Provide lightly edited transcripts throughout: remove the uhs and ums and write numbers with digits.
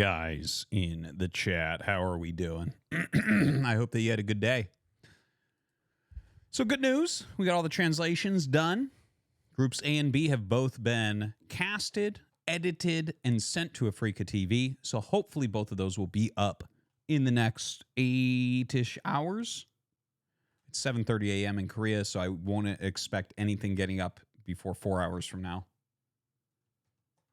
Guys in the chat, how are we doing? I hope that you had a good day. So good news, we got all the translations done. Groups A and B have both been casted, edited, and sent to Afrika TV. So hopefully both of those will be up in the next 8-ish hours. It's 7:30 a.m. in Korea, so I won't expect anything getting up before 4 hours from now.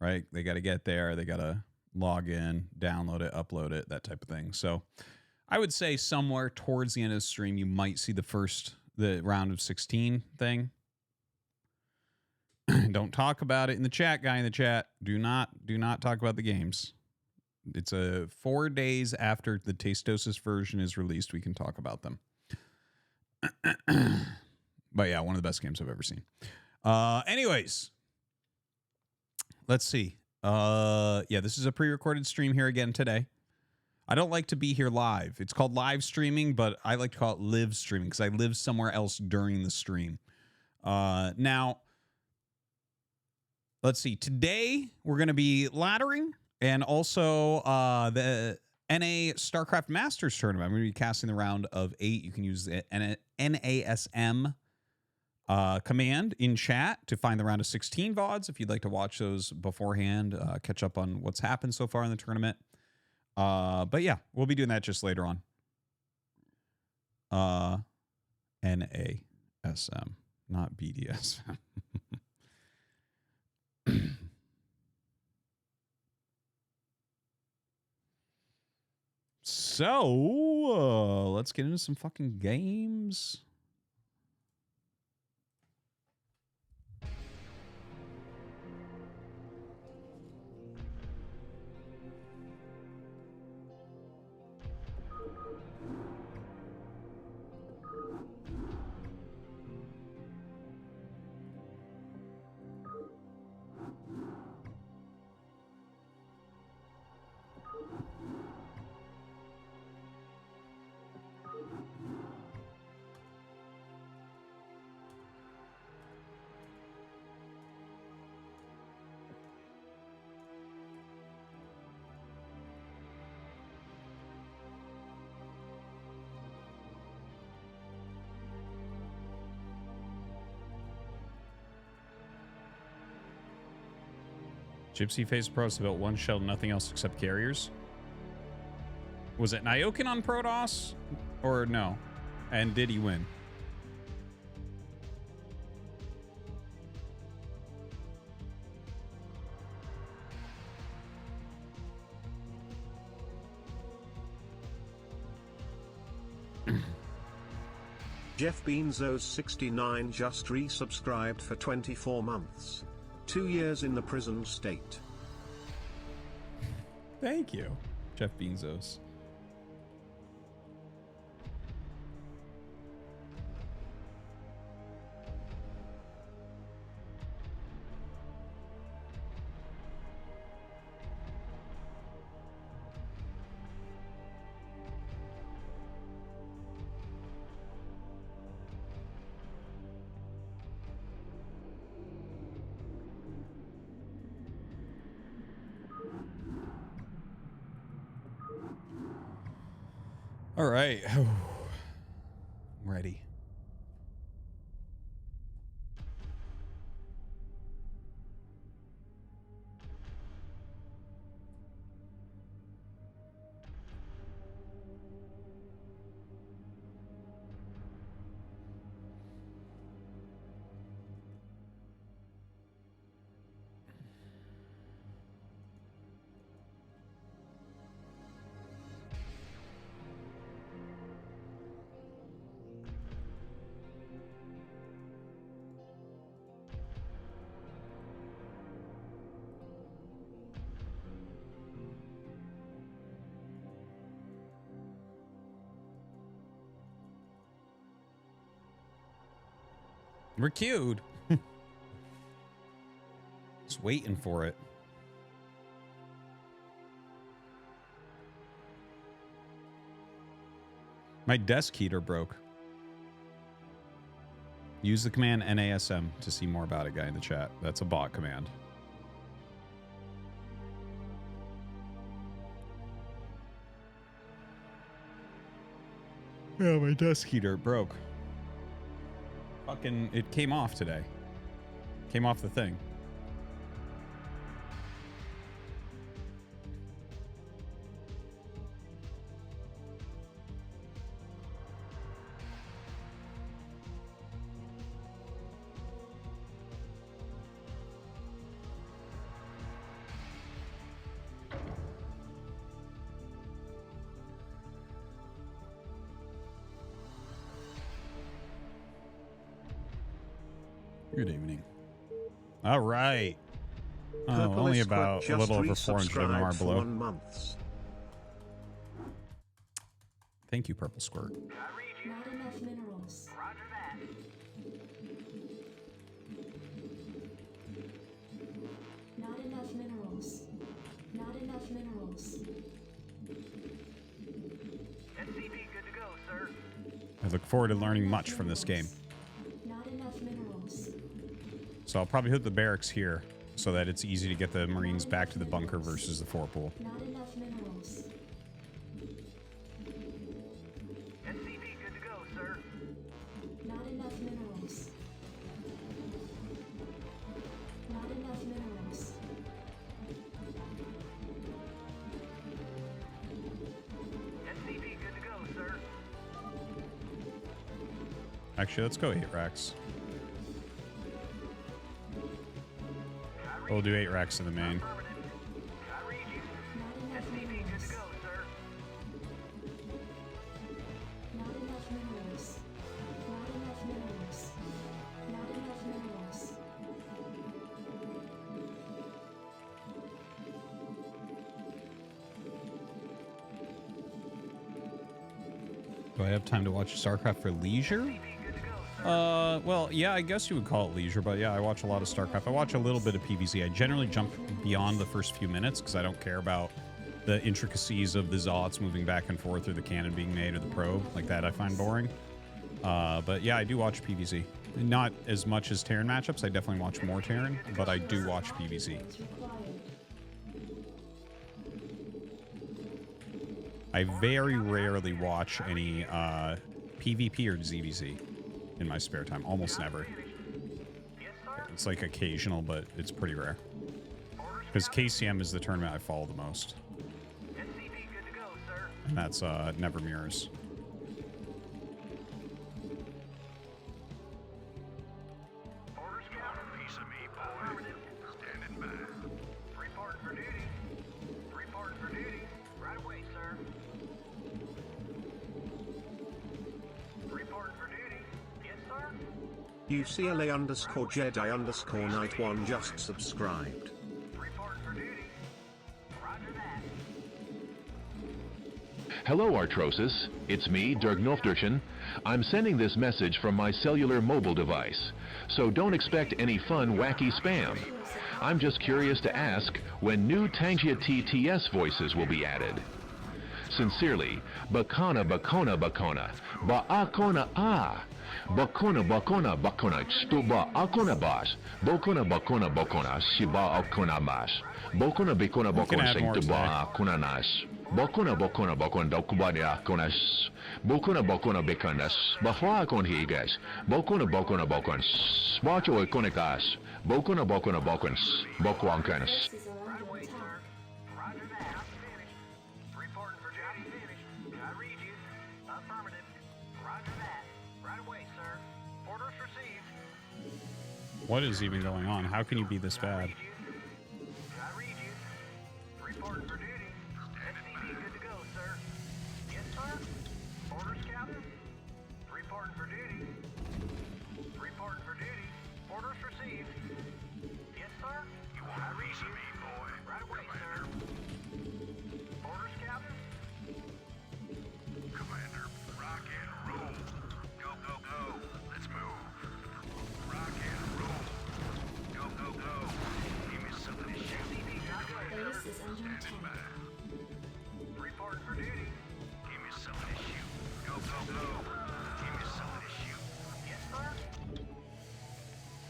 Right? They got to get there. They got to log in, download it, upload it, that type of thing. So I would say somewhere towards the end of the stream, you might see the round of 16 thing. Don't talk about it in the chat, guy in the chat. Do not talk about the games. It's 4 days after the Tastosis version is released, we can talk about them. But yeah, one of the best games I've ever seen. Anyways, let's see. Yeah, this is a pre-recorded stream here again today. I don't like to be here live. It's called live streaming, but I like to call it live streaming because I live somewhere else during the stream. Now, let's see. Today, we're going to be laddering and also the NA Starcraft Masters Tournament. I'm going to be casting the round of 8. You can use the NASM command in chat to find the round of 16 VODs if you'd like to watch those beforehand, catch up on what's happened so far in the tournament. But yeah, we'll be doing that just later on. NASM, not BDSM. So, let's get into some fucking games. Gypsy Face Protoss built one shell, nothing else except carriers. Was it Nyokin on Protoss? Or no? And did he win? Jeff Beanzos 69 just resubscribed for 24 months. 2 years in the prison state. Thank you, Jeff Beanzos. All right. I'm ready. We're queued. Just waiting for it. My desk heater broke. Use the command NASM to see more about it, guy in the chat. That's a bot command. Yeah, my desk heater broke. Fucking, it came off today. Came off the thing. Good evening. All right. Oh, only about a little over 400 MMR below. 1 month. Thank you, Purple Squirt. Not enough minerals. Roger that. Not enough minerals. Not enough minerals. SCP good to go, sir. I look forward to learning much from this game. Not enough minerals. So I'll probably hit the barracks here so that it's easy to get the Marines back to the bunker versus the forepool. Not enough minerals. SCP good to go, sir. Not enough minerals. Not enough minerals. SCP good to go, sir. Actually, let's go 8 racks. We'll do 8 racks in the main. I read you. Not enough SCP good minerals. to go, sir. Not enough minerals. Not enough minerals. Not enough minerals. Do I have time to watch StarCraft for leisure? Well, yeah, I guess you would call it leisure, but yeah, I watch a lot of StarCraft. I watch a little bit of PvZ. I generally jump beyond the first few minutes because I don't care about the intricacies of the Zealots moving back and forth or the cannon being made or the probe. Like that I find boring. But yeah, I do watch PvZ. Not as much as Terran matchups. I definitely watch more Terran, but I do watch PvZ. It's required. I very rarely watch any PvP or ZVZ in my spare time. Almost never. It's like occasional, but it's pretty rare. Because KCM is the tournament I follow the most. SCP good to go, sir. And that's Never Mirrors. Orders counter. Piece of me, boy. Standing by. Reporting for duty. Reporting for duty. Right away, sir. Reporting for duty. Yes, sir. UCLA underscore Jedi underscore Night 1 just subscribed. Reporting for duty. Roger that. Hello, Artosis. It's me, Dirk Nofderchen. I'm sending this message from my cellular mobile device, so don't expect any fun, wacky spam. I'm just curious to ask when new Tangia TTS voices will be added. Sincerely, Bacona Bacona Bacona, Ba'akona Ah, Bacona Bacona Bacona, Stuba Akona Bas, Bocona Bacona Bacona, Shiba Akona Mas, Bocona Bacona We can Bacona add more today. Sanctuba Akona Nas, Bocona Bacona Bacona Dokubania Konas, Bocona Bacona Baconas, Bahwa Kon Higas, Bocona Bacona Bacons, Swacho Ikonicas, Bocona Bacona Bacons, Boquancanas. Forces are under attack. Roger that. I'm finished. Reporting for duty. Finished. I read you. Affirmative. Roger that. Right away, sir. Orders received. What is even going on? How can you be this bad? I read you. Reporting for duty. SCP good to go, sir. Yes, sir. Orders, Captain. Reporting for duty. Reporting for duty. Orders received. Yes, sir. You want a piece of me, boy? Right away, sir. Orders, Captain. Commander, rock and roll. Go, go, go. Let's move. Rock and roll. Go, go, go. Give me something to shoot. Base is under attack. Reporting for duty. Give me something to shoot. Go, go, go. Give me something to shoot. Yes, sir.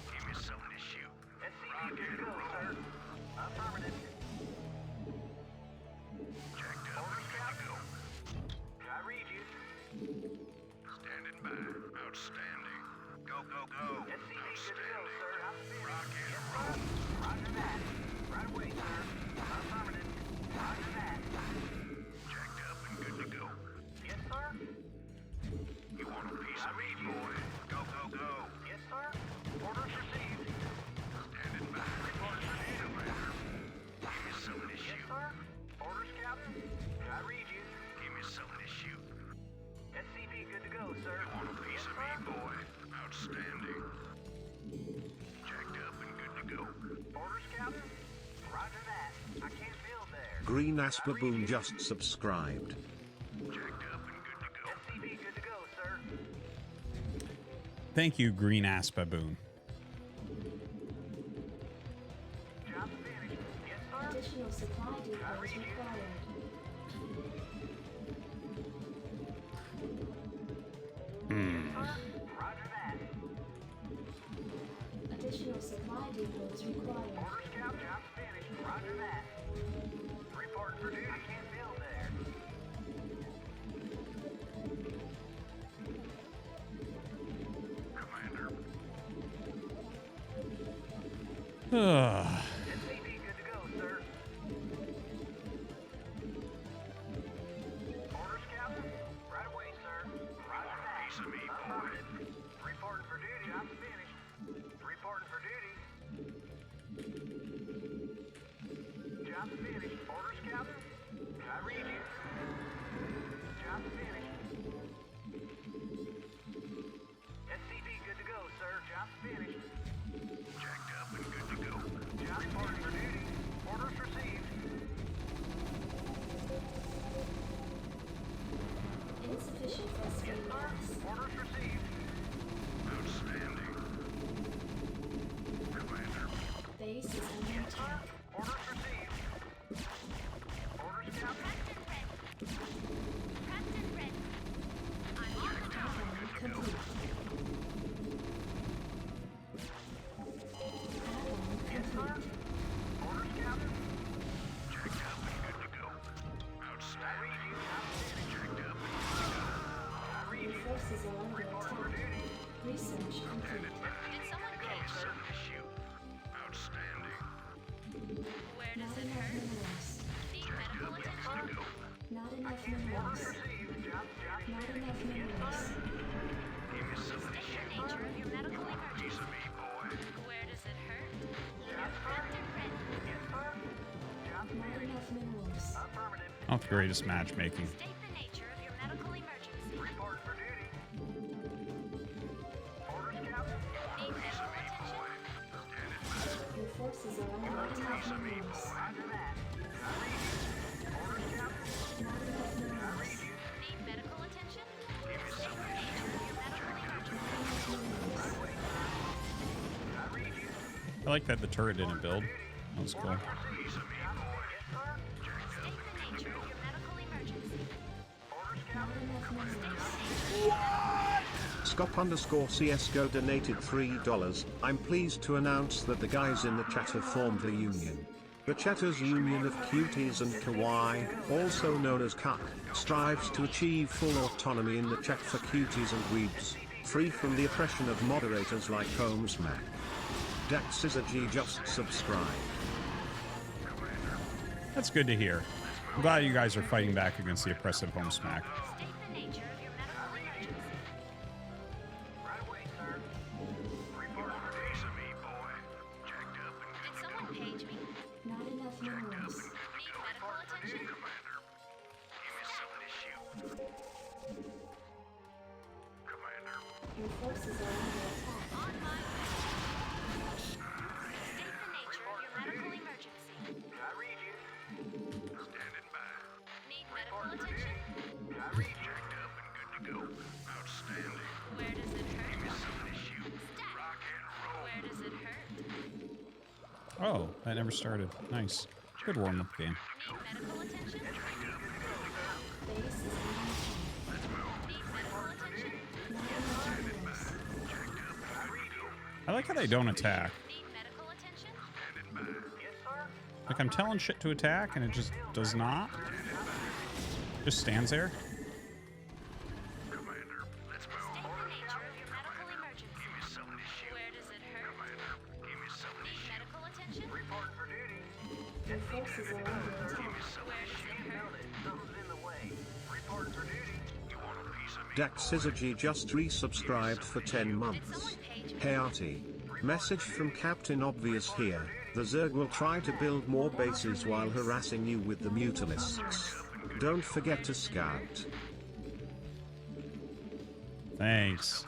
Give me something to shoot. SCP good to go, sir. Outstanding. Go, go, go. Outstanding. Rocket and roll. Roger that. Right away, sir. Affirmative. Roger that. Jacked up and good to go. Yes, sir. You want a piece of me, boy? Go, go, go. Yes, sir. Orders received. Standing by. Reports received. Commander. Give me something to shoot. Yes, sir. Orders, Captain. I read you. Give me something to shoot. SCP good to go, sir. You want a piece of me, boy? Outstanding. Jacked up and good to go. Orders, Captain. Roger that. I can't build there. Green Asper-Boom just subscribed. Jacked up and good to go. SCP good to go, sir. Thank you, Green Aspa-Boon. Job finished. Yes, sir. Additional supply depots required. Roger that. Additional supply depots required. Orders, Captain. Job finished. Roger that. Reporting for duty. I can't build there. Commander. SCP good to go, sir. Orders, Captain. Right away, sir. Roger that. Piece of me, boy. Reporting for duty. Job finished. Reporting for duty. Job finished. Orders, Captain. I read you. Job finished. SCP good to go, sir. Job finished. Jacked up and good to go. Job reporting for duty. Orders received. Insufficient Yes, phosphate sir. gas. Orders received. Outstanding. Commander. Base is under Yes, sir. attack. Orders received. Orders, Captain. Add-on complete. Yes, Add-on sir. complete. Orders, Captain. Jacked up and good to go. Outstanding. Jacked up and good to go. I read Your you. forces are under Reporting for attack. duty. Research complete. Did someone page, sir? Shoot. Outstanding. Where does Not it enough hurt? minerals. Need medical attention? Not enough Orders minerals. received. Job Not finished. enough Yes, minerals. sir. Give me something to State shoot. the nature of your medical Piece emergency. of me, boy. Where does it hurt? Yes, sir. Yes, sir. Job Not finished. enough minerals. Affirmative. Not the greatest matchmaking. State the nature of your medical emergency. Report for duty. Orders, Captain. Need medical attention? Your forces are under attack. Minerals. Roger that. I read you. Orders, Captain. Not enough minerals. Need medical attention? State the nature of your medical emergency. I read you. I like that the turret didn't build. That was cool. Piece of me, boy. Yes, sir. State the nature of your medical emergency. Orders, Not Captain. enough minerals. Scop_CSGO donated $3. I'm pleased to announce that the guys in the chat have formed the union. The Chatters Union of Cuties and Kawaii, also known as CUC, strives to achieve full autonomy in the chat for cuties and weebs, free from the oppression of moderators like Homesmack. Dax is a G just subscribe. That's good to hear. I'm glad you guys are fighting back against the oppressive home smack. State the nature of your medical emergency. Right away, sir. Report for piece of me, boy. Jacked up and Did someone page me? Not enough minerals. Need medical attention? Commander. Give me something to shoot. Commander. Your forces are under attack. On my way. State the nature of your medical emergency. I read you. Standing by. Need medical attention? I read you. Jacked up and good to go. Outstanding. Where does it Give me hurt? something to shoot. Stat. Rock and roll. Where does it hurt? Oh, that never started. Nice. Good warm-up game. Need medical attention? Base is under attack. Need medical attention? Not enough minerals. I like how they don't attack. Need medical attention? Yes, sir. Like, I'm telling shit to attack, and it just does not. Just stands there. Commander. Let's move. State the nature of your forces are under attack. Something's in the way. Reporting for duty. Daxizergy just resubscribed for 10 months. Hey Artie. Message from Captain Obvious here. The Zerg will try to build more bases while harassing you with the Mutalisks. Don't forget to scout. Thanks.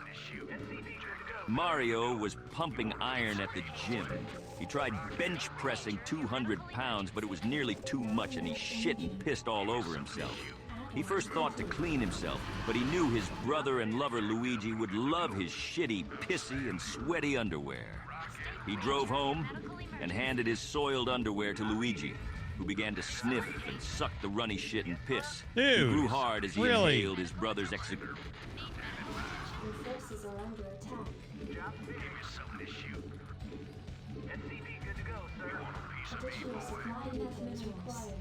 Mario was pumping iron at the gym. He tried bench pressing 200 pounds, but it was nearly too much and he shit and pissed all over himself. He first thought to clean himself, but he knew his brother and lover Luigi would love his shitty, pissy, and sweaty underwear. He drove home and handed his soiled underwear to Luigi, who began to sniff and suck the runny shit and piss. Dude, he grew hard as he really? inhaled his brother's execration. Your forces are under attack. SCP good to go, sir. Additional supply investments required.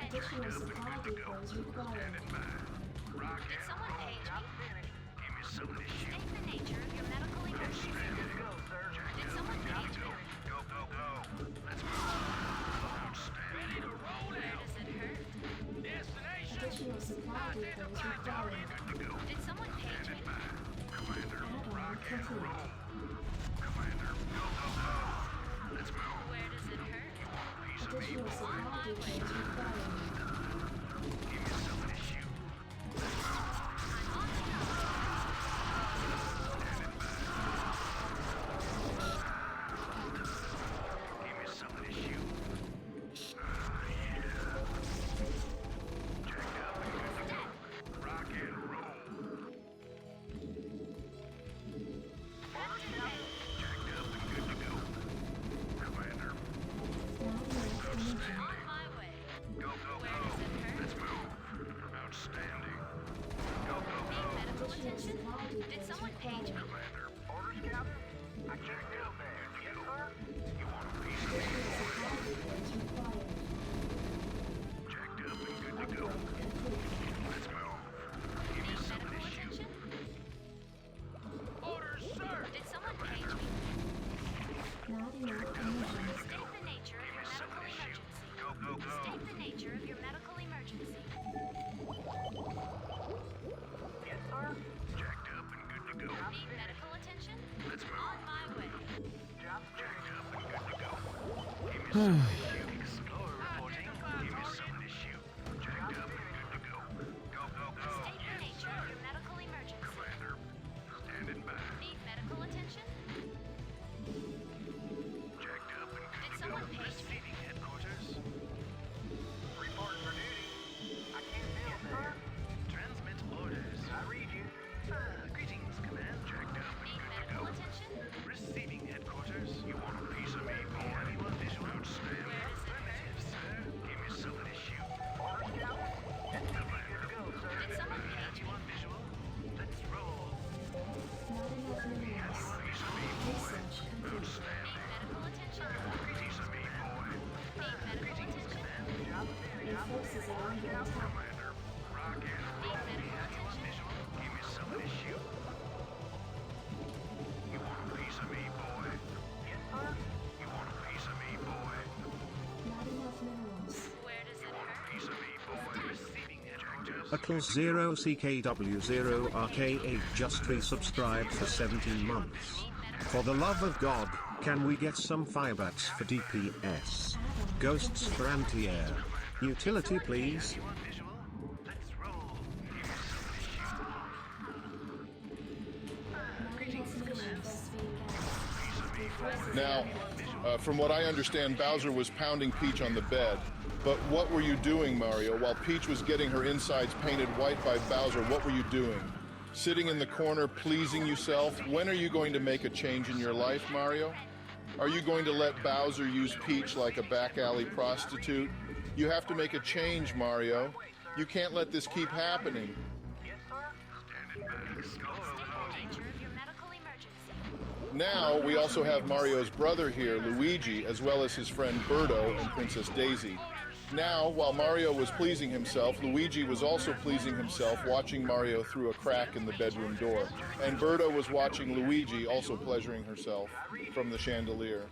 Additional supply depots required. Did someone page me? State the nature of your medical emergency. Did someone page me? Where does it hurt? Additional supply depots required. Did someone page me? Add-on complete. Where does it hurt? Additional supply depots required. Did someone page me? Orders, Captain? I checked out there. Yes, sir? Need medical attention? Orders, sir! Did someone page me? Not enough emissions. State the nature of your medical emergency. State the nature of your medical emergency. Yes, sir? Need medical attention? On my way. Job finished. State the nature of your medical emergency. Need medical attention? Did someone page me? Reporting for duty. I can't feel, sir. Transmit orders. I read you. Greetings, Command. Need medical attention? Receiving headquarters. You want a piece of me, boy? Anyone visual? Outstanding. Where does it hurt? Sir, give me some of this shoot. Orders, Captain? SCP good to go, sir. Did someone page me? Anyone visual? Let's roll. Not enough minerals. Research complete. Need medical attention? Piece of me, boy. Need medical attention? Your forces are under attack. Need medical attention? Visual? Give me some of this shoot. You want a piece of me, boy? Yes, sir? You want a piece of me, boy? Not enough minerals. Where does it hurt? Piece of me, boy. Receiving headquarters. Atlas0CKW0RK8 just resubscribed for 17 months. For the love of God, can we get some firebats for DPS? Ghosts for anti-air. Utility please. Anyone visual? Let's roll. Give me some of this shoot. Not enough minerals being gathered. Your forces Now, from what I understand, Bowser was pounding Peach on the bed. But what were you doing, Mario? While Peach was getting her insides painted white by Bowser, what were you doing? Sitting in the corner, pleasing yourself? When are you going to make a change in your life, Mario? Are you going to let Bowser use Peach like a back alley prostitute? You have to make a change, Mario. You can't let this keep happening. Yes, sir? State the nature of your medical emergency. Now, we also have Mario's brother here, Luigi, as well as his friend Birdo and Princess Daisy. Now, while Mario was pleasing himself, Luigi was also pleasing himself, watching Mario through a crack in the bedroom door. And Birdo was watching Luigi, also pleasuring herself from the chandelier.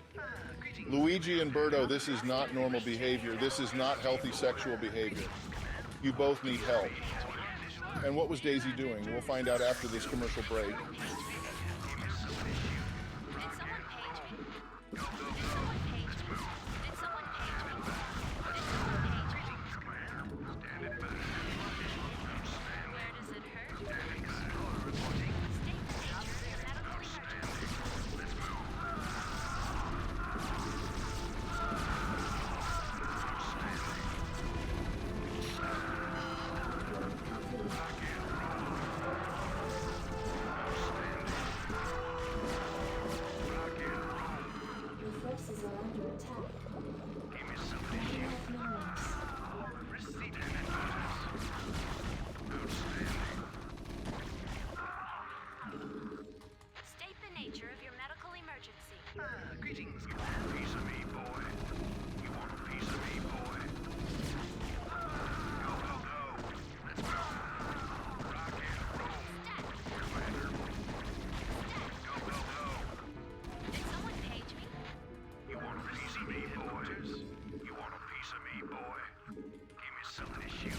Luigi and Berto, this is not normal behavior. This is not healthy sexual behavior. You both need help. And what was Daisy doing? We'll find out after this commercial break. Did someone page me? Did someone page me? Did someone page me? Did someone page me? Where does it hurt? State the nature of your medical emergency. Your forces are under attack. State the nature of your medical emergency. Greetings, Command. Piece of me, boy. You want a piece of me, boy? Go, go, go. Let's go. Rock and roll. Commander. Go, go, go. Did someone page me? You want a piece of me, boys? You want a piece of me, boy? Give me some of this shit.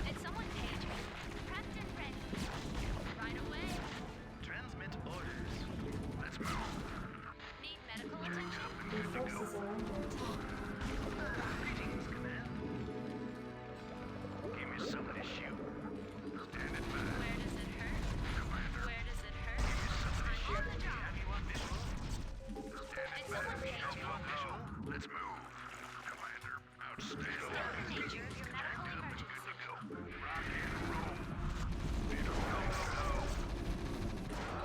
Did someone page me? Prepped and ready. Right away. Transmit orders. Let's move. Need medical attention? Your forces are under attack. Greetings, Command. Give me some of this shit. Standing by. Where does it hurt? Where does it hurt? I'm on the job. Have you on visual? Did someone page me? Let's move. Commander, outstanding. State the nature of your medical emergency. Go. Rock and roll. Go, go, go.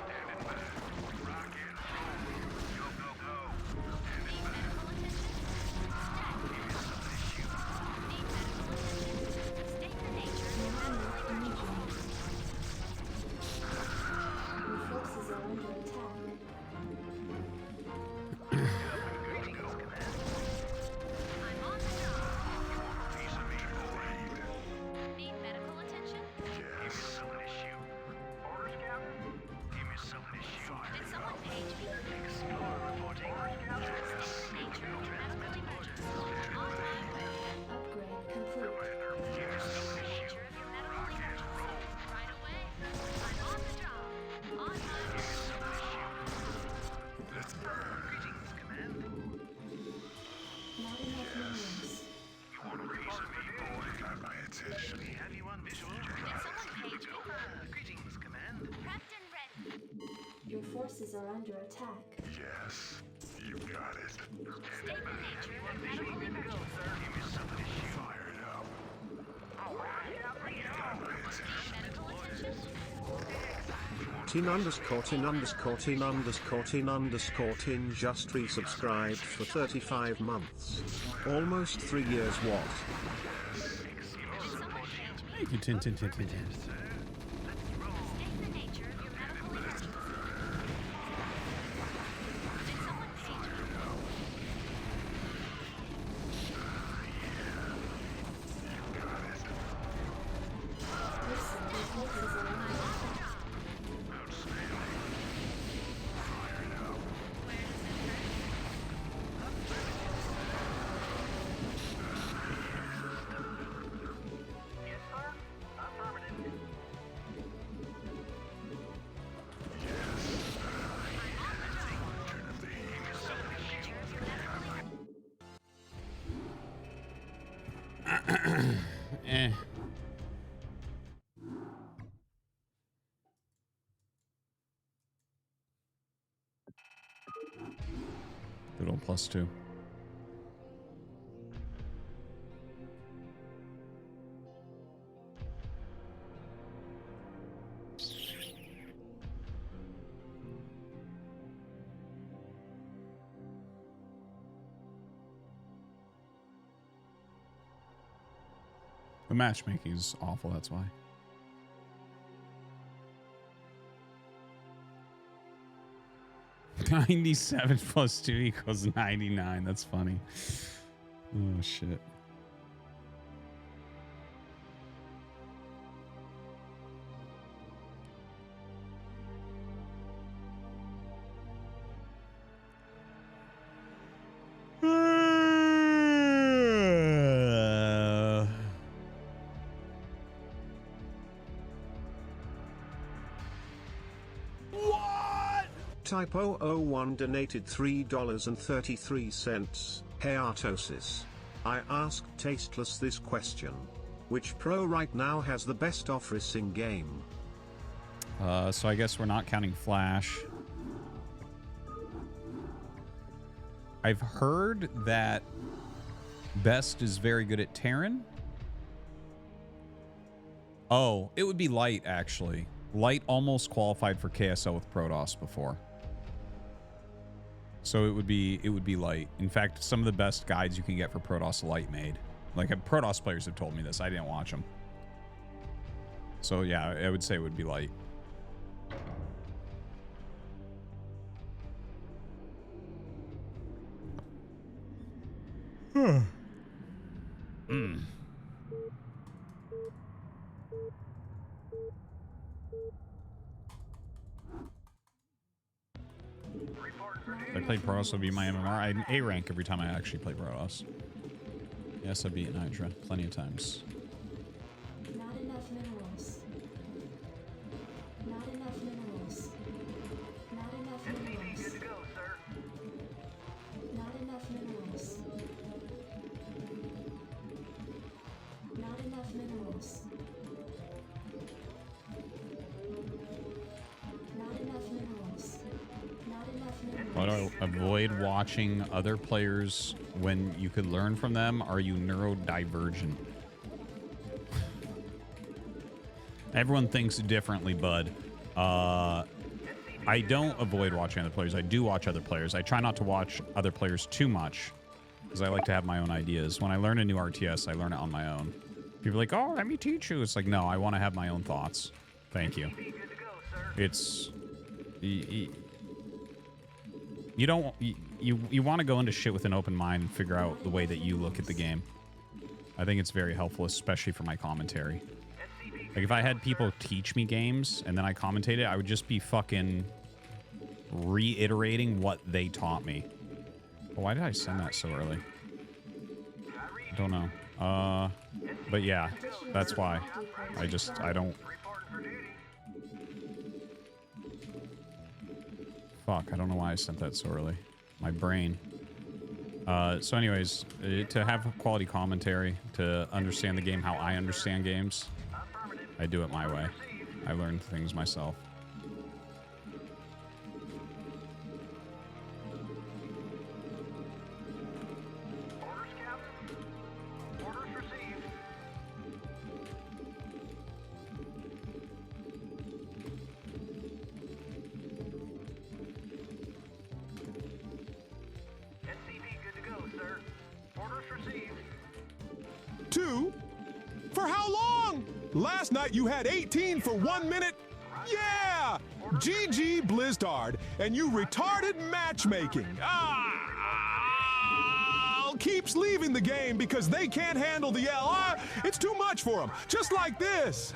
Standing by. Rock and roll. Go, go, go. Need medical attention? Give me some of this shit. Need medical attention? State the nature of your medical emergency. Your forces are under attack. Greetings, Command. I'm on the job. Piece of me, boy. Need medical attention? Give me some of this shit. Orders, Captain? Give me some of this shit. Did someone page me? Explorer reporting. State the nature of your medical emergency. On my way. Upgrade complete. Give me some of The this shit. nature of your medical emergency. Right away. I'm on the job. On my way. Let's burn. Greetings, Command. Not enough minerals. You want a piece of me, boy? Got my attention. We have you on visual. Did someone page me? Greetings, Command. Prepped and ready. Your forces are under attack. Yes, you got it. State the nature of your medical emergency. Give me some of this shit. Fired up. Got my attention. Medical attention? Tin underscore tin underscore tin underscore tin underscore tin just resubscribed for 35 months. Almost 3 years what? Did someone page me? Thank you, Tin Tin Tin Tin Tin. State the nature of your medical emergency. Did someone page me? Listen, your forces are under attack. Where does it hurt? Yes, sir. Affirmative. Eh. Good old +2. The matchmaking is awful, that's why. $97 + 2 = 99. That's funny. Oh shit. Typo01 donated $3.33. Hey Artosis. I asked Tasteless this question. Which pro right now has the best office in game? So I guess we're not counting Flash. I've heard that Best is very good at Terran. Oh, it would be Light, actually. Light almost qualified for KSL with Protoss before. So it would be Light. In fact, some of the best guides you can get for Protoss Light made. Like, Protoss players have told me this. I didn't watch them. So yeah, I would say it would be Light. If I played Protoss, it would be my MMR. I had an A rank every time I actually played Protoss. Yes, I beat Nitra plenty of times. Not enough minerals. Not enough minerals. Not enough minerals. Good to go, sir. Not enough minerals. Not enough minerals. Not enough minerals. Not enough minerals. Why do I avoid watching other players when you could learn from them? Are you neurodivergent? Everyone thinks differently, bud. I don't avoid watching other players. I do watch other players. I try not to watch other players too much because I like to have my own ideas. When I learn a new RTS, I learn it on my own. People are like, oh, let me teach you. It's like, no, I want to have my own thoughts. Thank you. It's... You don't... You want to go into shit with an open mind and figure out the way that you look at the game. I think it's very helpful, especially for my commentary. Like, if I had people teach me games and then I commentated, I would just be fucking reiterating what they taught me. Why did I send that so early? I don't know. But yeah, that's why. I don't... Fuck, I don't know why I sent that so early. My brain. So anyways, to have quality commentary, to understand the game how I understand games, I do it my way. I learn things myself. Orders, Captain. Orders received. SCV good to go, sir. Orders received. 2? For how long? Last night you had 18 for 1 minute? Yeah! GG Blizzard, and you retarded matchmaking. Keeps leaving the game because they can't handle the L. It's too much for them. Just like this.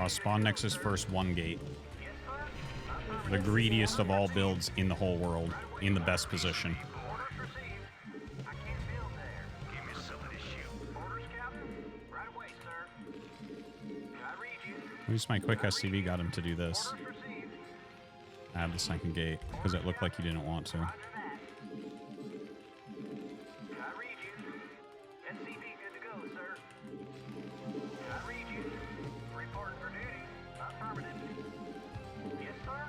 Spawn Nexus first 1 gate. The greediest of all builds in the whole world. In the best position. Orders received. I can't build there. Give me some of this shit. Orders, Captain. Right away, sir. Did I read you? At least my quick SCV got him to do this. Orders received. Add the second gate, because it looked like he didn't want to. Roger that. Did I read you? SCV good to go, sir. Did I read you? Reporting for duty. Affirmative. Yes, sir.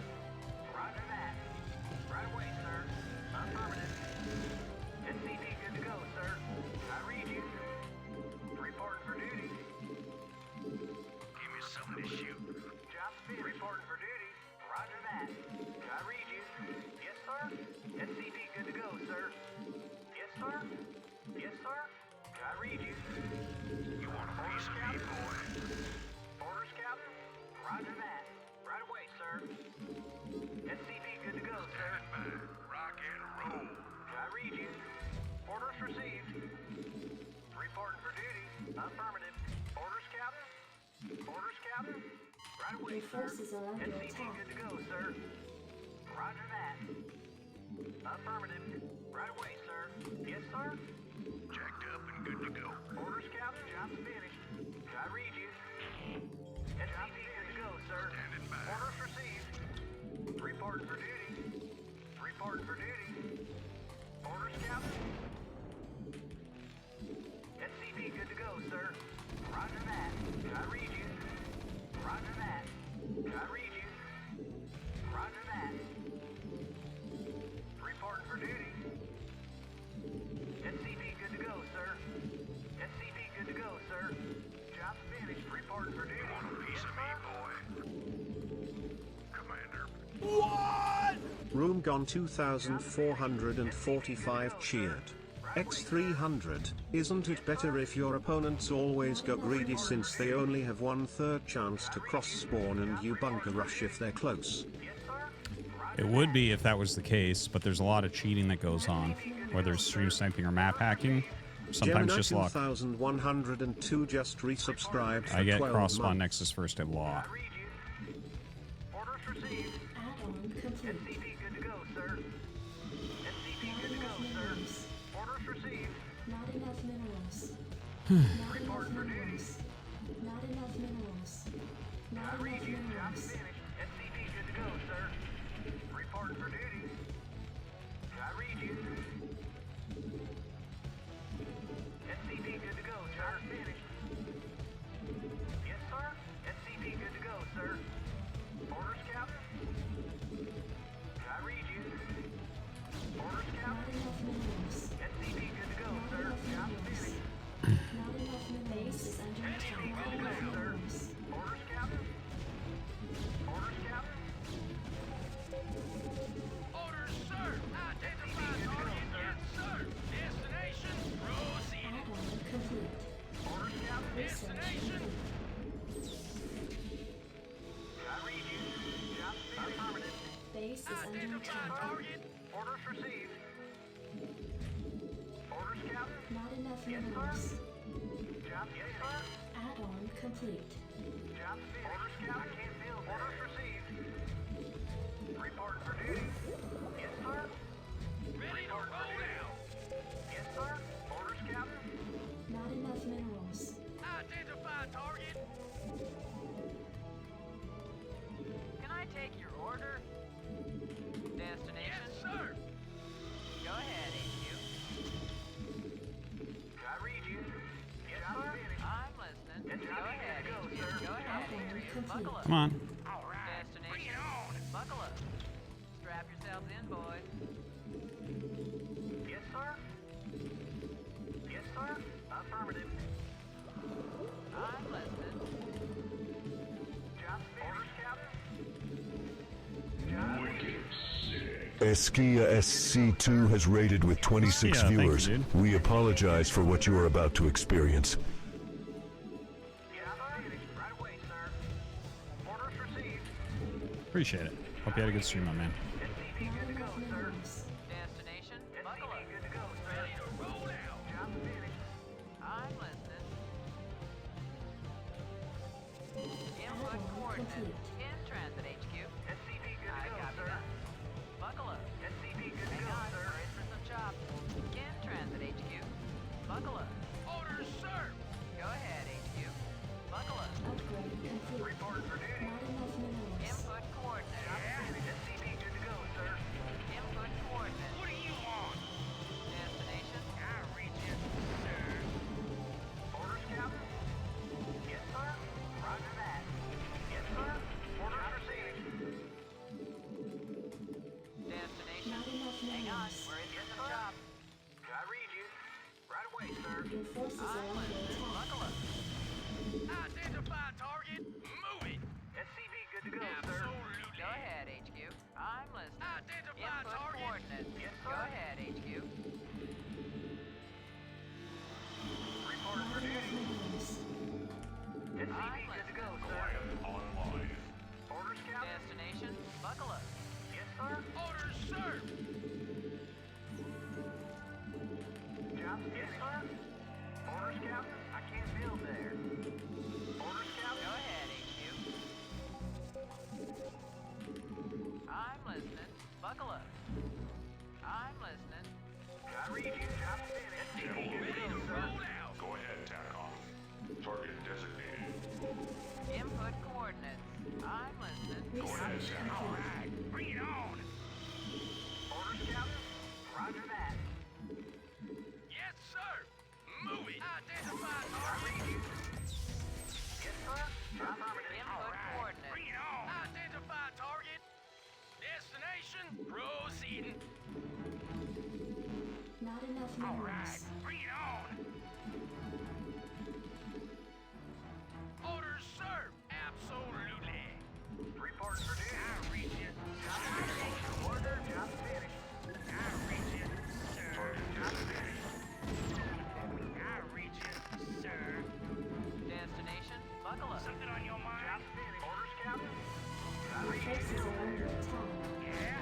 Roger that. Right away, sir. Affirmative. SCV good to go, sir. Did I read you? Reporting for duty. Give me some of this shoot. Job fit. Reporting for duty. Roger that. Did I read you? Yes, sir. SCV good to go, sir. Yes, sir. Yes, sir. Did I read you? You want a piece of me, boy? Orders, Captain. Roger that. Right away, sir. SCV good to go, sir. Rock and roll. Did I read you? Orders received. Reporting for duty. Affirmative. Orders, Captain. Orders, Captain. Right away, Your sir. forces are under SCV attack. good to go, sir. Roger that. Affirmative. Right away, sir. Yes, sir. Jacked up and good to go. Orders, Captain. Job's finished. I read you. SCV good to go, sir. Standing by. Orders received. Reporting for duty. Reporting for duty. Orders, Captain. SCV good to go, sir. Roger that. I read you. Roger that. I read you. Roger that. Reporting for duty. SCV good to go, sir. SCV good to go, sir. Job's finished. Reporting for duty. Want a piece of me, boy? Commander. Room gone 2,445 cheered. X300, isn't it better if your opponents always go greedy since they only have 1/3 chance to cross spawn and you bunker rush if they're close? It would be if that was the case, but there's a lot of cheating that goes on, whether it's stream sniping or map hacking. Sometimes Gemini just luck. 2102 just resubscribed for I get 12 cross spawn months. Nexus first hit law. Orders received. Add-on complete. SCV good to go, sir. SCV Not good to go, enough sir. minerals. Orders received. Not enough minerals. Not enough minerals. Not enough minerals. Not enough Job's minerals. finished. SCV good to go, sir. Reporting for duty. I read you. SCV good to go, sir. Finished. Yes, sir. SCV good to go, sir. Orders, Captain. I read you. Orders, Not Captain. enough minerals. SCV good to go, Not sir. enough Job's minerals. finished. Not enough minerals. Base is under attack. Not enough minerals. Orders, Captain. Orders, Captain. Orders, sir. Identify target. Yes, sir. Destination. Proceed. Add-on complete. Orders, Captain. Research complete. I read you. Job's finished. Affirmative. Base is under Identify attack. target. Orders received. Orders, Captain. Not enough Yes, minerals. sir. Job, yes, sir. Add-on complete. Job's finished. Orders, Captain. I can't build. Orders received. Reporting for duty. Yes, sir. Ready to roll out. Yes, sir. Orders, Captain. Not enough minerals. Identify target. Can I take your order? Destination? Yes, sir. Go ahead, HQ. I read you. Yes, sir. I'm listening. Yes, Go ahead, go, HQ. sir. Go ahead, Add-on HQ. complete. Buckle up. Come on. All right. Bring Destination. it on. Buckle up. Strap yourselves in, boys. Yes, sir. Yes, sir. Affirmative. I'm listening. Job finished. Orders, Captain. Eskia SC2 has rated with 26 Yeah, thank you, viewers. dude. We apologize for what you are about to experience. Job finished. Right away, sir. Orders received. Appreciate it. Hope you had a good stream, my man. SCV Not good to go, enough sir. minerals. Destination? Buckle SCV up. good to go, sir. Ready to roll out. Job finished. I'm listening. Input Add-on coordinates. complete. In transit, HQ. SCV good to I go, copy sir. that. Buckle up. SCV good to Hang go, on, sir. we're in for some chops. In transit, HQ. Buckle up. Orders, sir. Go ahead, HQ. Buckle up. Upgrade complete. Reporting for duty. Not enough minerals. Input coordinates. SCV good to go, sir. Input coordinates. What do you want? Destination? I read you, sir. Orders, Captain. Yes, sir. Roger that. Yes, sir. Orders received. Destination? Not enough Hang on, minerals. we're in for some chops. I read you. Right away, sir. Your forces are I'm under listening. attack. Buckle up. Identify target. Move it. SCV good to go, sir. Absolutely. Go ahead, HQ. I'm listening. Identify Input target. coordinates. Yes, Go sir. ahead, HQ. Reporting for Not enough duty. minerals. SCV good to go, sir. Online. Orders, Captain. Destination? Buckle up. Yes, sir. Orders, sir. Job yes, sir. Orders, Captain. I can't build there. Orders, Go Captain. ahead, HQ. Buckle up. I'm listening. I read you. Job finished. Ready to roll out. Go ahead, TACOM. Target designated. Input coordinates. I'm listening. Research complete. Bring it on. Orders, Captain. Roger that. Yes, sir. Move it. Identify target. I read you. Yes, sir. Affirmative. Input coordinates. Bring it on. Identify target. Destination. Proceeding. Not enough minerals. Bring it on. Orders, sir. Absolutely. Report for duty. I read you. Job finished. Order. Job finished. I read you, sir. Job finished. I read you, sir. Destination, buckle up. Something on your mind? Job finished. Orders, Captain. I Your read forces you. are under attack. Yeah?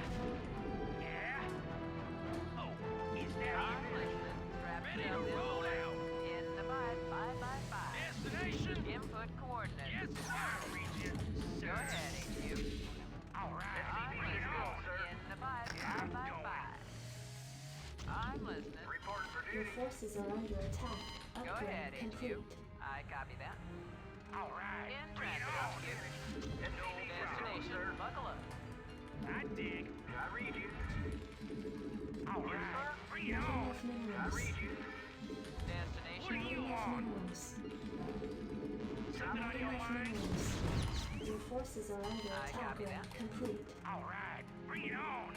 Yeah? Oh, is that I'm it? listening. Strap Ready to yourself in, roll boys. out. In the bite, 5x5. Destination? Input coordinates. Yes, sir. I read you, sir. Go ahead, HQ. All right. I'm Bring it on, listening. sir. In the bite, 5x5. I'm listening. Reporting for Your duty. forces are under attack. Go ahead, Upgrade complete. HQ. I copy that. All right. In Bring it transit, on. HQ. Destination, buckle up. I dig. I read you. All right. Bring it Not on. enough I minerals. read you. Destination, Not you enough want? minerals. Something Not on your enough mind? minerals. Your forces are under I attack. copy that. Complete. All right. Bring it on.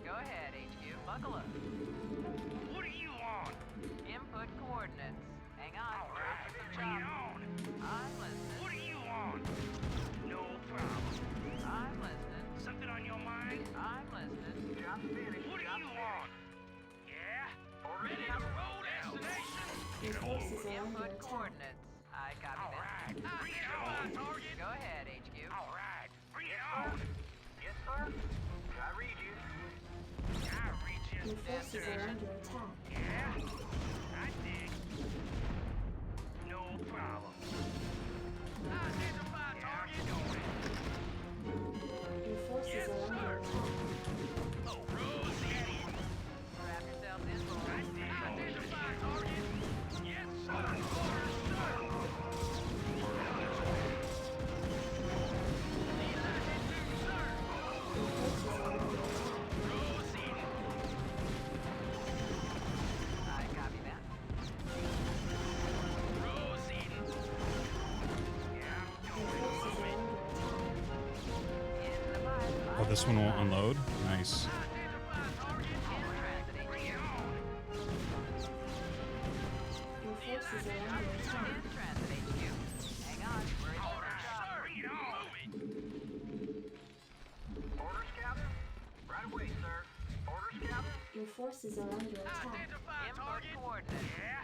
Go ahead, HQ. Buckle up. What do you want? Input coordinates. Hang on. All right. Some Bring it chop. on. I'm listening. What do you want? No problem. I'm listening. Something on your mind? I'm listening. Job finished. What do you want? Yeah? Ready to roll out. Destination? Your forces are under Input attack. coordinates. I copy All that. right. Bring it on. Target. Go ahead, HQ. All right. Bring it on. Yes, sir. I read you. I read you. Your forces are Destination. under attack. Yeah? I dig. No problem. Identify target. Your forces Yes, are under sir. attack. Oh, Rosie. Strap yourself in, boys. Identify target. Yes, sir. Orders, sir. Delighted to serve. Your forces are under attack. Proceed. I copy that. Proceed. Yeah, Your forces are under attack. In the pipe. Oh, this one won't unload? Nice. identify target. In transit, Bring it HQ. on. Your forces are under attack. In transit, HQ. Hang on. We're in All for right, a job. sir. Bring it on. Move it. Orders, Captain. Right away, sir. Orders, Captain. Your forces are under attack. Identify Input target. coordinates. Yeah?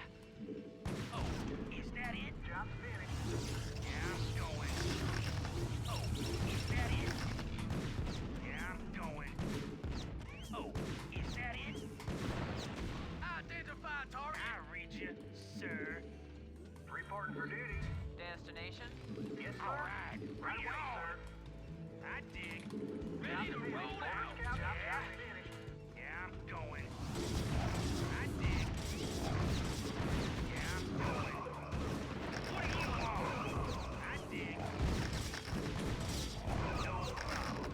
Oh, is that it? Job finished. Yeah, I'm going. Oh, is that it? Yeah, I'm going. Oh, is that it? Identify target. I read you, sir. Reporting for duty. Destination. Yes, sir. All right. Right away, sir. I dig. Ready to roll out. Yeah. Yeah, I'm going. I dig. Yeah, I'm going. What do you want? I dig. No problem.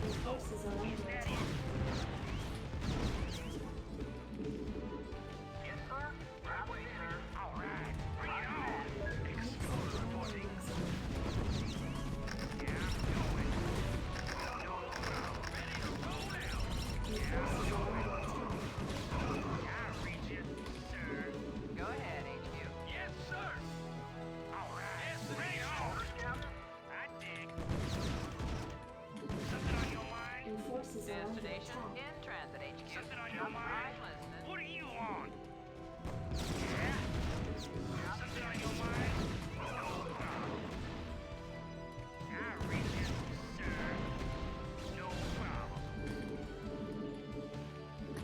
Your forces are under Is that attack. it? Yes, sir. Right away, sir. All right. Bring it on. Unacceptable landing zone. Yeah, I'm going. No problem. Ready to roll out. Your forces are under attack. I read you, sir. Go ahead, HQ. Yes, sir. All right. Yes, bring it on. I dig. Something on your mind? Your forces are under Destination. attack. In transit, HQ. Something on your mind? I'm listening. What do you want? Yeah? Something on your mind? No problem. I read you, sir. No problem.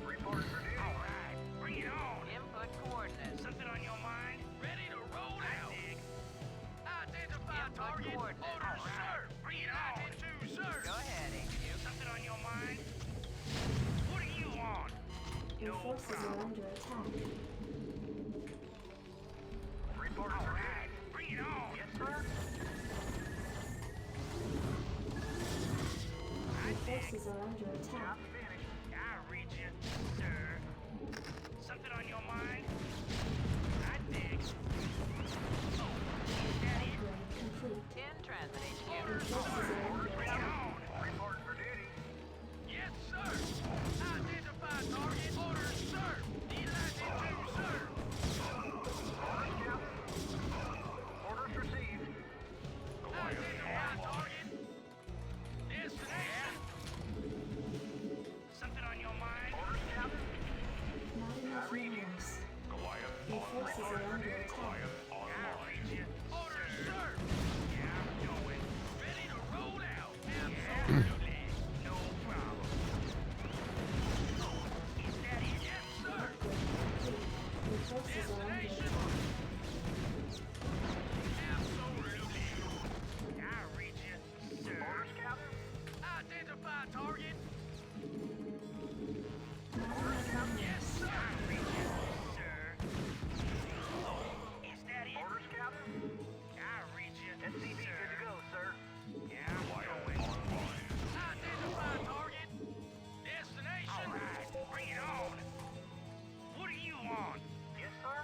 Report for duty. All right. Bring it on. Input coordinates. Something on your mind? Ready to roll out. Identify Input target. coordinates. Orders, sir. Bring it on. Sir. Go ahead, HQ. Something on What do you want? Your forces are under attack. Report for duty. Bring it on. Yes, sir. Your forces are under attack. Job finished. I read you, sir. Something on your mind? I dig. Oh, is that it? Upgrade complete. In transit, HQ. Your forces are under Bring it attack. on. Report for duty. Yes, sir. Identify target. Orders, sir. Delighted to, sir. Orders, Captain. Orders received. Identify target. Destination. Something on your mind? Orders, Captain. Not enough minerals. Your forces are under attack. I read you. Orders, sir. Yeah, I'm going. Ready to roll out. Absolutely. No problem. Is that it? Yes, sir. Your forces are under attack. Absolutely. I read you, sir. Orders, Captain. Identify target. Yes, sir. I read you, sir. Is that it? Orders, Captain. I read you, SCV good to go, sir. Yeah, I'm going. Identify target. Destination. All right, bring it on. What do you want? Yes, sir.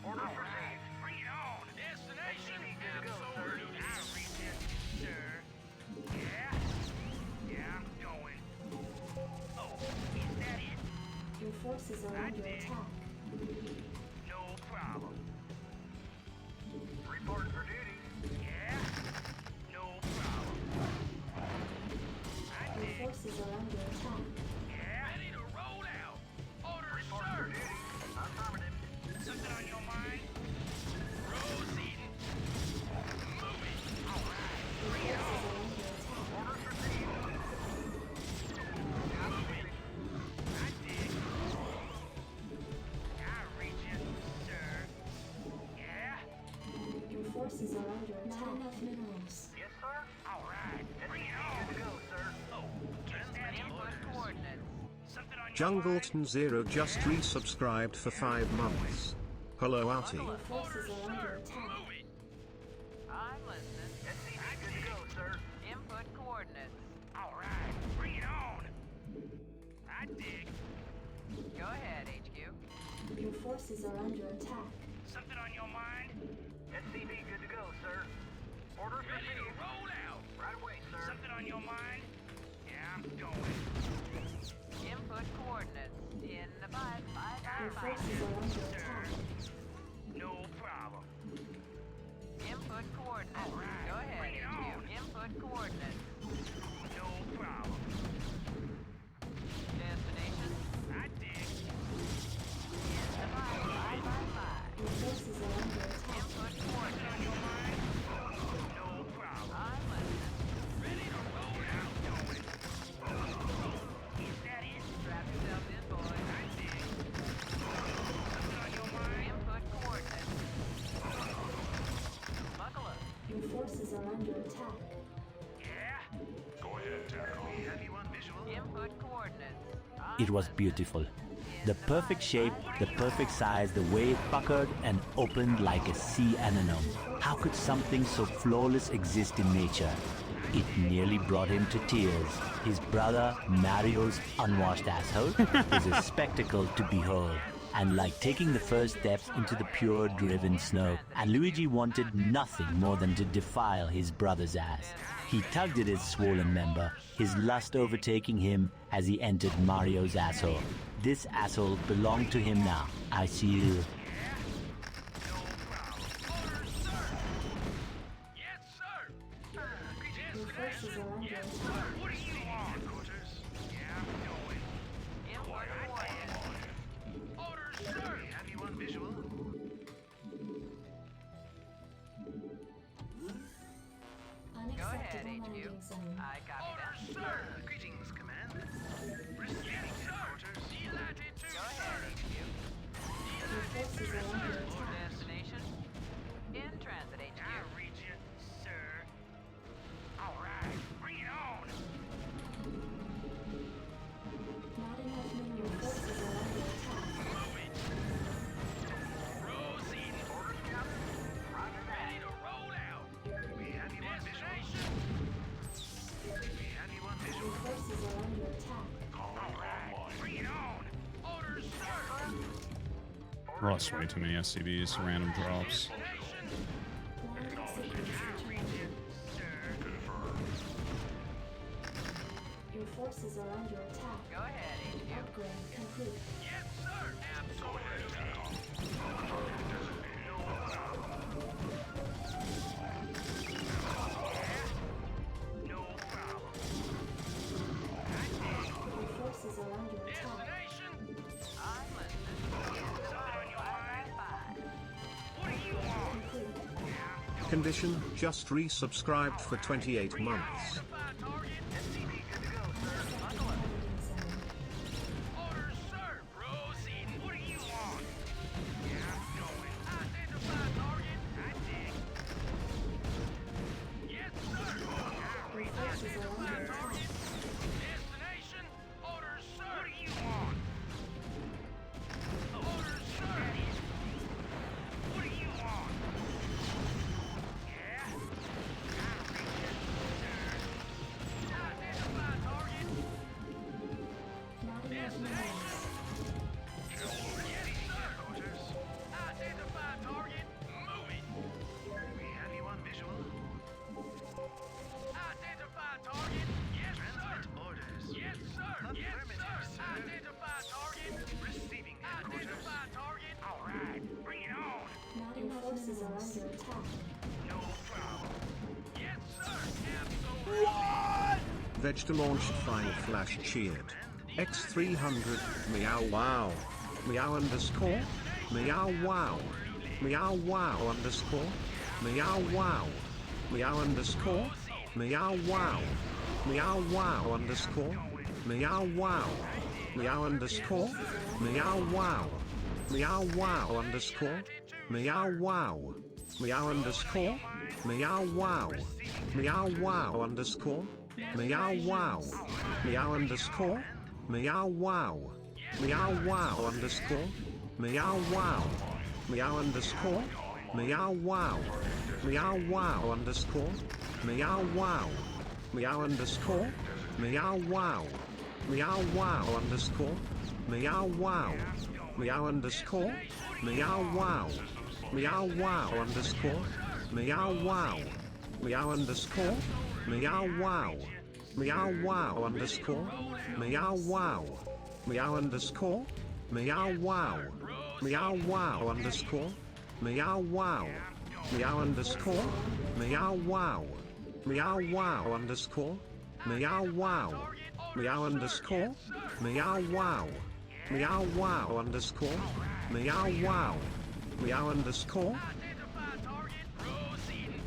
Orders received. Bring it on. Destination. Good to go, sir. I read you, sir. Yeah. Yeah, I'm going. Oh, is that it? Your forces are under attack. No problem. Report for duty. Yeah. No problem. I Your dig. forces are under attack. Yeah. Ready to roll out. Orders, sir. For duty. Affirmative. Something on your mind? Proceeding. Moving. All right. Your Bring it forces on. are under attack. Orders received. Copy. I dig. I read you, sir. Yeah? Your forces are under attack. Not enough minerals. Yes, sir? All right. Bring it on. Good to go, sir. Oh, transmitting Input orders. coordinates. Something on your mind? Jungleton Zero just resubscribed for 5 months. Hello, Outie. Your forces are under attack. Moving. I'm listening. SCV good to go, sir. Input coordinates. All right. Bring it on. I dig. Go ahead, HQ. Your forces are under attack. Something on your mind? SCV good to go, sir. Orders ready to roll out. Right away, sir. Something on your mind? Yeah, I'm going. Input coordinates. In the 5, 5, Your 5, 5. forces are under attack. No problem. Input coordinates. All right, Go ahead, bring it HQ. on. Input coordinates. No problem. Destination. I dig. In the 5, 5, 5, 5. Your forces are under attack. Input Something coordinates. on your mind? No problem. I'm listening. Ready to roll out. Going. Is that it? Strap yourself in, boys. I dig. Something on your mind? Input coordinates. Buckle up. Your forces are under attack. Yeah? Go ahead, Tackle. Have you on visual? Input coordinates. It was beautiful. The perfect shape, the perfect size, the way it puckered and opened like a sea anemone. How could something so flawless exist in nature? It nearly brought him to tears. His brother, Mario's unwashed asshole, was a spectacle to behold. And like taking the first steps into the pure driven snow, and Luigi wanted nothing more than to defile his brother's ass. He tugged at his swollen member, his lust overtaking him as he entered Mario's asshole. This asshole belonged to him now. I see you. Yes, sir. Your forces are under Yes, attack. sir. What do you want? Quarters. Yeah, I'm going. Input coordinates. Orders, sir. Have you on visual? Unacceptable HQ. landing zone. I copy Orders, that. sir. Greetings, command. Receiving quarters. Delighted to, Go sir. ahead, HQ. Your forces are under attack. Destination. In transit, HQ. I read you, sir. All right, bring it on. Lost way too many SCVs, random drops. Your forces are under attack. Go ahead, HQ. Upgrade complete. Yes, sir. Absolutely. No problem. Your forces are under attack. Destination. I'm listening. Something on your mind? What do you want? Complete. Condition, just resubscribed for 28 months. Target. SCV good to go, sir. Buckle up. Landing zone. Orders, sir. Proceed. What do you want? Yeah, I'm going. Identify target. I dig. Yes, sir. Your forces are under attack. Destination. Orders, sir. What do you want? Orders, sir. What do you want? Yeah. Identify target. Not enough minerals. Yes, sir. Identify target. Moving. We have you on visual. Identify target. Yes, sir. Orders. Yes, sir. Yes, sir. Identify target. Receiving. Identify target. All right. Bring it on. Not enough forces are under attack. No problem. Yes, sir. Absolutely. Veg to launched 5 flash cheered. X300, meow wow. Meow underscore. Meow wow. Meow wow underscore. Meow wow. Meow underscore. Meow wow. Meow wow underscore. Meow wow. Meow underscore. Meow wow. Meow wow underscore. Meow wow. Meow underscore. Meow wow. Meow wow underscore. Meow wow. Meow underscore. Meow wow. Meow wow underscore. Meow wow. Meow underscore. Meow wow. Meow wow underscore. Meow wow. Meow underscore. Meow wow. Meow wow underscore. Meow wow. Meow underscore. Meow wow. Meow wow underscore. Meow wow. Meow underscore. Meow wow. Meow wow underscore. Meow wow. Meow underscore. Meow wow. Meow wow underscore. Meow wow. Meow underscore. Meow wow. Meow wow underscore. Meow wow. Meow underscore. Meow wow. Meow wow underscore. Meow wow. Meow underscore. Identify target. Proceeding.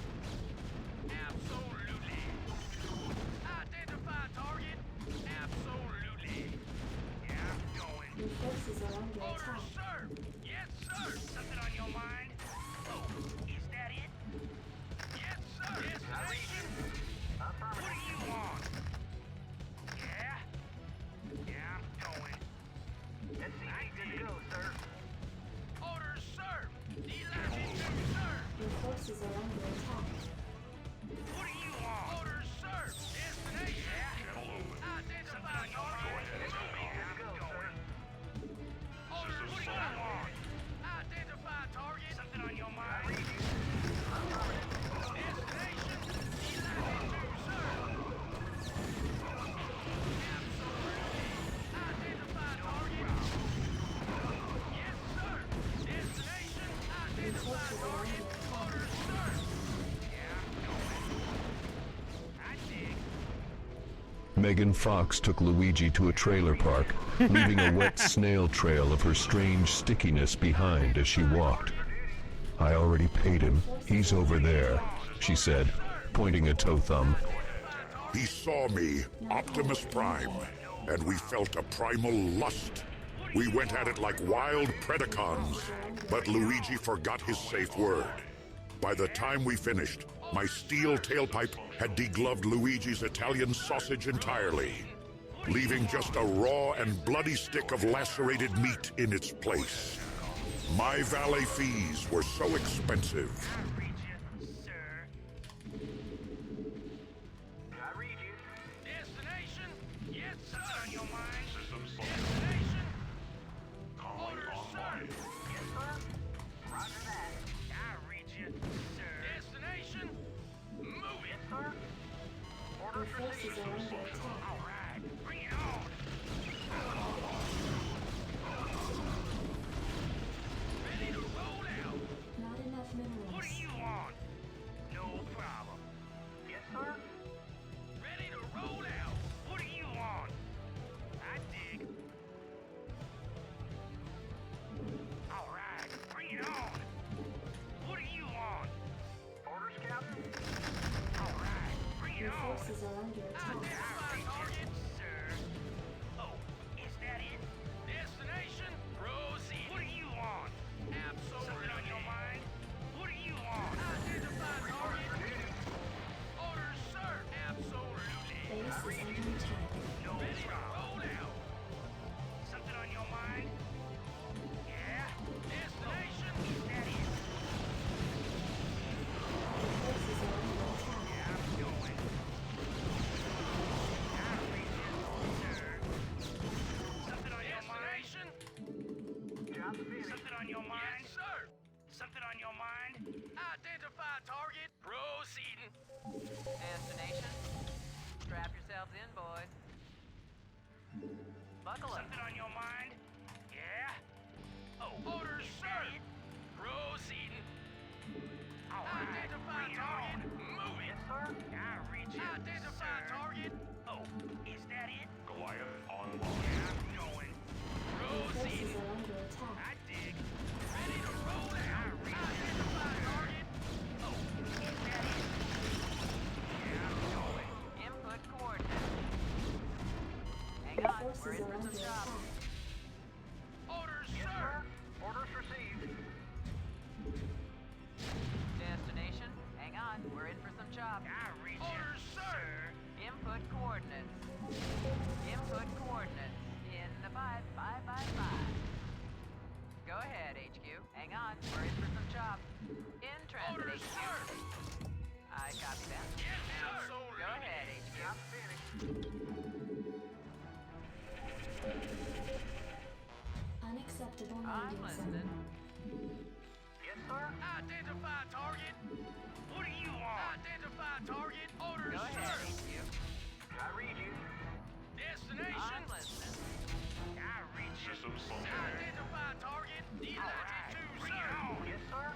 Absolutely. Identify target. Absolutely. Yeah, I'm going. Your forces are under Orders, attack. sir. Yes, sir. Something on your mind? Oh, is that it? Yes, sir. Destination. What do you want? Yeah? Yeah, I'm going. SCV good to go, sir. Orders, sir. Delatitude, sir. Your forces are under attack. What do you want? Orders, sir. Destination. Identify target. Good to go, sir. Orders, what do you want? Identify target. Something on your mind? Destination. Delatitude, sir. Absolutely. Identify target. Yes, sir. Destination. Your Identify forces are target. under attack. Orders, sir. Yeah, I dig. Megan Fox took Luigi to a trailer park, leaving a wet snail trail of her strange stickiness behind as she walked. I already paid him. He's over there, she said, pointing a toe thumb. He saw me, Optimus Prime, and we felt a primal lust. We went at it like wild Predacons, but Luigi forgot his safe word. By the time we finished, my steel tailpipe had degloved Luigi's Italian sausage entirely, leaving just a raw and bloody stick of lacerated meat in its place. My valet fees were so expensive. Sir. I read you. Destination? Yes, sir. Something on your mind? Destination? Orders, sir. Yes, sir. forces are under attack. All right, bring it on. Ready to roll out. Not enough minerals. What do you want? No problem. Yes, sir? Ready to roll out. What do you want? I dig. All right, bring it on. What do you want? Orders, Captain? All right, bring it Your on. forces are under attack. Identify target, sir. Oh, is that it? Destination? Proceed. What do you want? Absolutely. Something on your mind? What do you want? Identify target. Orders, sir. Absolutely. Base is under attack. No ready to roll out. Something on your mind? Yeah. Destination? Is that it? Your forces are under attack. Yeah, I'm going. I'll reach it, sir. Something on your mind? Something on your mind? Yes, sir. Something on your mind? Identify target. Proceeding. Destination. Strap yourselves in, boys. Buckle up. Something on your mind? Yeah? Oh, orders, sir. Proceeding. All right. Identify target. Move it. Yes, sir. I'll reach it. Identify target. Oh, is that it? Goliath online. Yeah, I'm going. Your Proceeding. forces are under attack. I dig. Ready to roll out. Identify target. Oh, is that it? Yeah, I'm going. Input coordinates. Hang Your on, we're forces in are for under some job. attack. Orders, sir. Orders received. Destination. Hang on, we're in for some chop. I reach orders, sir. Input coordinates. Input coordinates. In the 5, 5, 5, 5. Go ahead, HQ. Hang on, we're in for some chop. In transit, Orders, HQ. sir. I copy that. Yes, sir. Go ahead, HQ. I'm finished. Unacceptable I'm landing listening. zone. Yes, sir. Identify target. What do you want? Identify target. Orders, Go ahead, sir. HQ. I read you. Destination. I'm listening. I read you. Identify target. D92, sir. Yes, sir.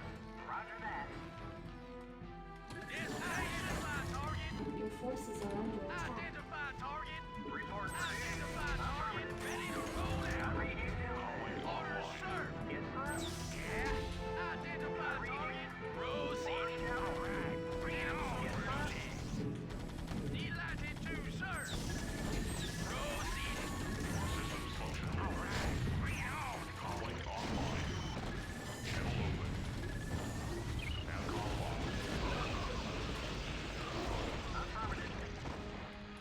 Roger that. Destination target. Your forces are under attack. Identify target. Report. Identify target. Ready to roll out. I read you. Orders, sir. Yes, sir. Yeah. Identify target. Proceeding. All right. Bring it on. Yes, sir. D92, sir. Proceeding. Systems function. All right. Bring it on. Calling online. Channel open. Now call off. Affirmative.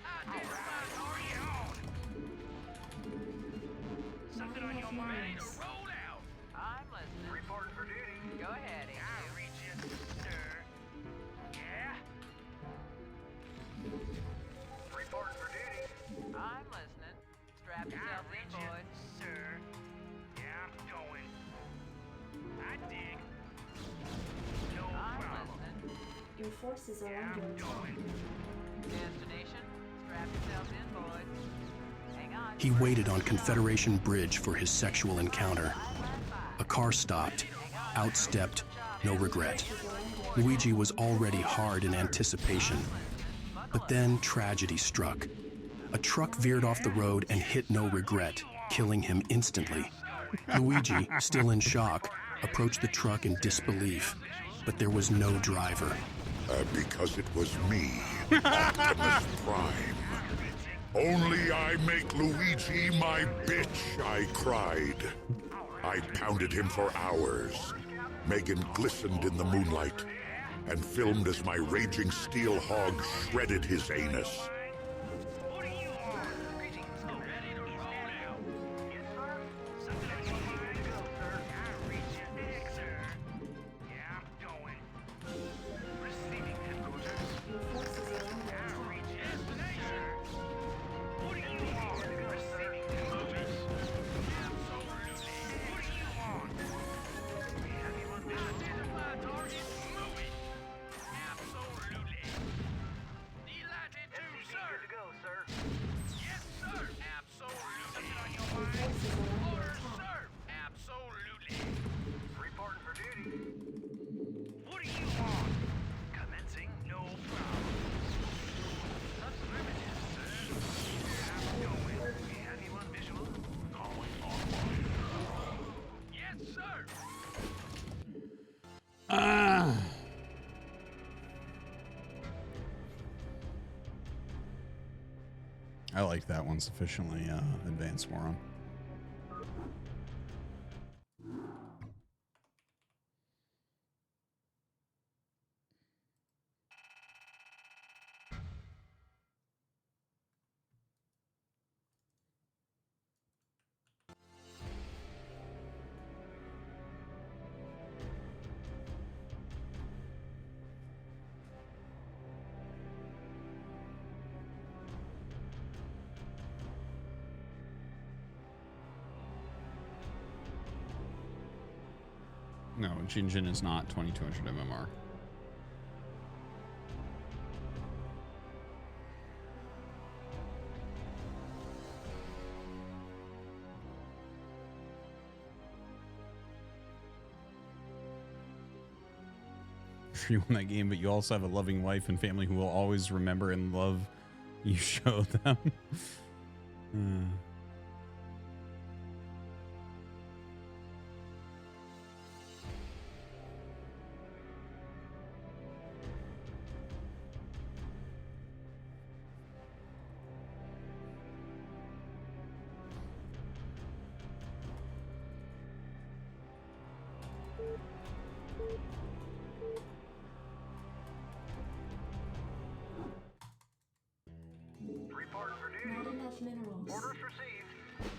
Identify target on. Something on your mind? Roll out. I'm listening. Reporting for duty. Go ahead, HQ. I'll reach you, sir. Yeah? Reporting for duty. I'm listening. Strap yourselves I'll in, reach you, boys. sir. Yeah, I'm going. I dig. No I'm problem. listening. Your forces are Yeah, under I'm attack. going. Destination. Strap yourselves in, boys. Hang on. He waited on Confederation Bridge for his sexual encounter. A car stopped, outstepped, no regret. Luigi was already hard in anticipation. But then tragedy struck. A truck veered off the road and hit No Regret, killing him instantly. Luigi, still in shock, approached the truck in disbelief, but there was no driver. Because it was me, Optimus Prime. Only I make Luigi my bitch, I cried. I pounded him for hours. Megan glistened in the moonlight and filmed as my raging steel hog shredded his anus. What do you want? Greetings. Ready to roll out. Yes, sir. Something on your mind? Go, sir. I reach you, sir. Yeah, I'm going. Receiving headquarters. Your forces are under I attack. reach destination. What do you want? Receiving headquarters. Absolutely. What do you want? Have you identify target? Move it. Absolutely. Delighted to, Orders, sir! Absolutely! Reporting for duty. What do you want? Commencing, no problem. Affirmative, sir. Yeah, going. We have you on visual. Calling online. Yes, sir! I like that one sufficiently advanced moron. No, Jinjin is not 2200 MMR. You won that game, but you also have a loving wife and family who will always remember and love you show them. Reporting for duty. Not enough minerals. Orders received.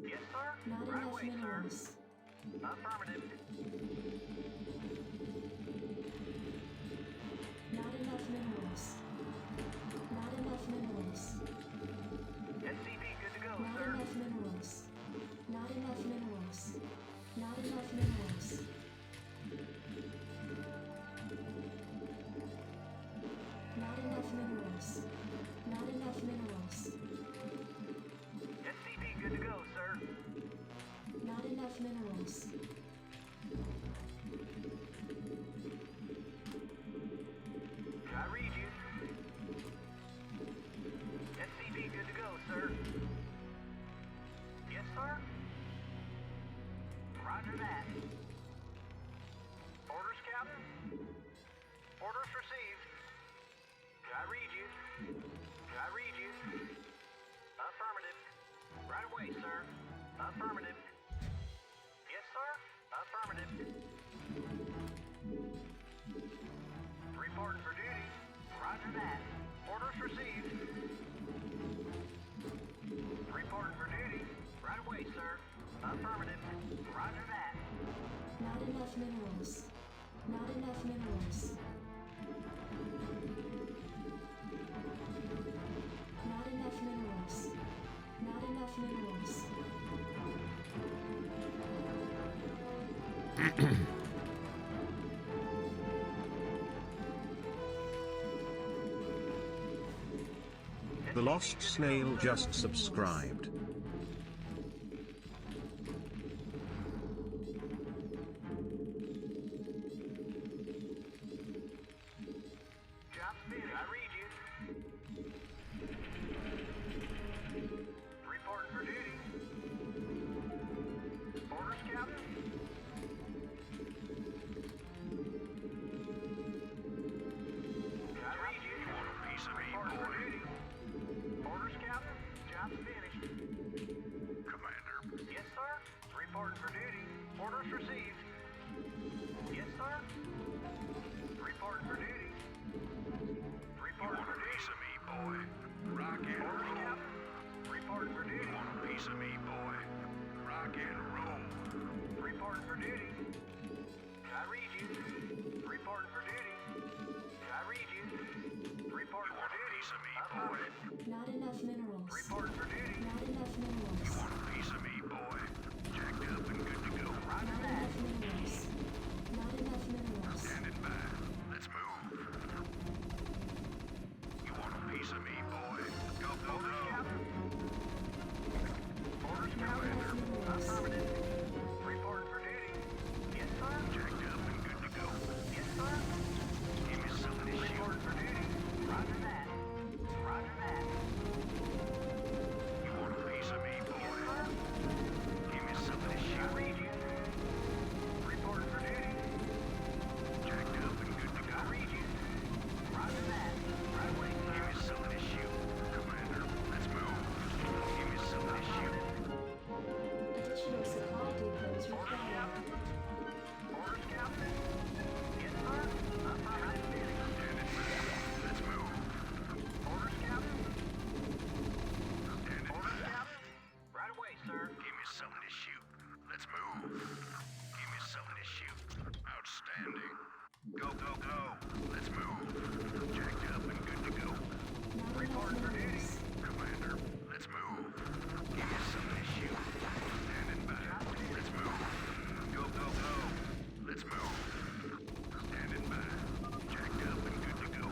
Yes, sir. Not Right enough away, sir. minerals. Affirmative. Not enough minerals. Not enough minerals. SCV good to go, Not sir. enough minerals. Not enough minerals. Not enough minerals. Not enough minerals. Not enough minerals. SCV good to go, sir. Not enough minerals. I read you. SCV good to go, sir. Yes, sir. Roger that. Orders, Captain. Orders received. I read you. I read you. Affirmative. Right away, sir. Affirmative. Yes, sir. Affirmative. Reporting for duty. Roger that. Orders received. Reporting for duty. Right away, sir. Affirmative. Roger that. Not enough minerals. Not enough minerals. Not enough minerals. Not enough minerals. The Lost Snail just subscribed. Job spin. I read you. Reporting for duty. Orders, Captain. Orders received. Yes, sir. Reporting for duty. Reporting for duty. Piece of me, boy. Rock and Orders, roll. Captain. Reporting for duty. Want a piece of me, boy. Rock and roll. Reporting for duty. I read you. Reporting for duty. I read you. Reporting for duty. Piece of me, boy. Not enough minerals. Reporting for duty. Not enough minerals. Want a piece of me, boy. Jacked up and good to go. Not enough minerals. Not enough minerals. Standing by. Let's move. You want a piece of me, boy? Go, go, go. Orders, Captain. Affirmative. Reporting for duty. Yes, sir. Jacked up and good to go. Yes, sir. Give me something to shoot. Reporting for duty. Roger that. Roger that. You want a piece of me, Yes, boy? sir. Give me something to I shoot. read you. Reporting for duty. Jacked up and good to go. I read you. Roger that. Right away, Give sir. me something to shoot. Commander, let's move. Give me something to shoot. Additional supply depots Orders, required. Captain. Orders, Captain. Yes, sir. Affirmative. Standing by. Let's move. Orders, Captain. Orders, Captain. Right away, sir. Give me something to shoot. Let's move. Give me something to shoot. Outstanding. Go, go, go. Let's move. Jacked up and good to go. Not Reporting enough for duty. minerals. Commander, let's move. Give me something to shoot. Standing by. Let's move. Go, go, go. Let's move. Standing by. Jacked up and good to go.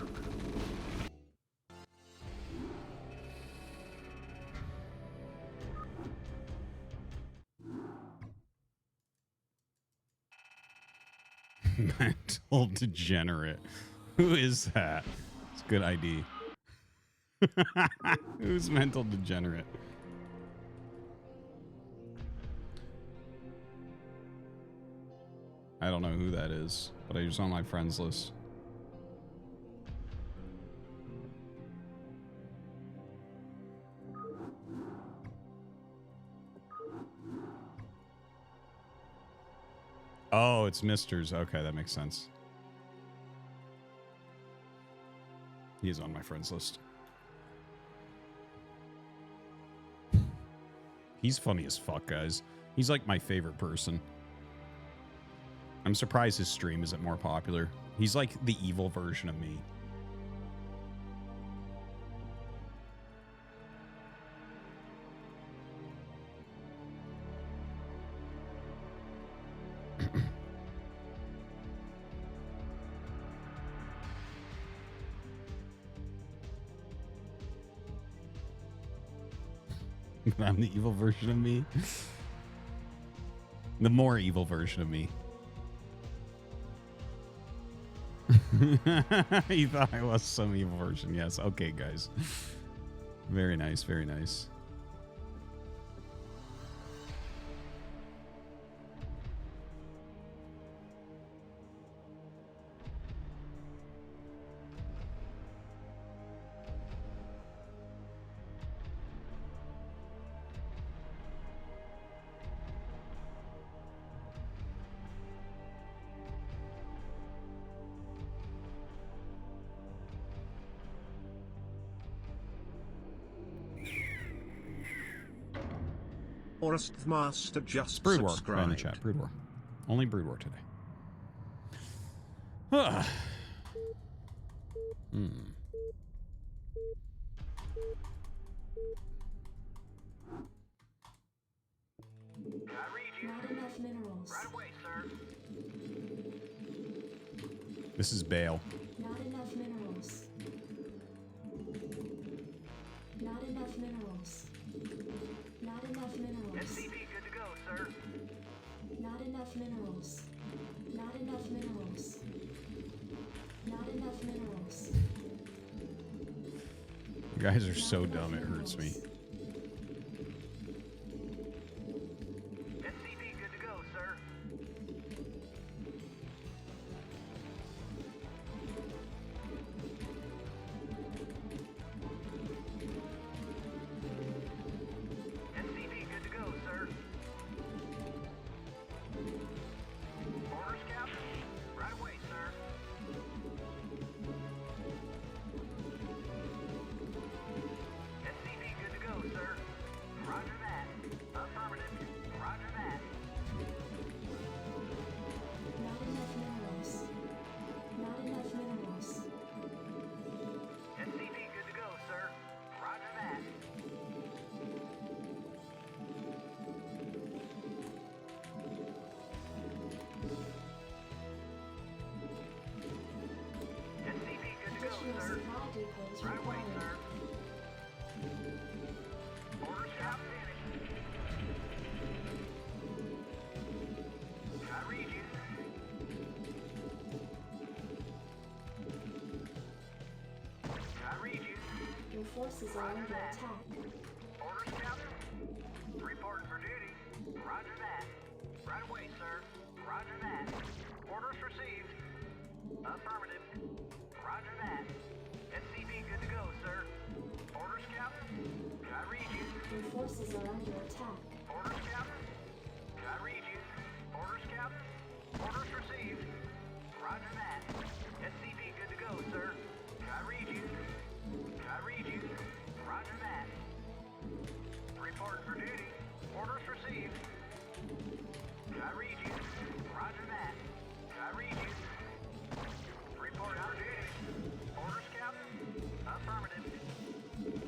Mental degenerate. Who is that? It's a good ID. Who's mental degenerate? I don't know who that is, but I was on my friends list. Oh, it's Mister's. Okay, that makes sense. He's on my friends list. He's funny as fuck, guys. He's like my favorite person. I'm surprised his stream isn't more popular. He's like the evil version of me. I'm the evil version of me. The more evil version of me. You thought I was some evil version. Yes. Okay, guys. Very nice. Very nice. Forest Master just Brood War. In the subscribed. chat. Brood War. Only Brood War today. Ah. Not enough minerals. Right away, sir. This is Bale. Not enough minerals. Not enough minerals. Not enough minerals. SCP good to go, sir. Not enough minerals. Not enough minerals. Not enough minerals. You guys are so dumb, it hurts me. SCP good to go, sir. SCP good to go, sir. vehicles required. Orders outstanding. I read you. I read you. Your forces are under attack. Orders, Captain. Reporting for duty. Roger that. Right away, sir. Roger that. Orders received. Affirmative. Roger that. SCV good to go, sir. Orders, Captain. I read you. Your forces are under attack. Orders, Captain. I read you. Orders, Captain. Orders received. Roger that. SCV good to go, sir. I read you. I read you. Roger that. Reporting for duty. Orders received. I read you. Roger that. I read you. Report for duty. Orders, Captain. Affirmative.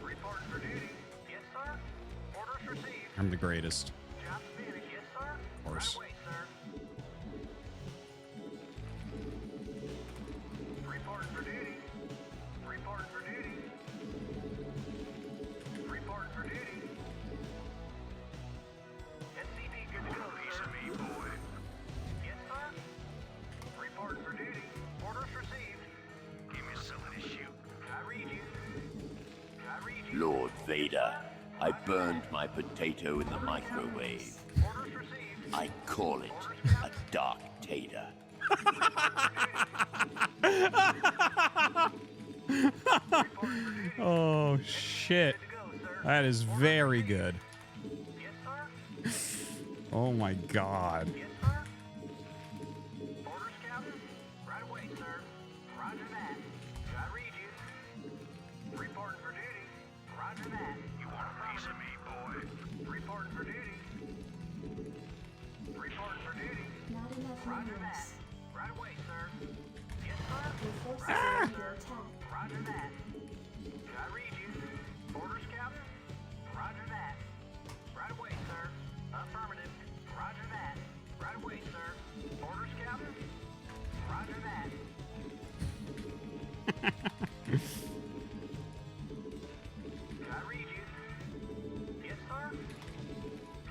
Reporting for duty. Yes, sir. Orders received. I'm the greatest. Job finished. Yes, sir. Of course. Right away, sir. Reporting for duty. Reporting for duty. Reporting for duty. SCV good to go, sir. Me, boy. Yes, sir. Reporting for duty. Orders received. Give me something to shoot. I read you. I read you. Lord Vader, I burned my potato in the microwave. Orders received. I call it a dark tater. Oh, shit. That is very good. Yes, sir. Oh, my God. Yes, sir. Orders, Captain. Right away, sir. Roger that. I read you. Reporting for duty. Roger that. You want a piece of me, boy? Reporting for duty. Reporting for duty. Not enough Roger that. minerals. Right away, sir. Yes, sir. Your forces are under attack. Roger that. I read you. Orders, Captain. Roger that. Right away, sir. Affirmative. Roger that. Right away, sir. Orders, Captain. Roger that. I read you. Yes, sir.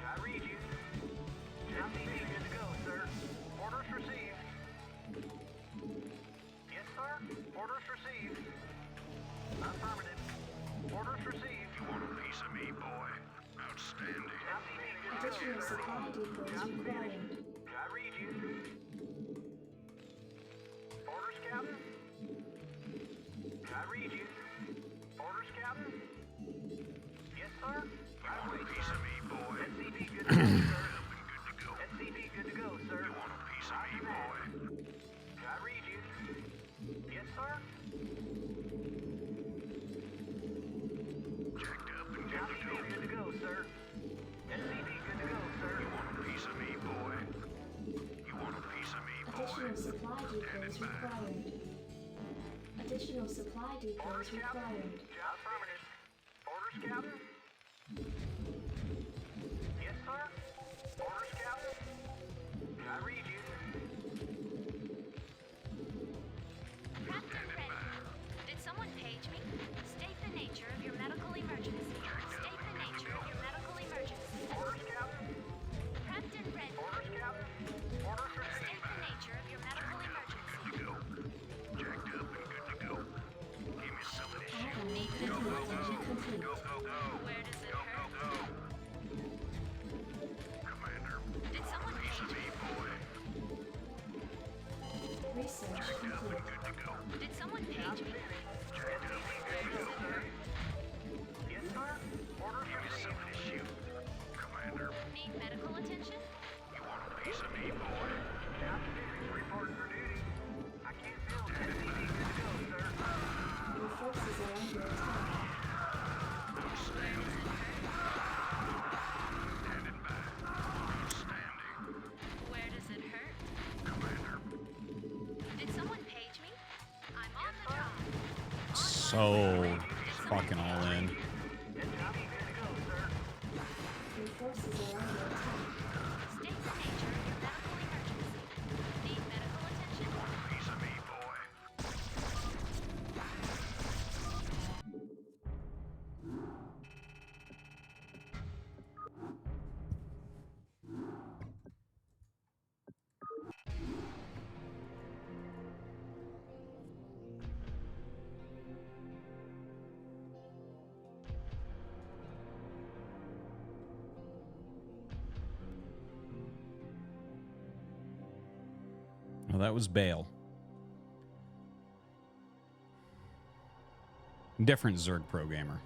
I read you. SCV good to go, sir. Orders received. Yes, sir. Orders received. Affirmative. Orders received. You want a piece of me, boy? Outstanding. Additional supply depots required. I read you. Orders, Captain. I read you. Orders, Captain. Yes, sir. I wait, piece of me, boy. SCV good to go, sir. SCV good to go, sir. You want a piece of me, boy? I read you. Yes, sir. Checked up and good to go, sir. SCV good to go, sir. You want a piece of me, boy? You want a piece of me, boy? Additional supply depots required. Additional supply depots required. Affirmative. Orders, Captain. Yes, sir. Orders, Captain. I read you. Prepped and ready. Did someone page me? State the nature of your medical emergency. State the nature of your medical emergency. Orders, Captain. Prepped and ready. Orders, Captain. Orders received. State the nature of your medical emergency. Jacked up and good to go. Give me something to shoot. Need medical attention complete. Where does it hurt? Commander. Did someone page me? Research complete. Did someone page me? Where does it hurt? Yes, sir. Orders received. Something to shoot. Commander. Need medical attention? You want a piece of me, boy? Reporting for duty. I can't feel SCV good to go, sir. Your forces are under attack. Outstanding. Standing by. Outstanding. Where does it hurt? Commander. Did someone page me? I'm on the job. So fucking all in. Your forces are under attack. State the nature of your medical emergency. Need medical attention? Piece of me, boy. Well, that was Bale. Different Zerg programmer.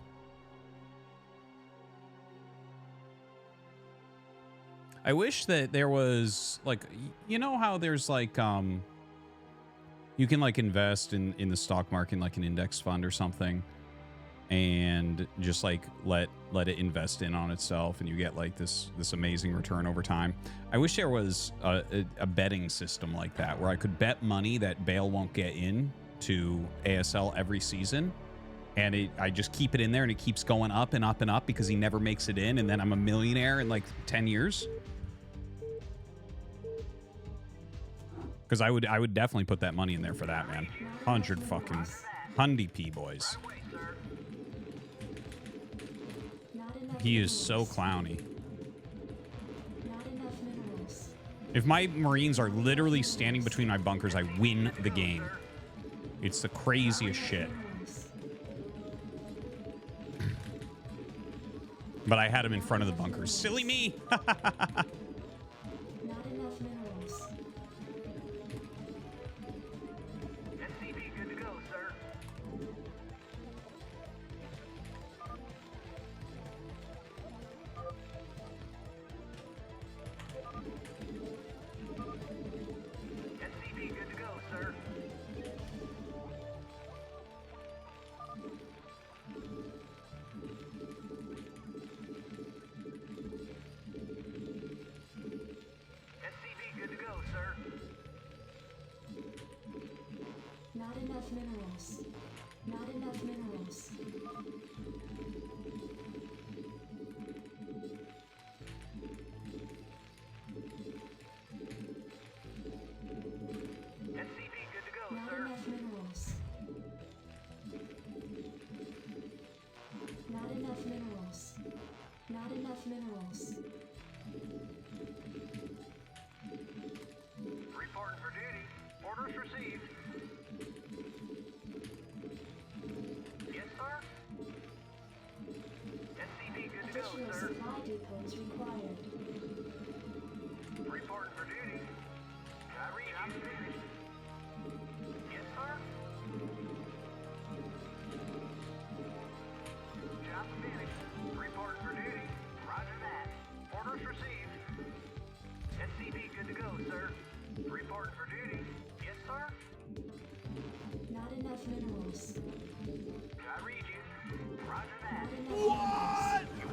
I wish that there was, like, you know how there's, like, you can, like, invest in the stock market, like an index fund or something, and just, like, let it invest in on itself, and you get, like, this amazing return over time. I wish there was a betting system like that, where I could bet money that Bale won't get in to ASL every season, and I just keep it in there, and it keeps going up and up and up because he never makes it in, and then I'm a millionaire in, like, 10 years. Because I would definitely put that money in there for that, man. 100 fucking hundy P boys. He is so clowny. If my Marines are literally standing between my bunkers, I win the game. It's the craziest shit. But I had him in front of the bunkers. Silly me!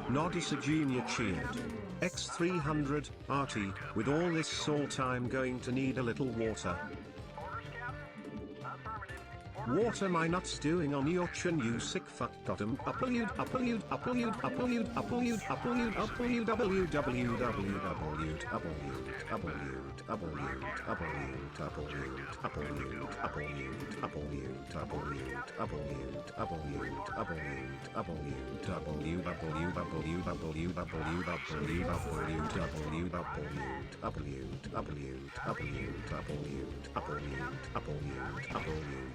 Nodis a junior cheered. X300, Artie, with all this salt I'm going to need a little water. What am I nuts doing on your chin, you sick fuck? Upload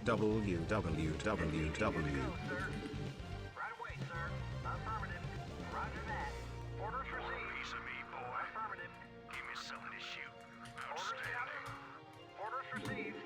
www. Orders received.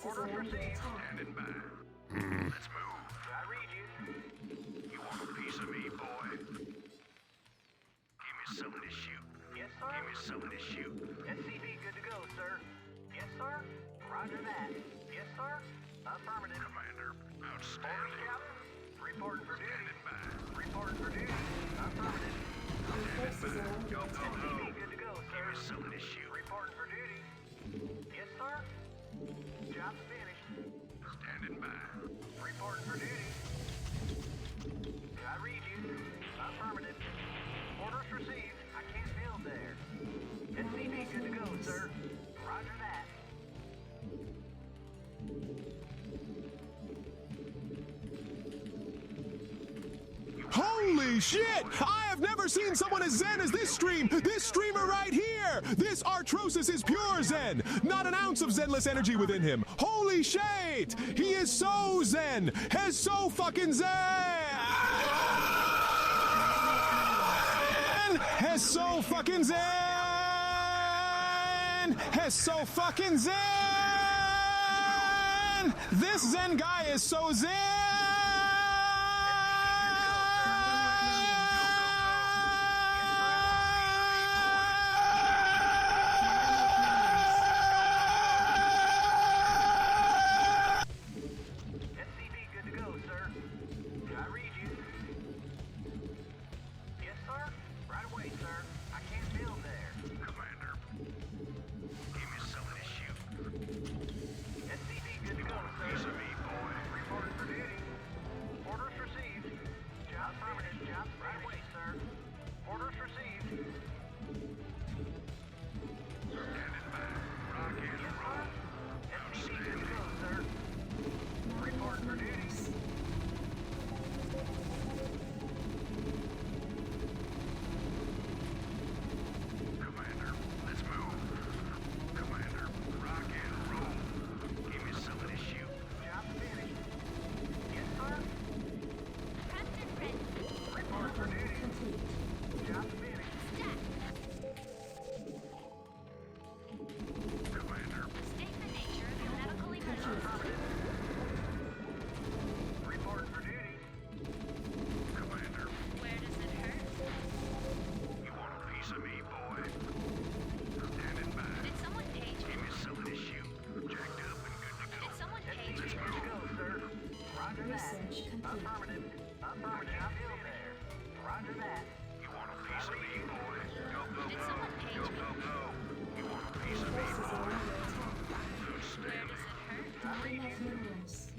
Standing by. Let's move. I read you. You want a piece of me, boy? Give me something to shoot. Yes, sir. Give me something to shoot. SCV good to go, sir. Yes, sir. Roger that. Yes, sir. Affirmative. Commander, outstanding. Orders, Captain. Reporting for duty. Standing by. Reporting for duty. Affirmative. Standing by. Go, go, go. I read you. Affirmative. Orders received. I can't build there. SCV good to go, sir. Roger that. Holy shit! I have never seen someone as zen as this streamer right here! This Artosis is pure zen! Not an ounce of zenless energy within him! Holy shit! He is so zen! Has so fucking zen! Has so fucking zen! Has so fucking zen! This zen guy is so zen!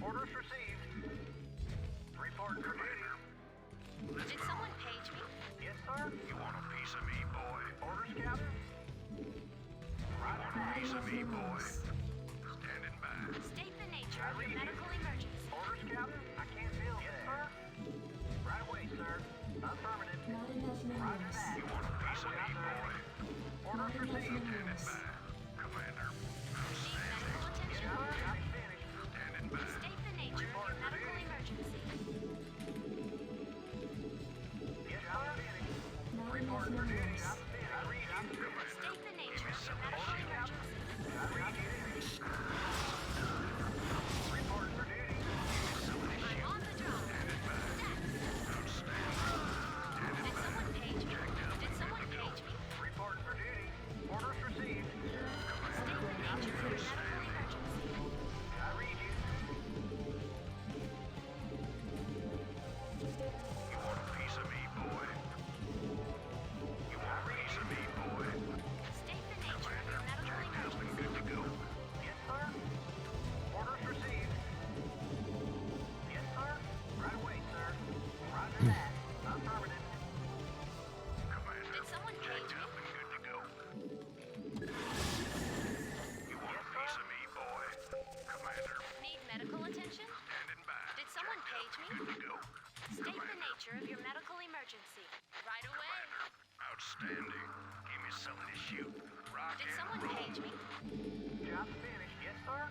Orders received. Report for duty. Did someone page me? Yes, sir. You want a piece of me, boy? Orders, Captain? Roger that. Piece of me, boy. Standing by. State the nature of your medical emergency. Orders, Captain? I can't build yes, sir. Right away, sir. Affirmative. Roger that. You want a piece of me, boy? Orders received. Standing by. Commander. Medical attention. I'm finished. Standing by. State the nature of your medical emergency. Yes, I'm finished. Report for duty. I'm finished. I read you. State the nature of your medical emergency. I read you. Report for duty. I'm on the drone. Did someone page me? Did someone page me? Report for duty. Orders received. State the nature of your medical emergency. I read you. You want a piece of me, boy? You want a piece of me, boy? State the nature of your medical emergency. Good to go. Yes, sir. Orders received. Yes, sir. Right away, sir. Roger that. Affirmative. Commander. Did someone page me? Good to go. You want a piece of me, boy? Commander. Need medical attention? Standing by. Did someone page me? Good to go. State the nature of your medical emergency. Right away. Outstanding. Give me something to shoot. Rock Did and someone roll. page me? Job finished. Yes, sir.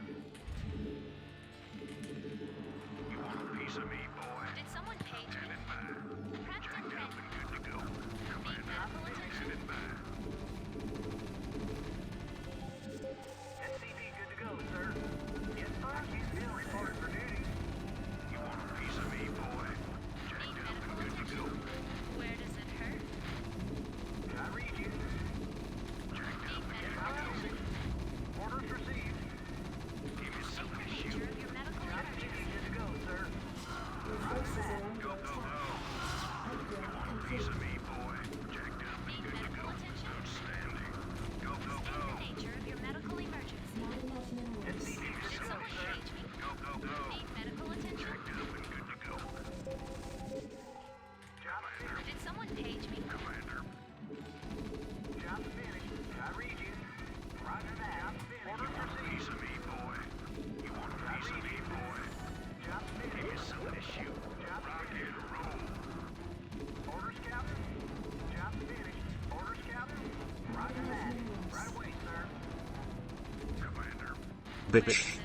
You want a piece of me, boy? Did someone page me? Standing by. Prepped and Jacked up ready. and good to go. Need medical attention? Standing by. SCV good to go, sir. Yes, sir. I can't feel report for duty. You want a piece of me, boy? Need Jacked up medical and good to go. attention? Where does it hurt? I read you. Jacked Need up and medical good to attention? go. Orders received. Give me State something the to nature shoot. of your medical emergency. Good to go, sir. Go, go, go. You want a piece of me, boy? Jacked up and Need good to medical go. attention? Outstanding. Go, go, State go. the nature of your medical emergency. SCV good Did to go, someone sir. page me? Go, go, go. Need medical attention? Jacked up and good to go. bitch.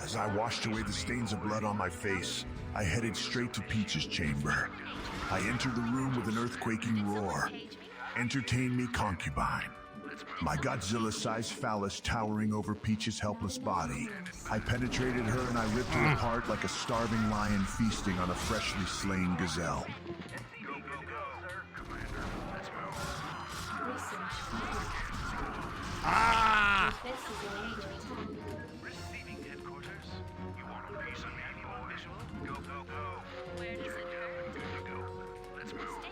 As I washed away the stains of blood on my face, I headed straight to Peach's chamber. I entered the room with an earthquaking roar. Entertain me, concubine. My Godzilla-sized phallus towering over Peach's helpless body. I penetrated her and I ripped her apart like a starving lion feasting on a freshly slain gazelle. Ah! Receiving headquarters. You want a piece of me? Any more visual? Go, go, go. Where does it hurt? Good to go. Let's move.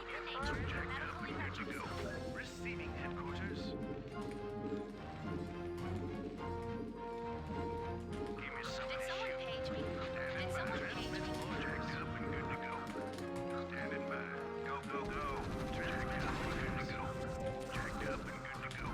Check up. Good to go. Receiving headquarters. Give me some. Did someone page me? Did someone page me? Checked up and good to go. Standing by. Go, go, go. Checked up and good to go. Checked up and good to go.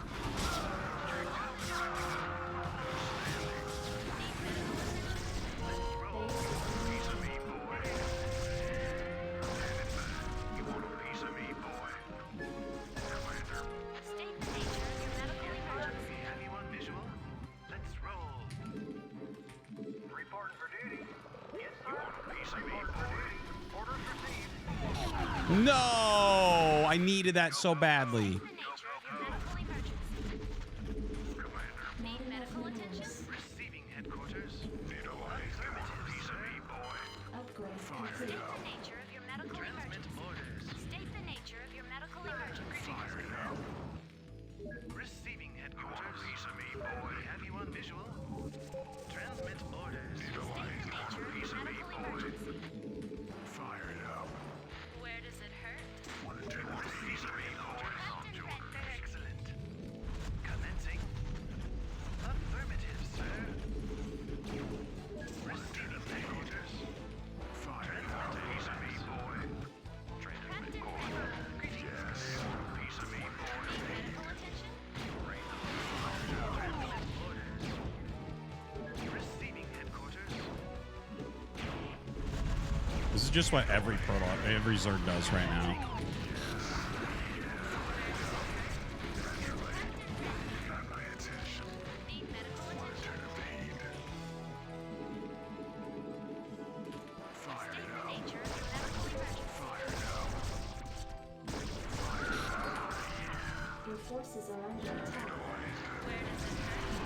No, I needed that so badly. Medical attention? Receiving headquarters. Piece of me, boy. Upgrade State complete. the nature of your medical emergency. State the nature of your medical emergency. Receiving headquarters. Piece of me, boy. Have you on visual? Transmit orders. State the nature of your medical emergency. Fire it up. Where does it hurt? Piece of me, boy. Captain Banter. Excellent. Commencing. Affirmative, sir. Receiving headquarters. Fire it up. Piece of me, boy. Captain Banter. Yes. Piece of me, boy. Medical attention? Receiving headquarters. This is just what every Zerg does right now. Need medical attention? State the nature of your medical emergency. Your forces are under attack. Where does it hurt?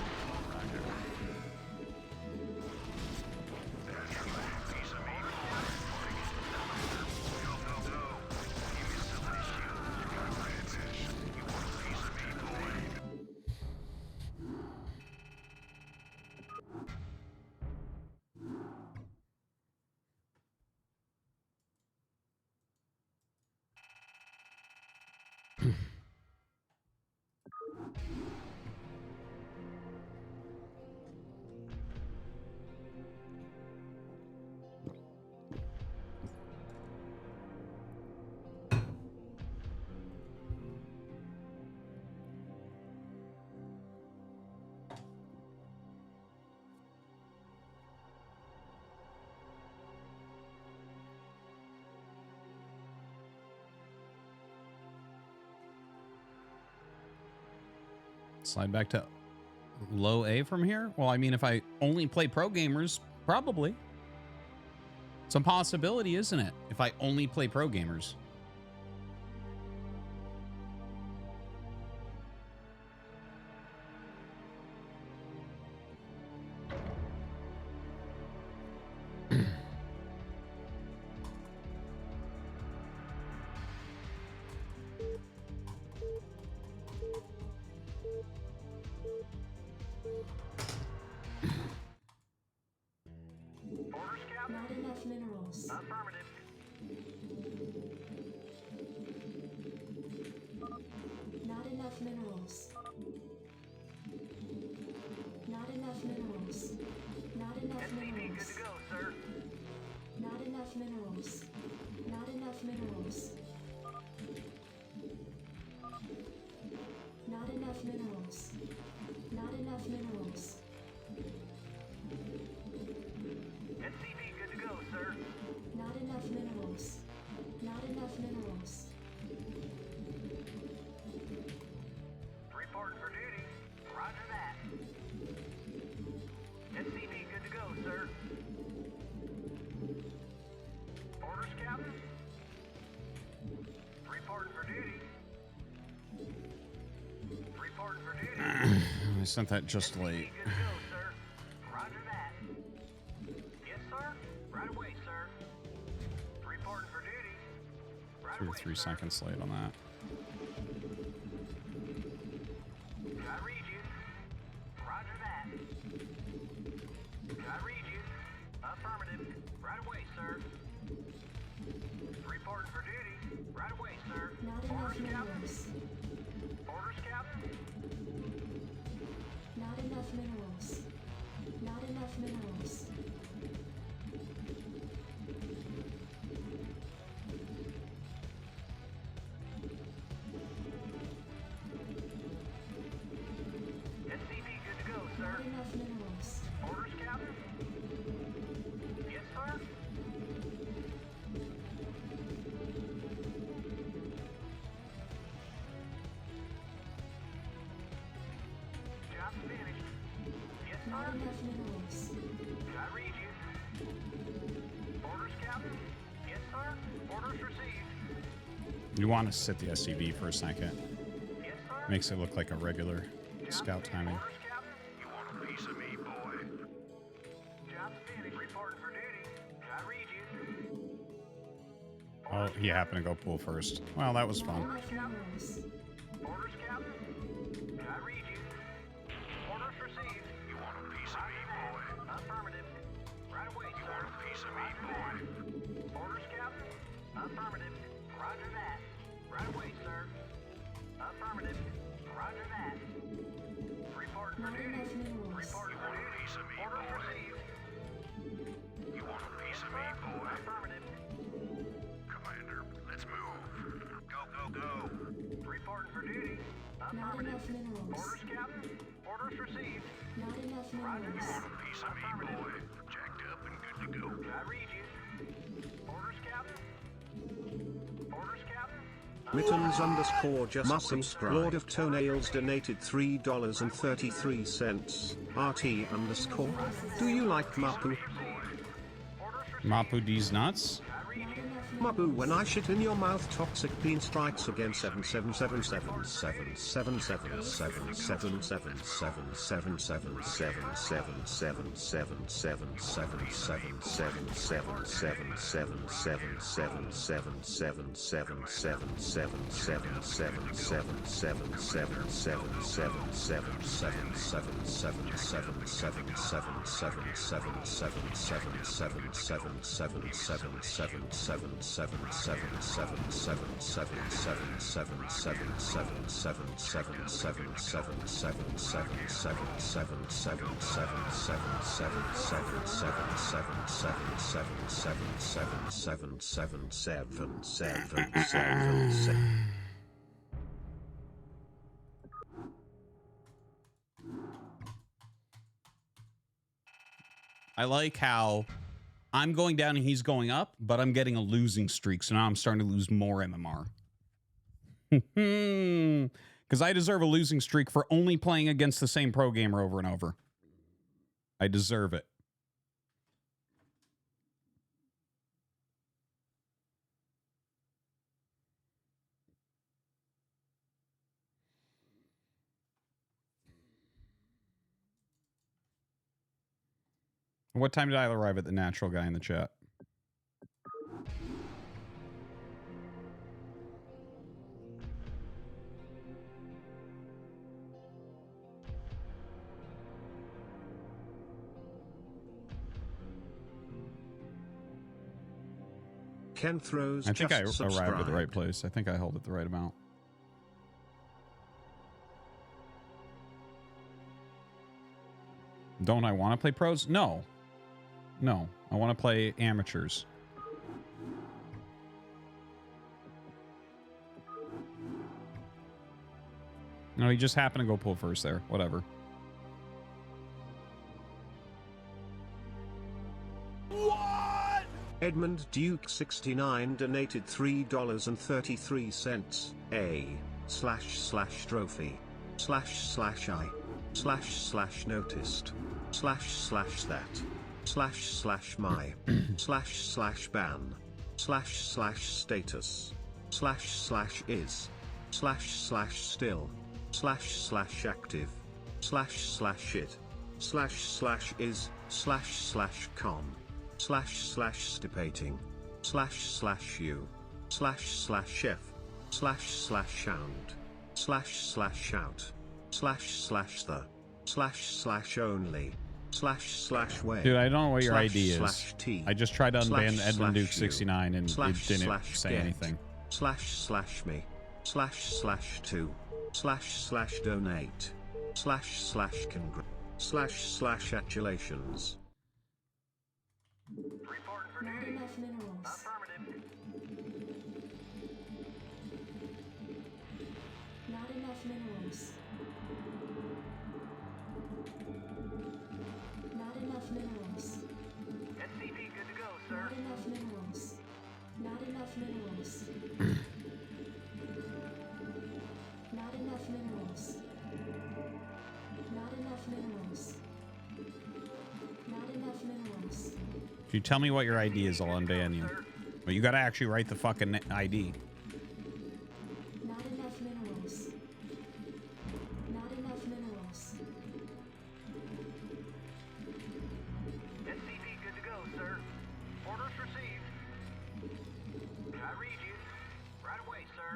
Slide back to low A from here? Well, I mean, if I only play pro gamers, probably. It's a possibility, isn't it? If I only play pro gamers. minerals. Not enough minerals. Good to go, sir. Not enough minerals. Not enough minerals. Not enough minerals. Not enough minerals. SCV good to go, sir. Not enough minerals. Not enough minerals. Reporting for duty. Roger that. SCV good to go, sir. Orders, Captain. Reporting for duty. Reporting for duty. I sent that just late. Good to go, sir. Roger that. Yes, sir. Right away, sir. Reporting for duty. Right 2 or away, 3 sir. seconds late on that. I read you. Roger that. I read you. Affirmative. Right away, sir. Reporting for duty. Right away, sir. Not enough Orders, Captain. minerals. Orders, Captain. Not enough minerals. Not enough minerals. SCV good to go, sir. Not enough minerals. Orders, Captain. Yes, sir. Job's finished. Yes, Not sir. enough minerals. I read you. Orders, Captain. Yes, sir. Orders received. You want to sit the SCV for a second. Yes, sir. Makes it look like a regular scout timing. Orders, Captain. You want a piece of me, boy? Job's finished. Reporting for duty. I read you. Oh, he happened to go pool first. Well, that was Not fun. enough minerals. Orders, Captain. I read you. Orders received. You want a piece of me, boy? Affirmative. Right away, sir. You want a piece of me, boy? Orders, Captain. Affirmative. Roger that. Right away, sir. Affirmative. Roger that. Reporting for Not duty. enough minerals. Reporting for duty. Orders received. You want a piece of me, boy? Affirmative. Commander, let's move. Go, go, go. Reporting for duty. Not Affirmative. enough minerals. Orders, Captain. Orders received. Not enough Roger minerals. that. Piece of me, boy. Jacked up and good to go. I read you. Orders, Captain. Orders, Captain. Mittens _ just subscribe. Lord of Toenails donated $3.33. RT _. Do you like Mapu? Mapu D's nuts? Mapu, when I shit in your mouth, toxic bean strikes again. 77777777777777777777777777777777777777777777777777777777777777777777777777777777777777777777777777777777777777777777777777777777777777777777777777777777777777777777777777777777777777777777777777777777777777777777777777777777777777777777777. I like how I'm going down and he's going up, but I'm getting a losing streak, so now I'm starting to lose more MMR. Because I deserve a losing streak for only playing against the same pro gamer over and over. I deserve it. What time did I arrive at the natural guy in the chat? Ken throws. I think I just arrived at the subscribed. right place. I think I held it the right amount. Don't I want to play pros? No. No. I want to play amateurs. No, he just happened to go pull first there. Whatever. What? Edmund Duke 69 donated $3.33. A//trophy //I //noticed //that //my //ban //status //is //still //active //it //is //com //stipating //u //f //sound //shout //the //only //way. Dude, I don't know what your ID is. /t I just tried to unban Edmund Duke /u 69 and it didn't say /get anything. /me //to //donate //congr //atulations. Not enough minerals. Not enough minerals. Not enough minerals. SCP good to go, sir. Not enough minerals. Not enough minerals. Not enough minerals. Not enough minerals. Not enough minerals. If you tell me what your ID is, I'll unban you. But you gotta actually write the fucking ID. Not enough minerals. Not enough minerals. SCP good to go, sir. Orders received. I read you. Right away, sir.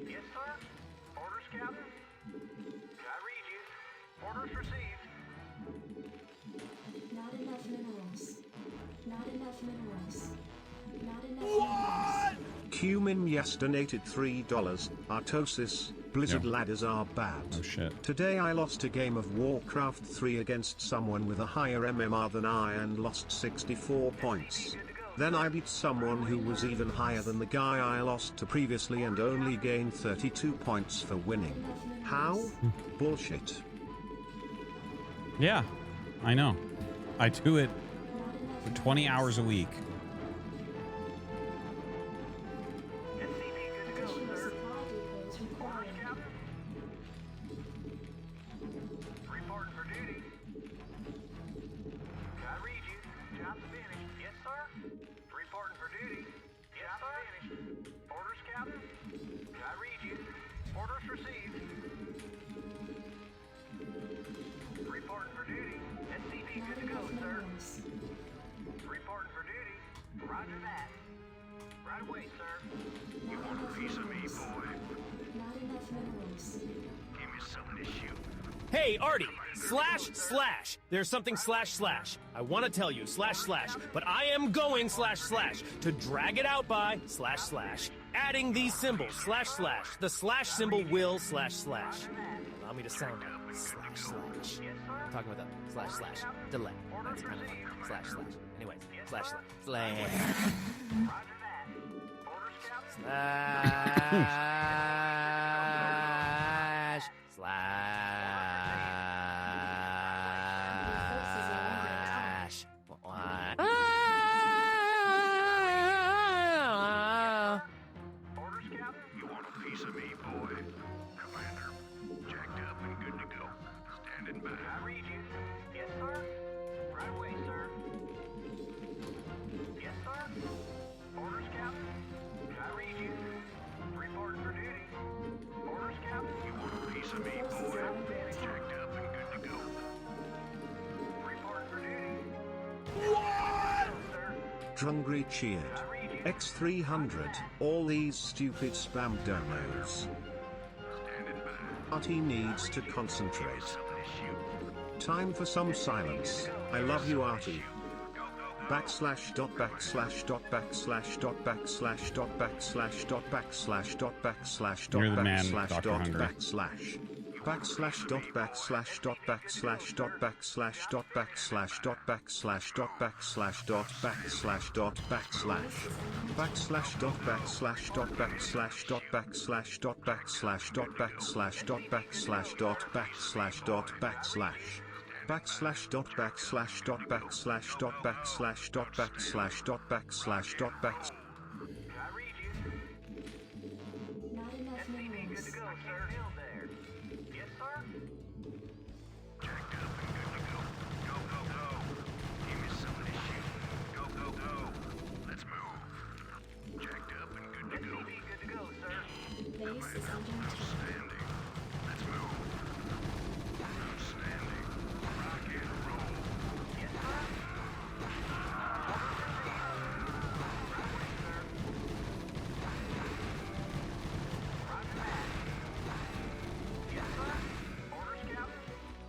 Yes, sir. Orders, Captain. I read you. Orders received. Not enough minerals. Not enough minerals. Not enough minerals. Cumin Yes donated $3. Artosis, Blizzard Yeah. ladders are bad. Oh shit. Today I lost a game of Warcraft 3 against someone with a higher MMR than I and lost 64 points. Then I beat someone who was even higher than the guy I lost to previously and only gained 32 points for winning. How? Bullshit. Yeah, I know. I do it for 20 hours a week. Reporting for duty. I read you. Job's finished. Yes, sir. Reporting for duty. Job's finished. Orders, Captain. I read you. Orders received. Reporting for duty. SCP good to go, sir. Reporting for duty. Roger that. Right away, sir. You want a piece of me, boy? Not enough minerals. Give me something to shoot. Hey, Artie! // There's something // I want to tell you // but I am going // to drag it out by // adding these symbols // the / symbol will // allow me to sound like // I'm talking about the // delay. That's kind of like // anyways // You want a piece of me, boy? Commander, jacked up and good to go. Standing by. I read you. Yes, sir. Right away, sir. Yes, sir. Orders, Captain. I read you. Reporting for duty. Orders, Captain. You want a piece of me, boy? Jacked up and good to go. Reporting for duty. What? Drungry cheered. X300, all these stupid spam donos. Artie needs to concentrate. Time for some silence. I love you, Artie. // You're the man, Dr. Hunger. backslash dot backslash dot backslash dot backslash dot backslash dot backslash dot backslash dot backslash dot backslash backslash dot backslash dot backslash dot backslash dot backslash dot backslash dot backslash dot backslash dot backslash backslash dot backslash dot backslash dot backslash dot backslash dot backslash dot backslash. Not enough minerals. Good to go, sir. Still there. Yes, sir? Jacked up and good to go. Go, go, go. Give me something to shoot. Go, go, go. Let's move. Jacked up and good to go. Good to go, sir. Base is under attack. Outstanding. Let's move. Outstanding. Rock and roll. Yes, sir?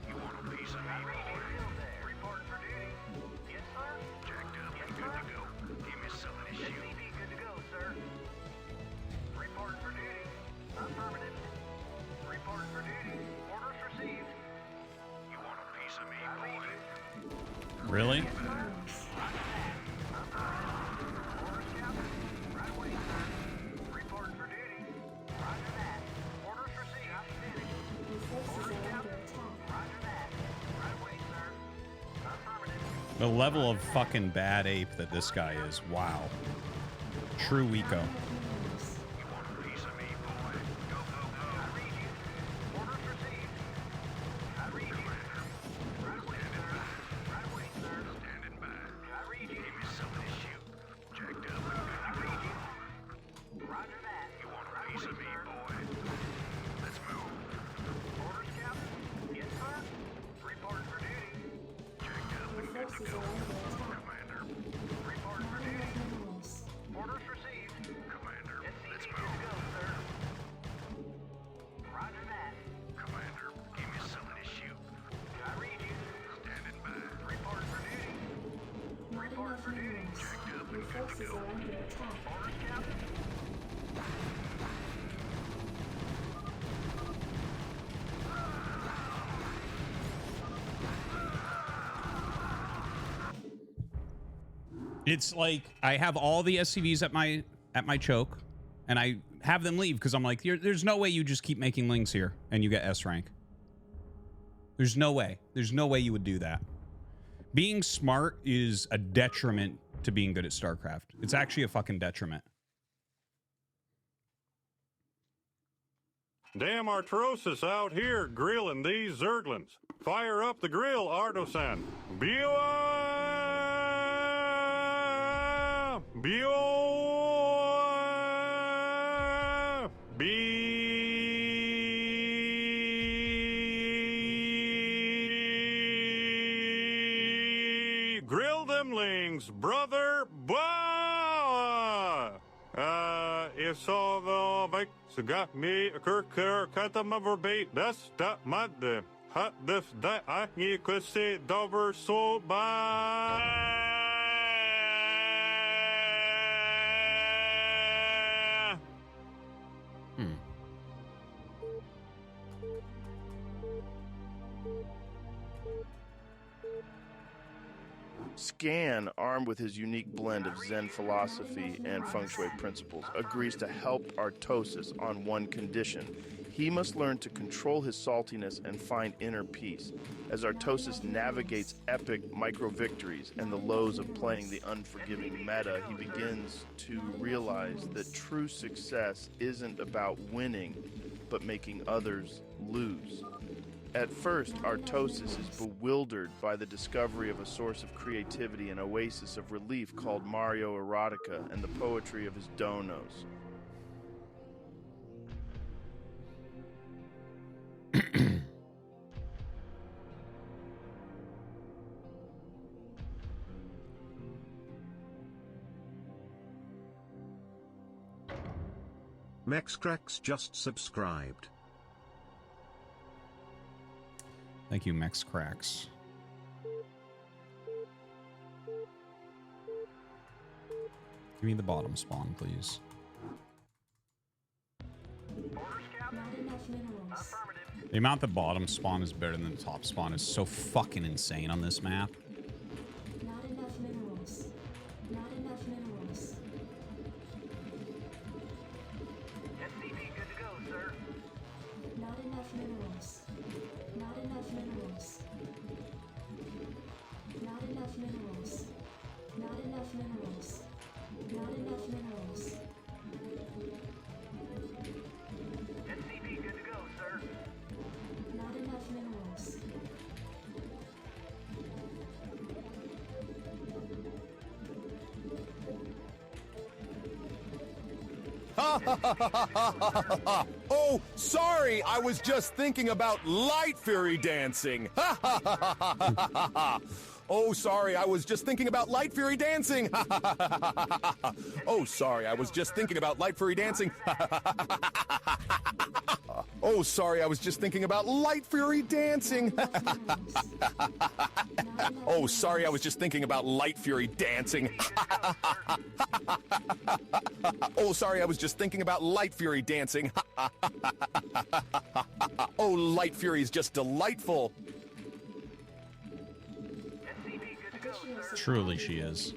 You want a piece of me, boy? Reporting for duty. Yes, sir? Jacked up and good to go. Give me something to shoot. SCV good to go, sir. Reporting for duty. Affirmative. Reporting for duty. Orders received. You want a piece of me, boy? Really? Orders, Captain. Right away, sir. Reporting for duty. Roger that. Orders received. Your forces are under attack. Roger that. Right away, sir. Affirmative. The level of fucking bad ape that this guy is. Wow. True Eco. Minerals. You want a piece of me, boy? Go, go, go. I read you. Orders received. I read you. Right away, sir. Right away, sir. Standing by. I read you. Give me something to shoot. Jacked up and good I to go. read you. Roger that. You want a piece of me, boy? Let's move. Orders, Captain. Yes, sir. Reporting for duty. Jacked up Your and good to forces go. are under attack. Commander. Reporting for Not duty. enough minerals. Orders received. Commander. Let's SCV good move. to go, sir. Roger that. Commander, give me something to shoot. I read you. Standing by. Reporting for duty. Not enough minerals. Your forces are under attack. Orders, Captain. It's like I have all the SCVs at my choke, and I have them leave because I'm like, there's no way you just keep making links here and you get S rank. There's no way. There's no way you would do that. Being smart is a detriment to being good at StarCraft. It's actually a fucking detriment. Damn Artosis out here grilling these Zerglings. Fire up the grill, Artosan. Bioa! Bioa! Grill them lings, brother. Bah! It's all the bike. Så got me a kurkur katam verbate. That's that mad. Hat this that I could say dover so bad. Scan, armed with his unique blend of Zen philosophy and feng shui principles, agrees to help Artosis on one condition. He must learn to control his saltiness and find inner peace. As Artosis navigates epic micro-victories and the lows of playing the unforgiving meta, he begins to realize that true success isn't about winning, but making others lose. At first, Artosis is bewildered by the discovery of a source of creativity and oasis of relief called Mario Erotica and the poetry of his donos. Mexcrax just subscribed. Thank you, Mex Cracks. Give me the bottom spawn, please. Not enough minerals. Affirmative. The amount the bottom spawn is better than the top spawn is so fucking insane on this map. Not enough minerals. Not enough minerals. SCV good to go, sir. Not enough minerals. Not enough minerals. Not enough minerals. Not enough minerals. Not enough minerals. SCV good to go, sir. Not enough minerals. Oh, sorry, I was just thinking about light fury dancing. Oh, sorry, I was just thinking about light fury dancing. Oh, sorry, I was just thinking about light fury dancing. Oh, sorry, I was just thinking about light fury dancing. Oh, sorry, I was just thinking about light fury dancing. Oh, sorry, I was just thinking about light fury dancing. Oh, light fury is just delightful. Truly, she is.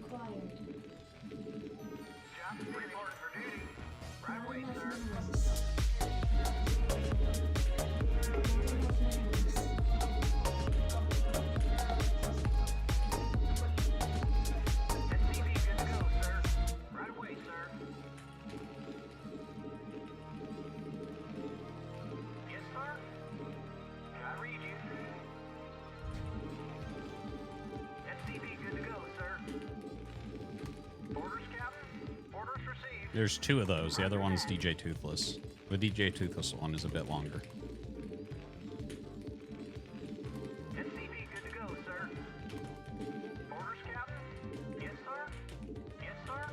There's two of those. The other one's DJ Toothless. The DJ Toothless one is a bit longer. SCV good to go, sir. Orders, Captain? Yes, sir. Yes, sir.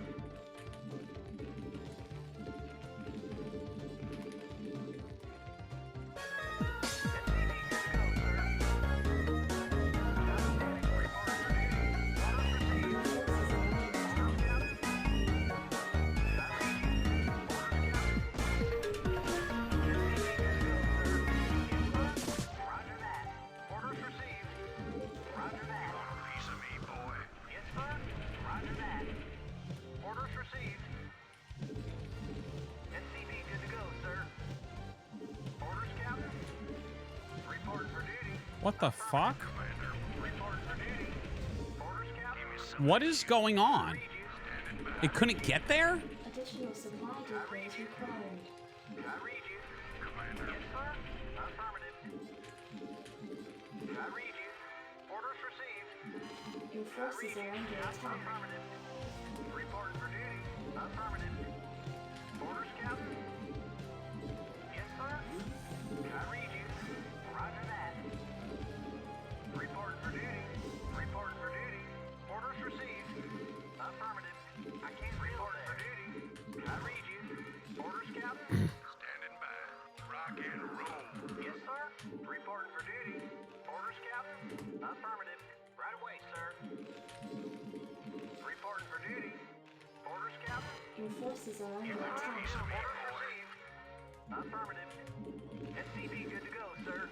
What the fuck? What is going on? It couldn't get there? Additional supply depots required. I read you. Commander. Yes, sir. Affirmative. I read you. Orders received. Your forces are under attack. Affirmative. Reporting for duty. Affirmative. Orders, Captain? Yes, sir. I read you. Roger that. Reporting for duty. Reporting for duty. Orders received. Affirmative. I can't report for duty. I read you. Orders, Captain? Standing by. Rock and roll. Yes, sir. Reporting for duty. Orders, Captain? Affirmative. Right away, sir. Reporting for duty. Orders, Captain? Your forces are under attack. Orders received. Affirmative. SCV good to go, sir.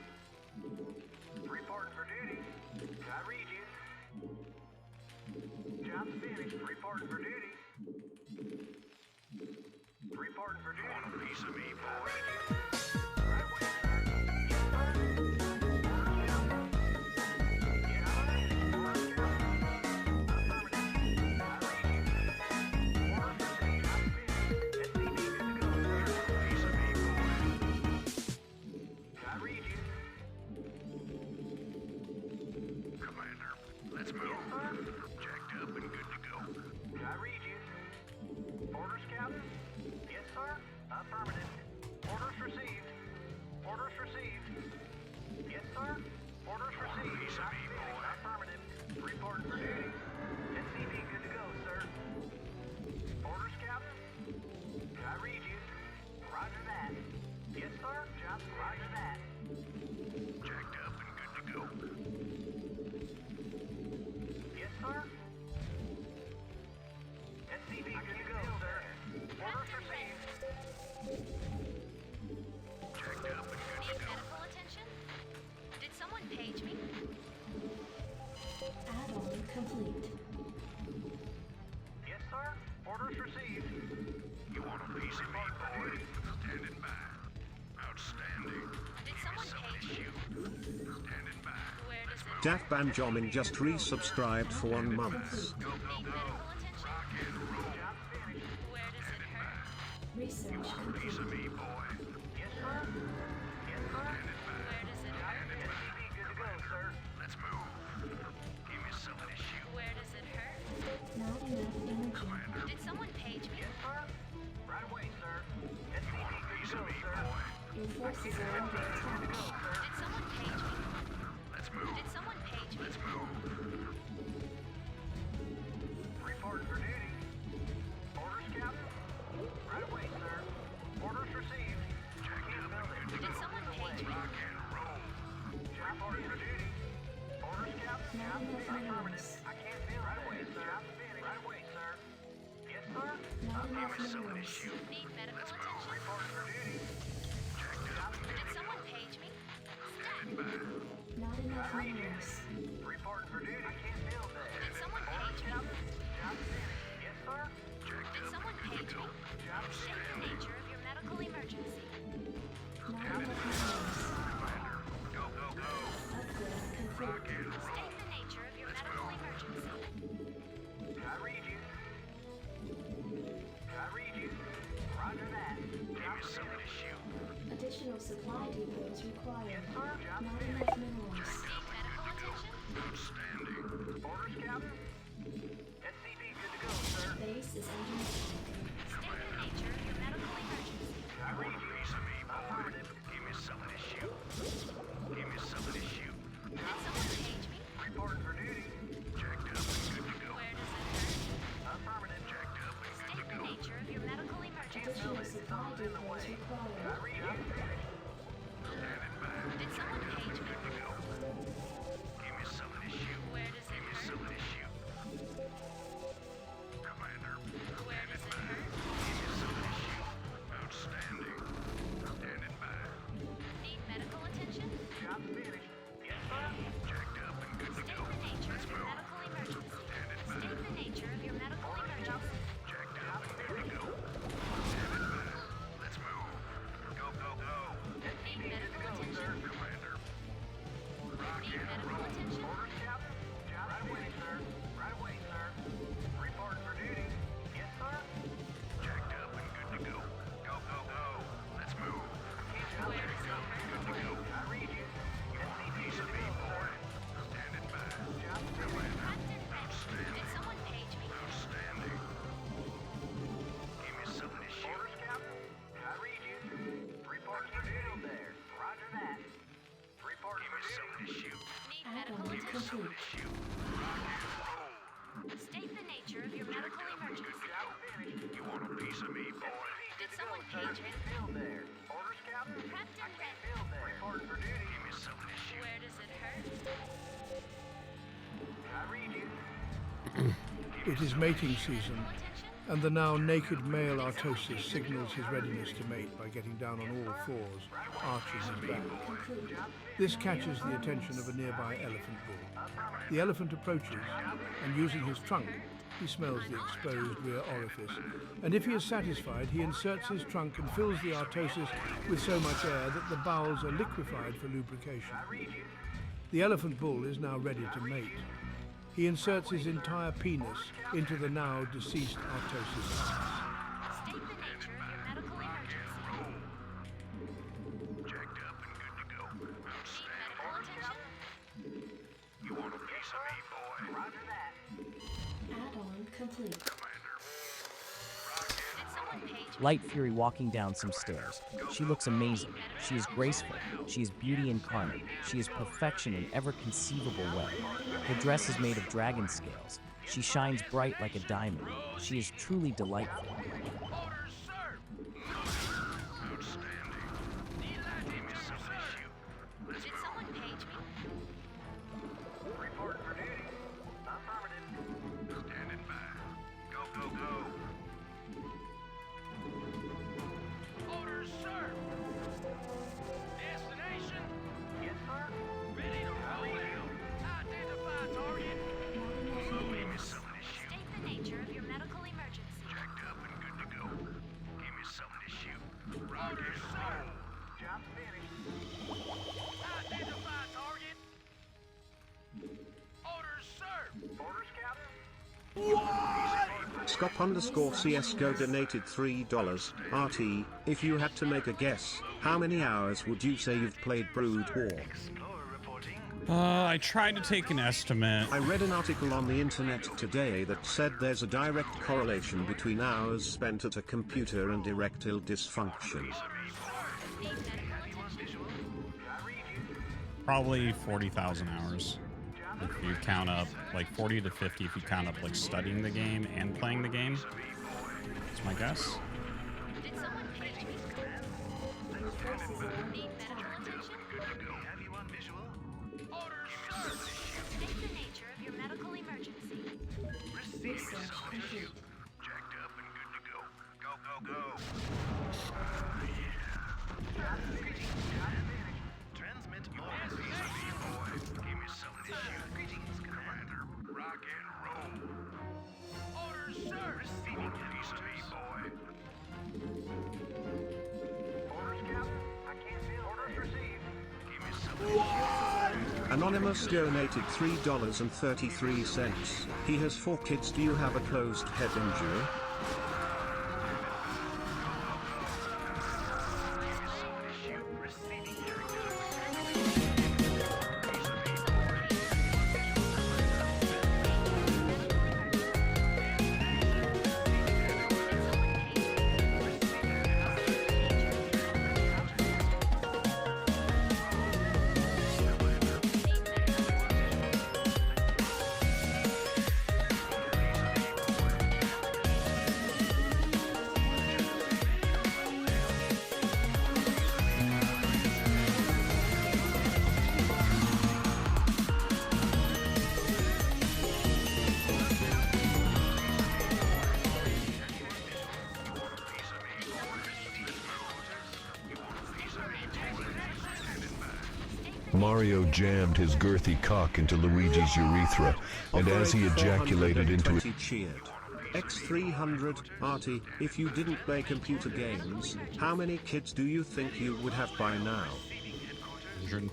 Reporting for duty. I read you. Job's finished. Reporting for duty. Reporting for duty. Want a piece of me, boy? Right away, sir. Yes, sir. Orders, Captain. Yeah, orders, Captain. Affirmative. I read you. Orders received. Job's finished. SCV good to go, sir. Piece of me, boy. I read you. Commander, let's move. Yes, sir. Jacked up and good to go. I read you. Orders, Captain? Yes, sir. Affirmative. Orders Dat Banjomin just resubscribed for 1 month. Research complete. Where does it hurt? Not enough energy. Did someone page me? Right away, sir. SCV good to go, sir. Your forces are under attack. Did someone page me? Did someone page me? Reporting for duty. Orders, Captain. Right away, sir. Orders received. Can't build it. Did someone page me? Job orders for duty. Orders, Captain. Not enough minerals. I can't build right away, sir. Right away, sir. Yes, sir. Not enough minerals. Need medical attention? Reporting for duty. Did someone page me? Stat. Not enough minerals. Reporting for duty. I can't build that. Did someone page me? Job finished. Yes, sir. Did someone page me? State the nature of your medical emergency. Not enough minerals. Upgrade complete. State the nature of your medical emergency. I read you. I read you. Roger that. Job finished. Additional supply depots required. Yes, sir. Job Not finished. enough minerals. Need medical attention? Orders, Captain. SCV good to go, sir. Base is under attack. State the nature of your medical emergency. I read you. Affirmative. Give me some of this shoe. Give me some of this shoe. Did someone page me? Reporting for duty. Jacked up and good to go. Where does it hurt? Affirmative. Jacked up and good to State the go. nature of your medical emergency. Additional supply depots I required. read you. Standing by. Did someone page me? Good to go. Give me some of this shoe. Where does it Give me some hurt? of this shoe. Commander. Where does it hurt? Give me some of this shoe. Outstanding. Standing by. Need medical attention? Job finished. Yes, sir. Jacked up and good to State go. the nature Let's of your move. medical emergency. Standing by. State the nature of your medical emergency. Jacked up and good to go. Standing by. Let's move. Go, go, go. Need medical attention? Commander. Rock Need and medical roll. attention? Orders, Captain. Job right away, sir. Right away, sir. Reporting for duty. Yes, sir. Jacked up and good to go. Go, go, go. Let's move. Where does it hurt? Good to go. I read you. SCV Piece good of to me, go, sir. boy. Standing by. Job finished. Captain Red. Did someone page me? Outstanding. Give me some of this shoe. Orders, Captain. I read you. Reporting for duty there. Roger that. Reporting Give for me some of duty. this shoe. Need medical Add-on attention? Some of complete. this shoe. Rock and roll. State the nature of your medical emergency. Job finished. You want a piece of me, boy? Did someone page me? Build there. Orders, Captain. Captain Red. Build there. Reporting for duty. Give me some of this shoe. Where does it hurt? I read you. It is mating season, and the now naked male Artosis signals his readiness to mate by getting down on all fours, arching his back. This catches the attention of a nearby elephant bull. The elephant approaches, and using his trunk, he smells the exposed rear orifice, and if he is satisfied, he inserts his trunk and fills the Artosis with so much air that the bowels are liquefied for lubrication. The elephant bull is now ready to mate. He inserts his entire penis into the now deceased Artosis' ass. State the nature of your medical emergency. Jacked up and good to go. Need medical attention? You want a piece of me, boy? Roger that. Add-on complete. Did someone page me? Light Fury walking down some stairs. She looks amazing. She is graceful. She is beauty incarnate. She is perfection in every conceivable way. Her dress is made of dragon scales. She shines bright like a diamond. She is truly delightful. Orders, sir. Outstanding. Give me some of this shoe. Let's Did move. someone page me? Reporting for duty. Affirmative. Standing by. Go, go, go. Orders, sir. Destination. Yes, sir. Ready to roll out. Identify target. Not enough Give minerals. me some of this shoe. State the nature of your medical emergency. Jacked up and good to go. Scop_CSGO donated $3. RT, if you had to make a guess, how many hours would you say you've played Brood War? I tried to take an estimate. I read an article on the internet today that said there's a direct correlation between hours spent at a computer and erectile dysfunction. Probably 40,000 hours. If you count up, like 40 to 50 if you count up like studying the game and playing the game. That's my guess. Anonymous donated $3.33. He has 4 kids. Do you have a closed head injury? Mario jammed his girthy cock into Luigi's urethra, and as he ejaculated into it, cheered. X300, Artie, if you didn't play computer games, how many kids do you think you would have by now? 100.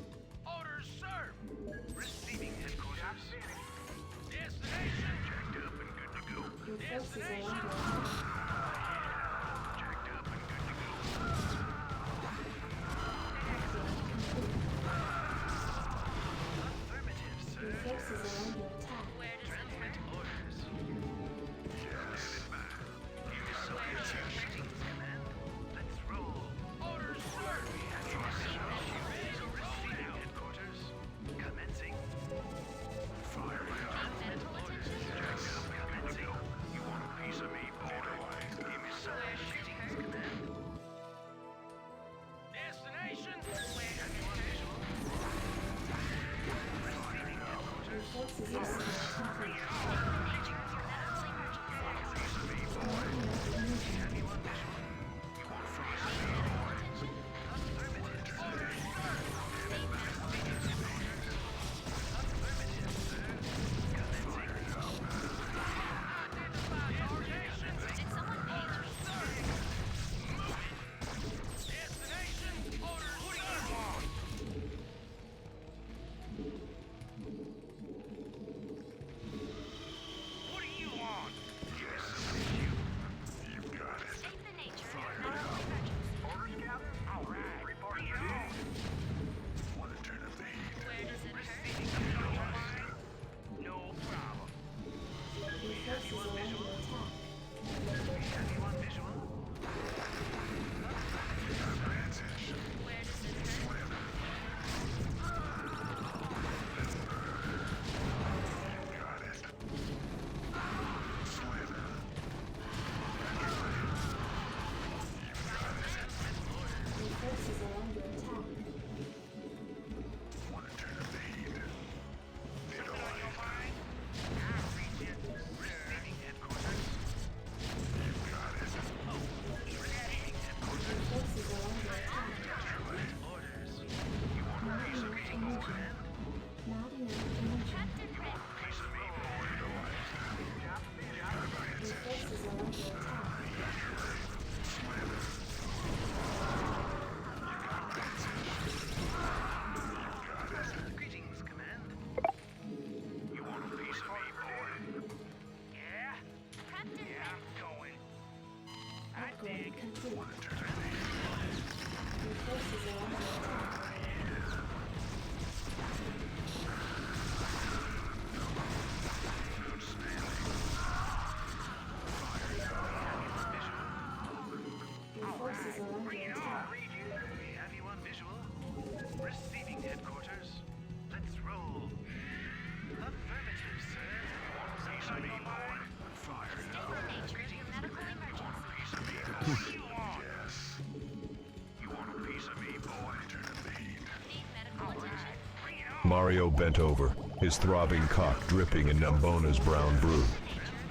Mario bent over, his throbbing cock dripping in Nambona's brown brew.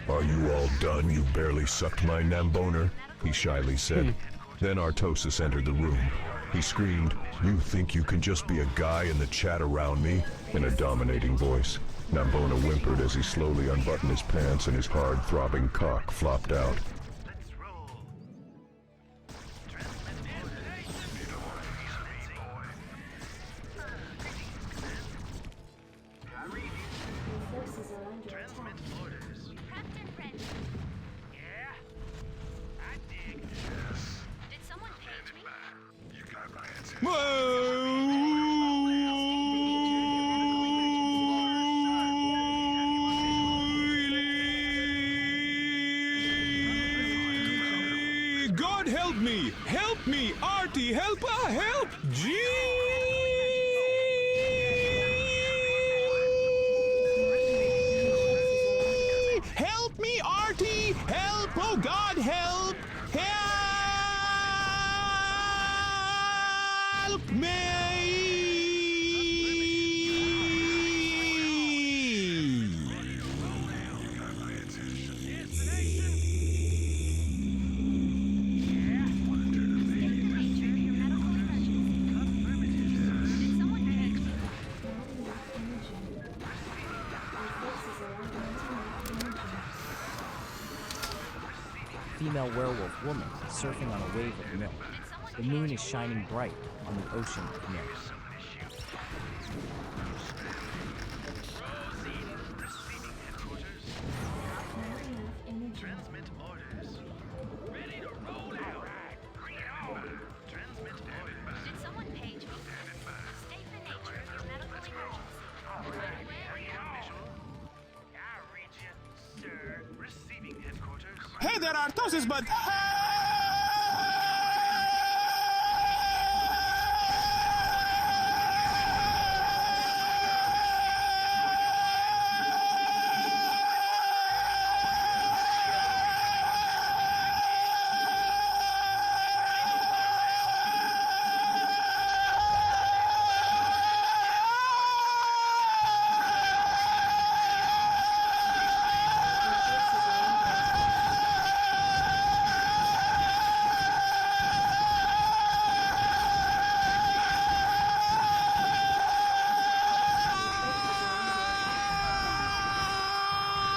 "Are you all done? You barely sucked my Namboner," he shyly said. Then Artosis entered the room. He screamed, "You think you can just be a guy in the chat around me?" in a dominating voice. Nambona whimpered as he slowly unbuttoned his pants and his hard, throbbing cock flopped out. God help me! Help me! Artie, help! Help! Gee! Help me, Artie! Help! Oh God, help! Help me! Female werewolf woman surfing on a wave of milk. The moon is shining bright on the ocean of milk. Transmit orders. Ready to roll out. Bring it on. Transmit orders. Did someone page me? State the nature of your medical emergency. Bring it on. I read you, sir. Receiving headquarters. Hey there, Artosis, but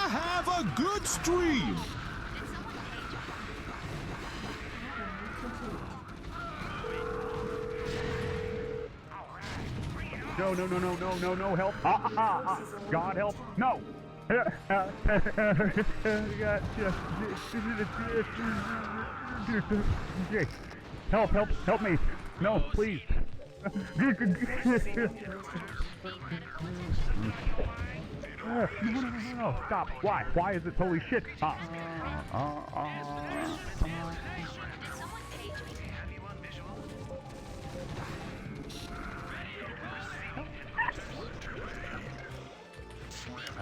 have a good stream. No, no, no, no, no, no, no, help. God help. No. Help, help, help me. No, please. No, stop. Why? Why is it holy shit?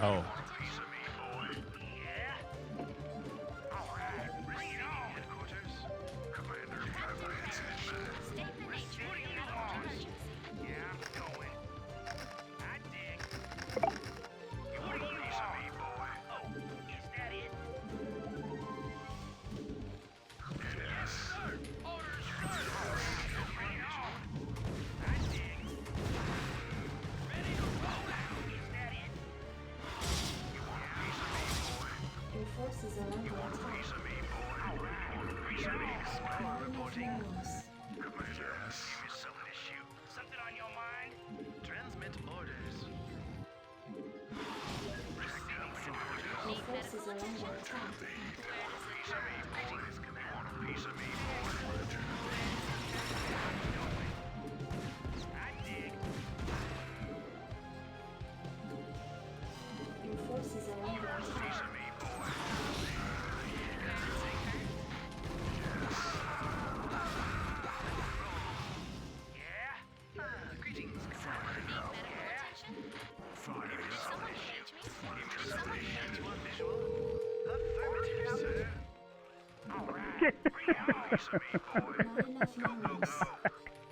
Oh. Forces are under attack. Reporting. Commander, give me something to shoot. Something on your mind? Transmit orders. Receiving Your forces are under attack. piece of me, boy. I dig. Your forces are under attack.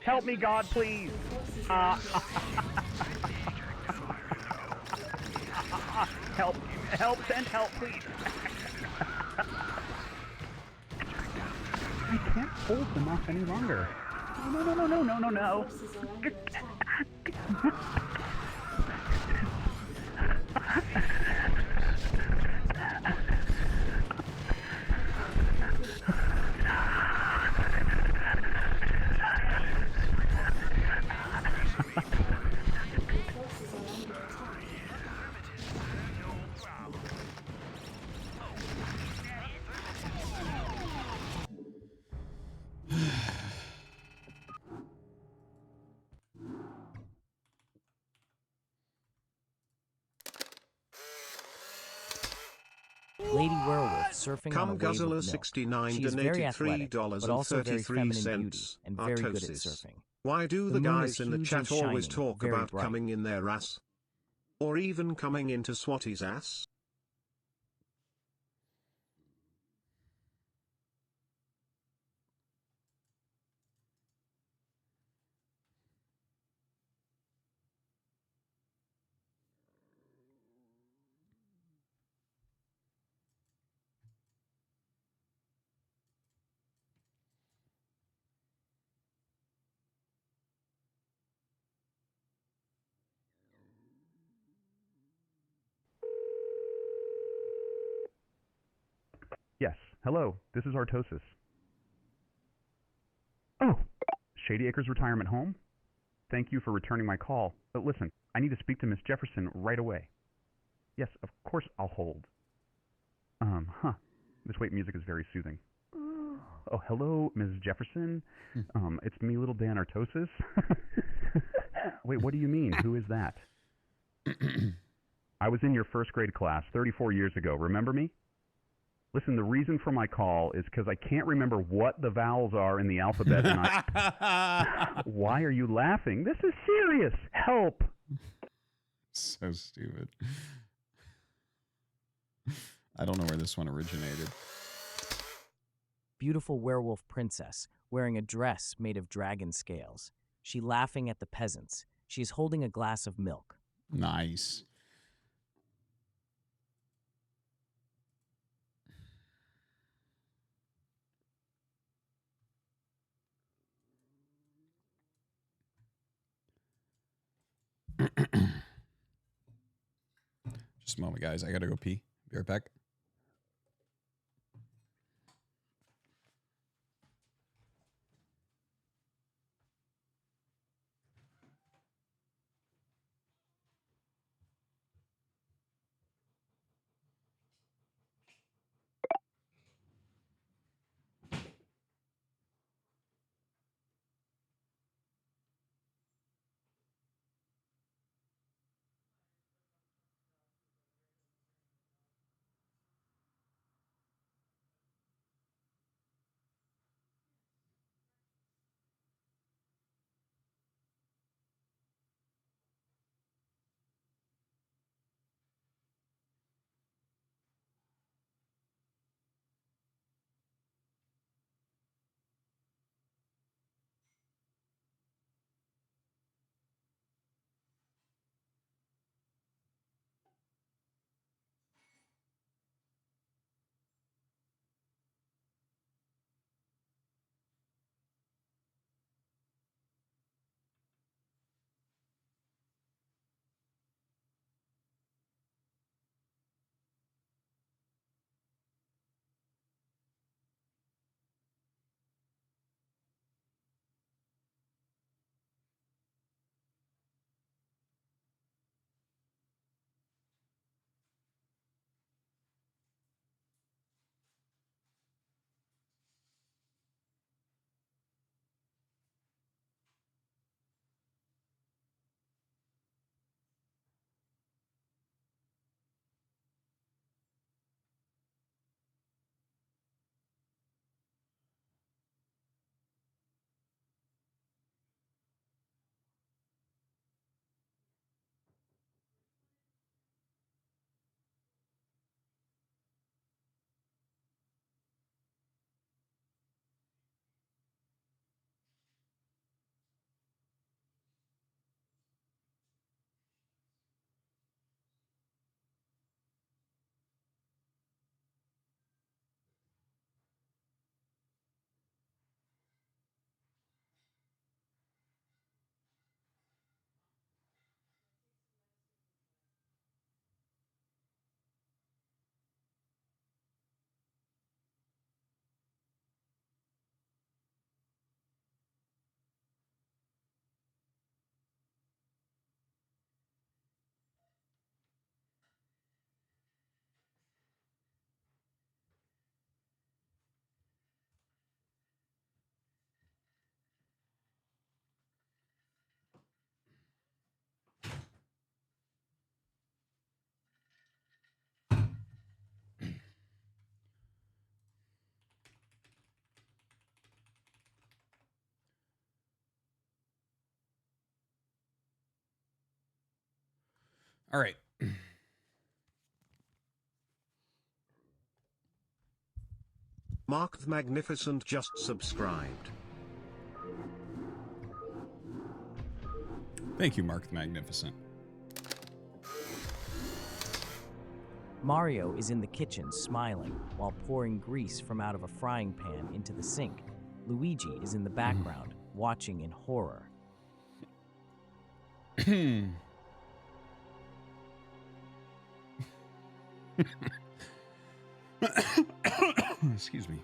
Help me, God, please. Help! Help! Send help, please! I can't hold them off any longer. No. Lady Werewolf surfing on a Come wave Guzzler of milk. 69 She is very donated athletic, but also very feminine beauty and very good at Artosis. surfing. Why do The the moon guys is in the huge chat and always shining, talk very about bright. coming in their ass? Or even coming into Swati's ass? Yes. Hello. This is Artosis. Oh, Shady Acres Retirement Home? Thank you for returning my call. But listen, I need to speak to Miss Jefferson right away. Yes, of course I'll hold. This wait music is very soothing. Oh, hello, Ms. Jefferson. It's me, little Dan Artosis. Wait, what do you mean? Who is that? I was in your first grade class 34 years ago. Remember me? Listen, the reason for my call is because I can't remember what the vowels are in the alphabet. Why are you laughing? This is serious. Help. So stupid. I don't know where this one originated. Beautiful werewolf princess, wearing a dress made of dragon scales. She laughing at the peasants. She is holding a glass of milk. Nice. Just a moment, guys. I gotta go pee. Be right back. All right. Mark the Magnificent just subscribed. Thank you, Mark the Magnificent. Mario is in the kitchen smiling while pouring grease from out of a frying pan into the sink. Luigi is in the background watching in horror. Excuse me.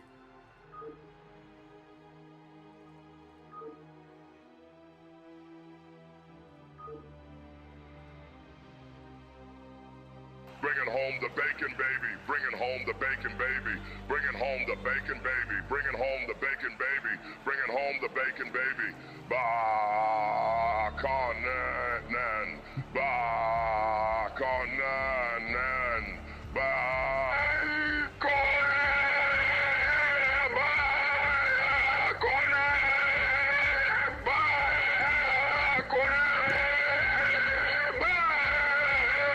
Bringing home the bacon, baby. Bringing home the bacon, baby. Bringing home the bacon, baby. Bringing home the bacon, baby. Bringing home the bacon, baby. Ba-con-nan-nan. Ba-con-nan-nan.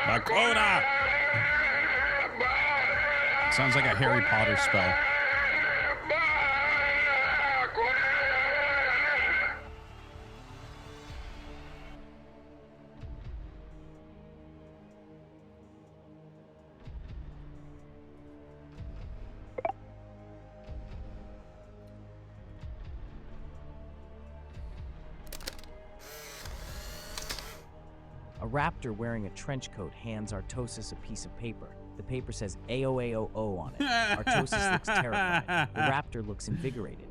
Bakona! Sounds like a Harry Potter spell. A raptor wearing a trench coat hands Artosis a piece of paper. The paper says AOAOO on it. Artosis looks terrified. The raptor looks invigorated.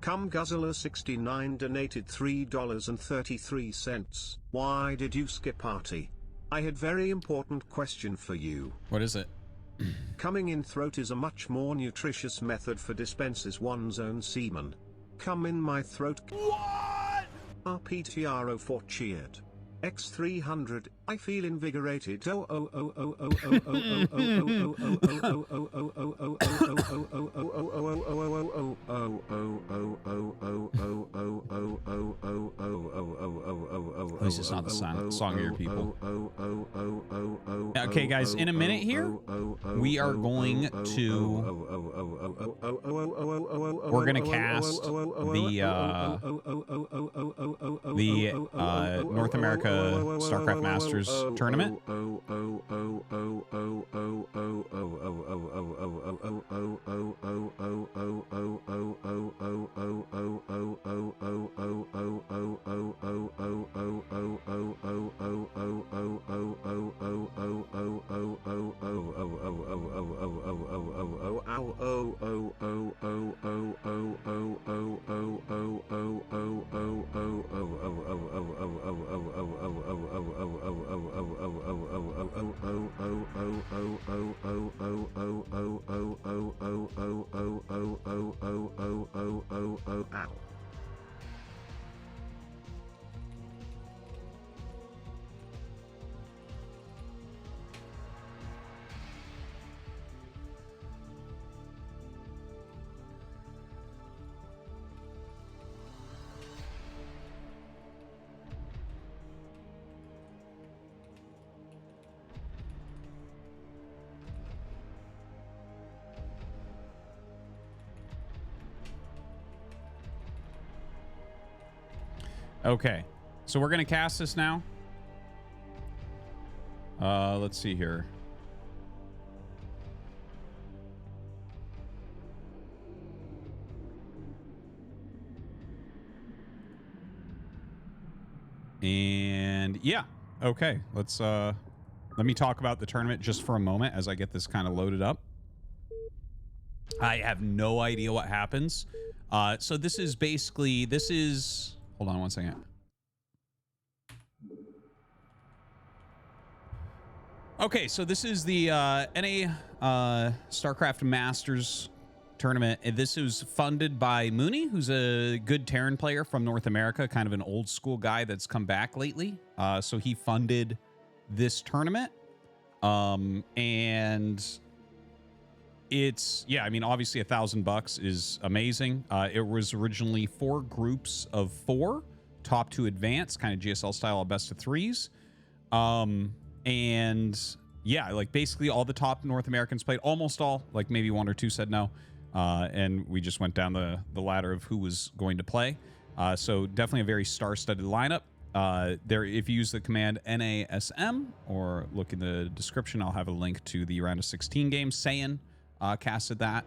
Come Guzzler69 donated $3.33. Why did you skip party? I had very important question for you. What is it? Coming in throat is a much more nutritious method for dispenses one's own semen. Come in my throat. What? RPTRO for cheered. X300, I feel invigorated. This is not the song of your people. Okay, guys, in a minute here, we are going to cast the North America Starcraft Masters tournament. Okay, so we're going to cast this now. Let's see here. And yeah, okay, let's let me talk about the tournament just for a moment as I get this kind of loaded up. I have no idea what happens. So this is basically, hold on one second. Okay, so this is the NA Starcraft Masters tournament. And this is funded by Mooney, who's a good Terran player from North America, kind of an old school guy that's come back lately. So he funded this tournament. And yeah, I mean, obviously $1,000 is amazing. It was originally 4 groups of 4, top to advance, kind of GSL style, best of 3s. And yeah, like basically all the top North Americans played, almost all, like maybe 1 or 2 said no. And we just went down the ladder of who was going to play. So definitely a very star-studded lineup. There, if you use the command NASM or look in the description, I'll have a link to the round of 16 game. Saiyan casted that.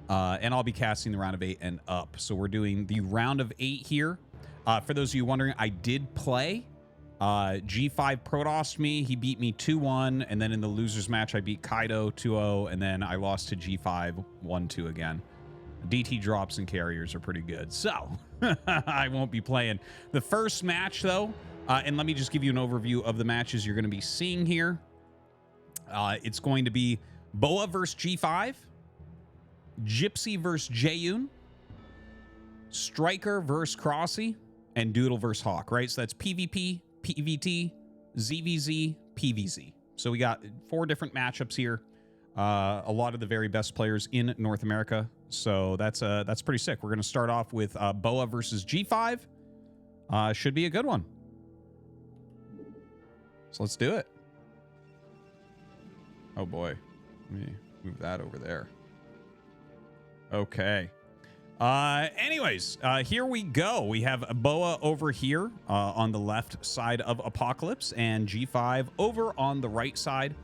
And I'll be casting the round of 8 and up. So we're doing the round of 8 here. For those of you wondering, I did play. G5 Protossed me. He beat me 2-1. And then in the losers match, I beat Kaido 2-0. And then I lost to G5 1-2 again. DT drops and carriers are pretty good. So I won't be playing the first match, though. And let me just give you an overview of the matches you're going to be seeing here. It's going to be Boa versus G5, Gypsy versus Jayun, Striker versus Crossy, and Doodle versus Hawk, right? So that's PvP, PvT, ZVZ, PvZ. So we got 4 different matchups here. A lot of the very best players in North America. So that's pretty sick. We're going to start off with Boa versus G5. Should be a good one. So let's do it. Oh boy. Let me move that over there. Okay. Anyways, here we go. We have Boa over here on the left side of Apocalypse and G5 over on the right side.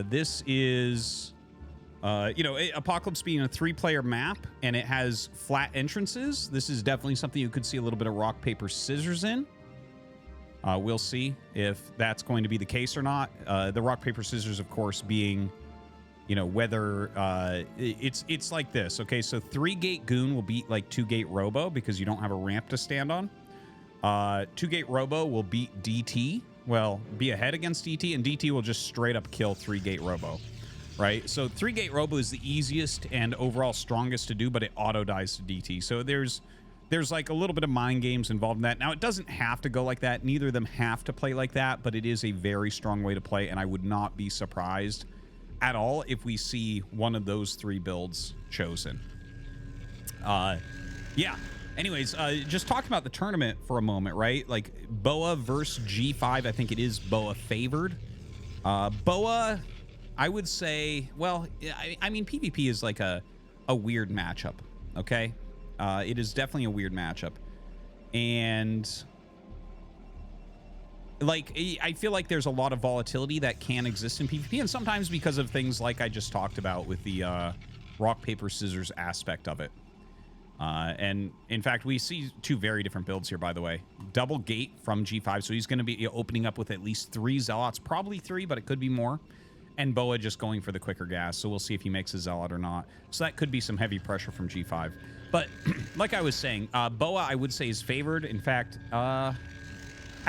This is, Apocalypse being a 3-player map and it has flat entrances. This is definitely something you could see a little bit of rock, paper, scissors in. We'll see if that's going to be the case or not. The rock, paper, scissors, of course, being, whether it's like this. Okay, so 3-gate Goon will beat like 2-gate Robo because you don't have a ramp to stand on. 2-gate Robo will beat DT. Well, be ahead against DT, and DT will just straight up kill 3-gate Robo, right? So 3-gate Robo is the easiest and overall strongest to do, but it auto dies to DT. So there's like a little bit of mind games involved in that. Now, it doesn't have to go like that. Neither of them have to play like that, but it is a very strong way to play, and I would not be surprised at all if we see one of those 3 builds chosen. Yeah. Anyways, just talking about the tournament for a moment, right? Like, Boa versus G5, I think it is Boa favored. Boa, I would say, well, I mean, PvP is like a weird matchup, okay? It is definitely a weird matchup. And, like, I feel like there's a lot of volatility that can exist in PvP, and sometimes because of things like I just talked about with the rock, paper, scissors aspect of it. And in fact, we see 2 very different builds here, by the way. Double gate from G5, so he's going to be opening up with at least 3 Zealots, probably 3, but it could be more. And Boa just going for the quicker gas, so we'll see if he makes a Zealot or not. So that could be some heavy pressure from G5. But like I was saying, Boa, I would say, is favored. In fact, I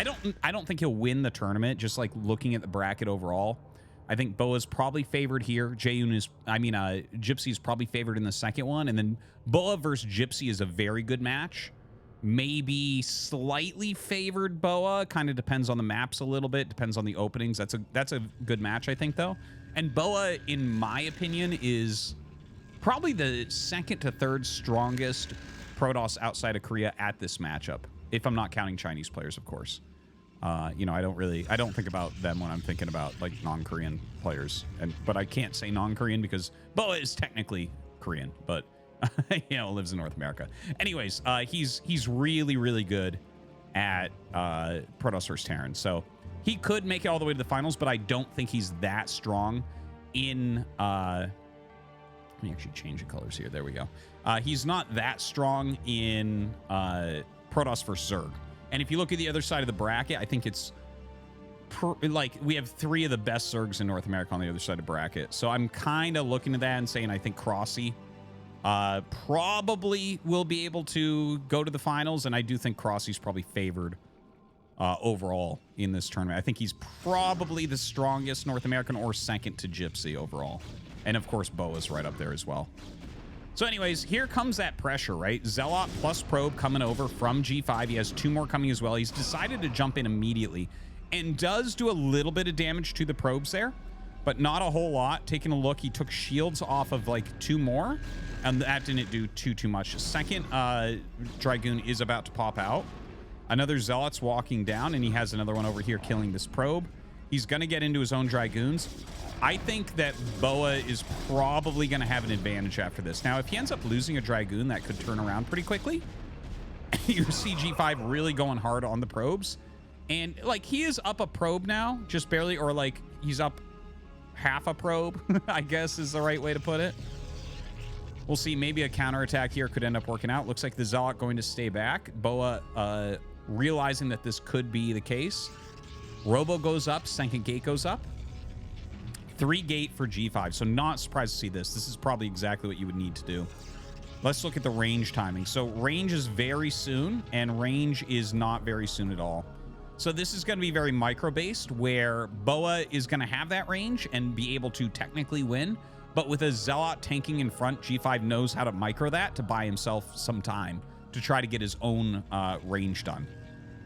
don't think he'll win the tournament, just like looking at the bracket overall. I think Boa's probably favored here. Gypsy is probably favored in the second one. And then Boa versus Gypsy is a very good match. Maybe slightly favored Boa. Kind of depends on the maps a little bit. Depends on the openings. That's a good match, I think, though. And Boa, in my opinion, is probably the 2nd to 3rd strongest Protoss outside of Korea at this matchup. If I'm not counting Chinese players, of course. I don't think about them when I'm thinking about like non-Korean players, but I can't say non-Korean because Boa is technically Korean, but lives in North America. Anyways, he's really, really good at Protoss vs. Terran, so he could make it all the way to the finals, but I don't think he's that strong in. Let me actually change the colors here. There we go. He's not that strong in Protoss vs. Zerg. And if you look at the other side of the bracket, I think it's we have 3 of the best Zergs in North America on the other side of the bracket. So I'm kind of looking at that and saying I think Crossy probably will be able to go to the finals. And I do think Crossy's probably favored overall in this tournament. I think he's probably the strongest North American or 2nd to Gypsy overall. And of course, Boa's right up there as well. So anyways, here comes that pressure, right? Zealot plus Probe coming over from G5. He has 2 more coming as well. He's decided to jump in immediately and does do a little bit of damage to the probes there. but not a whole lot. Taking a look, he took shields off of like 2 more, and that didn't do too much. Second Dragoon is about to pop out. Another Zealot's walking down, and he has another one over here killing this probe. He's going to get into his own Dragoons. I think that Boa is probably going to have an advantage after this. Now, if he ends up losing a Dragoon, that could turn around pretty quickly. You see G5 really going hard on the probes. And, like, he is up a probe now, just barely, or, like, he's up half a probe, I guess is the right way to put it. We'll see. Maybe a counterattack here could end up working out. Looks like the Zealot going to stay back. Boa realizing that this could be the case. Robo goes up. Second gate goes up. 3 gate for G5. So not surprised to see this. This is probably exactly what you would need to do. Let's look at the range timing. So range is very soon, and range is not very soon at all. So this is going to be very micro-based, where Boa is going to have that range and be able to technically win. But with a Zealot tanking in front, G5 knows how to micro that to buy himself some time to try to get his own range done,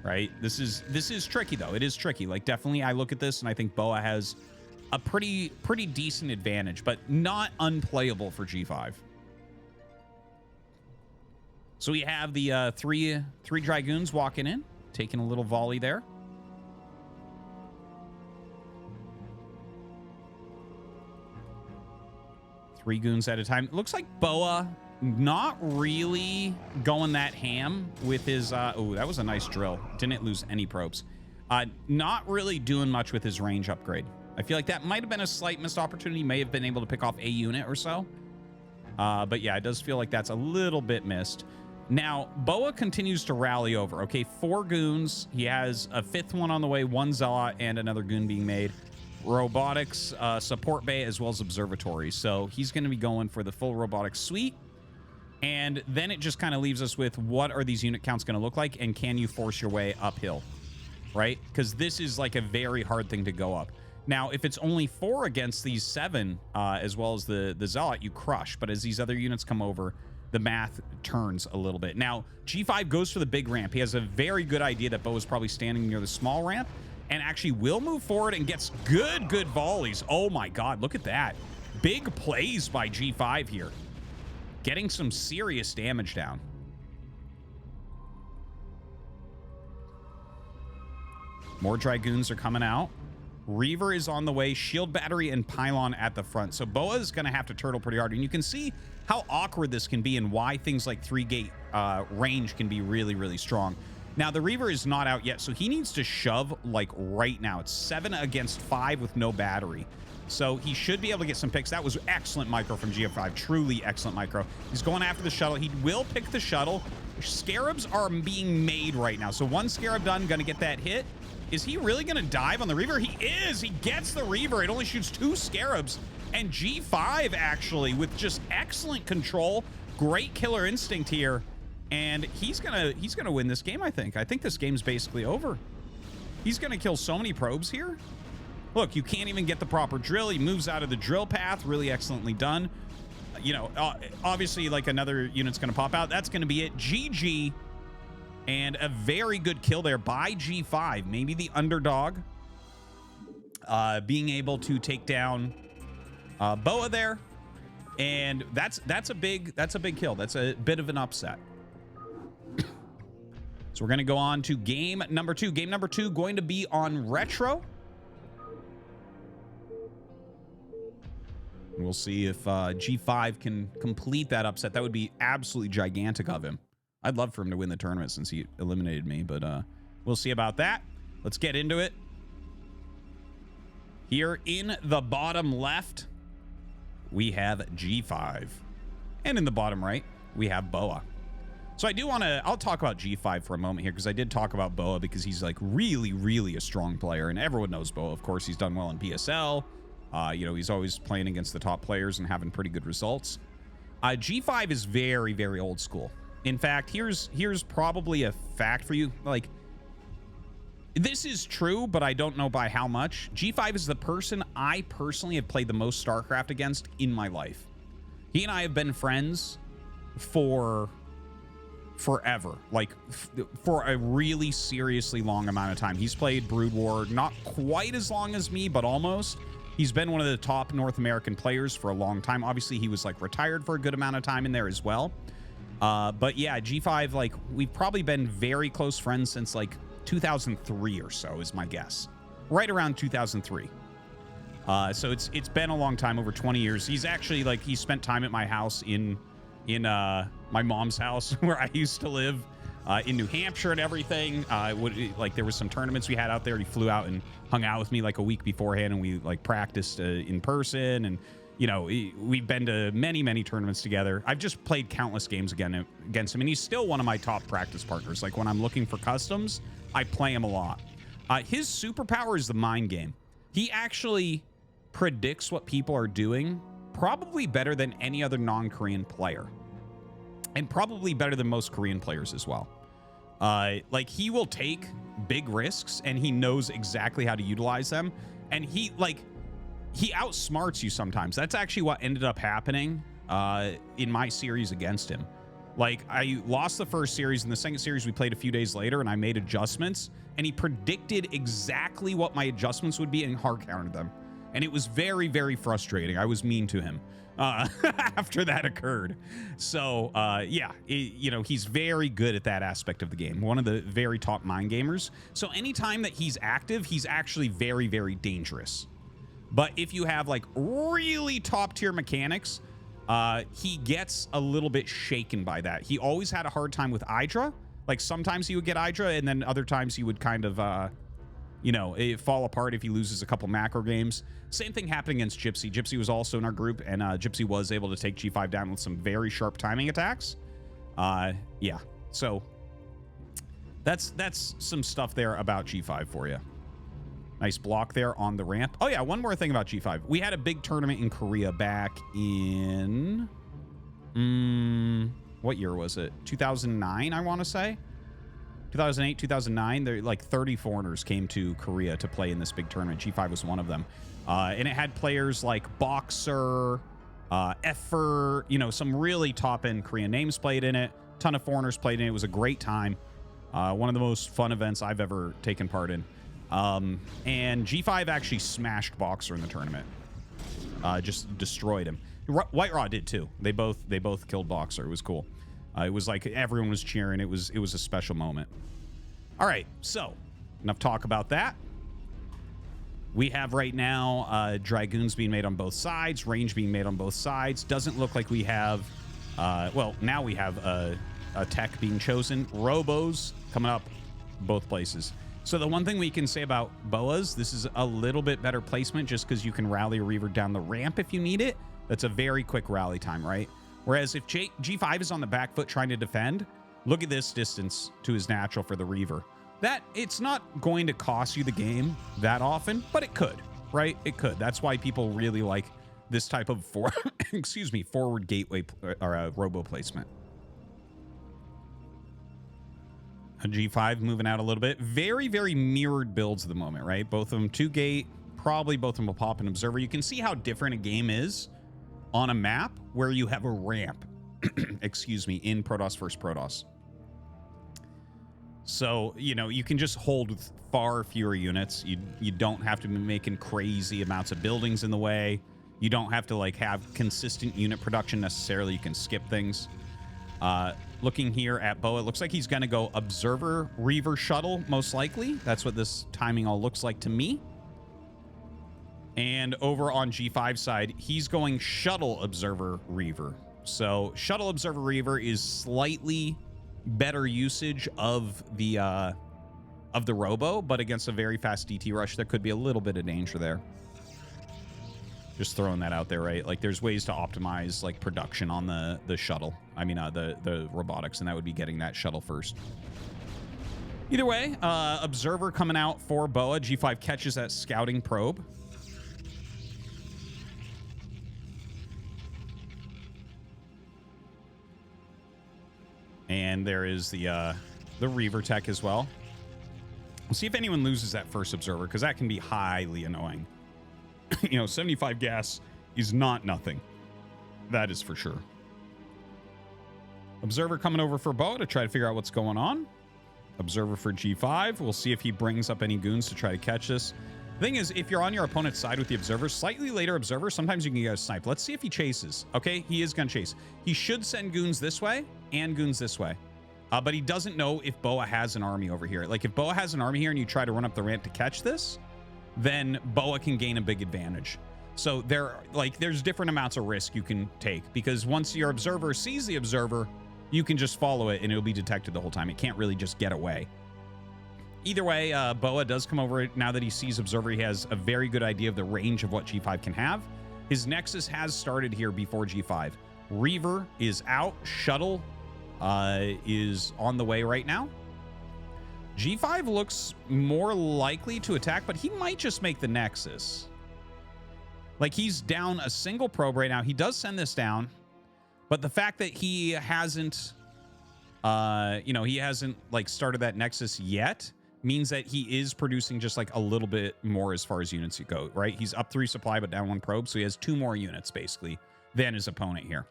right? This is tricky, though. It is tricky. Like, definitely I look at this, and I think Boa has a pretty decent advantage, but not unplayable for G5. So we have the three Dragoons walking in, taking a little volley there. Three goons at a time. It looks like Boa not really going that ham with his... oh, that was a nice drill. Didn't lose any probes. Not really doing much with his range upgrade. I feel like that might have been a slight missed opportunity. May have been able to pick off a unit or so. But yeah, it does feel like that's a little bit missed. Now, Boa continues to rally over. Okay, 4 goons. He has a 5th one on the way, 1 Zealot, and another goon being made. Robotics, support bay, as well as observatory. So he's going to be going for the full robotics suite. And then it just kind of leaves us with, what are these unit counts going to look like, and can you force your way uphill, right? Because this is like a very hard thing to go up. Now, if it's only 4 against these 7, as well as the Zealot, you crush. But as these other units come over, the math turns a little bit. Now, G5 goes for the big ramp. He has a very good idea that Bo is probably standing near the small ramp and actually will move forward and gets good volleys. Oh my God, look at that. Big plays by G5 here. Getting some serious damage down. More Dragoons are coming out. Reaver is on the way. Shield battery and pylon at the front. So Boa is going to have to turtle pretty hard. And you can see how awkward this can be and why things like 3-gate range can be really strong. Now, the Reaver is not out yet, so he needs to shove like right now. It's 7 against 5 with no battery. So he should be able to get some picks. That was excellent micro from GF5. Truly excellent micro. He's going after the shuttle. He will pick the shuttle. Scarabs are being made right now. So 1 Scarab done, going to get that hit. Is he really going to dive on the Reaver? He is. He gets the Reaver. It only shoots 2 Scarabs. And G5 actually with just excellent control. Great killer instinct here. And he's gonna win this game, I think. I think this game's basically over. He's going to kill so many probes here. Look, you can't even get the proper drill. He moves out of the drill path. Really excellently done. You know, obviously, like, another unit's going to pop out. That's going to be it. GG. And a very good kill there by G5. Maybe the underdog. Being able to take down Boa there. And that's a big kill. That's a bit of an upset. So we're going to go on to game number 2. Game number 2 going to be on Retro. And we'll see if G5 can complete that upset. That would be absolutely gigantic of him. I'd love for him to win the tournament since he eliminated me, but we'll see about that. Let's get into it. Here in the bottom left, we have G5. And in the bottom right, we have Boa. So I do want to, I'll talk about G5 for a moment here because I did talk about Boa because he's like really a strong player. And everyone knows Boa, of course. He's done well in PSL. You know, he's always playing against the top players and having pretty good results. G5 is very old school. In fact, here's probably a fact for you. Like, this is true, but I don't know by how much. G5 is the person I personally have played the most StarCraft against in my life. He and I have been friends for forever, like for a really seriously long amount of time. He's played Brood War not quite as long as me, but almost. He's been one of the top North American players for a long time. Obviously, he was like retired for a good amount of time in there as well. But yeah, G5, like we've probably been very close friends since like 2003 or so is my guess. Right around 2003. So it's been a long time, over 20 years. He's actually like, he spent time at my house in my mom's house where I used to live in New Hampshire and everything. Like there was some tournaments we had out there. He flew out and hung out with me like a week beforehand, and we like practiced in person. And you know, we've been to many, many tournaments together. I've just played countless games against him, and he's still one of my top practice partners. Like when I'm looking for customs, I play him a lot. His superpower is the mind game. He actually predicts what people are doing probably better than any other non-Korean player, and probably better than most Korean players as well. Like he will take big risks, and he knows exactly how to utilize them, and he outsmarts you sometimes. That's actually what ended up happening in my series against him. Like I lost the first series, and the second series we played a few days later, and I made adjustments, and he predicted exactly what my adjustments would be and hard countered them. And it was very, very frustrating. I was mean to him after that occurred. So yeah, you know, he's very good at that aspect of the game. One of the very top mind gamers. So anytime that he's active, he's actually very, very dangerous. But if you have like really top tier mechanics, he gets a little bit shaken by that. He always had a hard time with Hydra. Like sometimes he would get Hydra, and then other times he would kind of, you know, it fall apart if he loses a couple macro games. Same thing happened against Gypsy. Gypsy was also in our group, and Gypsy was able to take G5 down with some very sharp timing attacks. Yeah, so that's some stuff there about G5 for you. Nice block there on the ramp. Oh yeah, one more thing about G5. We had a big tournament in Korea back in, what year was it? 2009, I want to say. 2008, 2009, there like 30 foreigners came to Korea to play in this big tournament. G5 was one of them. And it had players like Boxer, Effer, you know, some really top-end Korean names played in it. Ton of foreigners played in it. It was a great time. One of the most fun events I've ever taken part in. And G5 actually smashed Boxer in the tournament. Just destroyed him. White Raw did too. They both killed Boxer. It was cool. It was like everyone was cheering. It was a special moment. All right, so enough talk about that. We have right now Dragoons being made on both sides, range being made on both sides. Doesn't look like we have, well, now we have a tech being chosen. Robos coming up both places. So the one thing we can say about Boas, this is a little bit better placement just because you can rally a Reaver down the ramp if you need it. That's a very quick rally time, right? Whereas if G5 is on the back foot trying to defend, look at this distance to his natural for the Reaver. That, it's not going to cost you the game that often, but it could, right? It could. That's why people really like this type of forward gateway or robo placement. A G5 moving out a little bit. Very, very mirrored builds at the moment, right? Both of them 2-gate. Probably both of them will pop an observer. You can see how different a game is on a map where you have a ramp, excuse me, in Protoss versus Protoss. So, you know, you can just hold with far fewer units. You don't have to be making crazy amounts of buildings in the way. You don't have to like have consistent unit production necessarily. You can skip things. Looking here at Boa, it looks like he's going to go Observer Reaver Shuttle, most likely. That's what this timing all looks like to me. And over on G5 side, he's going Shuttle Observer Reaver. So Shuttle Observer Reaver is slightly better usage of the Robo, but against a very fast DT rush, there could be a little bit of danger there. Just throwing that out there, right? Like there's ways to optimize like production on the shuttle. I mean, the robotics, and that would be getting that shuttle first. Either way, Observer coming out for Boa. G5 catches that scouting probe. And there is the Reaver tech as well. We'll see if anyone loses that first Observer, because that can be highly annoying. You know, 75 gas is not nothing. That is for sure. Observer coming over for Boa to try to figure out what's going on. Observer for G5. We'll see if he brings up any goons to try to catch this. Thing is, if you're on your opponent's side with the observer, slightly later observer, sometimes you can get a snipe. Let's see if he chases. Okay, he is going to chase. He should send goons this way and goons this way. But he doesn't know if Boa has an army over here. Like, if Boa has an army here and you try to run up the ramp to catch this, then Boa can gain a big advantage. So there's different amounts of risk you can take, because once your observer sees the observer, you can just follow it and it'll be detected the whole time. It can't really just get away. Either way, Boa does come over. Now that he sees observer, he has a very good idea of the range of what G5 can have. His Nexus has started here before G5. Reaver is out. Shuttle is on the way right now. G5 looks more likely to attack, but he might just make the Nexus. Like, he's down a single probe right now. He does send this down, but the fact that he hasn't, he hasn't like started that Nexus yet means that he is producing just like a little bit more as far as units go, right? He's up 3 supply, but down 1 probe. So he has 2 more units basically than his opponent here.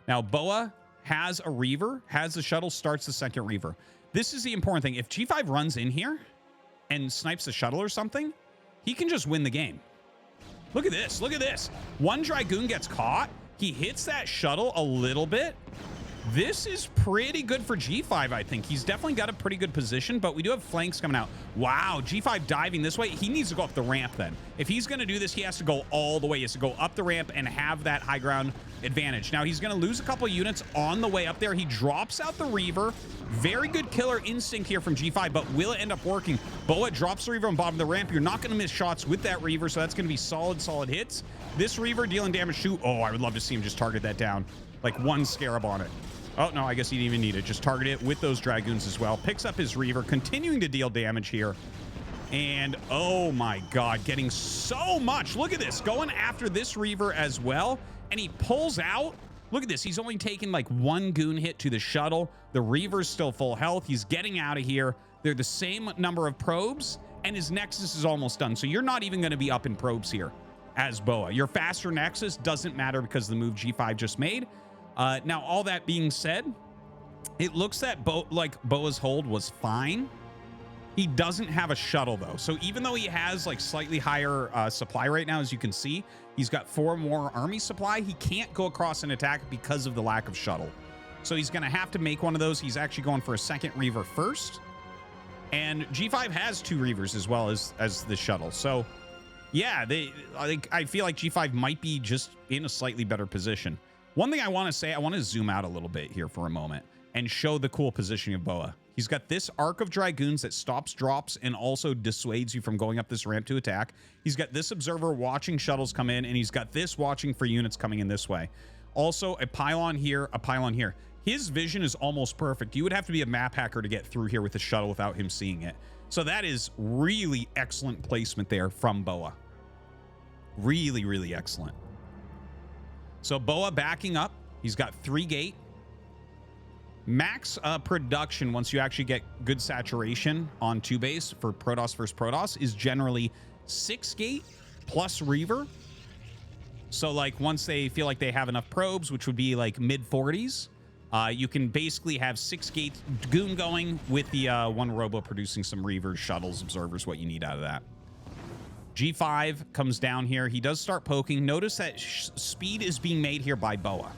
Now, Boa has a Reaver, has the shuttle, starts the second Reaver. This is the important thing. If G5 runs in here and snipes the shuttle or something, he can just win the game. Look at this. Look at this. 1 Dragoon gets caught. He hits that shuttle a little bit. This is pretty good for G5, I think. He's definitely got a pretty good position, but we do have flanks coming out. Wow, G5 diving this way. He needs to go up the ramp then. If he's going to do this, he has to go all the way. He has to go up the ramp and have that high ground advantage. Now, he's going to lose a couple units on the way up there. He drops out the Reaver. Very good killer instinct here from G5, but will it end up working? Boa drops the Reaver on bottom of the ramp. You're not going to miss shots with that Reaver, so that's going to be solid hits. This Reaver dealing damage too. Oh, I would love to see him just target that down. Like 1 Scarab on it. Oh, no, I guess he didn't even need it. Just target it with those Dragoons as well. Picks up his Reaver, continuing to deal damage here. And, oh my God, getting so much. Look at this, going after this Reaver as well. And he pulls out. Look at this. He's only taken like 1 goon hit to the shuttle. The Reaver's still full health. He's getting out of here. They're the same number of probes, and his Nexus is almost done. So you're not even going to be up in probes here as Boa. Your faster Nexus doesn't matter because of the move G5 just made. Now, all that being said, it looks that Boa's hold was fine. He doesn't have a shuttle, though. So even though he has like slightly higher supply right now, as you can see, he's got 4 more army supply. He can't go across and attack because of the lack of shuttle. So he's going to have to make one of those. He's actually going for a second Reaver first. And G5 has 2 Reavers as well as the shuttle. So, yeah, I feel like G5 might be just in a slightly better position. One thing I want to say, I want to zoom out a little bit here for a moment and show the cool positioning of Boa. He's got this arc of Dragoons that stops drops and also dissuades you from going up this ramp to attack. He's got this observer watching shuttles come in, and he's got this watching for units coming in this way. Also, a pylon here, a pylon here. His vision is almost perfect. You would have to be a map hacker to get through here with the shuttle without him seeing it. So that is really excellent placement there from Boa. Really, really excellent. So Boa backing up. He's got 3 gate. Max production, once you actually get good saturation on 2 base for Protoss versus Protoss, is generally 6 gate plus Reaver. So like once they feel like they have enough probes, which would be like mid 40s, you can basically have 6 gate goon going with the 1 robo producing some Reavers, shuttles, observers, what you need out of that. G5 comes down here. He does start poking. Notice that speed is being made here by Boa.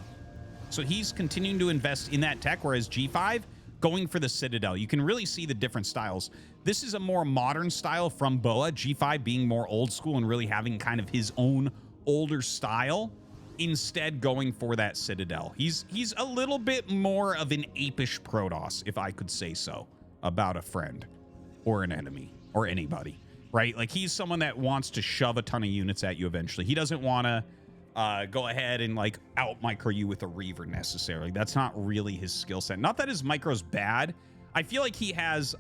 So he's continuing to invest in that tech, whereas G5 going for the Citadel. You can really see the different styles. This is a more modern style from Boa, G5 being more old school and really having kind of his own older style, instead going for that Citadel. He's a little bit more of an apish Protoss, if I could say so, about a friend or an enemy or anybody. Right? Like, he's someone that wants to shove a ton of units at you eventually. He doesn't want to go ahead and, like, out-micro you with a Reaver necessarily. That's not really his skill set. Not that his micro's bad. I feel like he has,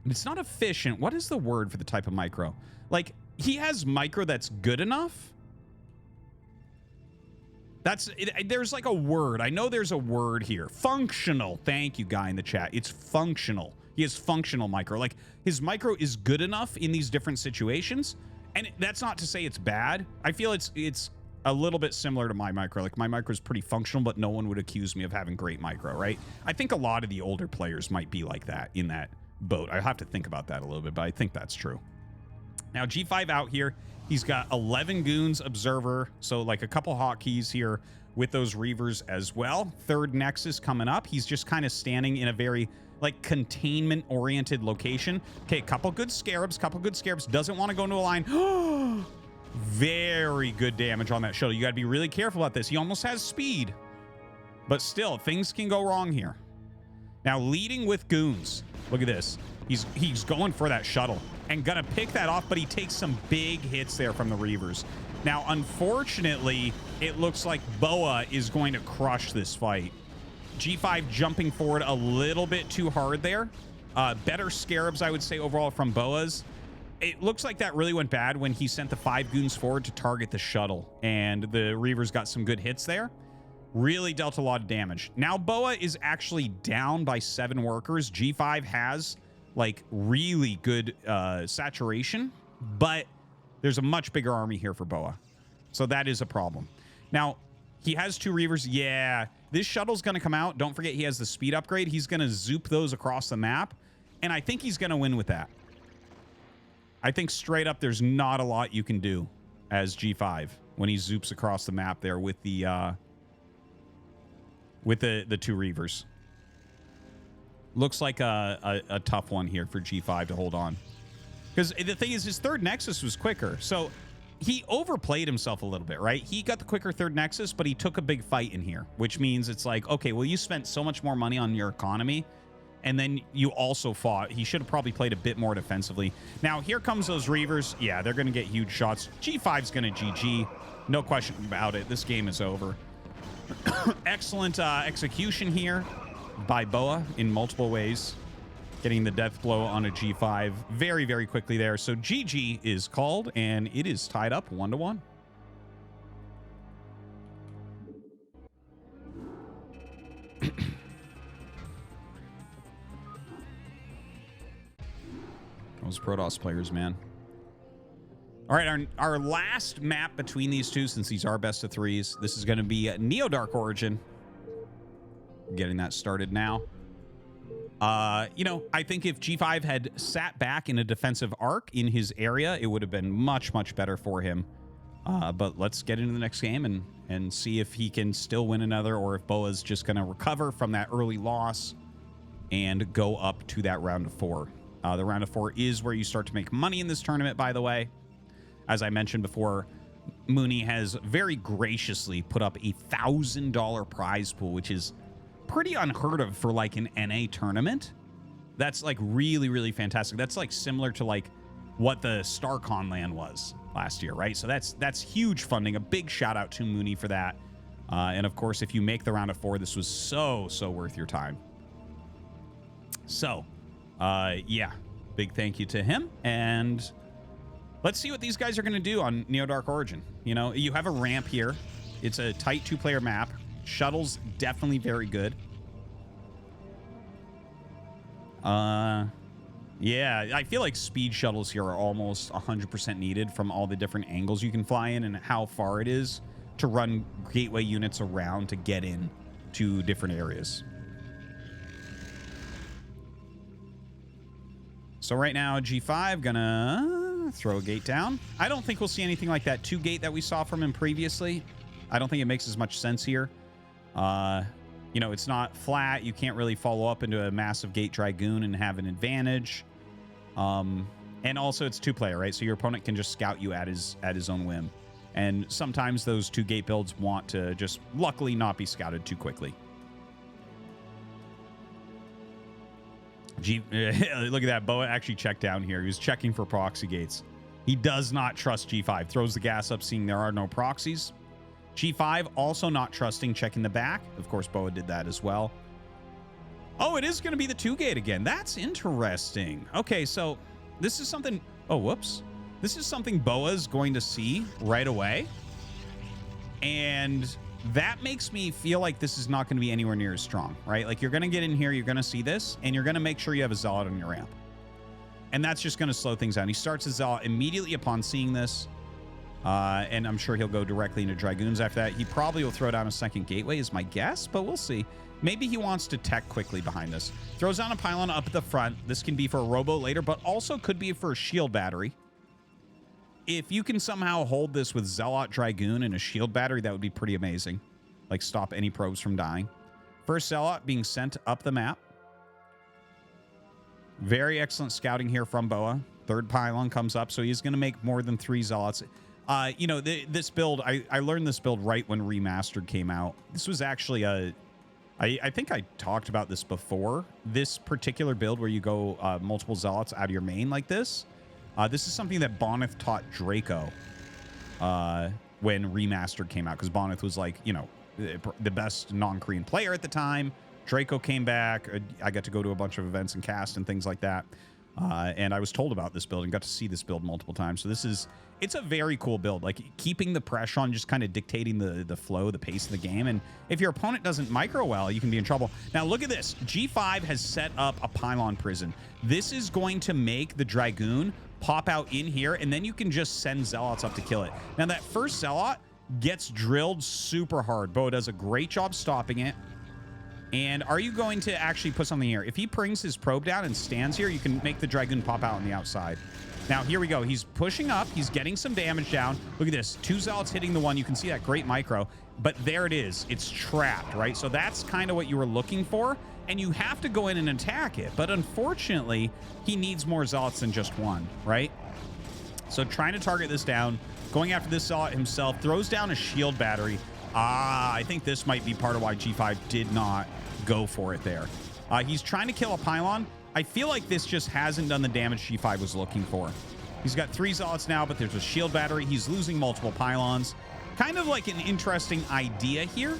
it's not efficient. What is the word for the type of micro? Like, he has micro that's good enough. There's, like, a word. I know there's a word here. Functional. Thank you, guy in the chat. It's functional. He has functional micro. Like, his micro is good enough in these different situations. And that's not to say it's bad. I feel it's a little bit similar to my micro. Like, my micro is pretty functional, but no one would accuse me of having great micro, right? I think a lot of the older players might be like that in that boat. I have to think about that a little bit, but I think that's true. Now, G5 out here, he's got 11 goons, observer, so like a couple hotkeys here with those Reavers as well. Third Nexus coming up. He's just kind of standing in a very like containment-oriented location. Okay, couple good scarabs. Doesn't want to go into a line. Very good damage on that shuttle. You got to be really careful about this. He almost has speed, but still, things can go wrong here. Now, leading with goons. Look at this. He's going for that shuttle and gonna pick that off, but he takes some big hits there from the Reavers. Now, unfortunately, it looks like Boa is going to crush this fight. G5 jumping forward a little bit too hard there. Better scarabs, I would say, overall from Boa's. It looks like that really went bad when he sent the 5 goons forward to target the shuttle, and the Reavers got some good hits there. Really dealt a lot of damage. Now, Boa is actually down by 7 workers. G5 has, like, really good saturation, but there's a much bigger army here for Boa. So that is a problem. Now, he has 2 Reavers. Yeah, this shuttle's going to come out. Don't forget he has the speed upgrade. He's going to zoop those across the map, and I think he's going to win with that. I think straight up there's not a lot you can do as G5 when he zoops across the map there with the 2 Reavers. Looks like a tough one here for G5 to hold on. Because the thing is, his third Nexus was quicker. So he overplayed himself a little bit, right? He got the quicker third Nexus, but he took a big fight in here, which means it's like, okay, well, you spent so much more money on your economy, and then you also fought. He should have probably played a bit more defensively. Now, here comes those Reavers. Yeah, they're going to get huge shots. G5's going to GG. No question about it. This game is over. Excellent execution here by Boa in multiple ways. Getting the death blow on a G5 very, very quickly there. So GG is called, and it is tied up 1-1. Those Protoss players, man. All right, our last map between these two, since these are best of 3s, this is going to be Neo-Dark Origin. Getting that started now. You know, I think if G5 had sat back in a defensive arc in his area, it would have been much, much better for him. But let's get into the next game and see if he can still win another, or if Boa's just going to recover from that early loss and go up to that round of 4. The round of 4 is where you start to make money in this tournament, by the way. As I mentioned before, Mooney has very graciously put up a $1,000 prize pool, which is pretty unheard of for like an NA tournament. That's like really, really fantastic. That's like similar to like what the StarCon LAN was last year, right? So that's huge funding. A big shout out to Mooney for that. And of course, if you make the round of 4, this was so worth your time. So, yeah, big thank you to him. And let's see what these guys are going to do on Neo-Dark Origin. You know, you have a ramp here. It's a tight 2-player map. Shuttle's definitely very good. Yeah, I feel like speed shuttles here are almost 100% needed from all the different angles you can fly in and how far it is to run gateway units around to get in to different areas. So right now, G5 gonna throw a gate down. I don't think we'll see anything like that 2 gate that we saw from him previously. I don't think it makes as much sense here. You know, it's not flat. You can't really follow up into a massive gate Dragoon and have an advantage. And also it's 2-player, right? So your opponent can just scout you at his own whim. And sometimes those 2 gate builds want to just luckily not be scouted too quickly. Look at that. Boa actually checked down here. He was checking for proxy gates. He does not trust G5. Throws the gas up, seeing there are no proxies. G5 also not trusting, checking the back. Of course, Boa did that as well. Oh, it is going to be the 2 gate again. That's interesting. Okay, so this is something... Oh, whoops. This is something Boa's going to see right away. And that makes me feel like this is not going to be anywhere near as strong, right? Like, you're going to get in here, you're going to see this, and you're going to make sure you have a Zealot on your ramp. And that's just going to slow things down. He starts his Zealot immediately upon seeing this. And I'm sure he'll go directly into Dragoons after that. He probably will throw down a second gateway is my guess, but we'll see. Maybe he wants to tech quickly behind this. Throws down a pylon up at the front. This can be for a robo later, but also could be for a shield battery. if you can somehow hold this with Zealot, Dragoon, and a shield battery, that would be pretty amazing. Like, stop any probes from dying. First Zealot being sent up the map. Very excellent scouting here from Boa. Third pylon comes up, so he's going to make more than 3 Zealots. You know, this build, I learned this build right when Remastered came out. This was actually I think I talked about this before. This particular build where you go multiple Zealots out of your main like this. This is something that Boneth taught Draco when Remastered came out, because Boneth was like, you know, the best non-Korean player at the time. Draco came back. I got to go to a bunch of events and cast and things like that. And I was told about this build and got to see this build multiple times. So it's a very cool build. Like, keeping the pressure on, just kind of dictating the flow, the pace of the game. And if your opponent doesn't micro well, you can be in trouble. Now, look at this. G5 has set up a pylon prison. This is going to make the Dragoon pop out in here, and then you can just send Zealots up to kill it. Now, that first Zealot gets drilled super hard. Bo does a great job stopping it. And are you going to actually put something here? If he brings his probe down and stands here, you can make the Dragoon pop out on the outside. Now, here we go. He's pushing up. He's getting some damage down. Look at this. 2 Zealots hitting the one. You can see that great micro. But there it is. It's trapped, right? So that's kind of what you were looking for. And you have to go in and attack it. But unfortunately, he needs more Zealots than just one, right? So trying to target this down. Going after this Zealot himself. Throws down a shield battery. I think this might be part of why G5 did not go for it there. He's trying to kill a pylon. I feel like this just hasn't done the damage G5 was looking for. He's got 3 Zealots now, but there's a shield battery. He's losing multiple pylons. Kind of like an interesting idea here.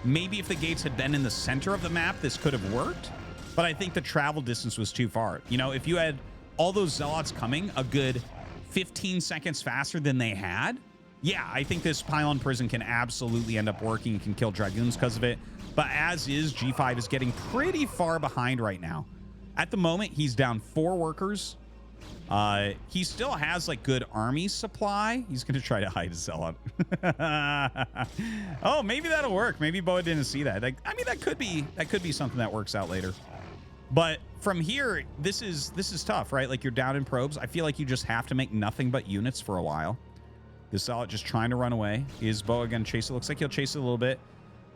Maybe if the gates had been in the center of the map, this could have worked. But I think the travel distance was too far. You know, if you had all those Zealots coming a good 15 seconds faster than they had, yeah, I think this pylon prison can absolutely end up working. You can kill Dragoons because of it. But as is, G5 is getting pretty far behind right now. At the moment, he's down 4 workers. He still has, like, good army supply. He's going to try to hide his Zealot. Oh, maybe that'll work. Maybe Boa didn't see that. Like, I mean, that could be something that works out later. But from here, this is tough, right? Like, you're down in probes. I feel like you just have to make nothing but units for a while. This Zealot just trying to run away. Is Boa going to chase it? Looks like he'll chase it a little bit.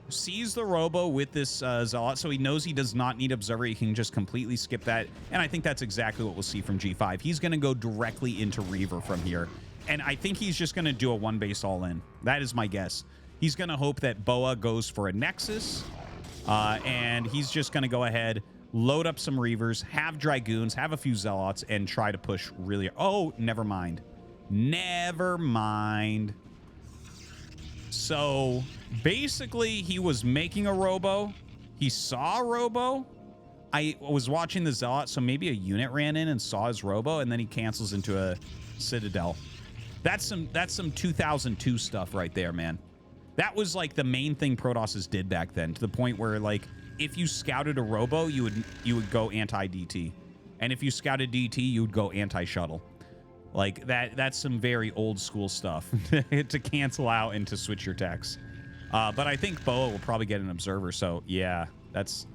Sees the Robo with this Zealot, so he knows he does not need Observer. He can just completely skip that. And I think that's exactly what we'll see from G5. He's going to go directly into Reaver from here. And I think he's just going to do a 1-base all-in. That is my guess. He's going to hope that Boa goes for a Nexus. And he's just going to go ahead, load up some Reavers, have Dragoons, have a few Zealots, and try to push really... Oh, never mind. Never mind. So basically, he was making a Robo. He saw a Robo. I was watching the Zealot, so maybe a unit ran in and saw his Robo, and then he cancels into a Citadel. That's some 2002 stuff right there, man. That was like the main thing Protosses did back then, to the point where, like, if you scouted a Robo, you would go anti-DT. And if you scouted DT, you would go anti-shuttle. Like, that's some very old school stuff to cancel out and to switch your techs. But I think Boa will probably get an Observer. So, yeah, that's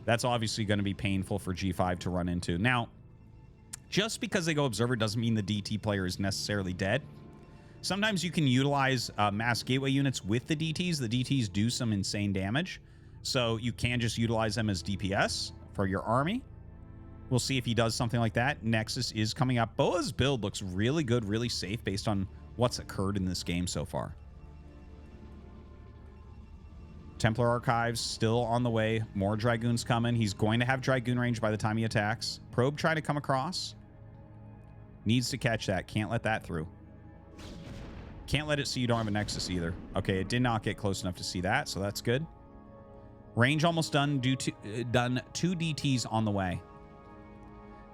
obviously going to be painful for G5 to run into. Now, just because they go Observer doesn't mean the DT player is necessarily dead. Sometimes you can utilize mass gateway units with the DTs. The DTs do some insane damage. So you can just utilize them as DPS for your army. We'll see if he does something like that. Nexus is coming up. Boa's build looks really good, really safe based on what's occurred in this game so far. Templar Archives still on the way. More Dragoons coming. He's going to have Dragoon range by the time he attacks. Probe trying to come across. Needs to catch that. Can't let that through. Can't let it see you don't have a Nexus either. Okay, it did not get close enough to see that, so that's good. Range almost done. Done 2 DTs on the way.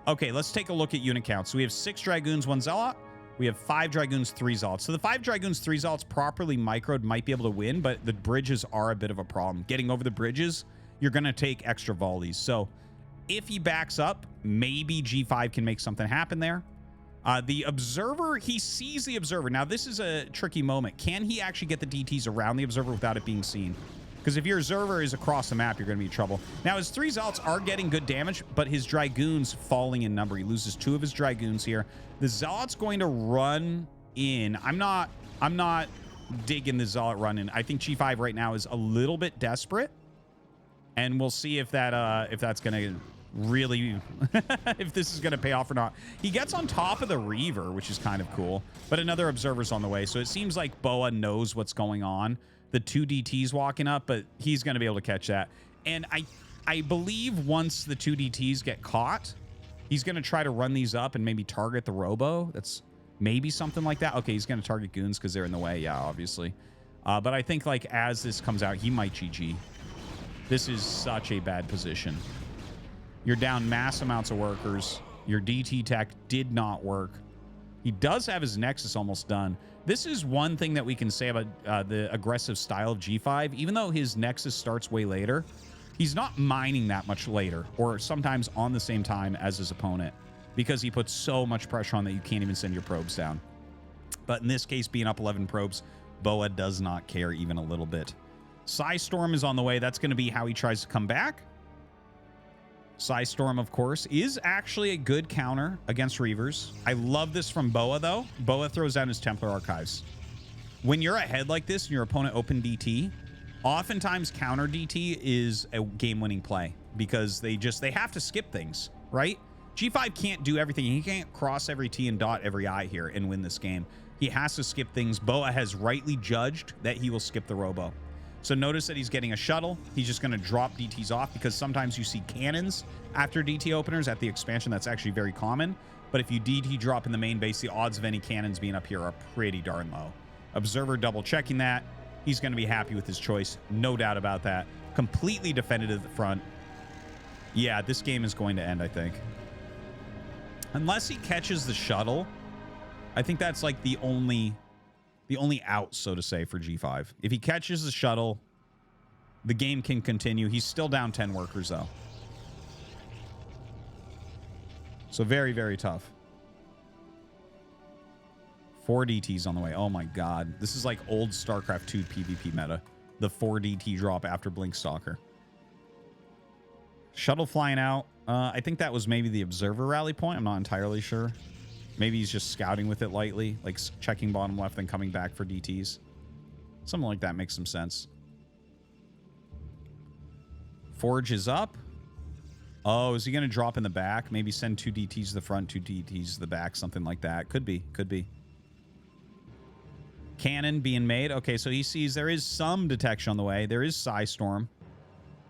Okay, let's take a look at unit count. So we have 6 Dragoons, 1 Zealot. We have 5 Dragoons, 3 Zealots. So the 5 Dragoons, 3 Zealots properly microed might be able to win, but the bridges are a bit of a problem. Getting over the bridges, you're going to take extra volleys. So if he backs up, maybe G5 can make something happen there. The Observer, he sees the Observer. Now, this is a tricky moment. Can he actually get the DTs around the Observer without it being seen? Because if your Observer is across the map, you're going to be in trouble. Now, his 3 Zealots are getting good damage, but his Dragoons falling in number. He loses 2 of his Dragoons here. The Zealot's going to run in. I'm not digging the Zealot run in. I think G5 right now is a little bit desperate, and we'll see if that's gonna really if this is gonna pay off or not. He gets on top of the Reaver, which is kind of cool, but another observer's on the way, so it seems like Boa knows what's going on. The 2 DTs walking up, but he's gonna be able to catch that. And I believe once the 2 DTs get caught, he's gonna try to run these up and maybe target the Robo. That's maybe something like that. Okay, he's gonna target goons because they're in the way. Yeah, obviously. But I think like as this comes out, he might GG. This is such a bad position. You're down mass amounts of workers. Your DT tech did not work. He does have his Nexus almost done. This is one thing that we can say about the aggressive style of G5. Even though his Nexus starts way later, he's not mining that much later, or sometimes on the same time as his opponent, because he puts so much pressure on that you can't even send your probes down. But in this case, being up 11 probes, Boa does not care even a little bit. Psystorm is on the way. That's going to be how he tries to come back. Psystorm, of course, is actually a good counter against Reavers. I love this from Boa, though. Boa throws down his Templar Archives. When you're ahead like this and your opponent open DT, oftentimes counter DT is a game-winning play because they have to skip things, right? G5 can't do everything. He can't cross every T and dot every I here and win this game. He has to skip things. Boa has rightly judged that he will skip the Robo. So notice that he's getting a shuttle. He's just going to drop DTs off because sometimes you see cannons after DT openers at the expansion. That's actually very common. But if you DT drop in the main base, the odds of any cannons being up here are pretty darn low. Observer double checking that. He's going to be happy with his choice. No doubt about that. Completely defended at the front. Yeah, this game is going to end, I think. Unless he catches the shuttle, I think that's like the only out, so to say, for G5. If he catches the shuttle, the game can continue. He's still down 10 workers, though. So very, very tough. 4 DTs on the way. Oh, my God. This is like old StarCraft 2 PvP meta. The 4 DT drop after Blink Stalker. Shuttle flying out. I think that was maybe the observer rally point. I'm not entirely sure. Maybe he's just scouting with it lightly, like checking bottom left and coming back for DTs. Something like that makes some sense. Forge is up. Oh, is he going to drop in the back? Maybe send 2 DTs to the front, 2 DTs to the back, something like that. Could be, could be. Cannon being made. Okay, so he sees there is some detection on the way. There is Psystorm.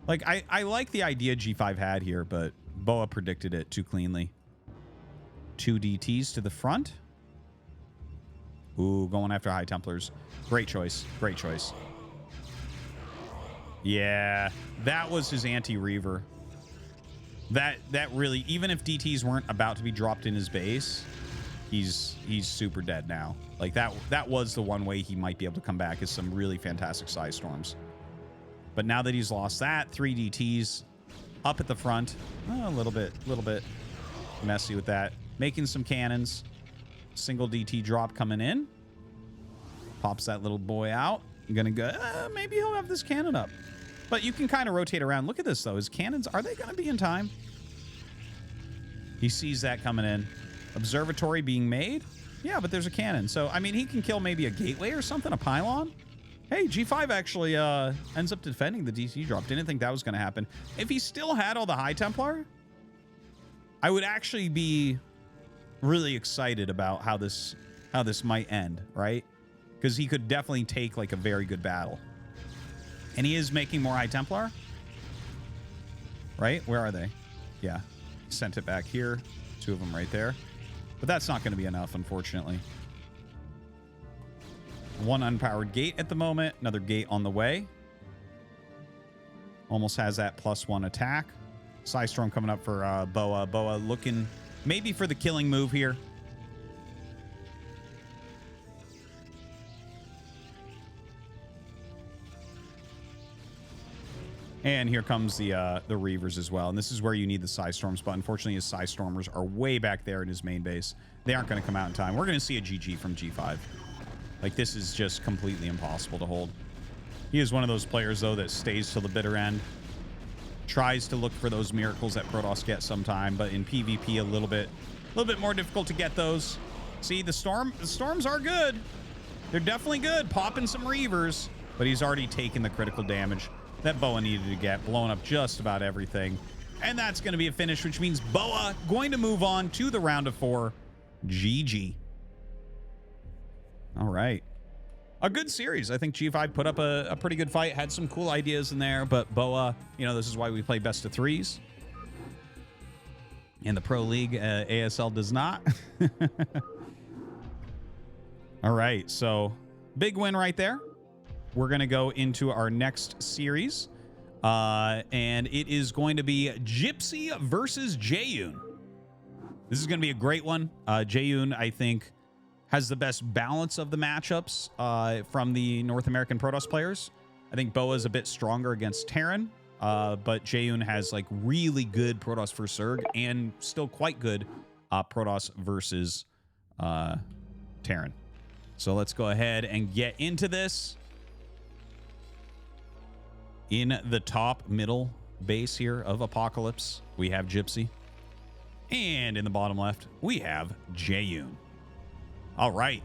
Like, I like the idea G5 had here, but Boa predicted it too cleanly. 2 DTs to the front. Ooh, going after High Templars. Great choice. Great choice. Yeah, that was his anti-Reaver. That really, even if DTs weren't about to be dropped in his base, he's super dead now. Like, that was the one way he might be able to come back, is some really fantastic Psystorms. But now that he's lost that, 3 DTs up at the front. Oh, a little bit messy with that. Making some cannons. Single DT drop coming in. Pops that little boy out. I'm gonna go, maybe he'll have this cannon up. But you can kind of rotate around. Look at this, though. His cannons, are they gonna be in time? He sees that coming in. Observatory being made. Yeah, but there's a cannon. So, I mean, he can kill maybe a gateway or something, a pylon. Hey, G5 actually ends up defending the DT drop. Didn't think that was going to happen. If he still had all the High Templar, I would actually be really excited about how this might end, right? Because he could definitely take like a very good battle. And he is making more High Templar. Right? Where are they? Yeah. Sent it back here. 2 of them right there. But that's not going to be enough, unfortunately. 1 unpowered gate at the moment. Another gate on the way. Almost has that +1 attack. Psystorm coming up for Boa. Boa looking maybe for the killing move here. And here comes the Reavers as well. And this is where you need the Psystorms. But unfortunately, his Psystormers are way back there in his main base. They aren't going to come out in time. We're going to see a GG from G5. Like, this is just completely impossible to hold. He is one of those players, though, that stays till the bitter end. Tries to look for those miracles that Protoss get sometime, but in PvP a little bit more difficult to get those. See, the storms are good. They're definitely good. Popping some Reavers, but he's already taken the critical damage that Boa needed to get, blowing up just about everything. And that's going to be a finish, which means Boa going to move on to the round of 4. GG. All right. A good series. I think G5 put up a pretty good fight, had some cool ideas in there, but Boa, you know, this is why we play best of 3s. In the Pro League, ASL does not. All right, so big win right there. We're going to go into our next series, and it is going to be Gypsy versus Jaeyoon. This is going to be a great one. Jaeyoon, I think, has the best balance of the matchups from the North American Protoss players. I think Boa is a bit stronger against Terran, but Jaeyoon has like really good Protoss versus Zerg and still quite good Protoss versus Terran. So let's go ahead and get into this. In the top middle base here of Apocalypse, we have Gypsy. And in the bottom left, we have Jaeyoon. All right.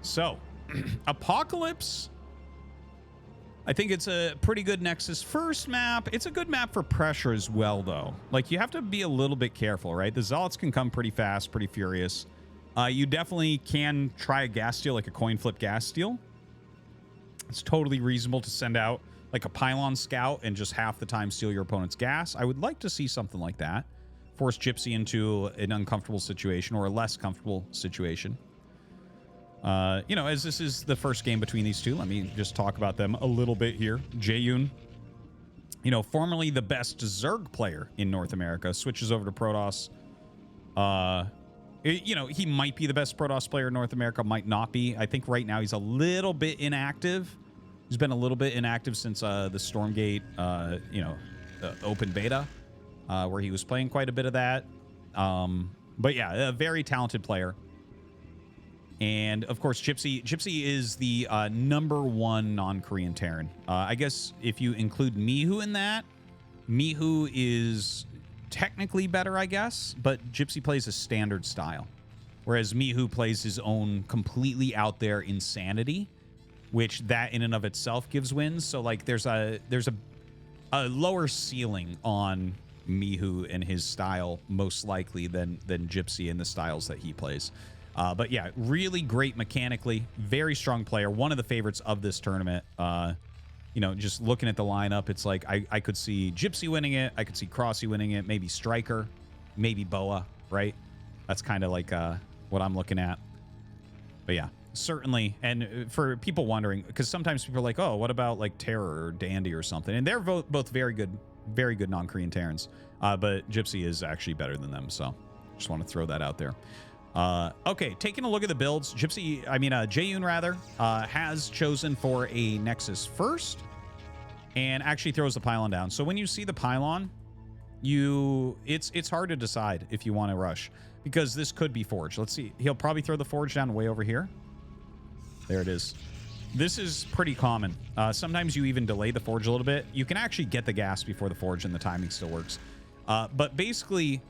So, Apocalypse, I think it's a pretty good Nexus first map. It's a good map for pressure as well, though. Like, you have to be a little bit careful, right? The Zealots can come pretty fast, pretty furious. You definitely can try a gas steal, like a coin flip gas steal. It's totally reasonable to send out like a pylon scout and just half the time steal your opponent's gas. I would like to see something like that. Force Gypsy into an uncomfortable situation or a less comfortable situation. You know, as this is the first game between these two, let me just talk about them a little bit here. Jaeyoon, you know, formerly the best Zerg player in North America, switches over to Protoss. You know, he might be the best Protoss player in North America, might not be. I think right now he's a little bit inactive. He's been a little bit inactive since the Stormgate, you know, open beta, where he was playing quite a bit of that. But yeah, a very talented player. And of course, Gypsy is the #1 non-Korean Terran. I guess if you include Mihu in that, Mihu is technically better, I guess, but Gypsy plays a standard style, whereas Mihu plays his own completely out there insanity, which that in and of itself gives wins. So like there's a lower ceiling on Mihu and his style most likely than Gypsy and the styles that he plays. But yeah, really great mechanically, very strong player, one of the favorites of this tournament. You know, just looking at the lineup, it's like I could see Gypsy winning it, I could see Crossy winning it, maybe Striker, maybe Boa, right? That's kind of like what I'm looking at. But yeah, certainly. And for people wondering, because sometimes people are like, oh, what about like Terror or Dandy or something? And they're both very good non-Korean Terrans. But Gypsy is actually better than them, so just want to throw that out there. Okay, taking a look at the builds, Jaeyoon rather, has chosen for a Nexus first and actually throws the pylon down. So when you see the pylon, it's hard to decide if you want to rush because this could be Forge. Let's see. He'll probably throw the Forge down way over here. There it is. This is pretty common. Sometimes you even delay the Forge a little bit. You can actually get the gas before the Forge and the timing still works. But basically,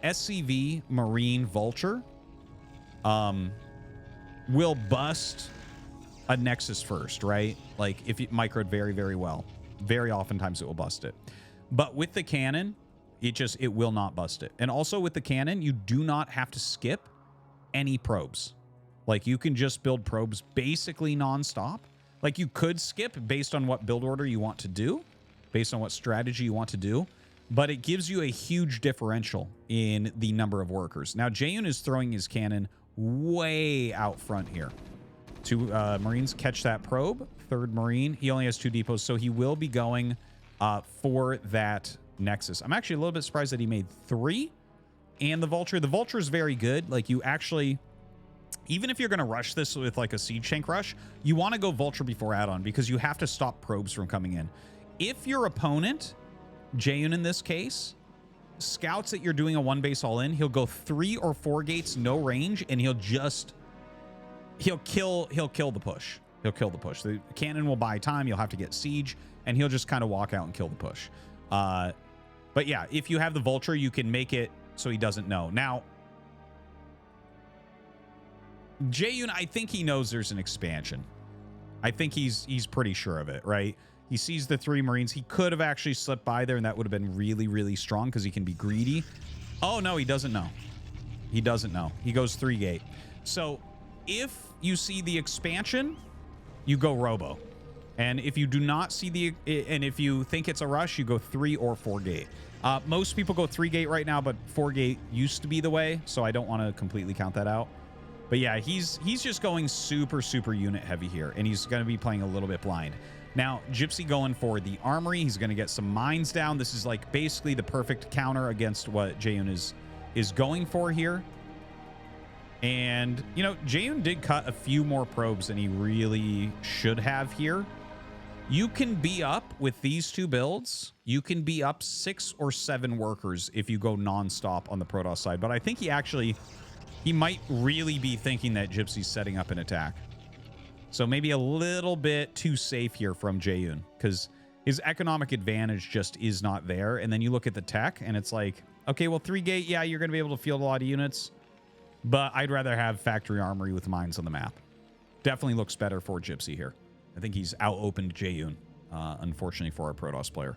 SCV, Marine, Vulture will bust a Nexus first, right? Like if you microed very, very well, very oftentimes it will bust it. But with the cannon, it will not bust it. And also with the cannon, you do not have to skip any probes. Like you can just build probes basically nonstop. Like you could skip based on what build order you want to do, based on what strategy you want to do, but it gives you a huge differential in the number of workers. Now, Jaeyoon is throwing his cannon way out front here. Two Marines catch that probe. Third Marine. He only has 2 depots, so he will be going for that Nexus. I'm actually a little bit surprised that he made 3. And the Vulture. The Vulture is very good. Like, you actually, even if you're going to rush this with, like, a Siege Tank rush, you want to go Vulture before add-on because you have to stop probes from coming in. If your opponent, Jaeyoon in this case, scouts that you're doing a 1 base all in, he'll go 3 or 4 gates, no range, and he'll kill the push. He'll kill the push. The cannon will buy time. You'll have to get siege, and he'll just kind of walk out and kill the push. But yeah, if you have the Vulture, you can make it so he doesn't know. Now, Jaeyoon, I think he knows there's an expansion. I think he's pretty sure of it, right? He sees the 3 Marines. He could have actually slipped by there, and that would have been really, really strong because he can be greedy. Oh, no, he doesn't know. He doesn't know. He goes 3 gate. So if you see the expansion, you go Robo. And if you do not see the... And if you think it's a rush, you go 3 or 4 gate. Most people go 3 gate right now, but 4 gate used to be the way, so I don't want to completely count that out. But yeah, he's just going super, super unit heavy here, and he's going to be playing a little bit blind. Now, Gypsy going for the armory. He's going to get some mines down. This is like basically the perfect counter against what Jaeyoon is going for here. And, you know, Jaeyoon did cut a few more probes than he really should have here. You can be up with these 2 builds. You can be up 6 or 7 workers if you go nonstop on the Protoss side. But I think he might really be thinking that Gypsy's setting up an attack. So maybe a little bit too safe here from Jaeyoon because his economic advantage just is not there. And then you look at the tech and it's like, okay, well, 3 gate, yeah, you're going to be able to field a lot of units. But I'd rather have factory armory with mines on the map. Definitely looks better for Gypsy here. I think he's out-opened Jaeyoon, unfortunately for our Protoss player.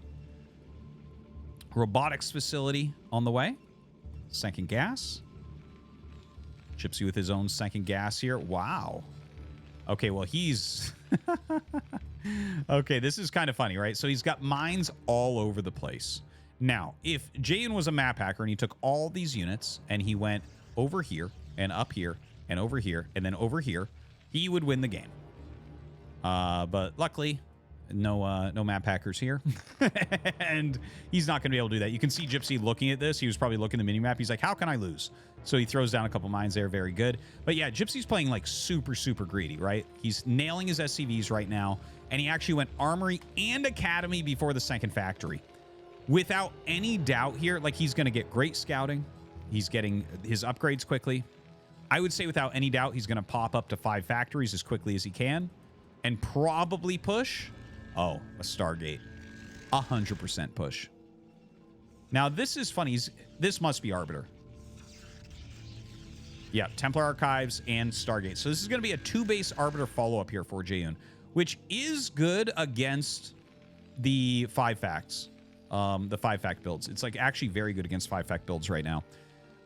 Robotics facility on the way. Second gas. Gypsy with his own second gas here. Wow. Okay, well, he's... Okay, this is kind of funny, right? So he's got mines all over the place. Now, if Jaeyoon was a map hacker and he took all these units and he went over here and up here and over here and then over here, he would win the game. But luckily, no map hackers here. And he's not going to be able to do that. You can see Gypsy looking at this. He was probably looking at the minimap. He's like, how can I lose? So he throws down a couple mines there. Very good. But yeah, Gypsy's playing like super, super greedy, right? He's nailing his SCVs right now. And he actually went Armory and Academy before the second factory. Without any doubt here, like he's going to get great scouting. He's getting his upgrades quickly. I would say without any doubt, he's going to pop up to 5 factories as quickly as he can. And probably push. Oh, a Stargate. 100% push. Now, this is funny. This must be Arbiter. Yeah, Templar Archives and Stargate. So this is going to be a 2-base Arbiter follow-up here for Jaeyoon, which is good against the 5-facts. The 5-fact builds. It's like actually very good against 5-fact builds right now.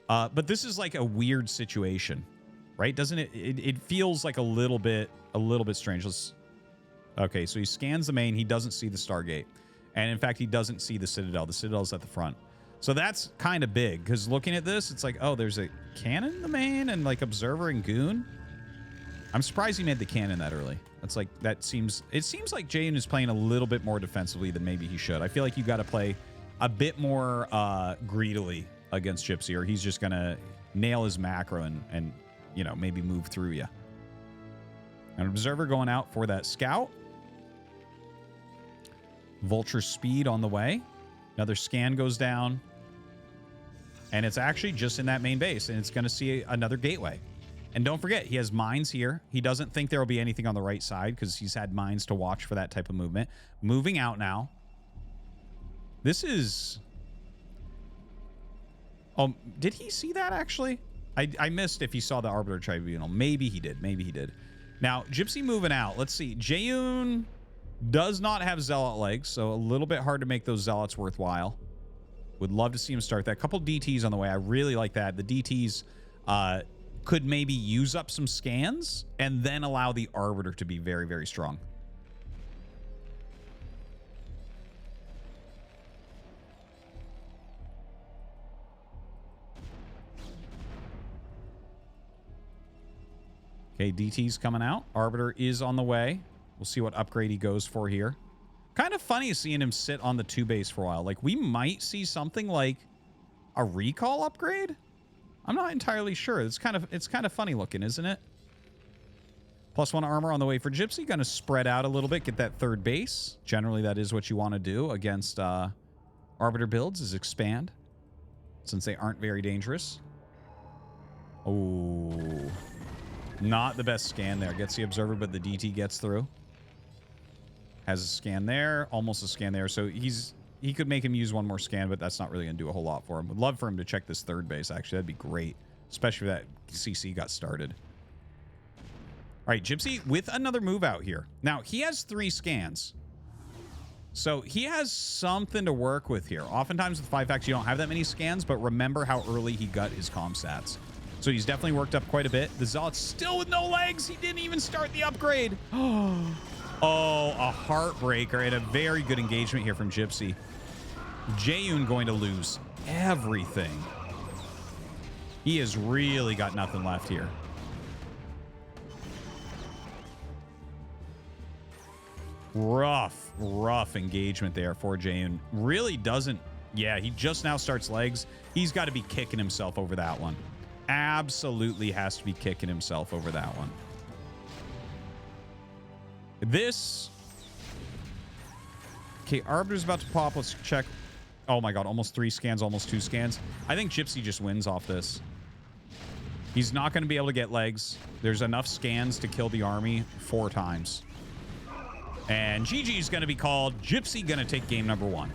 But this is like a weird situation, right? Doesn't it? It feels like a little bit strange. Okay, so he scans the main. He doesn't see the Stargate. And in fact, he doesn't see the Citadel. The Citadel's at the front. So that's kind of big because looking at this, it's like, oh, there's a cannon in the main and like Observer and Goon. I'm surprised he made the cannon that early. That's like, it seems like Jaeyoon is playing a little bit more defensively than maybe he should. I feel like you got to play a bit more greedily against Gypsy, or he's just going to nail his macro and, you know, maybe move through you. An Observer going out for that scout. Vulture speed on the way. Another scan goes down. And it's actually just in that main base, and it's going to see another gateway. And don't forget, he has mines here. He doesn't think there will be anything on the right side because he's had mines to watch for that type of movement. Moving out now. This is... Oh, did he see that, actually? I missed if he saw the Arbiter Tribunal. Maybe he did. Maybe he did. Now, Gypsy moving out. Let's see. Jaeyoon does not have Zealot legs, so a little bit hard to make those Zealots worthwhile. Would love to see him start that. Couple DTs on the way. I really like that. The DTs could maybe use up some scans and then allow the Arbiter to be very, very strong. Okay, DT's coming out. Arbiter is on the way. We'll see what upgrade he goes for here. Kind of funny seeing him sit on the 2-base for a while. Like, we might see something like a recall upgrade. I'm not entirely sure. It's kind of funny looking, isn't it? +1 armor on the way for Gypsy. Going to spread out a little bit, get that 3rd base. Generally, that is what you want to do against Arbiter builds, is expand, since they aren't very dangerous. Oh, not the best scan there. Gets the Observer, but the DT gets through. Has a scan there, almost a scan there. So he could make him use one more scan, but that's not really going to do a whole lot for him. Would love for him to check this 3rd base, actually. That'd be great, especially if that CC got started. right, Gypsy with another move out here. Now, he has 3 scans. So he has something to work with here. Oftentimes with 5 packs, you don't have that many scans, but remember how early he got his comm stats. So he's definitely worked up quite a bit. The Zealot's still with no legs. He didn't even start the upgrade. Oh, a heartbreaker and a very good engagement here from Gypsy. Jaeyoon going to lose everything. He has really got nothing left here. Rough engagement there for Jaeyoon. Really doesn't... Yeah, he just now starts legs. He's got to be kicking himself over that one. Absolutely has to be kicking himself over that one. This... Okay, Arbiter's about to pop. Let's check. Oh my god, almost 3 scans, almost 2 scans. I think Gypsy just wins off this. He's not going to be able to get legs. There's enough scans to kill the army 4 times. And GG's going to be called. Gypsy going to take game number 1.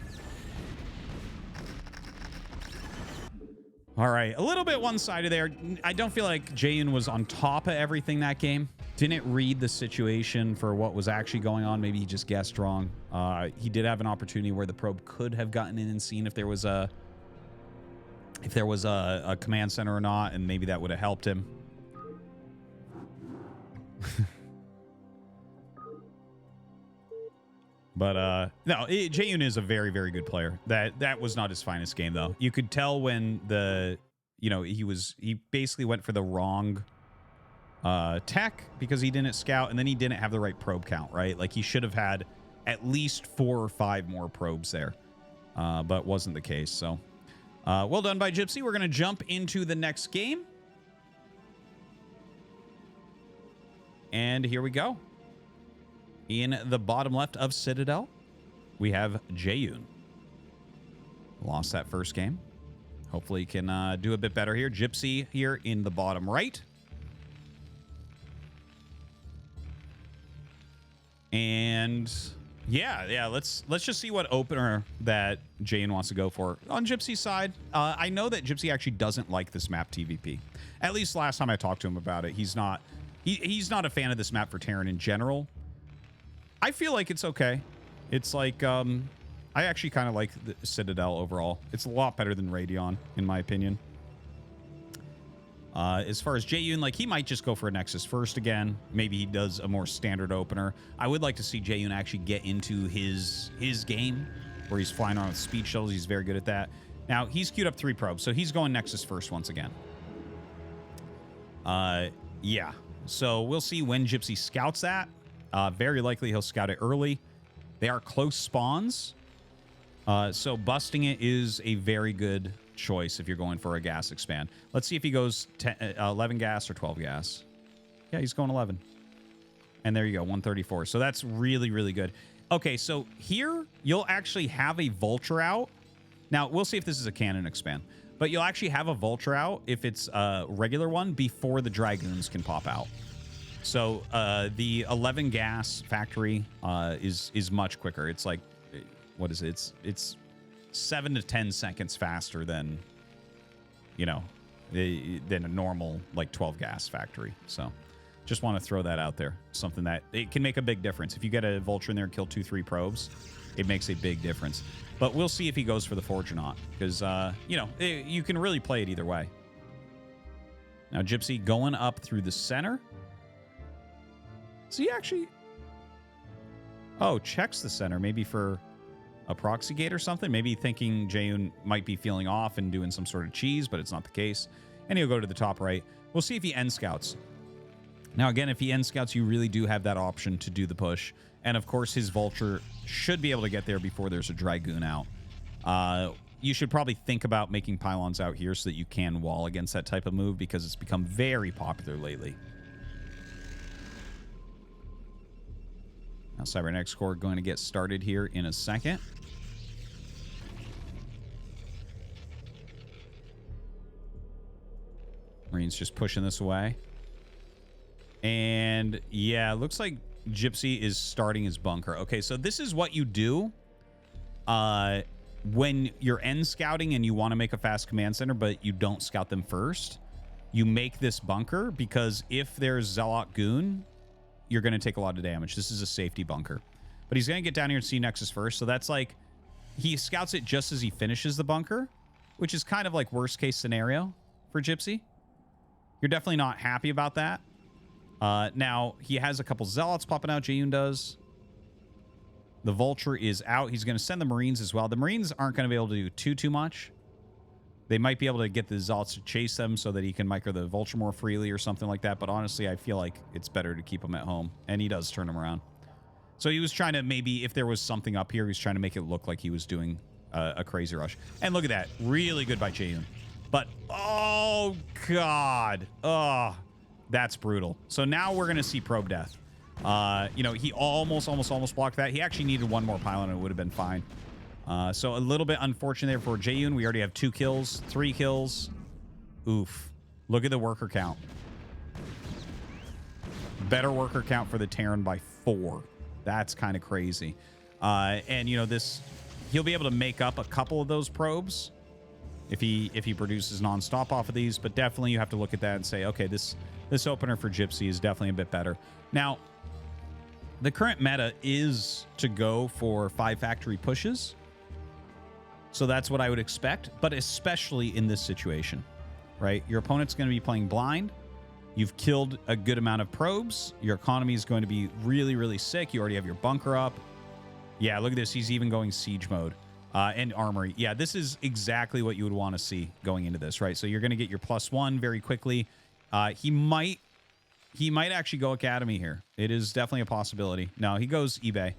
All right, a little bit one-sided there. I don't feel like Jaeyoon was on top of everything that game. Didn't read the situation for what was actually going on. Maybe he just guessed wrong. He did have an opportunity where the probe could have gotten in and seen if there was a command center or not, and maybe that would have helped him. But no, Jaeyoon is a very, very good player. That was not his finest game though. You could tell when he basically went for the wrong tech because he didn't scout, and then he didn't have the right probe count, right? Like he should have had at least 4 or 5 more probes there, but wasn't the case. So well done by Gypsy. We're going to jump into the next game. And here we go. In the bottom left of Citadel, we have Jaeyoon. Lost that first game. Hopefully he can do a bit better here. Gypsy here in the bottom right. And yeah, let's just see what opener that Jaeyoon wants to go for. On Gypsy's side, I know that Gypsy actually doesn't like this map TVP. At least last time I talked to him about it, he's not a fan of this map for Terran in general. I feel like it's okay. It's like, I actually kind of like the Citadel overall. It's a lot better than Radeon, in my opinion. As far as Jaeyoon, like, he might just go for a Nexus first again. Maybe he does a more standard opener. I would like to see Jaeyoon actually get into his game, where he's flying around with speed shuttles. He's very good at that. Now, he's queued up 3 probes, so he's going Nexus first once again. Yeah. So we'll see when Gypsy scouts that. Very likely he'll scout it early. They are close spawns. So busting it is a very good choice if you're going for a gas expand. Let's see if he goes 11 gas or 12 gas. Yeah, he's going 11. And there you go, 134. So that's really, really good. Okay, so here you'll actually have a Vulture out. Now, we'll see if this is a cannon expand. But you'll actually have a Vulture out if it's a regular one before the Dragoons can pop out. So the 11 gas factory is much quicker. It's like, what is it? It's 7 to 10 seconds faster than, than a normal like 12 gas factory. So just want to throw that out there. Something that it can make a big difference. If you get a Vulture in there and kill 2-3 probes, it makes a big difference. But we'll see if he goes for the Forge or not, because you can really play it either way. Now Gypsy going up through the center. So he actually, checks the center, maybe for a proxy gate or something. Maybe thinking Jaeyoon might be feeling off and doing some sort of cheese, but it's not the case. And he'll go to the top right. We'll see if he end scouts. Now, again, if he end scouts, you really do have that option to do the push. And of course, his Vulture should be able to get there before there's a Dragoon out. You should probably think about making pylons out here so that you can wall against that type of move, because it's become very popular lately. Now, Cybernetics Corps going to get started here in a second. Marines just pushing this away. And yeah, it looks like Gypsy is starting his bunker. Okay, so this is what you do when you're end scouting and you want to make a fast command center, but you don't scout them first. You make this bunker, because if there's Zealot Goon you're going to take a lot of damage. This is a safety bunker. But he's going to get down here and see Nexus first. So that's like, he scouts it just as he finishes the bunker, which is kind of like worst case scenario for Gypsy. You're definitely not happy about that. Now, he has a couple Zealots popping out. Jaeyoon does. The Vulture is out. He's going to send the Marines as well. The Marines aren't going to be able to do too much. They might be able to get the Zealots to chase them so that he can micro the Vulture more freely or something like that. But honestly, I feel like it's better to keep him at home. And he does turn him around. So he was trying to maybe, if there was something up here, he was trying to make it look like he was doing a crazy rush. And look at that. Really good by Jaeyoon. But, oh, God. Oh, that's brutal. So now we're going to see probe death. You know, he almost blocked that. He actually needed one more pylon and it would have been fine. So a little bit unfortunate there for Jaeyoon. We already have 2 kills, 3 kills. Oof. Look at the worker count. Better worker count for the Terran by 4. That's kind of crazy. And, you know, this, he'll be able to make up a couple of those probes if he produces nonstop off of these. But definitely you have to look at that and say, okay, this opener for Gypsy is definitely a bit better. Now, the current meta is to go for 5 factory pushes. So that's what I would expect, but especially in this situation, right? Your opponent's going to be playing blind. You've killed a good amount of probes. Your economy is going to be really, really sick. You already have your bunker up. Yeah, look at this. He's even going siege mode and armory. Yeah, this is exactly what you would want to see going into this, right? So you're going to get your +1 very quickly. He might actually go Academy here. It is definitely a possibility. No, he goes eBay.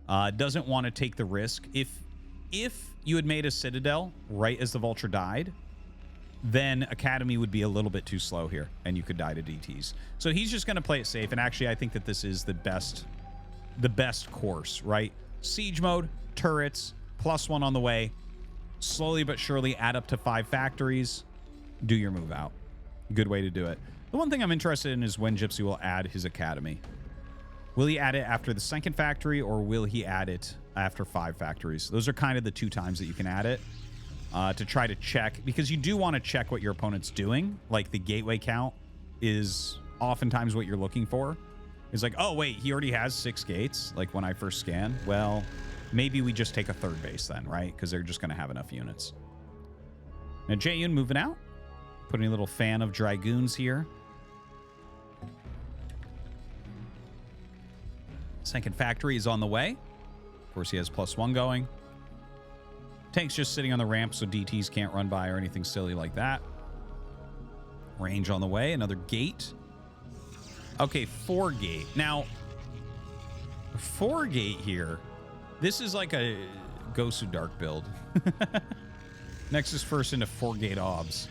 Doesn't want to take the risk. If you had made a Citadel right as the Vulture died, then Academy would be a little bit too slow here, and you could die to DTs. So he's just going to play it safe, and actually I think that this is the best course, right? Siege mode, turrets, +1 on the way, slowly but surely add up to 5 factories, do your move out. Good way to do it. The one thing I'm interested in is when Gypsy will add his Academy. Will he add it after the 2nd factory, or will he add it after 5 factories? Those are kind of the 2 times that you can add it to try to check, because you do want to check what your opponent's doing. Like the gateway count is oftentimes what you're looking for. It's like, oh, wait, he already has 6 gates, like when I first scan. Well, maybe we just take a 3rd base then, right? Because they're just going to have enough units. Now, Jaeyoon moving out. Putting a little fan of Dragoons here. 2nd factory is on the way. Of course, he has +1 going. Tank's just sitting on the ramp, so DTs can't run by or anything silly like that. Range on the way. Another gate. Okay, 4 gate. Now, 4 gate here. This is like a Gosu Dark build. Nexus first into 4 gate obs.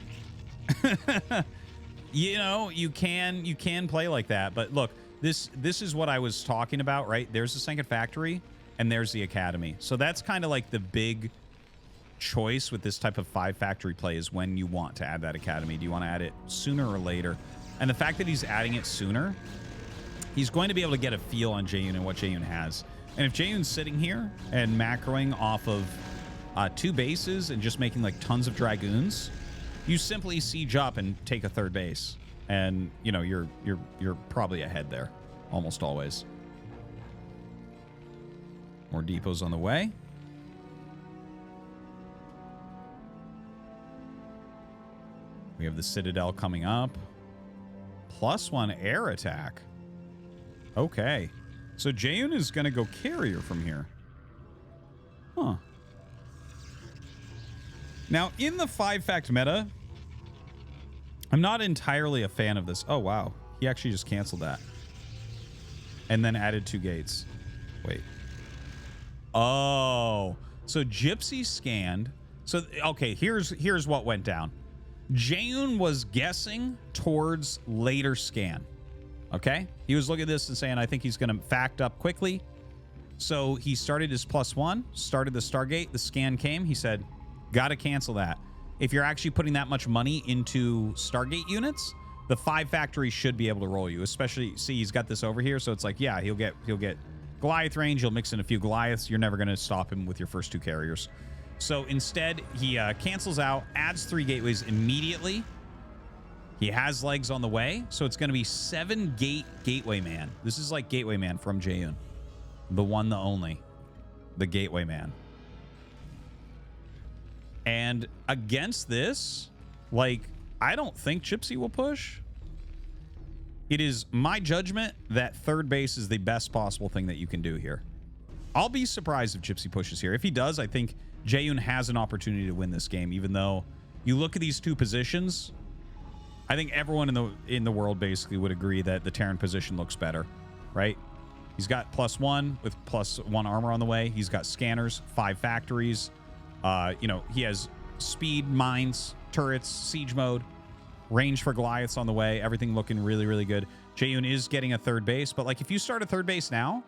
You know, you can play like that, but look, this is what I was talking about, right? There's the 2nd factory and there's the Academy. So that's kind of like the big choice with this type of 5 factory play, is when you want to add that Academy. Do you want to add it sooner or later? And the fact that he's adding it sooner, he's going to be able to get a feel on Jaeyoon and what Jaeyoon has. And if Jaeyoon's sitting here and macroing off of 2 bases and just making like tons of Dragoons, you simply siege up and take a 3rd base, and you know you're probably ahead there almost always. More depots on the way. We have the Citadel coming up. +1 air attack. Okay, so Jaeyoon is going to go carrier from here. Huh. Now, in the 5-fact meta, I'm not entirely a fan of this. Oh, wow. He actually just canceled that. And then added 2 gates. Wait. Oh. So Gypsy scanned. So, okay, here's what went down. Jaeyoon was guessing towards later scan. Okay? He was looking at this and saying, I think he's going to fact up quickly. So he started his +1, started the Stargate. The scan came. He said, got to cancel that. If you're actually putting that much money into Stargate units, the 5 factory should be able to roll you. Especially, see, he's got this over here, so it's like, yeah, he'll get Goliath range. He'll mix in a few Goliaths. You're never going to stop him with your first 2 carriers. So instead, he cancels out, adds 3 gateways immediately. He has legs on the way, so it's going to be 7 Gateway Man. This is like Gateway Man from Jaeyoon. The one, the only. The Gateway Man. And against this, like, I don't think Gypsy will push. It is my judgment that third base is the best possible thing that you can do here. I'll be surprised if Gypsy pushes here. If he does, I think Jaeyoon has an opportunity to win this game, even though you look at these two positions... I think everyone in the world basically would agree that the Terran position looks better, right? He's got +1 with +1 armor on the way. He's got scanners, 5 factories. You know, he has speed, mines, turrets, siege mode, range for Goliaths on the way. Everything looking really, really good. Jaeyoon is getting a third base, but like if you start a third base now,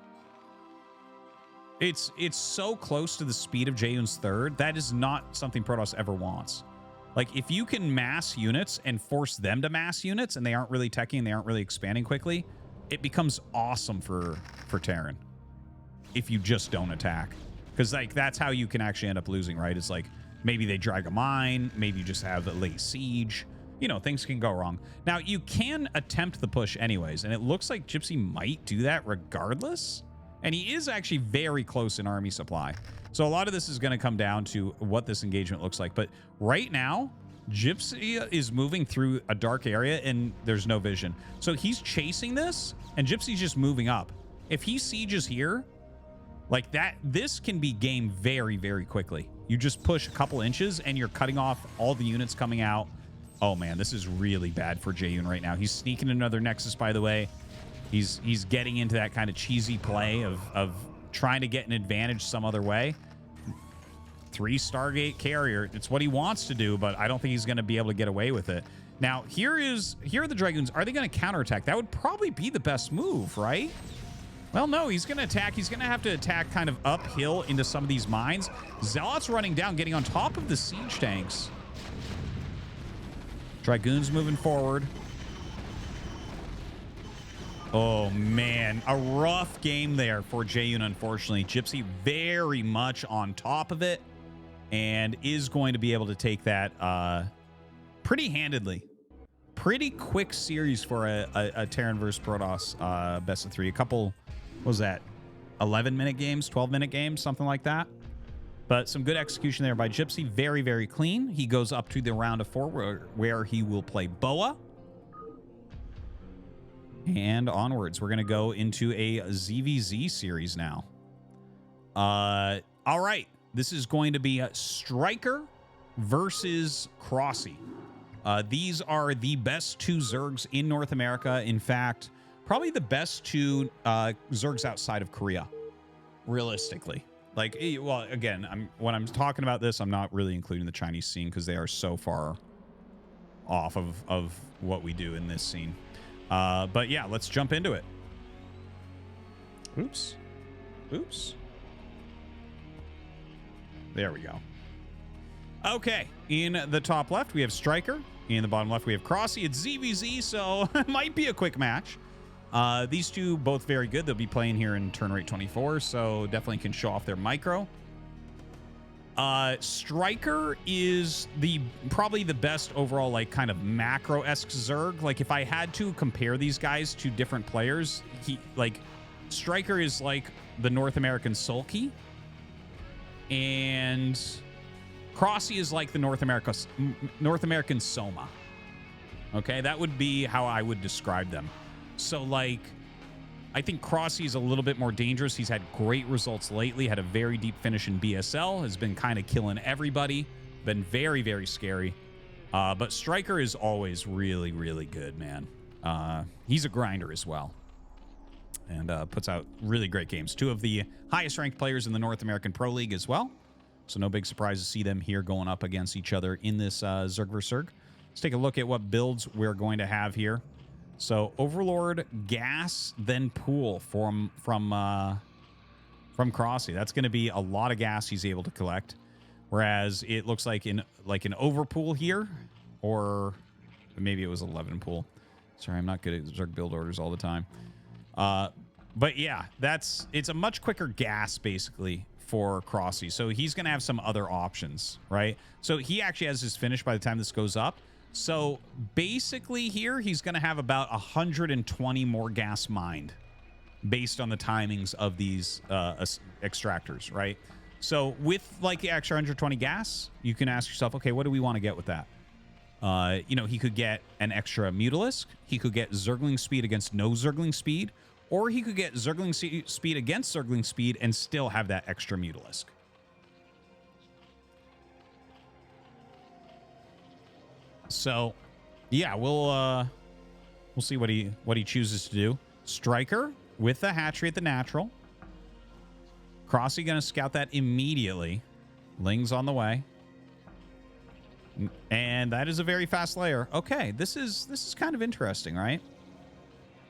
it's so close to the speed of Jaeyoon's third. That is not something Protoss ever wants. Like, if you can mass units and force them to mass units and they aren't really teching and they aren't really expanding quickly, it becomes awesome for Terran if you just don't attack. Because, like, that's how you can actually end up losing, right? It's like, maybe they drag a mine, maybe you just have a late siege. You know, things can go wrong. Now, you can attempt the push anyways, and it looks like Gypsy might do that regardless. And he is actually very close in army supply. So a lot of this is going to come down to what this engagement looks like. But right now, Gypsy is moving through a dark area and there's no vision. So he's chasing this and Gypsy's just moving up. If he sieges here, like that, this can be game very, very quickly. You just push a couple inches and you're cutting off all the units coming out. Oh man, this is really bad for Jaeyoon right now. He's sneaking another Nexus, by the way. He's getting into that kind of cheesy play of trying to get an advantage some other way. 3 Stargate carrier. It's what he wants to do, but I don't think he's going to be able to get away with it. Now, here are the Dragoons. Are they going to counterattack? That would probably be the best move, right? Well, no, he's going to attack. He's going to have to attack kind of uphill into some of these mines. Zealot's running down, getting on top of the siege tanks. Dragoons moving forward. Oh, man. A rough game there for Jaeyoon, unfortunately. Gypsy very much on top of it and is going to be able to take that pretty handedly. Pretty quick series for a Terran versus Protoss best of 3. A couple, what was that, 11-minute games, 12-minute games, something like that. But some good execution there by Gypsy. Very, very clean. He goes up to the round of 4 where he will play Boa. And onwards, we're going to go into a ZVZ series now. All right. This is going to be Striker versus Crossy. These are the best 2 Zergs in North America. In fact, probably the best 2 Zergs outside of Korea, realistically. Like, well, again, when I'm talking about this, I'm not really including the Chinese scene because they are so far off of what we do in this scene. But yeah, let's jump into it. Oops. There we go. Okay, in the top left, we have Striker. In the bottom left, we have Crossy. It's ZVZ, so it might be a quick match. These two both very good. They'll be playing here in turn rate 24, so definitely can show off their micro. Striker is probably the best overall, like, kind of macro-esque Zerg. Like, if I had to compare these guys to different players, Striker is like the North American Sulky, and Crossy is like the North American Soma. Okay, that would be how I would describe them. So, like, I think Crossy is a little bit more dangerous. He's had great results lately, had a very deep finish in BSL, has been kind of killing everybody, been very, very scary. But Striker is always really, really good, man. He's a grinder as well, and puts out really great games. 2 of the highest ranked players in the North American Pro League as well. So no big surprise to see them here going up against each other in this Zerg vs. Zerg. Let's take a look at what builds we're going to have here. So Overlord, Gas, then Pool from Crossy. That's going to be a lot of gas he's able to collect. Whereas it looks like an Overpool here, or maybe it was 11 Pool. Sorry, I'm not good at Zerg build orders all the time. But yeah, it's a much quicker gas basically for Crossy. So he's going to have some other options, right? So he actually has his finish by the time this goes up. So basically here, he's going to have about 120 more gas mined based on the timings of these extractors, right? So with like the extra 120 gas, you can ask yourself, okay, what do we want to get with that? You know, he could get an extra Mutalisk. He could get Zergling speed against no Zergling speed. Or he could get Zergling speed against Zergling speed and still have that extra Mutalisk. So, yeah, we'll see what he chooses to do. Striker with the hatchery at the natural. Crossy going to scout that immediately. Ling's on the way. And that is a very fast layer. Okay, this is kind of interesting, right?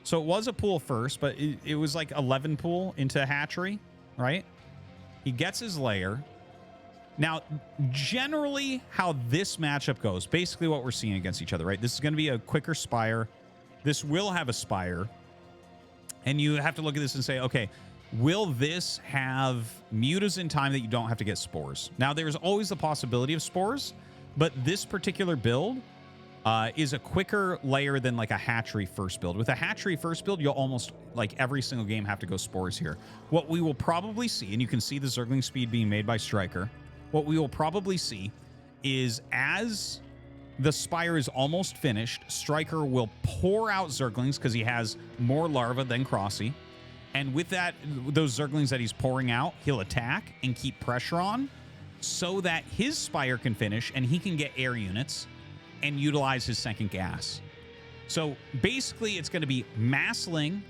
So it was a pool first, but it was like 11 pool into hatchery, right? He gets his layer. Now, generally how this matchup goes, basically what we're seeing against each other, right? This is going to be a quicker spire. This will have a spire. And you have to look at this and say, okay, will this have mutas in time that you don't have to get spores? Now, there's always the possibility of spores, but this particular build is a quicker layer than like a hatchery first build. With a hatchery first build, you'll almost like every single game have to go spores here. What we will probably see, and you can see the Zergling speed being made by Striker, what we will probably see is as the spire is almost finished, Striker will pour out Zerglings because he has more larvae than Crossy. And with that, those Zerglings that he's pouring out, he'll attack and keep pressure on so that his spire can finish and he can get air units and utilize his second gas. So basically, it's going to be massling.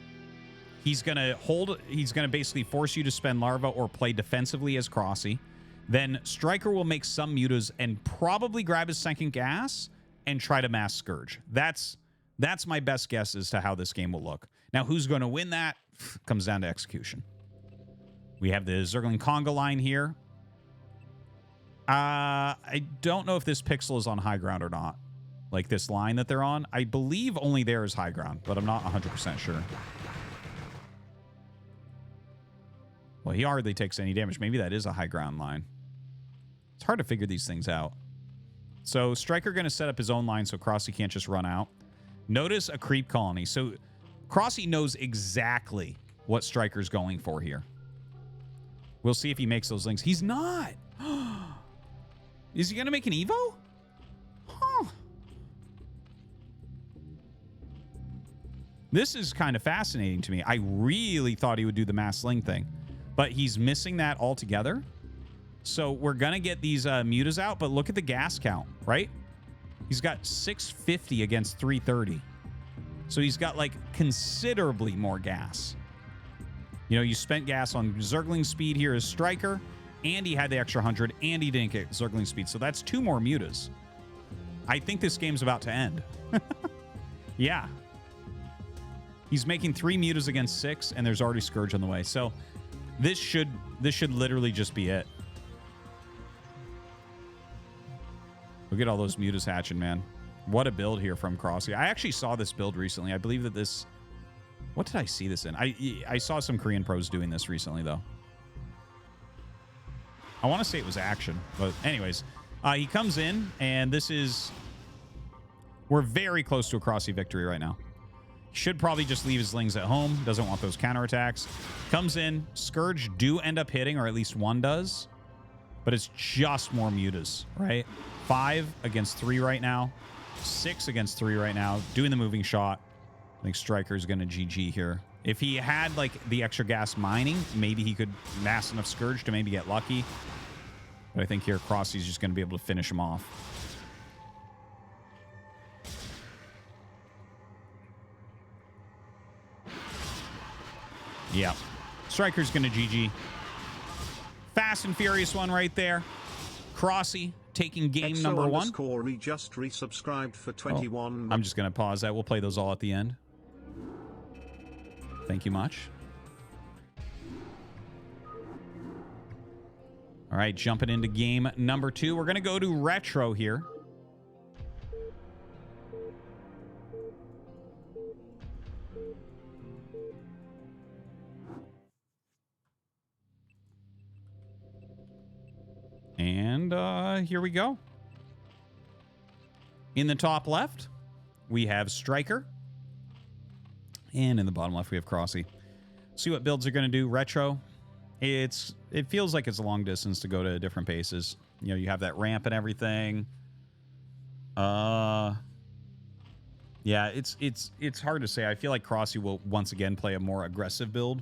He's going to basically force you to spend larva or play defensively as Crossy. Then Striker will make some mutas and probably grab his second gas and try to mass Scourge. That's my best guess as to how this game will look. Now, who's going to win that comes down to execution. We have the Zergling Conga line here. I don't know if this pixel is on high ground or not. Like this line that they're on. I believe only there is high ground, but I'm not 100% sure. Well, he hardly takes any damage. Maybe that is a high ground line. It's hard to figure these things out. So Striker going to set up his own line so Crossy can't just run out. Notice a creep colony. So Crossy knows exactly what Striker's going for here. We'll see if he makes those links. He's not. Is he going to make an Evo? Huh. This is kind of fascinating to me. I really thought he would do the mass sling thing, but he's missing that altogether. So we're going to get these mutas out, but look at the gas count, right? He's got 650 against 330. So he's got like considerably more gas. You know, you spent gas on Zergling speed here as Striker, and he had the extra 100, and he didn't get Zergling speed. So that's 2 more mutas. I think this game's about to end. Yeah. He's making 3 mutas against 6, and there's already Scourge on the way. So this should literally just be it. Look at all those mutas hatching, man. What a build here from Crossy. I actually saw this build recently. I believe that this... What did I see this in? I saw some Korean pros doing this recently, though. I want to say it was Action. But anyways, he comes in, and this is... We're very close to a Crossy victory right now. Should probably just leave his Lings at home. Doesn't want those counterattacks. Comes in. Scourge do end up hitting, or at least one does. But it's just more mutas, right? 5 against 3 right now. 6 against 3 right now. Doing the moving shot. I think Striker's going to GG here. If he had, like, the extra gas mining, maybe he could mass enough Scourge to maybe get lucky. But I think here Crossy's just going to be able to finish him off. Yeah. Striker's going to GG. Fast and Furious one right there. Crossy taking game number 1. Corey just resubscribed for 21. I'm just going to pause that. We'll play those all at the end. Thank you much. All right, jumping into game number 2. We're going to go to Retro here. And here we go. In the top left, we have Striker. And in the bottom left, we have Crossy. See what builds are going to do. Retro. It feels like it's a long distance to go to different paces. You know, you have that ramp and everything. Yeah, it's hard to say. I feel like Crossy will once again play a more aggressive build.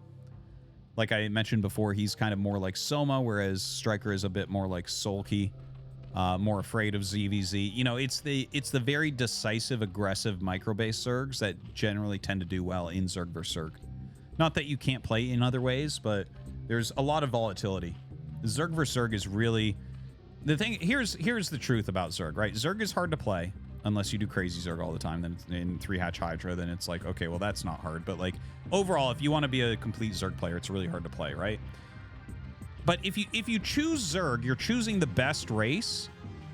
Like I mentioned before, he's kind of more like Soma, whereas Striker is a bit more like Sulky, more afraid of ZVZ. You know, it's the very decisive, aggressive micro-based Zergs that generally tend to do well in Zerg vs. Zerg. Not that you can't play in other ways, but there's a lot of volatility. Zerg vs. Zerg is really the thing. Here's the truth about Zerg, right? Zerg is hard to play unless you do crazy Zerg all the time. Then in 3-hatch Hydra, then it's like, okay, well, that's not hard. But like overall, if you want to be a complete Zerg player, it's really hard to play, right? But if you choose Zerg, you're choosing the best race,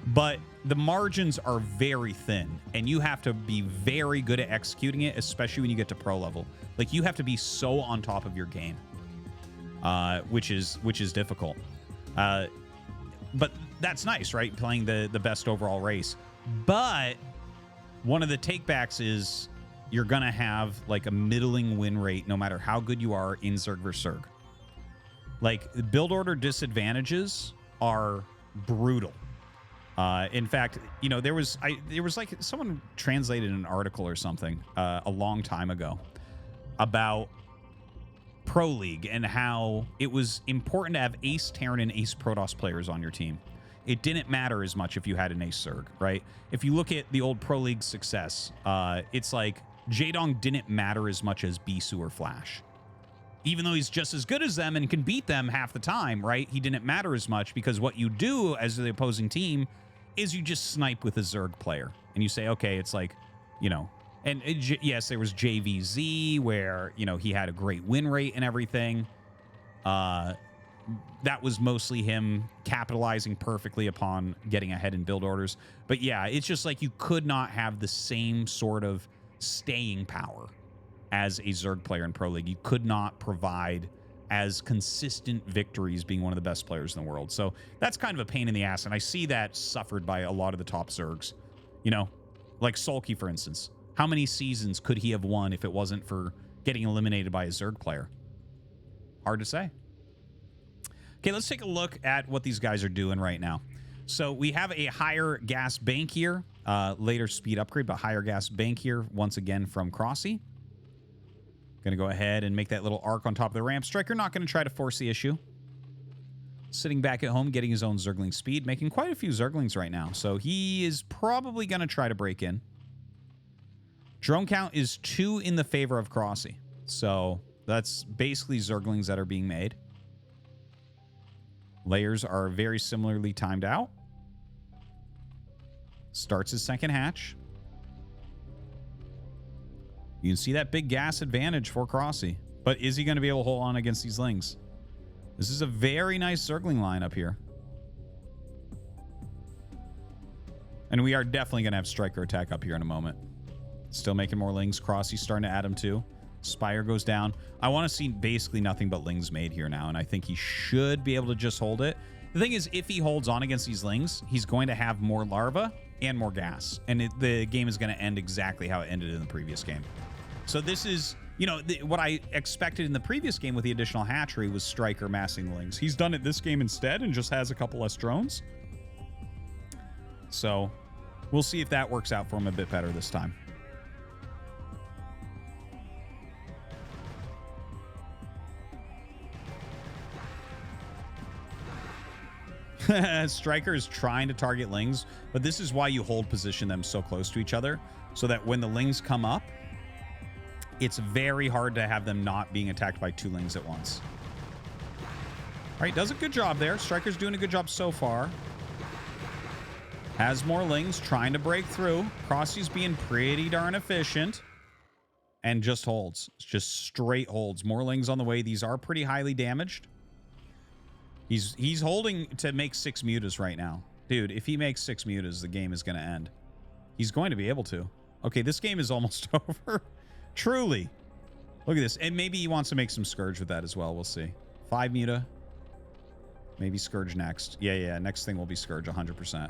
but the margins are very thin, and you have to be very good at executing it, especially when you get to pro level. Like you have to be so on top of your game, which is difficult. But that's nice, right? Playing the best overall race. But one of the takebacks is you're gonna have like a middling win rate no matter how good you are in Zerg vs. Zerg. Like the build order disadvantages are brutal. In fact, you know, there was like someone translated an article or something a long time ago about Pro League and how it was important to have Ace Terran and Ace Protoss players on your team. It didn't matter as much if you had an Ace Zerg, right? If you look at the old Pro League success, it's like Jaedong didn't matter as much as Bisu or Flash. Even though he's just as good as them and can beat them half the time, right? He didn't matter as much because what you do as the opposing team is you just snipe with a Zerg player. And you say, okay, it's like, you know, and yes, there was JVZ where, you know, he had a great win rate and everything. That was mostly him capitalizing perfectly upon getting ahead in build orders. But yeah, it's just like you could not have the same sort of staying power as a Zerg player in Pro League. You could not provide as consistent victories being one of the best players in the world. So that's kind of a pain in the ass. And I see that suffered by a lot of the top Zergs. You know, like Sulky, for instance. How many seasons could he have won if it wasn't for getting eliminated by a Zerg player? Hard to say. Okay, let's take a look at what these guys are doing right now. So we have a higher gas bank here. Later speed upgrade, but higher gas bank here once again from Crossy. Going to go ahead and make that little arc on top of the ramp. Striker not going to try to force the issue. Sitting back at home, getting his own Zergling speed, making quite a few Zerglings right now. So he is probably going to try to break in. Drone count is 2 in the favor of Crossy. So that's basically Zerglings that are being made. Layers are very similarly timed out. Starts his second hatch. You can see that big gas advantage for Crossy. But is he going to be able to hold on against these Lings? This is a very nice Zergling line up here. And we are definitely going to have Striker attack up here in a moment. Still making more Lings. Crossy's starting to add them too. Spire goes down. I want to see basically nothing but Lings made here now, and I think he should be able to just hold it. The thing is, if he holds on against these Lings, he's going to have more larva and more gas, and the game is going to end exactly how it ended in the previous game. So this is, you know, what I expected in the previous game with the additional hatchery was Striker massing the Lings. He's done it this game instead and just has a couple less drones. So we'll see if that works out for him a bit better this time. Striker is trying to target Lings, but this is why you hold position them so close to each other, so that when the Lings come up, it's very hard to have them not being attacked by 2 Lings at once. All right, does a good job there. Striker's doing a good job so far. Has more Lings, trying to break through. Crossy's being pretty darn efficient. And just holds. It's just straight holds. More Lings on the way. These are pretty highly damaged. He's holding to make 6 mutas right now. Dude, if he makes 6 mutas, the game is going to end. He's going to be able to. Okay, this game is almost over. Truly. Look at this. And maybe he wants to make some Scourge with that as well. We'll see. 5 muta. Maybe Scourge next. Yeah. Next thing will be Scourge, 100%.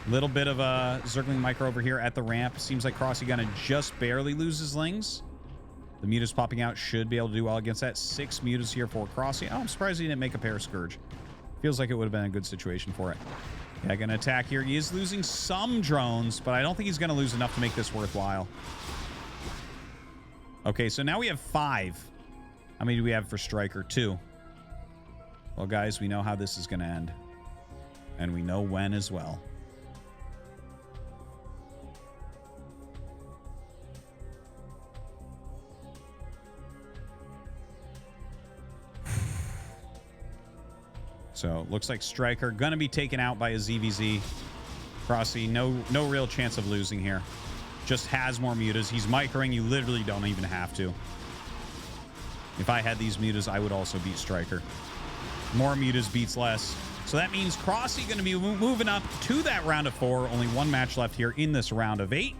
Little bit of a Zergling micro over here at the ramp. Seems like Crossy gonna just barely lose his lings. The mutas popping out should be able to do well against that. 6 mutas here for Crossy. Oh, I'm surprised he didn't make a pair of Scourge. Feels like it would have been a good situation for it. Yeah, gonna attack here. He is losing some drones, but I don't think he's gonna lose enough to make this worthwhile. Okay, so now we have 5. How many do we have for Striker? 2. Well, guys, we know how this is gonna end. And we know when as well. So looks like Striker gonna be taken out by a ZVZ. Crossy, no real chance of losing here. Just has more mutas. He's microing. You literally don't even have to. If I had these mutas, I would also beat Striker. More mutas beats less. So that means Crossy gonna be moving up to that round of 4. Only 1 match left here in this round of 8.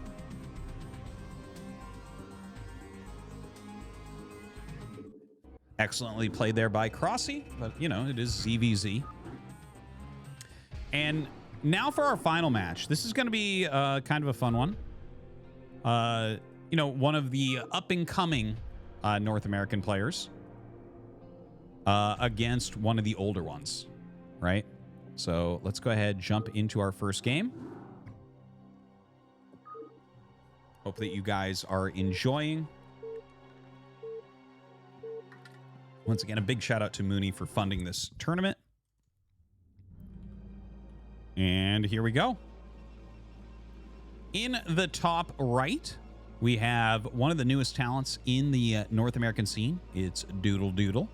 Excellently played there by Crossy, but, you know, it is ZVZ. And now for our final match. This is going to be kind of a fun one. You know, one of the up-and-coming North American players against one of the older ones, right? So let's go ahead, jump into our first game. Hope that you guys are enjoying. Once again, a big shout out to Mooney for funding this tournament. And here we go. In the top right, we have one of the newest talents in the North American scene. It's Doodle Doodle.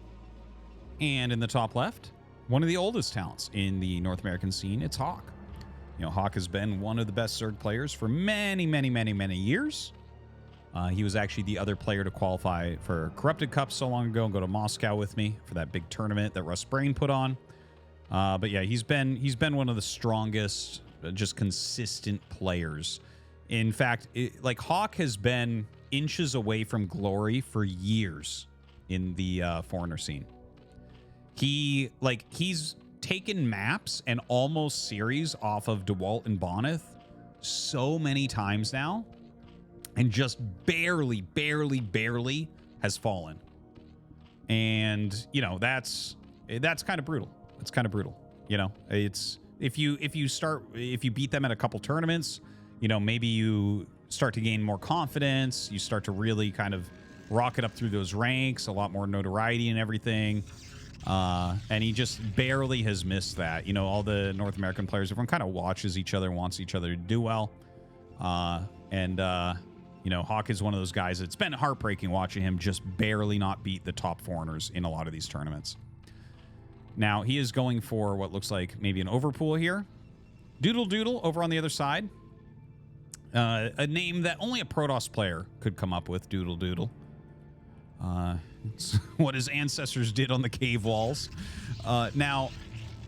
And in the top left, one of the oldest talents in the North American scene. It's Hawk. You know, Hawk has been one of the best Zerg players for many, many, many, many years. He was actually the other player to qualify for Corrupted Cup so long ago and go to Moscow with me for that big tournament that Russ Brain put on. But yeah, he's been one of the strongest, just consistent players. In fact, like Hawk has been inches away from glory for years in the foreigner scene. He's taken maps and almost series off of DeWalt and Bonneth so many times now. And just barely has fallen. And, you know, that's kind of brutal. It's kind of brutal. You know, it's if you beat them at a couple tournaments, you know, maybe you start to gain more confidence. You start to really kind of rocket up through those ranks, a lot more notoriety and everything. And he just barely has missed that. You know, all the North American players, everyone kind of watches each other, wants each other to do well. You know, Hawk is one of those guys. It's been heartbreaking watching him just barely not beat the top foreigners in a lot of these tournaments. Now, he is going for what looks like maybe an overpool here. Doodle Doodle over on the other side. A name that only a Protoss player could come up with, Doodle Doodle. It's what his ancestors did on the cave walls. Now,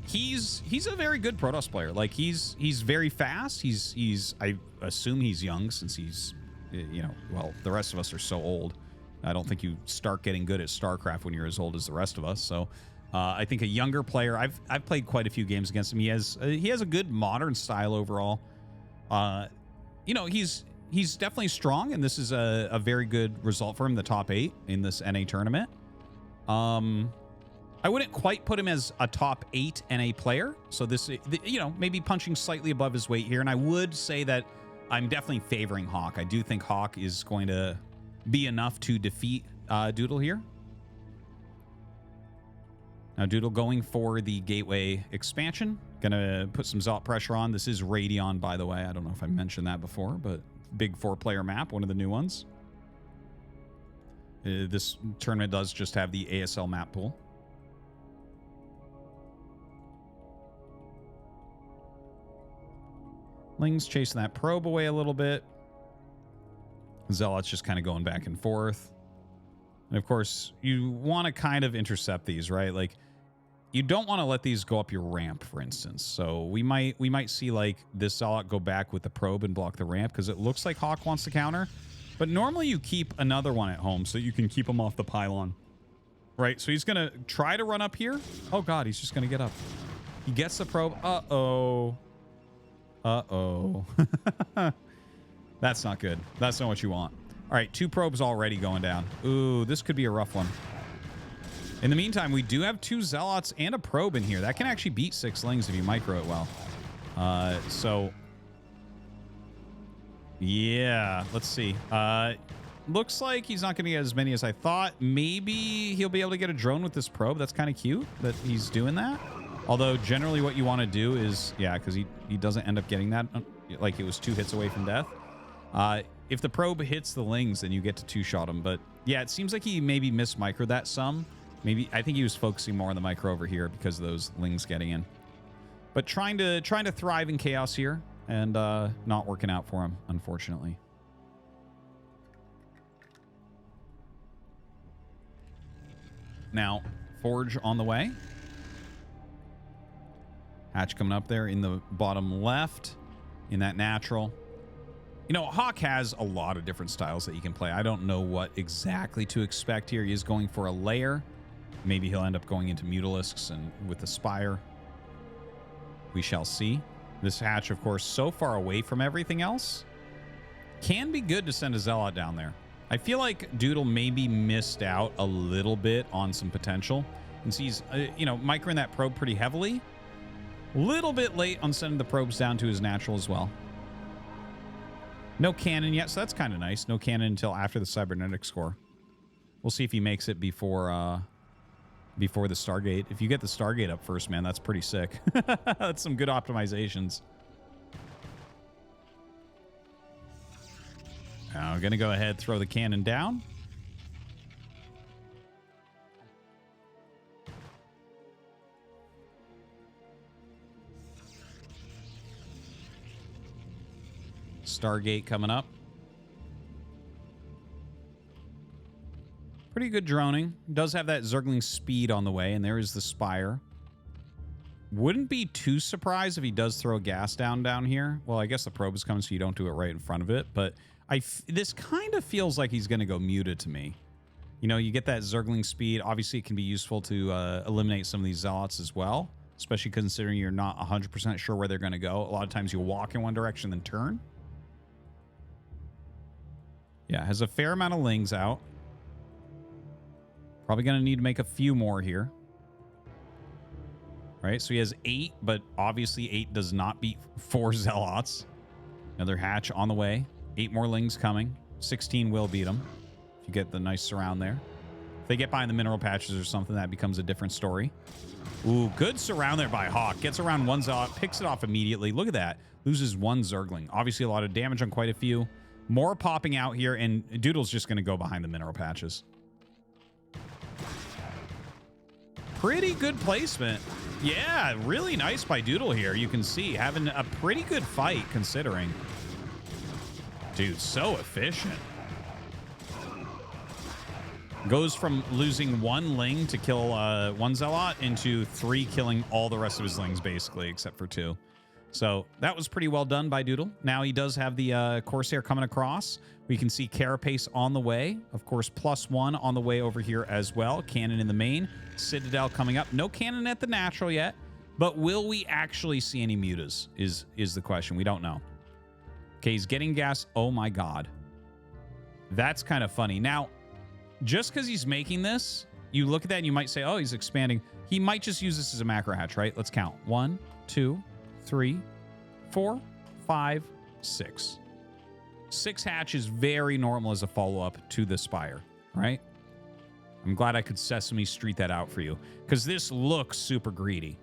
he's a very good Protoss player. Like, he's very fast. I assume he's young since he's... You know, well, the rest of us are so old. I don't think you start getting good at Starcraft when you're as old as the rest of us. So I think a younger player, I've played quite a few games against him. He has a good modern style overall. You know, he's definitely strong, and this is a very good result for him, the top 8 in this NA tournament. I wouldn't quite put him as a top 8 NA player. So this, you know, maybe punching slightly above his weight here. And I would say that I'm definitely favoring Hawk. I do think Hawk is going to be enough to defeat Doodle here. Now, Doodle going for the Gateway expansion. Gonna put some Zot pressure on. This is Radeon, by the way. I don't know if I mentioned that before, but big 4-player map, one of the new ones. This tournament does just have the ASL map pool. Ling's chasing that probe away a little bit. Zealot's just kind of going back and forth. And of course, you want to kind of intercept these, right? Like, you don't want to let these go up your ramp, for instance. So we might see like this Zealot go back with the probe and block the ramp because it looks like Hawk wants to counter. But normally you keep another one at home so you can keep him off the pylon. Right? So he's going to try to run up here. Oh, God, he's just going to get up. He gets the probe. Uh-oh. Uh-oh. That's not good. That's not what you want. All right, 2 probes already going down. Ooh, this could be a rough one. In the meantime, we do have 2 zealots and a probe in here. That can actually beat 6 lings if you micro it well. So, yeah, let's see. Looks like he's not going to get as many as I thought. Maybe he'll be able to get a drone with this probe. That's kind of cute that he's doing that. Although, generally what you want to do is, yeah, because he doesn't end up getting that. Like, it was 2 hits away from death. If the probe hits the lings, then you get to 2-shot him. But, yeah, it seems like he maybe missed-microed that some. Maybe I think he was focusing more on the micro over here because of those lings getting in. But trying to thrive in chaos here and not working out for him, unfortunately. Now, Forge on the way. Hatch coming up there in the bottom left in that natural. You know, Hawk has a lot of different styles that you can play. I don't know what exactly to expect here. He is going for a layer. Maybe he'll end up going into Mutalisks and with the Spire. We shall see. This hatch, of course, so far away from everything else. Can be good to send a Zealot down there. I feel like Doodle maybe missed out a little bit on some potential. And he's, you know, microing that probe pretty heavily. A little bit late on sending the probes down to his natural as well. No cannon yet, so that's kind of nice. No cannon until after the cybernetic score. We'll see if he makes it before the Stargate. If you get the Stargate up first, man, that's pretty sick. That's some good optimizations. Now, I'm going to go ahead, throw the cannon down. Stargate coming up. Pretty good droning. Does have that Zergling speed on the way, and there is the Spire. Wouldn't be too surprised if he does throw a gas down here. Well, I guess the probe is coming, so you don't do it right in front of it. But this kind of feels like he's going to go muted to me. You know, you get that Zergling speed. Obviously, it can be useful to eliminate some of these Zealots as well, especially considering you're not 100% sure where they're going to go. A lot of times you'll walk in one direction, then turn. Yeah, has a fair amount of lings out. Probably going to need to make a few more here. Right, so he has 8, but obviously 8 does not beat 4 Zealots. Another hatch on the way. 8 more lings coming. 16 will beat them. If you get the nice surround there. If they get behind the mineral patches or something, that becomes a different story. Ooh, good surround there by Hawk. Gets around 1 Zealot, picks it off immediately. Look at that. Loses 1 Zergling. Obviously a lot of damage on quite a few. More popping out here, and Doodle's just going to go behind the mineral patches. Pretty good placement. Yeah, really nice by Doodle here. You can see having a pretty good fight considering. Dude, so efficient. Goes from losing 1 ling to kill 1 Zealot into 3 killing all the rest of his lings basically, except for 2. So that was pretty well done by Doodle. Now he does have the Corsair coming across. We can see Carapace on the way. Of course, +1 on the way over here as well. Cannon in the main. Citadel coming up. No cannon at the natural yet. But will we actually see any mutas is the question. We don't know. Okay, he's getting gas. Oh my god. That's kind of funny. Now, just because he's making this, you look at that and you might say, oh, he's expanding. He might just use this as a macro hatch, right? Let's count. 1, 2, 3, 4, 5, 6. 6 hatch is very normal as a follow-up to the Spire, right? I'm glad I could Sesame Street that out for you, because this looks super greedy.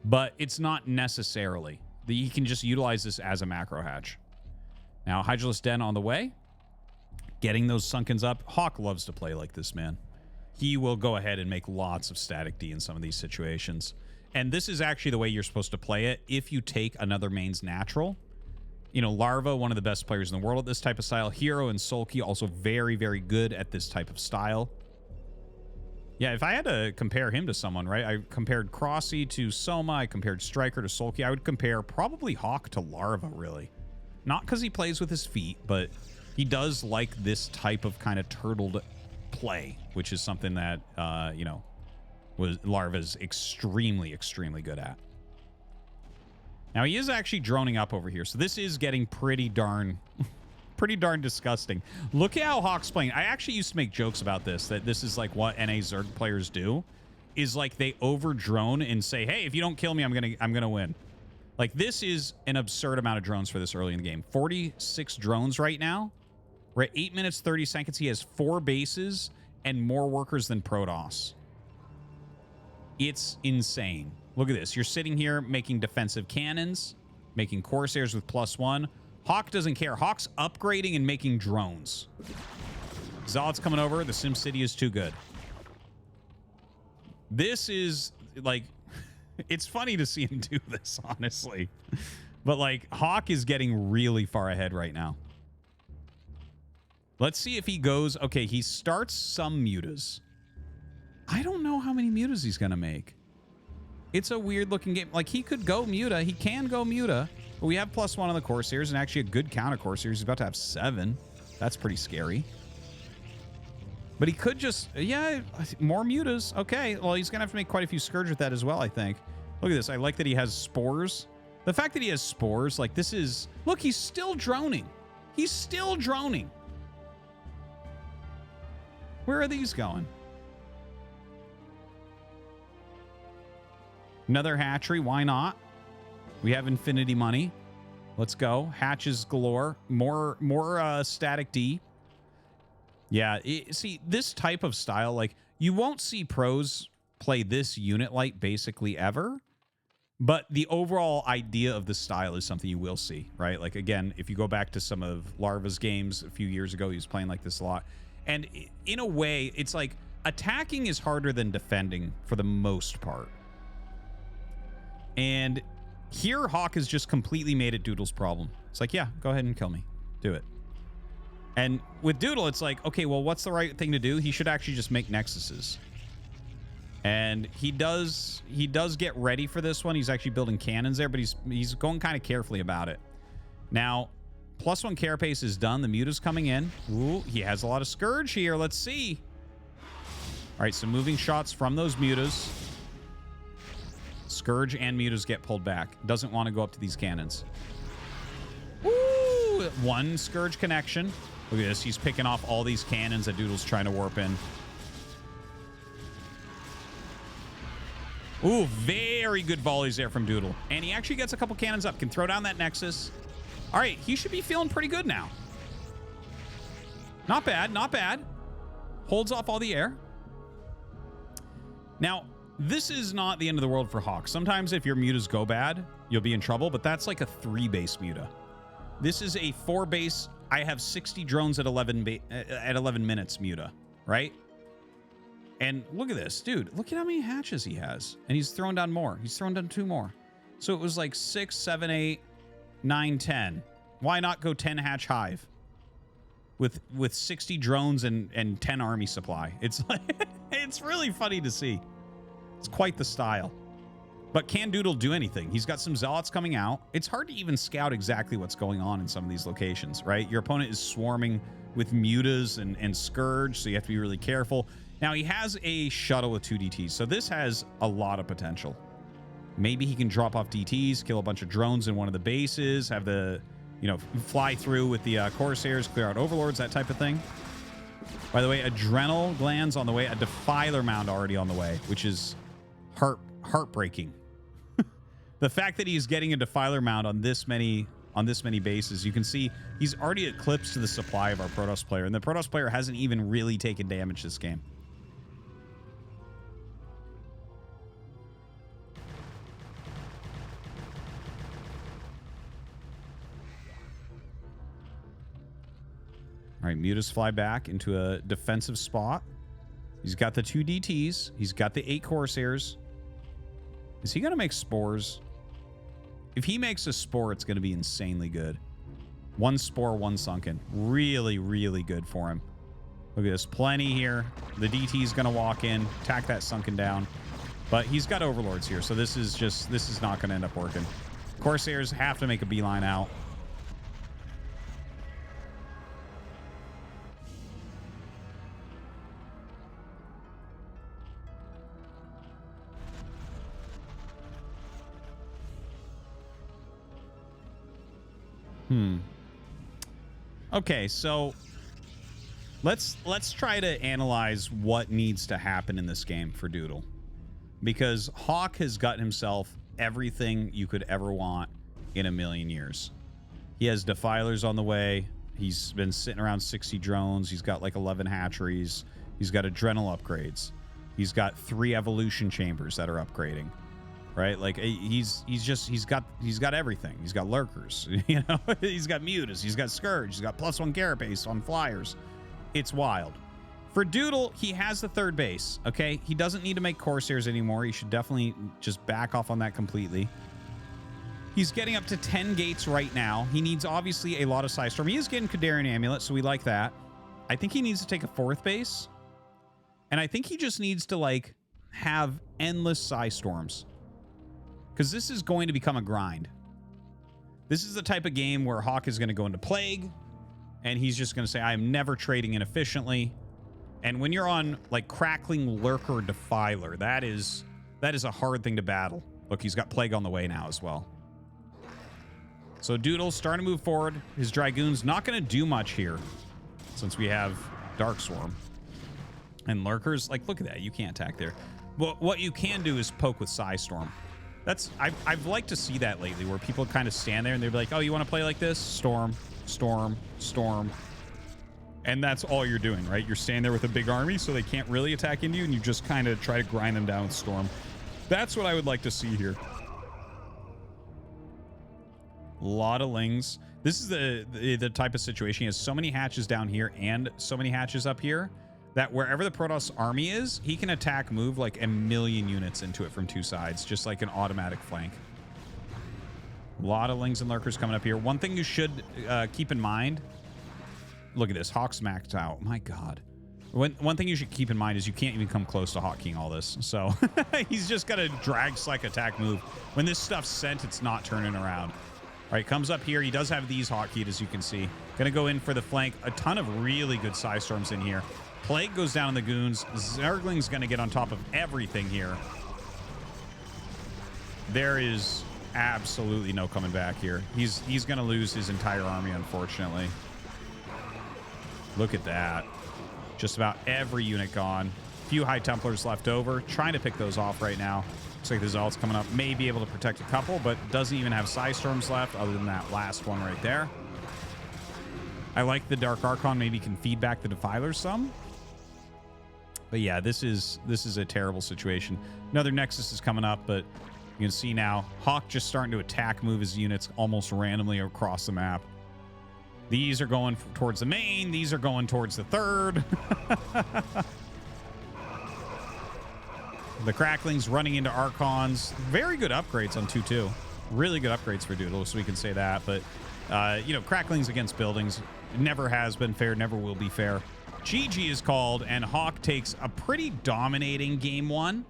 But it's not necessarily. You can just utilize this as a macro hatch. Now, Hydralisk Den on the way. Getting those Sunkens up. Hawk loves to play like this, man. He will go ahead and make lots of static D in some of these situations. And this is actually the way you're supposed to play it if you take another main's natural. You know, Larva, one of the best players in the world at this type of style. Hero and Sulky, also very, very good at this type of style. Yeah, if I had to compare him to someone, right? I compared Crossy to Soma. I compared Striker to Sulky. I would compare probably Hawk to Larva, really. Not because he plays with his feet, but he does like this type of kind of turtled play, which is something that, you know, Larva's extremely, extremely good at. Now, he is actually droning up over here. So this is getting pretty darn disgusting. Look at how Hawk's playing. I actually used to make jokes about this, that this is like what NA Zerg players do, is like they over drone and say, hey, if you don't kill me, I'm gonna win. Like, this is an absurd amount of drones for this early in the game. 46 drones right now. We're at 8 minutes, 30 seconds. He has 4 bases and more workers than Protoss. It's insane. Look at this. You're sitting here making defensive cannons, making Corsairs with +1. Hawk doesn't care. Hawk's upgrading and making drones. Zealot's coming over. The SimCity is too good. This is, like, it's funny to see him do this, honestly. But, like, Hawk is getting really far ahead right now. Let's see if he goes... Okay, he starts some mutas. I don't know how many mutas he's going to make. It's a weird-looking game. Like, he could go muta. He can go muta. But we have +1 on the Corsairs and actually a good counter Corsairs. He's about to have 7. That's pretty scary. But he could just... Yeah, more mutas. Okay, well, he's going to have to make quite a few Scourge with that as well, I think. Look at this. I like that he has spores. The fact that he has spores, like, this is... Look, he's still droning. He's still droning. Where are these going? Another hatchery. Why not? We have infinity money. Let's go. Hatches galore. More static D. Yeah, see, this type of style, like, you won't see pros play this unit light basically ever. But the overall idea of the style is something you will see, right? Like, again, if you go back to some of Larva's games a few years ago, he was playing like this a lot. And in a way, it's like attacking is harder than defending for the most part. And here, Hawk has just completely made it Doodle's problem. It's like, yeah, go ahead and kill me. Do it. And with Doodle, it's like, okay, well, what's the right thing to do? He should actually just make Nexuses. And he does get ready for this one. He's actually building cannons there, but he's going kind of carefully about it. Now, +1 carapace is done. The muta's coming in. Ooh, he has a lot of Scourge here. Let's see. All right, so moving shots from those mutas. Scourge and mutas get pulled back. Doesn't want to go up to these cannons. Ooh, 1 Scourge connection. Look at this. He's picking off all these cannons that Doodle's trying to warp in. Ooh, very good volleys there from Doodle. And he actually gets a couple cannons up. Can throw down that Nexus. All right, he should be feeling pretty good now. Not bad, not bad. Holds off all the air. Now, this is not the end of the world for Hawk. Sometimes if your mutas go bad, you'll be in trouble, but that's like a 3-base muta. This is a 4-base, I have 60 drones at 11 minutes muta, right? And look at this, dude. Look at how many hatches he has. And he's thrown down more. He's thrown down 2 more. So it was like 6, 7, 8, 9, 10. Why not go 10 hatch hive with 60 drones and 10 army supply? It's like, it's really funny to see. It's quite the style. But can Doodle do anything? He's got some Zealots coming out. It's hard to even scout exactly what's going on in some of these locations, right? Your opponent is swarming with mutas and Scourge, so you have to be really careful. Now, he has a shuttle with 2 DTs, so this has a lot of potential. Maybe he can drop off DTs, kill a bunch of drones in one of the bases, have the, you know, fly through with the Corsairs, clear out Overlords, that type of thing. By the way, Adrenal Glands on the way, a Defiler Mound already on the way, which is heartbreaking. The fact that he's getting a Defiler Mound on this many bases, you can see he's already eclipsed the supply of our Protoss player, and the Protoss player hasn't even really taken damage this game. All right, mutas fly back into a defensive spot. He's got the 2 DTs. He's got the 8 Corsairs. Is he going to make spores? If he makes a spore, it's going to be insanely good. 1 spore, 1 sunken. Really, really good for him. Look at this. Plenty here. The DT is going to walk in, attack that sunken down. But he's got Overlords here, so this is not going to end up working. Corsairs have to make a beeline out. Okay, so let's try to analyze what needs to happen in this game for Doodle. Because Hawk has got himself everything you could ever want in a million years. He has defilers on the way. He's been sitting around 60 drones. He's got like 11 hatcheries. He's got adrenal upgrades. He's got 3 evolution chambers that are upgrading. Right? Like he's got everything. He's got lurkers, you know. He's got mutas, he's got scourge, he's got +1 carapace on flyers. It's wild. For Doodle, he has the 3rd base, okay? He doesn't need to make Corsairs anymore. He should definitely just back off on that completely. He's getting up to 10 gates right now. He needs, obviously, a lot of Psystorm. He is getting Kadarian Amulet, so we like that. I think he needs to take a 4th base. And I think he just needs to, like, have endless Psystorms. Because this is going to become a grind. This is the type of game where Hawk is going to go into Plague, and he's just going to say, I'm never trading inefficiently. And when you're on, like, Crackling Lurker Defiler, that is a hard thing to battle. Look, he's got Plague on the way now as well. So Doodle's starting to move forward. His Dragoon's not going to do much here, since we have Dark Swarm. And Lurkers, like, look at that. You can't attack there. But what you can do is poke with Psystorm. I've liked to see that lately, where people kind of stand there and they're like, oh, you want to play like this? Storm, storm, storm. And that's all you're doing, right? You're standing there with a big army, so they can't really attack into you, and you just kind of try to grind them down with storm. That's what I would like to see here. A lot of lings. This is the type of situation. He has so many hatches down here and so many hatches up here that wherever the Protoss army is, he can attack, move like a million units into it from 2 sides, just like an automatic flank. A lot of lings and lurkers coming up here. One thing you should keep in mind, look at this, Hawk's maxed out. My God. One thing you should keep in mind is you can't even come close to Hawk King all this. So he's just got a drag, slack, attack move. When this stuff's sent, it's not turning around. All right, comes up here. He does have these hotkeys, as you can see. Going to go in for the flank. A ton of really good Psystorms in here. Plague goes down on the goons. Zergling's going to get on top of everything here. There is absolutely no coming back here. He's going to lose his entire army, unfortunately. Look at that. Just about every unit gone. Few High Templars left over. Trying to pick those off right now. Looks like the Zealot's coming up. May be able to protect a couple, but doesn't even have Psystorms left other than that last one right there. I like the Dark Archon. Maybe can feed back the Defilers some. But yeah, this is a terrible situation. Another Nexus is coming up, but you can see now Hawk just starting to attack, move his units almost randomly across the map. These are going towards the main. These are going towards the 3rd. The Cracklings running into Archons. Very good upgrades on 2-2. Really good upgrades for Doodle, so we can say that. But, you know, Cracklings against buildings never has been fair, never will be fair. GG is called, and Hawk takes a pretty dominating game 1.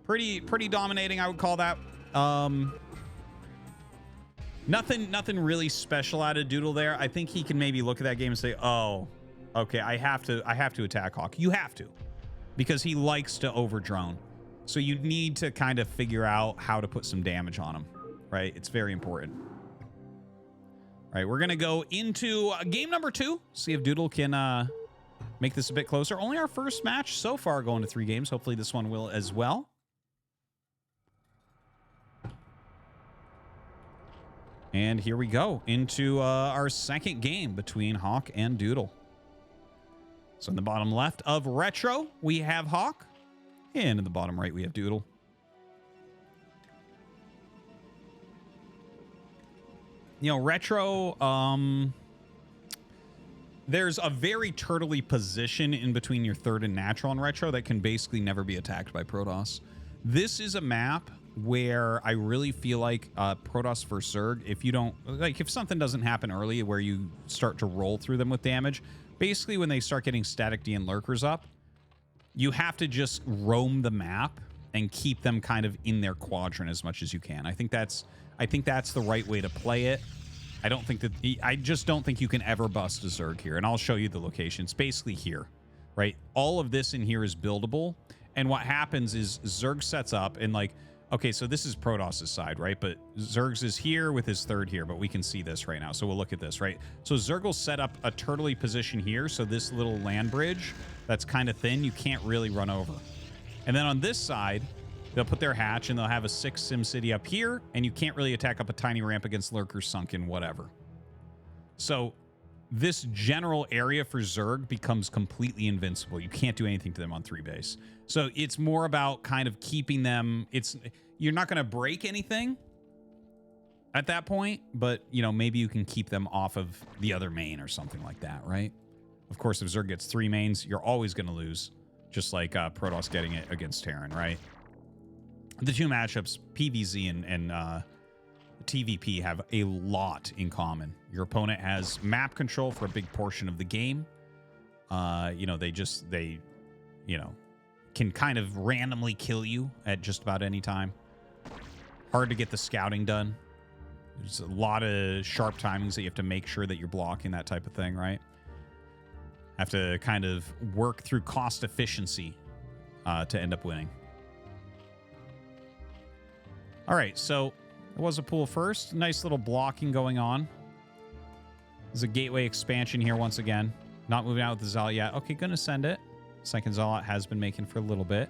Pretty dominating, I would call that. Nothing really special out of Doodle there. I think he can maybe look at that game and say, oh, okay, I have to attack Hawk. You have to, because he likes to overdrone. So you need to kind of figure out how to put some damage on him, right? It's very important. All right, we're going to go into game number 2. See if Doodle can make this a bit closer. Only our first match so far going to 3 games. Hopefully this one will as well. And here we go into our second game between Hawk and Doodle. So in the bottom left of Retro, we have Hawk. And in the bottom right, we have Doodle. You know, Retro, there's a very turtley position in between your 3rd and natural on Retro that can basically never be attacked by Protoss. This is a map where I really feel like Protoss versus Zerg, if you don't, like, if something doesn't happen early where you start to roll through them with damage, basically when they start getting Static D and Lurkers up, you have to just roam the map and keep them kind of in their quadrant as much as you can. I think that's the right way to play it. I just don't think you can ever bust a Zerg here, and I'll show you the location. It's basically here, right? All of this in here is buildable, and what happens is Zerg sets up, and like, Okay, so this is Protoss' side, right? But Zerg's is here with his third here, but we can see this right now. So we'll look at this, right? So Zerg will set up a turtley position here. So this little land bridge that's kind of thin, you can't really run over. And then on this side, they'll put their hatch and they'll have a 6 sim city up here, and you can't really attack up a tiny ramp against lurkers, sunken, whatever. So this general area for Zerg becomes completely invincible. You can't do anything to them on 3 base. So it's more about kind of keeping them. You're not going to break anything at that point, but you know, maybe you can keep them off of the other main or something like that, right? Of course, if Zerg gets 3 mains, you're always going to lose, just like Protoss getting it against Terran, right? The 2 matchups, PvZ and TVP, have a lot in common. Your opponent has map control for a big portion of the game. You know, they you know, can kind of randomly kill you at just about any time. Hard to get the scouting done. There's a lot of sharp timings that you have to make sure that you're blocking, that type of thing, right? Have to kind of work through cost efficiency to end up winning. All right, so it was a pool first. Nice little blocking going on. There's a gateway expansion here once again. Not moving out with the Zealot yet. Okay, gonna send it. Second Zealot has been making for a little bit.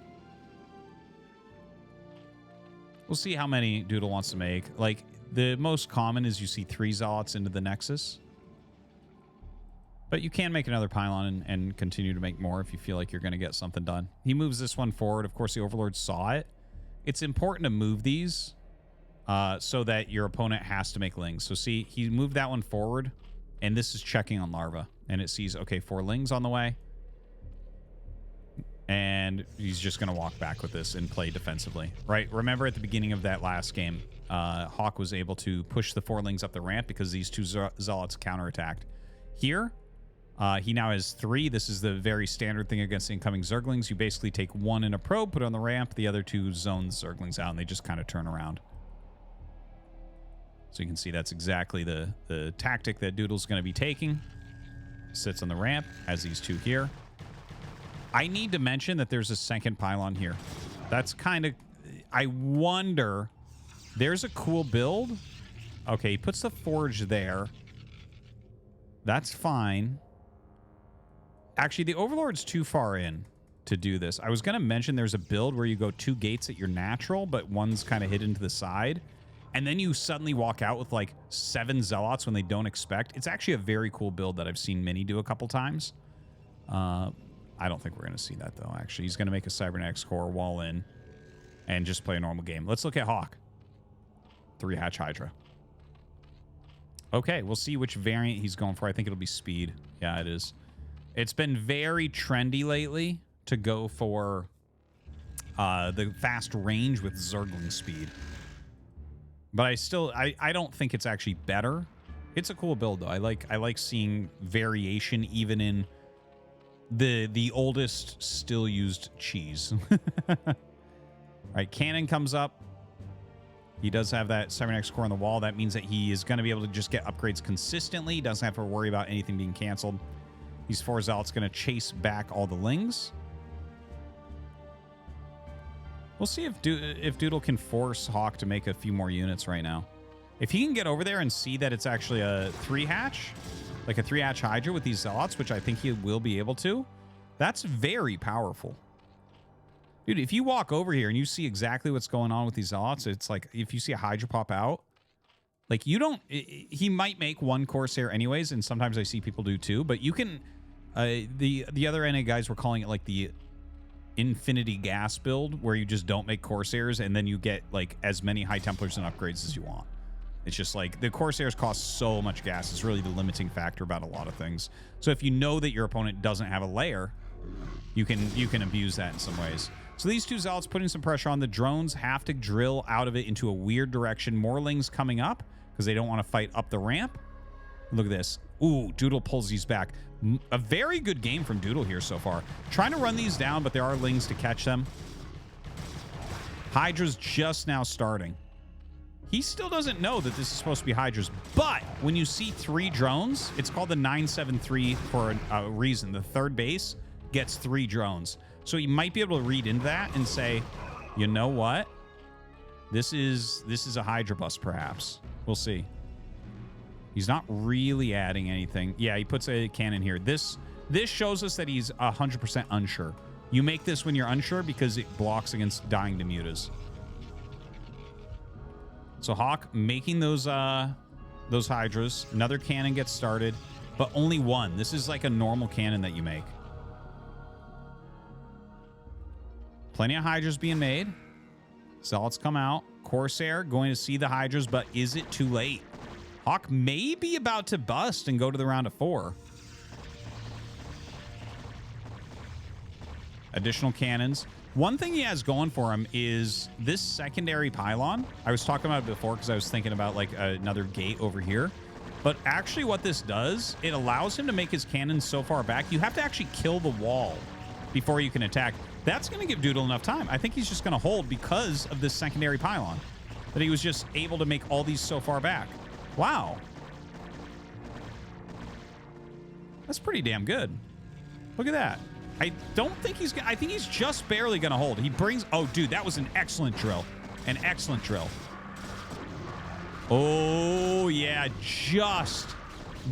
We'll see how many Doodle wants to make. Like, the most common is you see 3 Zealots into the Nexus. But you can make another pylon and continue to make more if you feel like you're going to get something done. He moves this one forward. Of course, the Overlord saw it. It's important to move these so that your opponent has to make lings. So see, he moved that one forward, and this is checking on larva. And it sees, okay, 4 lings on the way. And he's just going to walk back with this and play defensively, right? Remember at the beginning of that last game, Hawk was able to push the 4 lings up the ramp because these 2 Zealots counterattacked. Here, he now has 3. This is the very standard thing against incoming Zerglings. You basically take 1 in a probe, put it on the ramp, the other 2 zone Zerglings out, and they just kind of turn around. So you can see that's exactly the tactic that Doodle's going to be taking. Sits on the ramp, has these 2 here. I need to mention that there's a second pylon here. That's kind of... I wonder... There's a cool build. Okay, he puts the forge there. That's fine. Actually, the Overlord's too far in to do this. I was going to mention there's a build where you go 2 gates at your natural, but one's kind of hidden to the side. And then you suddenly walk out with like 7 Zealots when they don't expect. It's actually a very cool build that I've seen Mini do a couple times. I don't think we're going to see that, though, actually. He's going to make a Cybernetics core, wall in, and just play a normal game. Let's look at Hawk. 3 Hatch Hydra. Okay, we'll see which variant he's going for. I think it'll be speed. Yeah, it is. It's been very trendy lately to go for the fast range with Zergling speed. But I don't think it's actually better. It's a cool build, though. I like seeing variation even in the oldest still used cheese. All right, cannon comes up. He does have that Cybernetics core on the wall. That means that he is going to be able to just get upgrades consistently. He doesn't have to worry about anything being canceled. These 4 Zealots going to chase back all the lings. We'll see if Doodle can force Hawk to make a few more units right now. If he can get over there and see that it's actually a 3 hatch, like a 3 hatch Hydra with these Zealots, which I think he will be able to, that's very powerful. Dude, if you walk over here and you see exactly what's going on with these Zealots, it's like if you see a Hydra pop out, like you don't... He might make 1 Corsair anyways, and sometimes I see people do too, but you can... the other NA guys were calling it like the Infinity Gas build, where you just don't make Corsairs, and then you get like as many High Templars and upgrades as you want. It's just like the Corsairs cost so much gas. It's really the limiting factor about a lot of things. So if you know that your opponent doesn't have a layer, you can abuse that in some ways. So these 2 Zealots putting some pressure on. The drones have to drill out of it into a weird direction. More lings coming up because they don't want to fight up the ramp. Look at this. Ooh, Doodle pulls these back. A very good game from Doodle here so far. Trying to run these down, but there are lings to catch them. Hydra's just now starting. He still doesn't know that this is supposed to be Hydras, but when you see 3 drones, it's called the 973 for a reason. The 3rd base gets 3 drones. So he might be able to read into that and say, you know what? This is a Hydra bus, perhaps. We'll see. He's not really adding anything. Yeah, he puts a cannon here. This shows us that he's 100% unsure. You make this when you're unsure because it blocks against dying to mutas. So Hawk making those Hydras. Another cannon gets started, but only one. This is like a normal cannon that you make. Plenty of Hydras being made. Zealots come out. Corsair going to see the Hydras, but is it too late? Hawk may be about to bust and go to the round of 4. Additional cannons. One thing he has going for him is this secondary pylon. I was talking about it before because I was thinking about like another gate over here. But actually what this does, it allows him to make his cannons so far back. You have to actually kill the wall before you can attack. That's going to give Doodle enough time. I think he's just going to hold because of this secondary pylon. That he was just able to make all these so far back. Wow. That's pretty damn good. Look at that. I don't think he's... I think he's just barely going to hold. He brings... Oh, dude, that was an excellent drill. An excellent drill. Oh, yeah. Just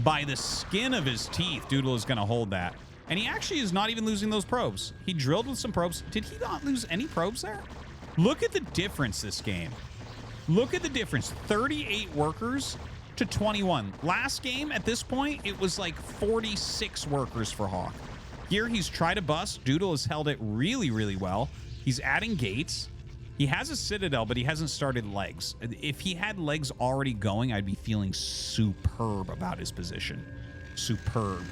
by the skin of his teeth, Doodle is going to hold that. And he actually is not even losing those probes. He drilled with some probes. Did he not lose any probes there? Look at the difference this game. Look at the difference. 38 workers to 21. Last game, at this point, it was like 46 workers for Hawk. Here, he's tried to bust. Doodle has held it really, really well. He's adding gates. He has a citadel, but he hasn't started legs. If he had legs already going, I'd be feeling superb about his position. Superb.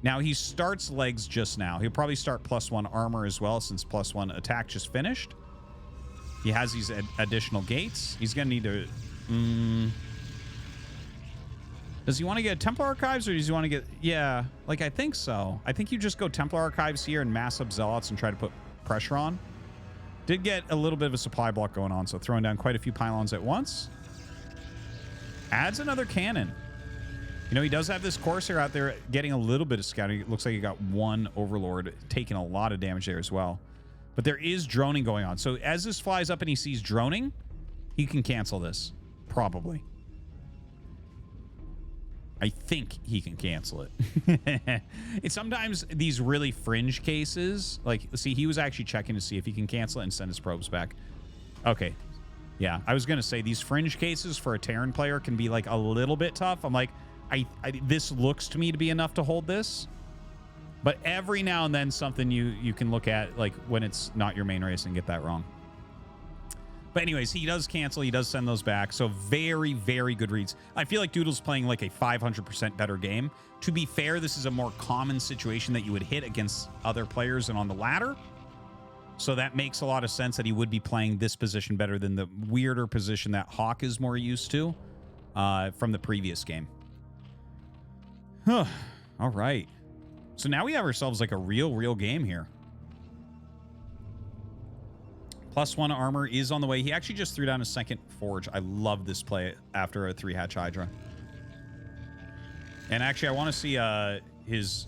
Now, he starts legs just now. He'll probably start +1 armor as well, since +1 attack just finished. He has these additional gates. He's going to need to... Does he want to get Templar Archives, or does he want to get... Yeah, like, I think so. I think you just go Templar Archives here and mass up Zealots and try to put pressure on. Did get a little bit of a supply block going on, so throwing down quite a few pylons at once. Adds another cannon. You know, he does have this Corsair out there getting a little bit of scouting. It looks like he got one Overlord, taking a lot of damage there as well. But there is droning going on. So as this flies up and he sees droning, he can cancel this. Probably. I think he can cancel it. It's sometimes these really fringe cases. Like, see, he was actually checking to see if he can cancel it and send his probes back. Okay. Yeah, I was going to say these fringe cases for a Terran player can be like a little bit tough. I'm like, this looks to me to be enough to hold this. But every now and then something you can look at, like when it's not your main race, and get that wrong. But anyways, he does cancel. He does send those back. So very, very good reads. I feel like Doodle's playing like a 500% better game. To be fair, this is a more common situation that you would hit against other players and on the ladder. So that makes a lot of sense that he would be playing this position better than the weirder position that Hawk is more used to from the previous game. All right. So now we have ourselves like a real game here. +1 armor is on the way. He actually just threw down a second forge. I love this play after a 3-hatch Hydra. And actually, I want to see his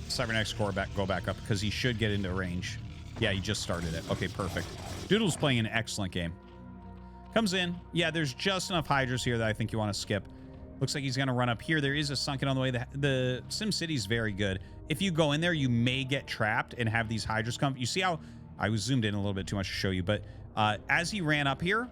Cybernetics core go back up, because he should get into range. Yeah, he just started it. Okay, perfect. Doodle's playing an excellent game. Comes in. Yeah, there's just enough Hydras here that I think you want to skip. Looks like he's going to run up here. There is a sunken on the way. The SimCity's very good. If you go in there, you may get trapped and have these Hydras come. You see how... I was zoomed in a little bit too much to show you, but as he ran up here,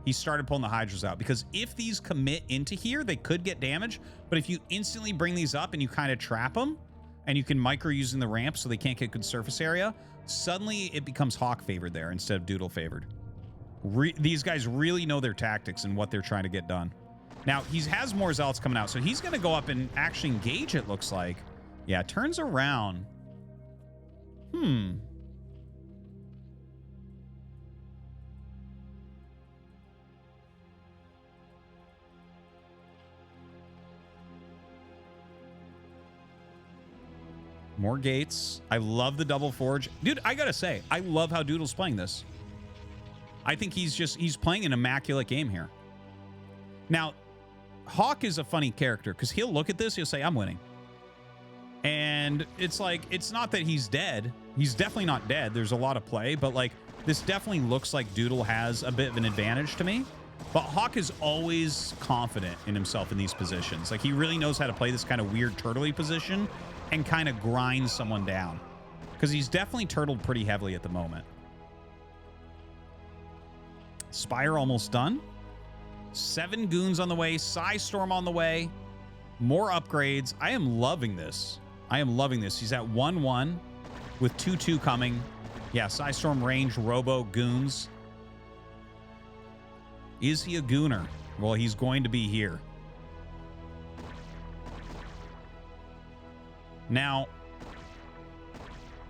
he started pulling the Hydras out, because if these commit into here, they could get damage. But if you instantly bring these up and you kind of trap them, and you can micro using the ramp so they can't get good surface area, suddenly it becomes Hawk favored there instead of Doodle favored. These guys really know their tactics and what they're trying to get done. Now, he has more Zealots coming out, so he's going to go up and actually engage, it looks like. Yeah, turns around. More gates. I love the double forge. Dude, I gotta say, I love how Doodle's playing this. I think he's playing an immaculate game here. Now, Hawk is a funny character, because he'll look at this, he'll say, I'm winning. And it's like, it's not that he's dead. He's definitely not dead. There's a lot of play, but like, this definitely looks like Doodle has a bit of an advantage to me. But Hawk is always confident in himself in these positions. Like, he really knows how to play this kind of weird turtley position and kind of grind someone down. Because he's definitely turtled pretty heavily at the moment. Spire almost done. 7 goons on the way. Psystorm on the way. More upgrades. I am loving this. I am loving this. He's at 1-1 with 2-2 coming. Yeah, Psystorm range, Robo, goons. Is he a gooner? Well, he's going to be here. Now,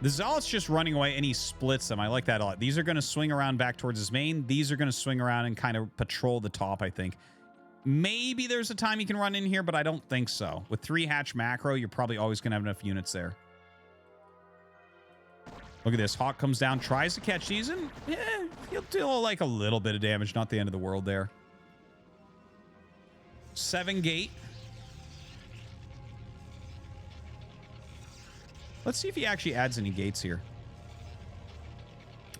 the Zealot's just running away, and he splits them. I like that a lot. These are going to swing around back towards his main. These are going to swing around and kind of patrol the top, I think. Maybe there's a time you can run in here, but I don't think so. With 3 hatch macro, you're probably always going to have enough units there. Look at this. Hawk comes down, tries to catch these, and he'll deal like a little bit of damage. Not the end of the world there. 7 gate. Let's see if he actually adds any gates here.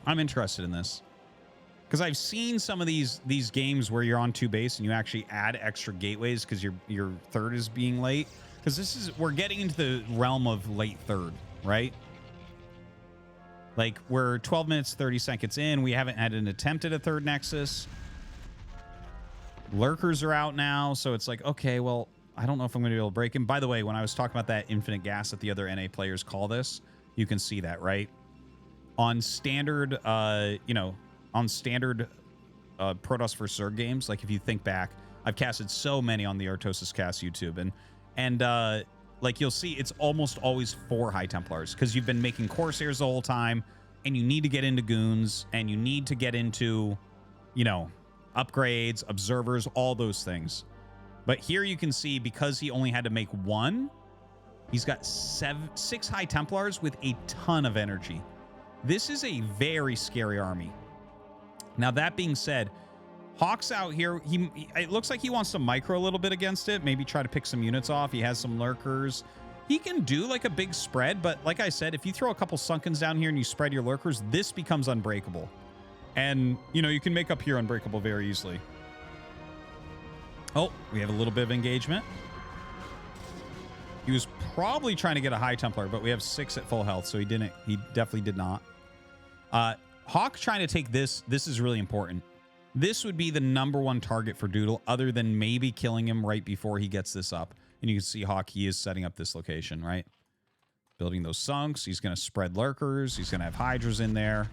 I'm interested in this. Because I've seen some of these games where you're on 2 base and you actually add extra gateways because your third is being late. Because we're getting into the realm of late third, right? Like, we're 12 minutes, 30 seconds in. We haven't had an attempt at a third Nexus. Lurkers are out now, so it's like, okay, well, I don't know if I'm going to be able to break him. By the way, when I was talking about that infinite gas that the other NA players call this, you can see that, right? On standard, on standard Protoss vs. Zerg games, like if you think back, I've casted so many on the Artosis cast YouTube, and like you'll see, it's almost always 4 High Templars because you've been making Corsairs the whole time, and you need to get into goons, and you need to get into, upgrades, observers, all those things. But here you can see, because he only had to make 1, he's got 6 High Templars with a ton of energy. This is a very scary army. Now, that being said, Hawk's out here. It looks like he wants to micro a little bit against it. Maybe try to pick some units off. He has some lurkers. He can do like a big spread, but like I said, if you throw a couple sunkens down here and you spread your lurkers, this becomes unbreakable. And, you can make up here unbreakable very easily. Oh, we have a little bit of engagement. He was probably trying to get a High Templar, but we have 6 at full health, so he didn't. He definitely did not. Hawk trying to take this. This is really important. This would be the #1 target for Doodle, other than maybe killing him right before he gets this up. And you can see Hawk, he is setting up this location, right? Building those sunks. He's going to spread lurkers. He's going to have Hydras in there.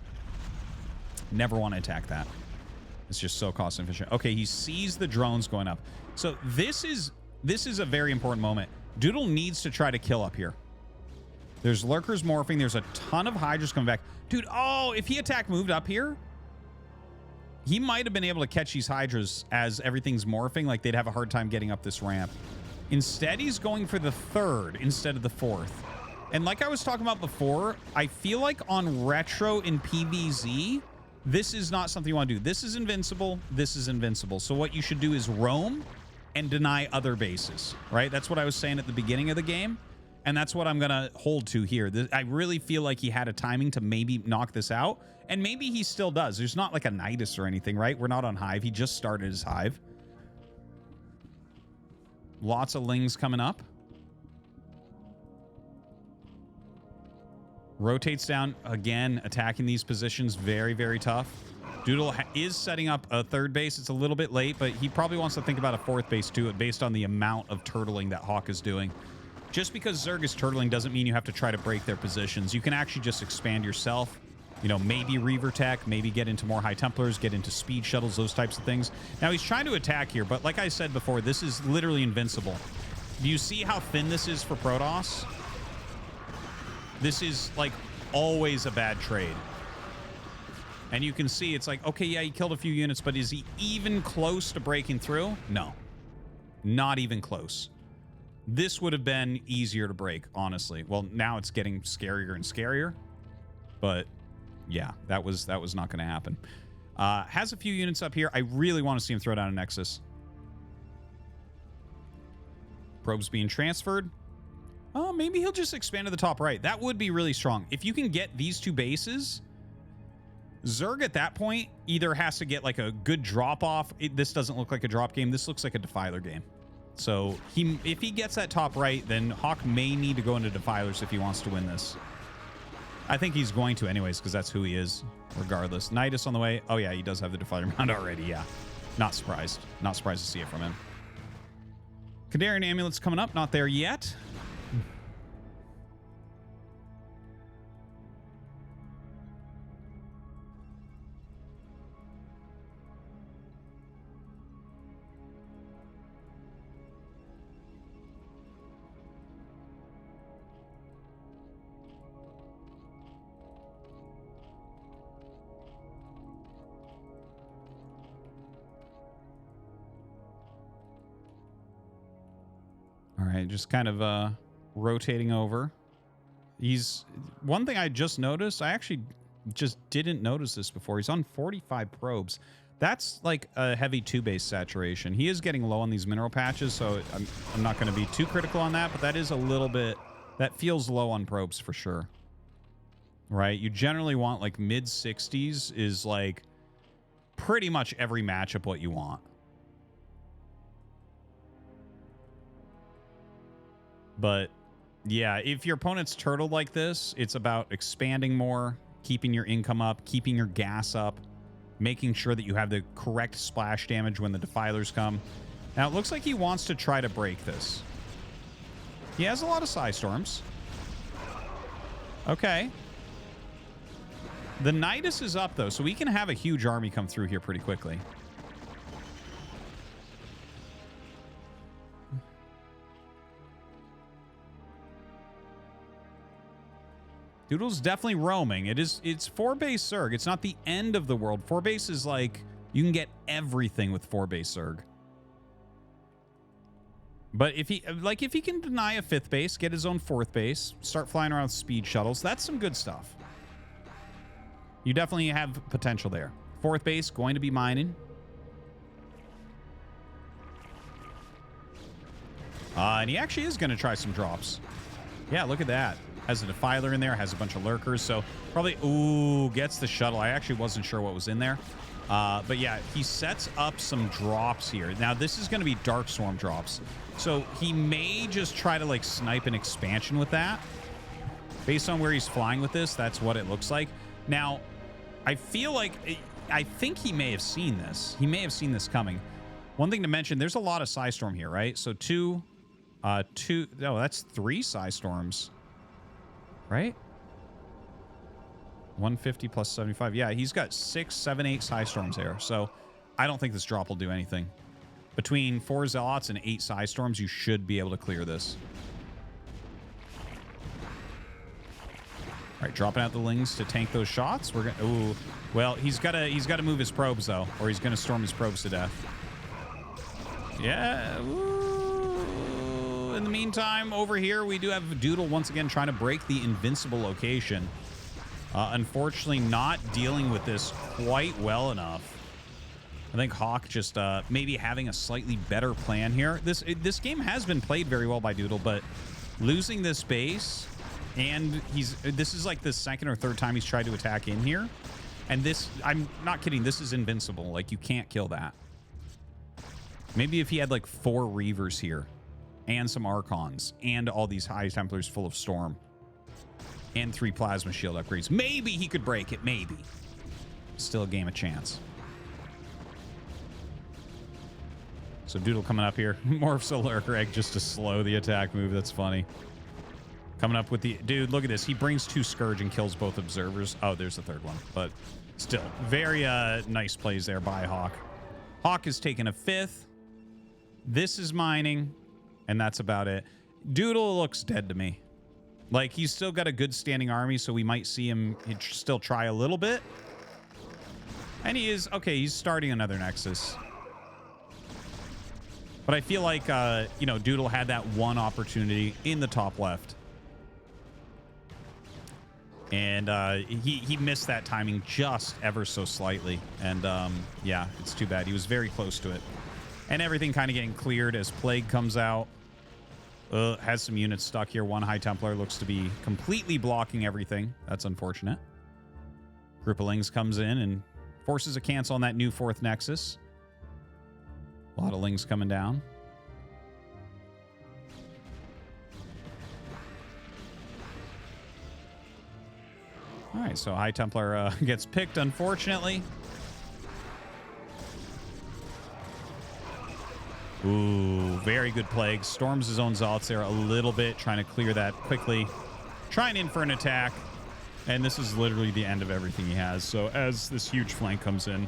Never want to attack that. It's just so cost efficient. Okay, he sees the drones going up. So this is a very important moment. Doodle needs to try to kill up here. There's lurkers morphing. There's a ton of Hydras coming back. Dude, if he attack moved up here, he might have been able to catch these Hydras as everything's morphing. Like, they'd have a hard time getting up this ramp. Instead, he's going for the 3rd instead of the 4th. And like I was talking about before, I feel like on Retro in PvZ, this is not something you want to do. This is invincible. This is invincible. So what you should do is roam and deny other bases, right? That's what I was saying at the beginning of the game. And that's what I'm going to hold to here. I really feel like he had a timing to maybe knock this out. And maybe he still does. There's not like a Nidus or anything, right? We're not on Hive. He just started his Hive. Lots of Lings coming up. Rotates down again, attacking these positions. Very, very tough. Doodle is setting up a 3rd base. It's a little bit late, but he probably wants to think about a 4th base too, based on the amount of turtling that Hawk is doing. Just because Zerg is turtling doesn't mean you have to try to break their positions. You can actually just expand yourself. Maybe Reaver Tech, maybe get into more High Templars, get into speed shuttles, those types of things. Now, he's trying to attack here, but like I said before, this is literally invincible. Do you see how thin this is for Protoss? This is, like, always a bad trade. And you can see it's like, okay, yeah, he killed a few units, but is he even close to breaking through? No. Not even close. This would have been easier to break, honestly. Well, now it's getting scarier and scarier. But yeah, that was not going to happen. Has a few units up here. I really want to see him throw down a Nexus. Probes being transferred. Oh, maybe he'll just expand to the top right. That would be really strong. If you can get these 2 bases, Zerg at that point either has to get like a good drop off. This doesn't look like a drop game. This looks like a Defiler game. So if he gets that top right, then Hawk may need to go into Defilers if he wants to win this. I think he's going to anyways, because that's who he is, regardless. Nidus on the way. Oh, yeah, he does have the Defiler mount already, yeah. Not surprised. Not surprised to see it from him. Kandarian Amulet's coming up. Not there yet. All right, just kind of rotating over. One thing I just noticed, I actually just didn't notice this before. He's on 45 probes. That's like a heavy 2-base saturation. He is getting low on these mineral patches, so I'm not going to be too critical on that, but that is a little bit, that feels low on probes for sure. Right? You generally want like mid 60s is like pretty much every matchup what you want. But yeah, if your opponent's turtled like this, it's about expanding more, keeping your income up, keeping your gas up, making sure that you have the correct splash damage when the Defilers come. Now, it looks like he wants to try to break this. He has a lot of Psystorms. Okay. The Nidus is up, though, so we can have a huge army come through here pretty quickly. Doodle's definitely roaming. It's 4-base Zerg. It's not the end of the world. 4-base is like, you can get everything with 4-base Zerg. But if he can deny a 5th base, get his own 4th base, start flying around with speed shuttles, that's some good stuff. You definitely have potential there. 4th base, going to be mining. And he actually is going to try some drops. Yeah, look at that. Has a Defiler in there, has a bunch of Lurkers, so probably, ooh, gets the shuttle. I actually wasn't sure what was in there. But yeah, he sets up some drops here. Now, this is going to be Dark Swarm drops. So he may just try to, like, snipe an expansion with that. Based on where he's flying with this, that's what it looks like. Now, I feel like, I think he may have seen this. He may have seen this coming. One thing to mention, there's a lot of Psystorm here, right? So that's 3 Psystorms. Right? 150 plus 75. Yeah, he's got 6, 7, 8 Psystorms there. So I don't think this drop will do anything. Between 4 Zealots and 8 Psystorms, you should be able to clear this. All right, dropping out the Lings to tank those shots. We're gonna. Ooh, well, he's gotta move his probes though, or he's gonna storm his probes to death. Yeah. Ooh. In the meantime, over here, we do have Doodle once again trying to break the invincible location. Unfortunately, not dealing with this quite well enough. I think Hawk just maybe having a slightly better plan here. This game has been played very well by Doodle, but losing this base, and this is like the 2nd or 3rd time he's tried to attack in here. And this, I'm not kidding, this is invincible. Like, you can't kill that. Maybe if he had like 4 Reavers here, and some Archons, and all these High Templars full of Storm, and 3 Plasma Shield upgrades. Maybe he could break it, maybe. Still a game of chance. So Doodle coming up here. Morphs a Lurker Egg just to slow the attack move. That's funny. Coming up with the... Dude, look at this. He brings 2 Scourge and kills both Observers. Oh, there's the 3rd one. But still, very nice plays there by Hawk. Hawk is taking a 5th. This is mining. And that's about it. Doodle looks dead to me. Like, he's still got a good standing army, so we might see him still try a little bit. And he is... Okay, he's starting another Nexus. But I feel like, you know, Doodle had that one opportunity in the top left. And he missed that timing just ever so slightly. And, yeah, it's too bad. He was very close to it. And everything kind of getting cleared as Plague comes out. Has some units stuck here. 1 High Templar looks to be completely blocking everything. That's unfortunate. Group of Lings comes in and forces a cancel on that new 4th Nexus. A lot of Lings coming down. All right, so High Templar gets picked, unfortunately. Ooh, very good Plague. Storms his own Zealots there a little bit, trying to clear that quickly. Trying in for an attack. And this is literally the end of everything he has. So as this huge flank comes in,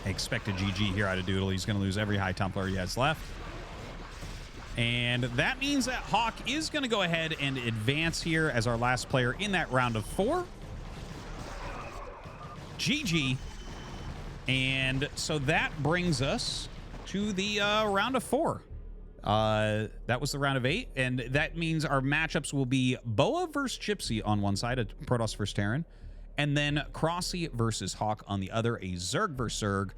I expect a GG here out of Doodle. He's going to lose every High Templar he has left. And that means that Hawk is going to go ahead and advance here as our last player in that round of 4. GG. And so that brings us to the round of 4. That was the round of 8. And that means our matchups will be Boa versus Gypsy on one side, a Protoss versus Terran. And then Crossy versus Hawk on the other, a Zerg versus Zerg.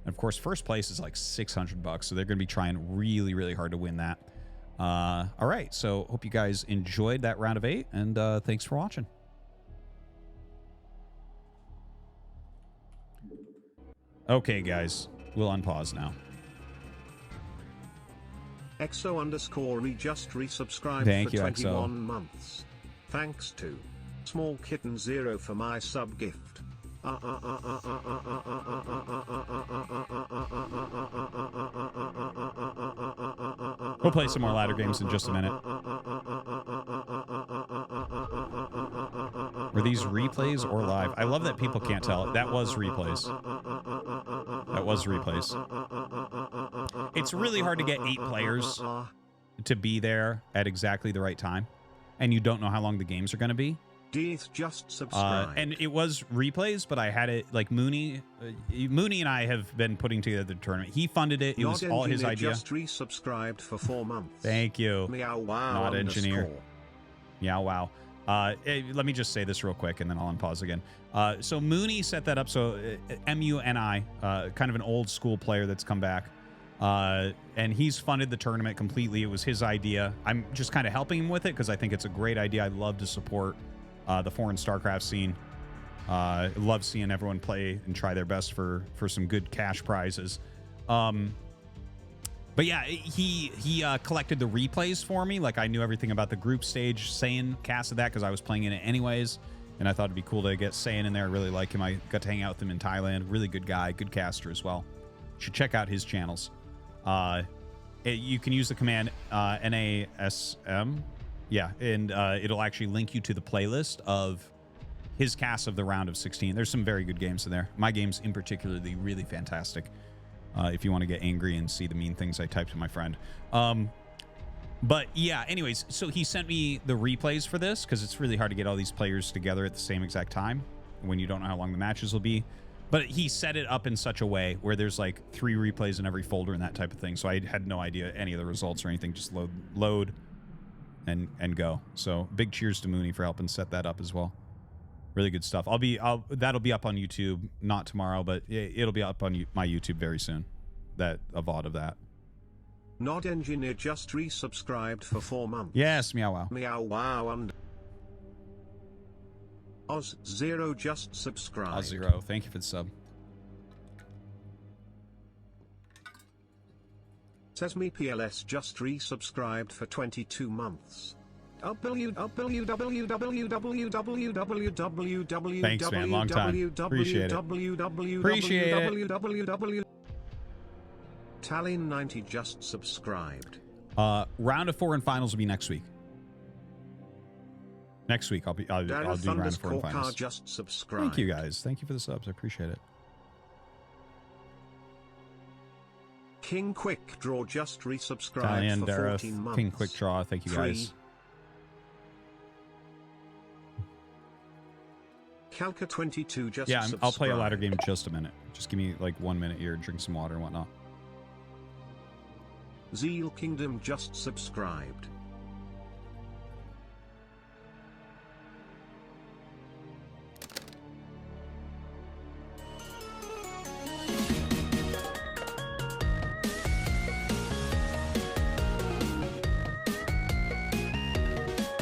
And of course, first place is like $600, so they're going to be trying really, really hard to win that. All right, so hope you guys enjoyed that round of 8, and thanks for watching. Okay, guys, we'll unpause now. EXO_re just resubscribed Thank for you, 21 EXO. months. Thanks to Small Kitten 0 for my sub gift. We'll play some more ladder games in just a minute. Were these replays or live? I love that people can't tell. That was replays. That was replays. It's really hard to get 8 players to be there at exactly the right time, and you don't know how long the games are going to be. Deeth just subscribed. And it was replays, but I had it like Mooney and I have been putting together the tournament. He funded it. It was all his idea. Just resubscribed for 4 months. Thank you. Meow wow. Not engineer. Underscore. Yeah, wow. Let me just say this real quick, and then I'll unpause again. So Mooney set that up. So MUNI, kind of an old school player that's come back. And he's funded the tournament completely. It was his idea. I'm just kind of helping him with it because I think it's a great idea. I love to support the foreign StarCraft scene. Love seeing everyone play and try their best for some good cash prizes. But yeah, he collected the replays for me. Like, I knew everything about the group stage. Saiyan casted that because I was playing in it anyways. And I thought it'd be cool to get Saiyan in there. I really like him. I got to hang out with him in Thailand. Really good guy, good caster as well. You should check out his channels. You can use the command NASM. Yeah, and it'll actually link you to the playlist of his cast of the round of 16. There's some very good games in there. My game's in particularly really fantastic. If you want to get angry and see the mean things I typed to my friend. But yeah, anyways, so he sent me the replays for this because it's really hard to get all these players together at the same exact time when you don't know how long the matches will be. But he set it up in such a way where there's like 3 replays in every folder and that type of thing. So I had no idea any of the results or anything. Just load and go. So big cheers to Mooney for helping set that up as well. Really good stuff. That'll be up on YouTube, not tomorrow, but it'll be up on my YouTube very soon. A VOD of that. Nod Engineer just resubscribed for 4 months. Yes, meow wow. Meow wow and Oz0 just subscribed. Oz0, thank you for the sub. Says me PLS just resubscribed for 22 months. Thanks, man. Long time. Appreciate it. Appreciate it. Tallinn 90 just subscribed. Round of 4 and finals will be next week. Next week I'll do round of 4 and finals. Just subscribed. Thank you guys. Thank you for the subs. I appreciate it. King Quick Draw just resubscribed Diane, for 14 months. King Quick Draw. Thank you guys. Calca 22 just Yeah, subscribed. I'll play a ladder game in just a minute. Just give me like 1 minute here, drink some water and whatnot. Zeal Kingdom just subscribed.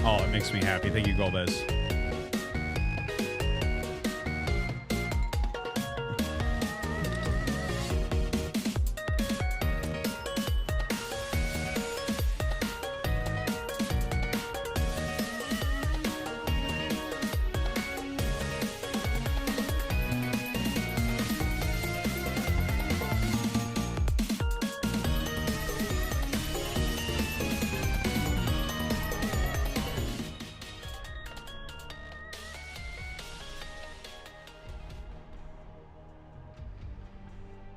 Oh, it makes me happy. Thank you, Golbez.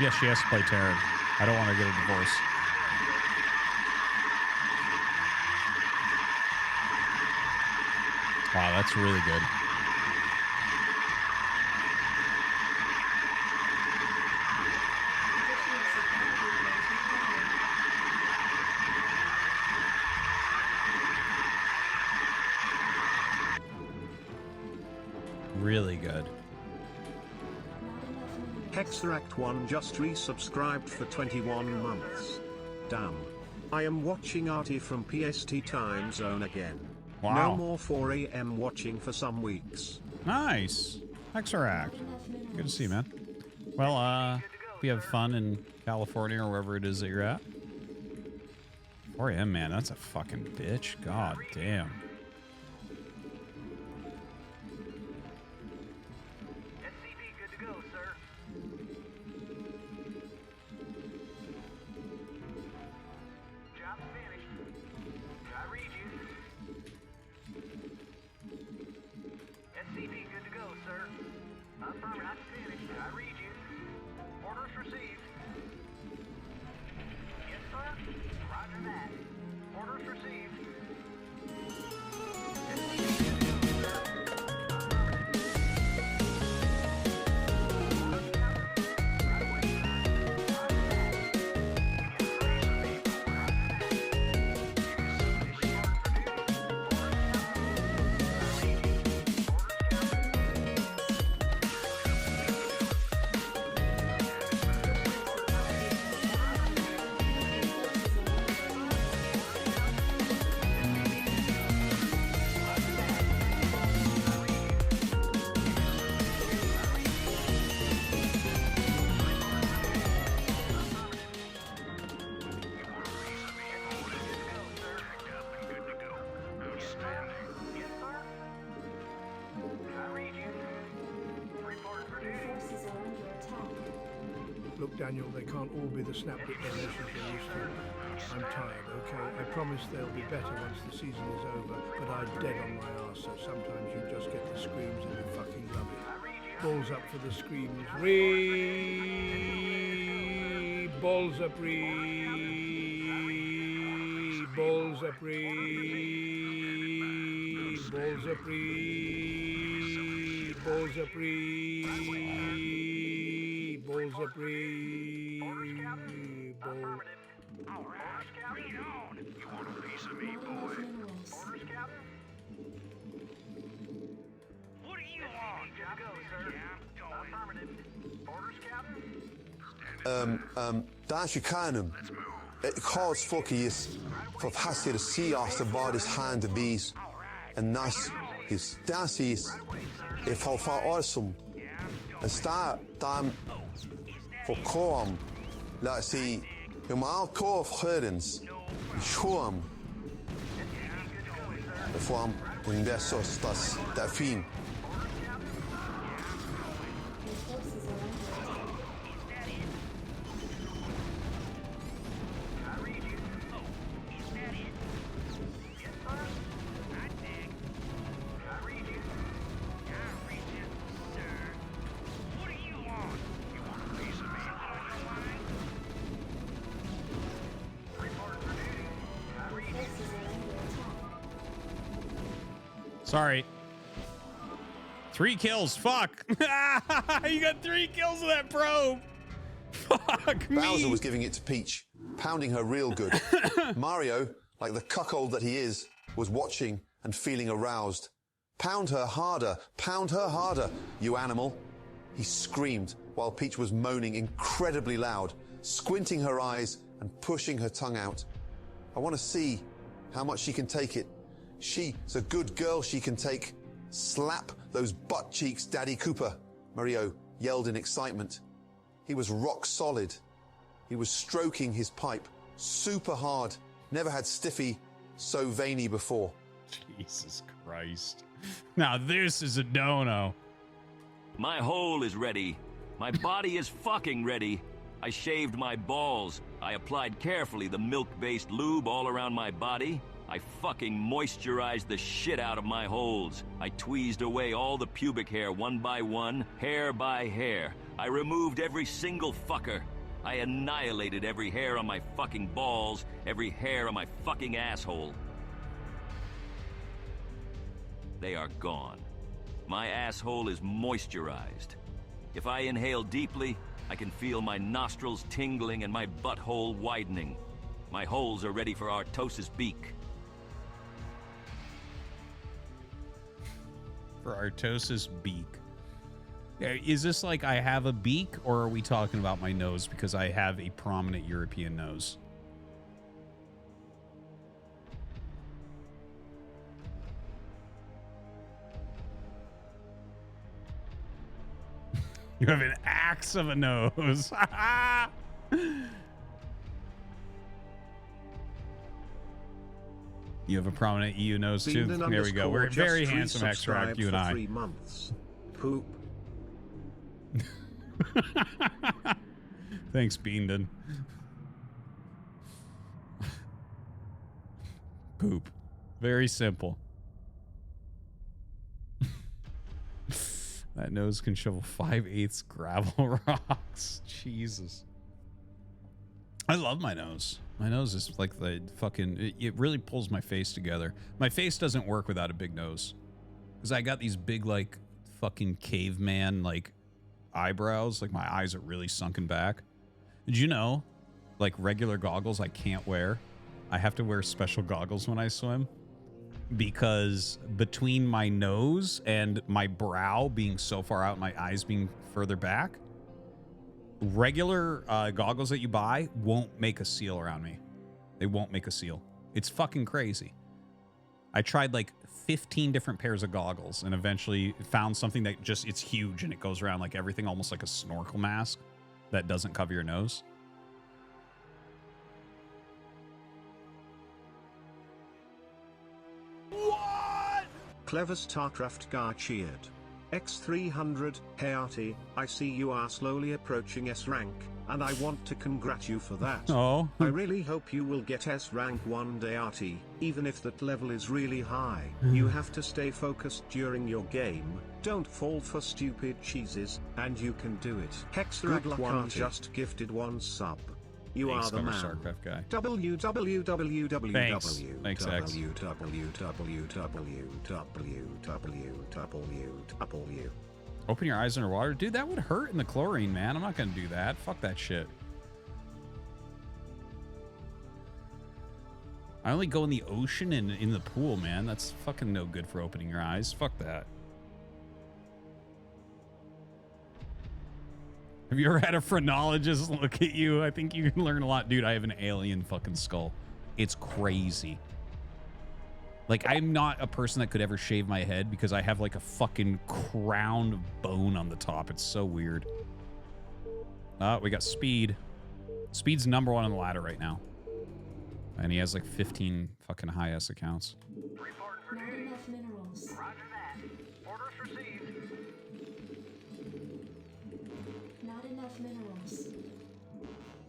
Yes, she has to play Taryn. I don't want her to get a divorce. Wow, that's really good. Really good. Hexeract1 just resubscribed for 21 months. Damn. I am watching Artie from PST time zone again. Wow. No more 4 a.m. watching for some weeks. Nice. Hexeract. Good to see you, man. Well, we have fun in California or wherever it is that you're at. 4 a.m., man. That's a fucking bitch. God damn. Look, Daniel, they can't all be the snap-bit donations they used to. I'm tired, okay? I promise they'll be better once the season is over, but I'm dead on my arse, so sometimes you just get the screams and you fucking love it. Balls up for the screams. Balls up, balls up, balls up, balls up, balls up, balls. Bring it on. You want a piece of me, boy? Orders, Captain? What do you want? Go, sir. Yeah, I'm going. Affirmative. Orders, Captain? Daar je kan het gaat fucking is verpast je de sea als de bodies hand de bees en nas is das is if how far awesome en sta dan voor kom laat see je maal kof herdens schwam de vorm in der sos dat fin. Sorry. 3 kills. Fuck. You got 3 kills of that probe. Fuck me. Bowser was giving it to Peach, pounding her real good. Mario, like the cuckold that he is, was watching and feeling aroused. Pound her harder, you animal. He screamed while Peach was moaning incredibly loud, squinting her eyes and pushing her tongue out. I want to see how much she can take it. She's a good girl, she can take. Slap those butt cheeks, Daddy Cooper, Mario yelled in excitement. He was rock solid. He was stroking his pipe super hard. Never had Stiffy so veiny before. Jesus Christ. Now this is a dono. My hole is ready. My body is fucking ready. I shaved my balls. I applied carefully the milk-based lube all around my body. I fucking moisturized the shit out of my holes. I tweezed away all the pubic hair one by one, hair by hair. I removed every single fucker. I annihilated every hair on my fucking balls, every hair on my fucking asshole. They are gone. My asshole is moisturized. If I inhale deeply, I can feel my nostrils tingling and my butthole widening. My holes are ready for Artosis beak. For Artosis beak. Is this like I have a beak, or are we talking about my nose because I have a prominent European nose? You have an axe of a nose. You have a prominent EU nose too. There we go. We're very handsome, X-Rack, you and I. 3 months. Poop. Thanks, Beanden. Poop. Very simple. That nose can shovel 5/8 gravel rocks. Jesus. I love my nose. My nose is like the fucking... It really pulls my face together. My face doesn't work without a big nose. Because I got these big, like, fucking caveman, like, eyebrows. Like, my eyes are really sunken back. Did you know, like, regular goggles I can't wear? I have to wear special goggles when I swim. Because between my nose and my brow being so far out, my eyes being further back, regular goggles that you buy won't make a seal around me. They won't make a seal. It's fucking crazy. I tried like 15 different pairs of goggles and eventually found something that just, it's huge and it goes around like everything, almost like a snorkel mask that doesn't cover your nose. Clever Starcraft guy cheered. X300, hey Artie, I see you are slowly approaching S rank, and I want to congratulate you for that. Oh. I really hope you will get S rank one day, Artie, even if that level is really high. You have to stay focused during your game, don't fall for stupid cheeses, and you can do it. Hexrack1 just gifted 1 sub. You Thanks, are the man. Starcraft guy. www. Thanks. Thanks, X. Open your eyes underwater? Dude, that would hurt in the chlorine, man. I'm not going to do that. Fuck that shit. I only go in the ocean and in the pool, man. That's fucking no good for opening your eyes. Fuck that. Have you ever had a phrenologist look at you? I think you can learn a lot. Dude, I have an alien fucking skull. It's crazy. Like, I'm not a person that could ever shave my head because I have like a fucking crown of bone on the top. It's so weird. We got Speed. Speed's #1 on the ladder right now. And he has like 15 fucking high S accounts. Not enough minerals. Roger that. Orders received. Not enough minerals.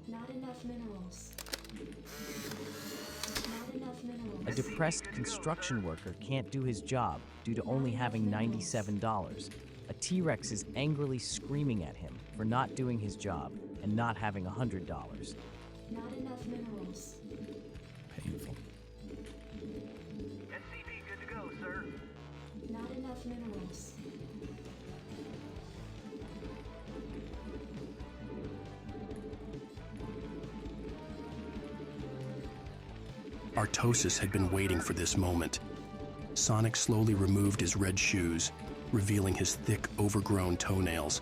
Not enough minerals. Not enough minerals. A depressed construction worker can't do his job due to only having $97. A T-Rex is angrily screaming at him for not doing his job and not having $100. Not enough minerals. Painful. SCV good to go, sir. Not enough minerals. Artosis had been waiting for this moment. Sonic slowly removed his red shoes, revealing his thick, overgrown toenails.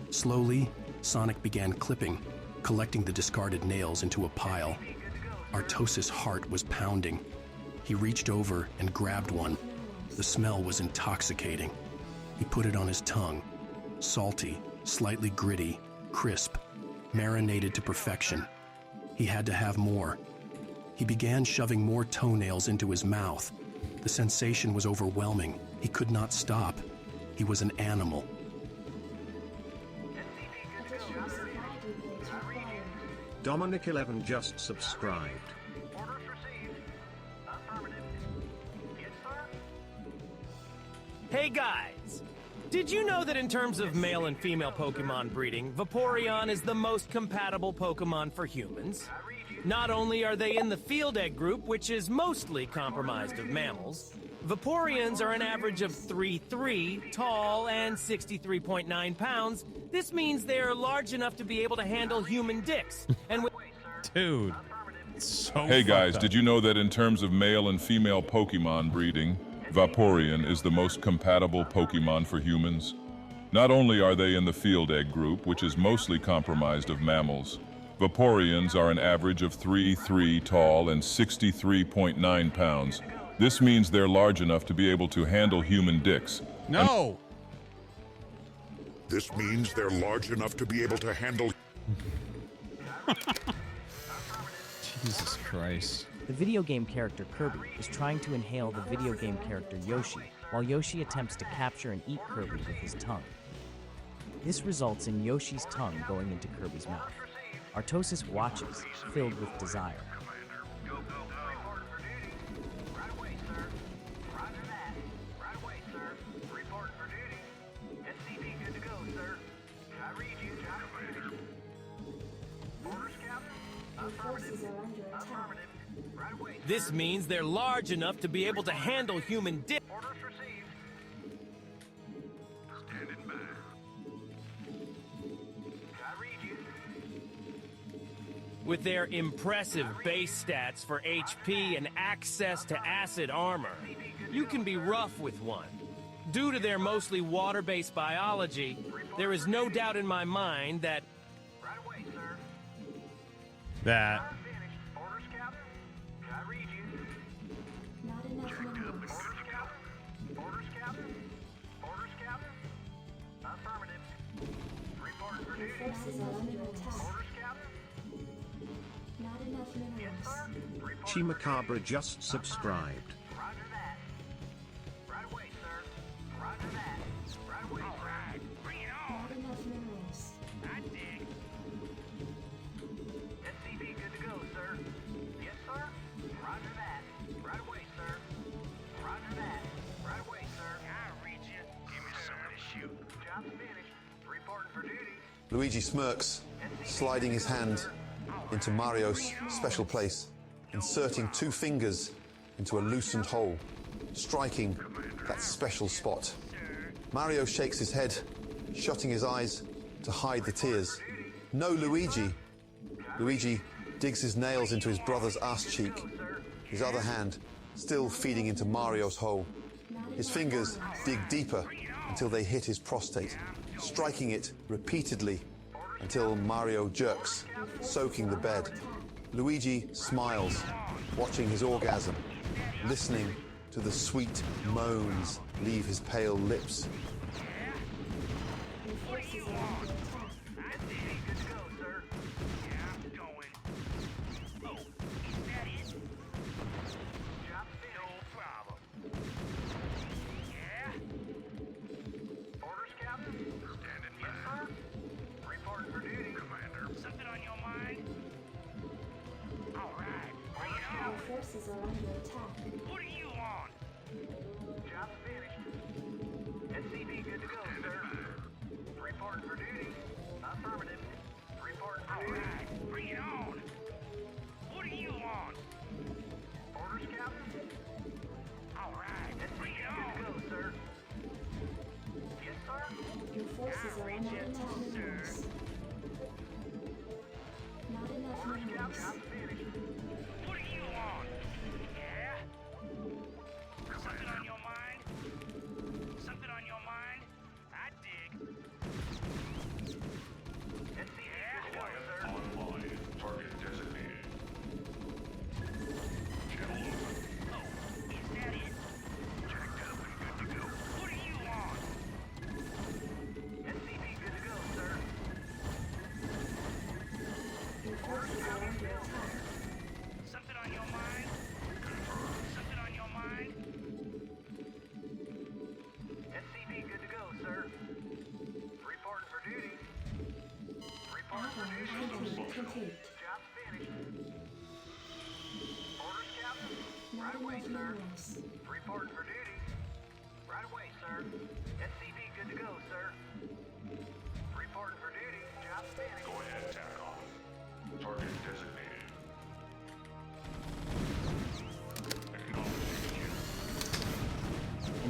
Slowly, Sonic began clipping, collecting the discarded nails into a pile. Artosis' heart was pounding. He reached over and grabbed one. The smell was intoxicating. He put it on his tongue. Salty, slightly gritty, crisp, marinated to perfection. He had to have more. He began shoving more toenails into his mouth. The sensation was overwhelming. He could not stop. He was an animal. Dominic11 just subscribed. Orders received. Affirmative. Yes, sir. Hey guys! Did you know that in terms of male and female Pokemon breeding, Vaporeon is the most compatible Pokemon for humans? Not only are they in the field egg group, which is mostly comprised of mammals, Vaporeons are an average of 3'3", tall, and 63.9 pounds. This means they're large enough to be able to handle human dicks. And Dude, so Hey guys, fucked up. did you know that in terms of male and female Pokemon breeding, Vaporeon is the most compatible Pokemon for humans? Not only are they in the field egg group, which is mostly comprised of mammals, Vaporeons are an average of 3'3", tall, and 63.9 pounds. This means they're large enough to be able to handle human dicks. No! This means they're large enough to be able to handle... Jesus Christ. The video game character Kirby is trying to inhale the video game character Yoshi, while Yoshi attempts to capture and eat Kirby with his tongue. This results in Yoshi's tongue going into Kirby's mouth. Artosis watches, filled with desire. this means they're large enough to be able to handle human dick. With their impressive base stats for HP and access to acid armor, you can be rough with one. Due to their mostly water-based biology, there is no doubt in my mind that... That... Not enough minerals. Your forces are under attack. Not enough minerals. Chimacabra just subscribed. Not enough minerals. SCV good to go, sir. Yes, sir. Roger that. Right away, sir. Roger that. Right away, sir. I read you. Give me something to shoot. Job finished. Reporting for duty. Luigi smirks, sliding his hand into Mario's special place, inserting 2 fingers into a loosened hole, striking that special spot. Mario shakes his head, shutting his eyes to hide the tears. No Luigi. Luigi digs his nails into his brother's ass cheek, his other hand still feeding into Mario's hole. His fingers dig deeper until they hit his prostate, striking it repeatedly until Mario jerks, soaking the bed. Luigi smiles, watching his orgasm, listening to the sweet moans leave his pale lips. Your forces are under attack. SCV good to go, sir. Yeah, I'm going. Oh, is that it? Job finished. No problem. Yeah? Orders, Captain? Standing by. Yes, sir. Reporting for duty. Commander. Something on your mind? All right. Bring it on. Your forces are under attack. What do you want? Job finished. SCV good to go, sir. Reporting for duty. Affirmative. Reporting for duty. All right. Bring it on. What do you want? Orders, Captain? All right. Bring it on. Good to go, sir. Yes, sir. Your forces are under attack. Minerals. Not enough minerals. Job finished. What do you want? Yeah? Something on your mind? Something on your mind? I dig. Yeah? Sir. Online. Target designated. Channel open. Oh, is that it? Checked up and good to go. What do you want? SCV good to go, sir. Your forces are under attack. Something on your mind? Something on your mind? SCV good to go, sir. Reporting for duty. Reporting for duty. Ally complete. Job finished. Orders, Captain? Not Right away, enough sir. minerals. Reporting for duty. Right away, sir. SCV good to go,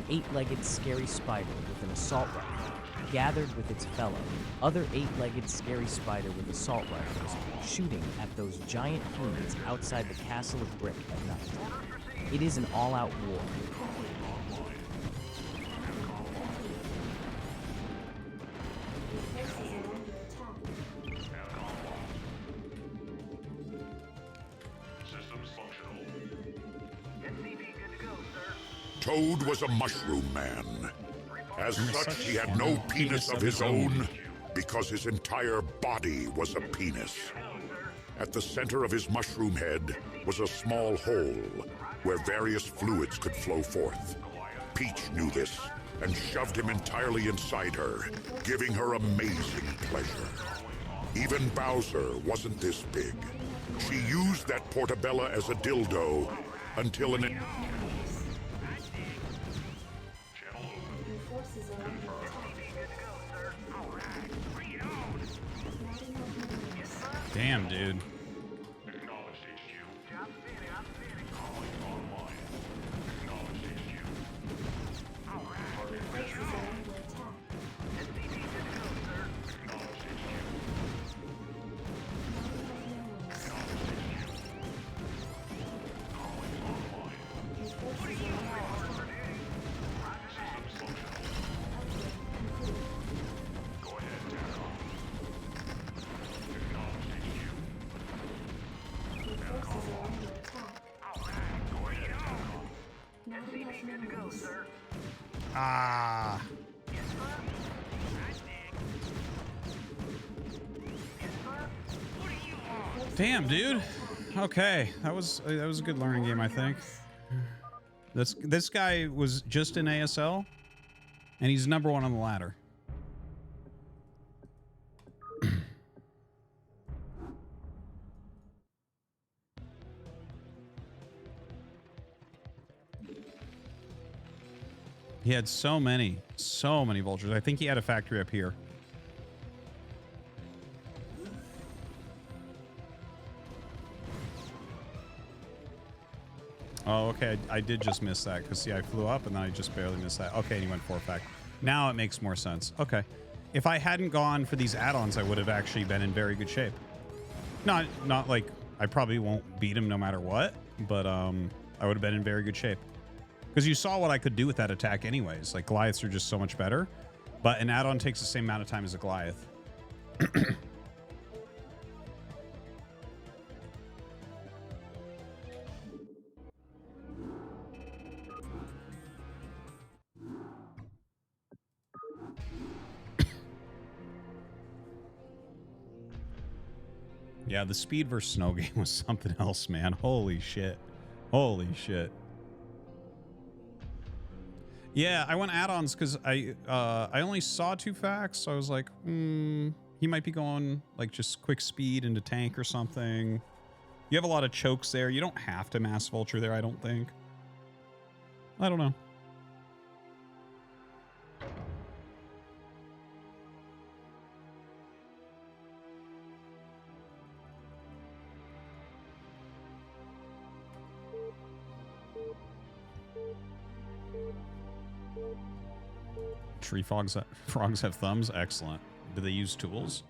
8-legged scary spider with an assault rifle gathered with its fellow, other 8-legged scary spider with assault rifles, shooting at those giant humans outside the castle of brick at night. It is an all-out war. Toad was a mushroom man. As such, he had no penis of his own because his entire body was a penis. At the center of his mushroom head was a small hole where various fluids could flow forth. Peach knew this and shoved him entirely inside her, giving her amazing pleasure. Even Bowser wasn't this big. She used that portabella as a dildo until an... Damn, dude. Ah. Damn, dude. Okay, that was a good learning game, I think. This guy was just in ASL, and he's #1 on the ladder. He had so many vultures. I think he had a factory up here. Oh, okay. I did just miss that because, see, I flew up and then I just barely missed that. Okay, and he went for a fact. Now it makes more sense. Okay. If I hadn't gone for these add-ons, I would have actually been in very good shape. Not like I probably won't beat him no matter what, but I would have been in very good shape. Because you saw what I could do with that attack anyways. Like, Goliaths are just so much better. But an add-on takes the same amount of time as a Goliath. Yeah, the speed versus snow game was something else, man. Holy shit. Holy shit. Yeah, I went add-ons because I only saw 2 facts, so I was like, he might be going like just quick speed into tank or something. You have a lot of chokes there. You don't have to mass vulture there, I don't think. I don't know. Tree frogs have thumbs? Excellent. Do they use tools?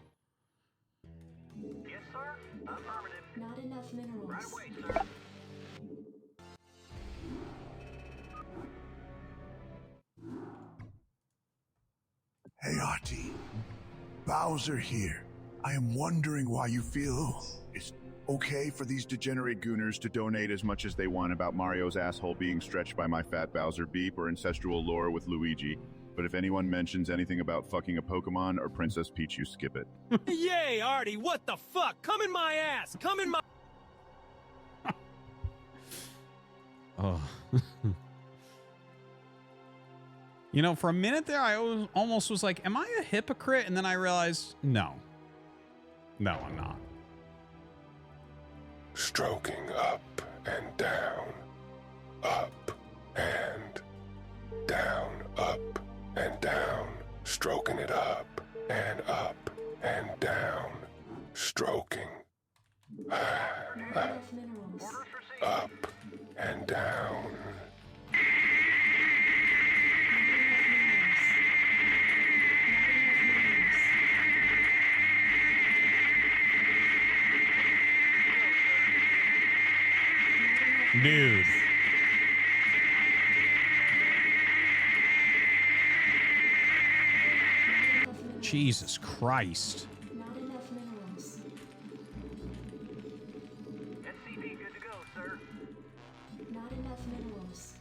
Yes, sir. Affirmative. Not enough minerals. Right away, sir. Hey, Artie. Bowser here. I am wondering why you feel it's okay for these degenerate gooners to donate as much as they want about Mario's asshole being stretched by my fat Bowser beep or ancestral lore with Luigi. But if anyone mentions anything about fucking a Pokemon or Princess Peach, you skip it. Yay, Artie, what the fuck? Come in my ass! Come in my... Oh. You know, for a minute there, I almost was like, am I a hypocrite? And then I realized, no. No, I'm not. Stroking up and down. Up and down. Up and down. Stroking it up and down. Stroking. Up and down. Dude. Jesus Christ. Not enough minerals. SCP good to go, sir. Not enough minerals.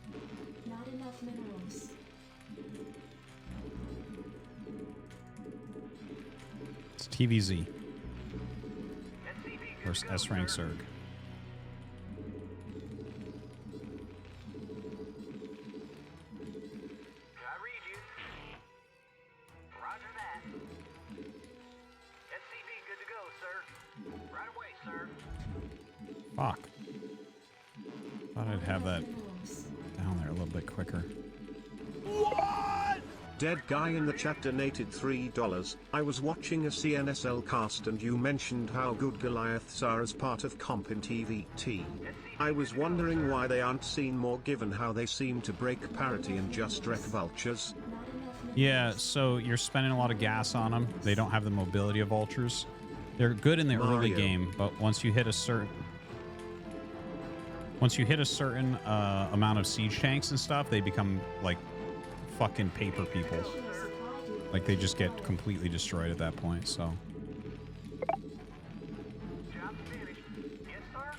Not enough minerals. It's TVZ. Versus S-rank Zerg. I read you. Roger that. SCP good to go, sir. Right away, sir. Fuck. Thought I'd have that down there a little bit quicker. Dead guy in the chat donated $3. I was watching a CNSL cast and you mentioned how good Goliaths are as part of comp in TVT. I was wondering why they aren't seen more given how they seem to break parity and just wreck vultures. Yeah, so you're spending a lot of gas on them. They don't have the mobility of vultures. They're good in the early Mario. game, but once you hit a certain amount of siege tanks and stuff, they become like fucking paper people. Like they just get completely destroyed at that point. So Job finished. Yes, sir.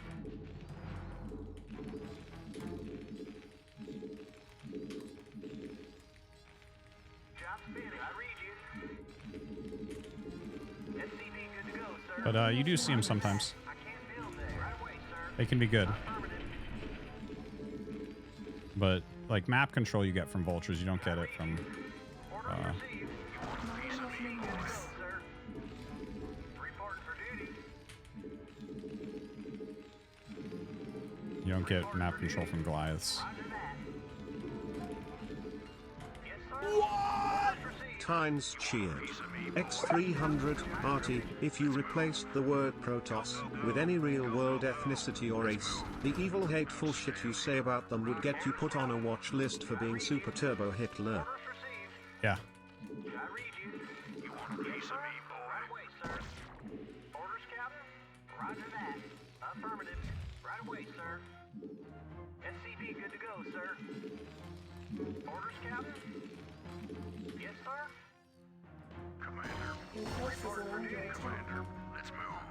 Job finished. I read you. SCP good to go, sir. but you do see them sometimes. I can't build that. Right away, sir. They can be good. But like map control you get from vultures, you don't get it from you don't get map control from Goliaths. Tynes cheered. X300 Arty, if you replaced the word Protoss with any real-world ethnicity or race, the evil hateful shit you say about them would get you put on a watch list for being super turbo Hitler. Yeah. Orders, Captain? Roger that. Affirmative. Right away, sir. SCP good to go, sir. Orders, Captain? Yes, sir? Commander. Commander, let's move.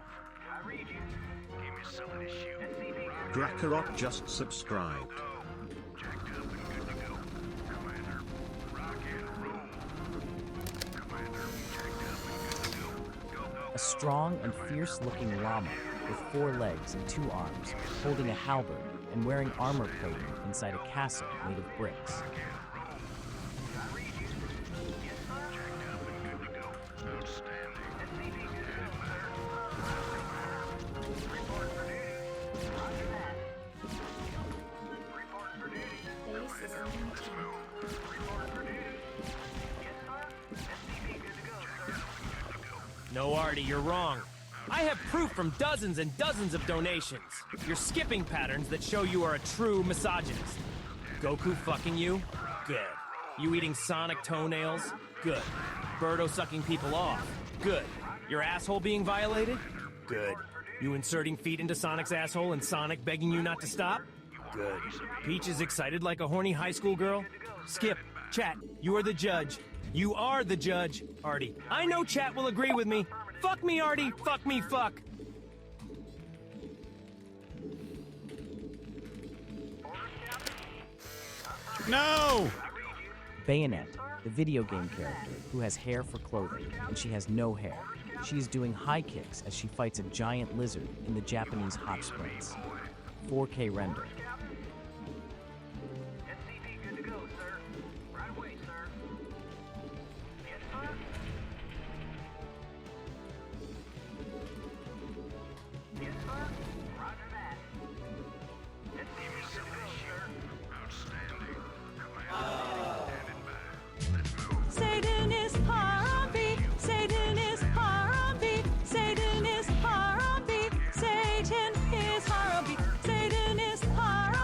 I read you. Give me something to shoot. SCP Dracarot just subscribed. jacked up and good to go. Commander, rock and roll. Commander, jacked up and good to go. Go, go. A strong and fierce-looking llama with 4 legs and 2 arms, holding a halberd and wearing armor plating inside a castle made of bricks. Base is under attack. No, Artie, you're wrong. I have proof from dozens and dozens of donations. You're skipping patterns that show you are a true misogynist. Goku fucking you? Good. You eating Sonic toenails? Good. Birdo sucking people off? Good. Your asshole being violated? Good. You inserting feet into Sonic's asshole and Sonic begging you not to stop? Good. Peach is excited like a horny high school girl? Skip. Chat, you are the judge. You are the judge, Artie. I know chat will agree with me. Fuck me, Artie. Fuck me, fuck. No! Bayonet, the video game character who has hair for clothing, and she has no hair. She is doing high kicks as she fights a giant lizard in the Japanese hot springs. 4K render. SCP good to go, sir. Right away, sir. Yes, sir? Yes, sir? Roger that. SCP good to go, sir. Outstanding. Satan is Harambe, Satan is Harambe, Satan is Harambe, Satan is Harambe, Satan is Harambe.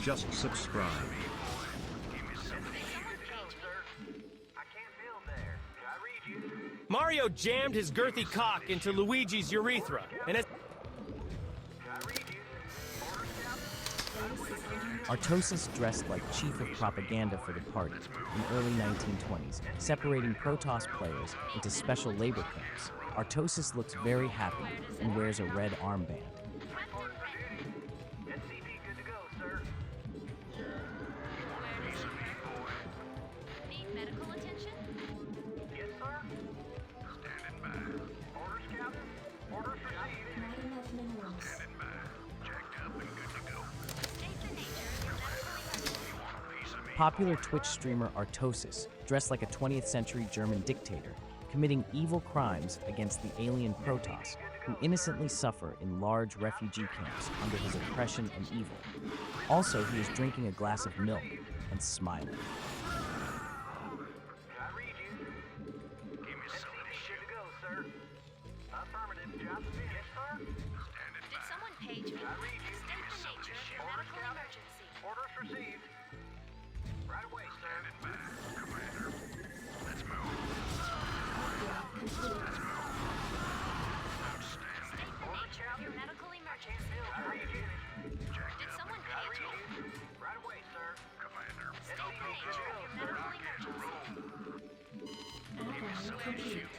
just subscribe. Mario jammed his girthy cock into Luigi's urethra, and as Artosis dressed like chief of propaganda for the party in the early 1920s, separating Protoss players into special labor camps. Artosis looks very happy and wears a red armband. Need medical attention? Yes, sir. Standing by. Orders, Captain. Orders received. Not enough minerals. Standing by. Jacked up and good to go. State the nature of your medical emergency. You want a piece of me? Popular Twitch streamer Artosis, dressed like a 20th century German dictator, committing evil crimes against the alien Protoss, who innocently suffer in large refugee camps under his oppression and evil. Also, he is drinking a glass of milk and smiling. I read you. Give me some of this shit to go, sir. Affirmative. Job finished, sir. Standing Did someone page me? I read you. State the nature of your Orders, medical Captain. emergency. Orders received. Right away, sir. Standing by. Commander. Let's move. Let's move. Outstanding. State the nature of your medical emergency. I read you. Jacked Did up someone and page me? right away, sir. Commander. State the nature of your medical emergency. Outline complete.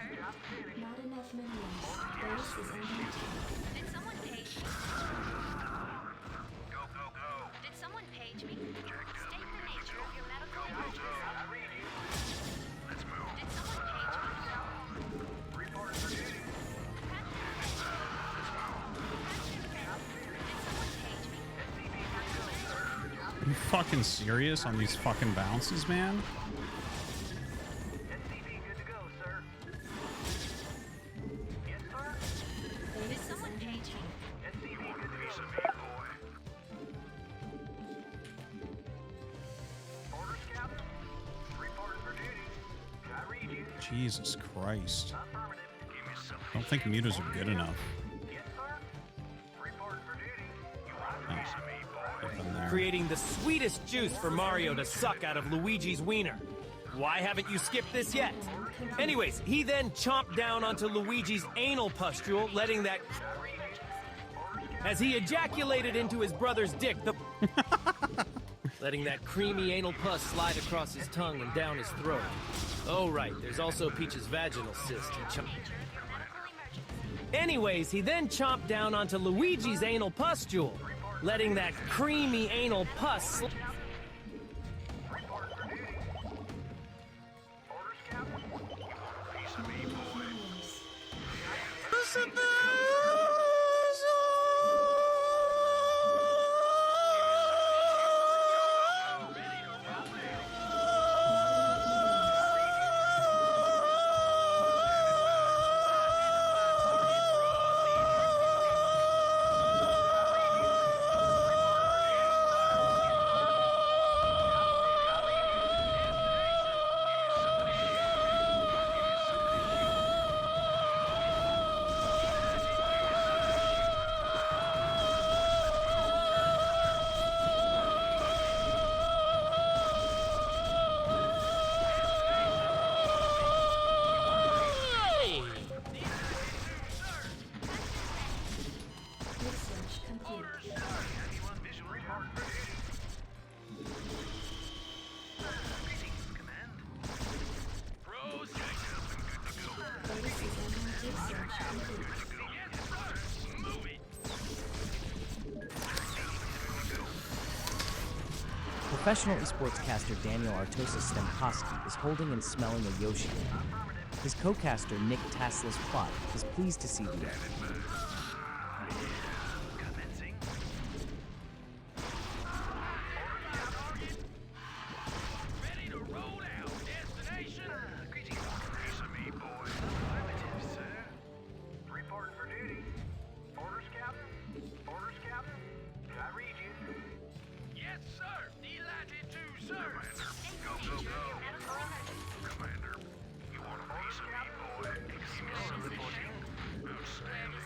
Not enough minerals. Base is under attack. Did someone page me? Go, go, go. Did someone page me? State the nature of your medical emergency. I read you. Let's move. Did someone page me? Report for duty. Are you fucking serious on these fucking bounces, man? SCV good to go, sir. Yes, sir. Did someone page me? SCV good to go, sir. Orders, Captain. Report for duty. I read you. Jesus Christ. Affirmative. Give me some. I don't think mutas are good enough. Yes, sir. Report for duty. You want a piece of me, boy? Up in there. creating the sweetest juice for Mario to suck out of Luigi's wiener. Why haven't you skipped this yet? Anyways, he then chomped down onto Luigi's anal pustule, letting that... As he ejaculated into his brother's dick, letting that creamy anal pus slide across his tongue and down his throat. Oh, right, there's also Peach's vaginal cyst. Anyways, he then chomped down onto Luigi's anal pustule, letting that creamy anal pus... Research complete. Base is under research complete. Professional esports caster Daniel Artosis Stemkowski is holding and smelling a Yoshi. His co-caster Nick Tasla's Plot is pleased to see the effort. Ready to roll out. Destination. Greetings. Piece of me, boy. Affirmative, sir. Report for duty. Orders, Captain. Orders, Captain. I read you. Yes, sir. Delighted to, sir. Commander. Go, go, go. Commander. You want a piece of me, boy? Give me some of this shit. Outstanding.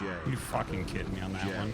You fucking kidding me on that one?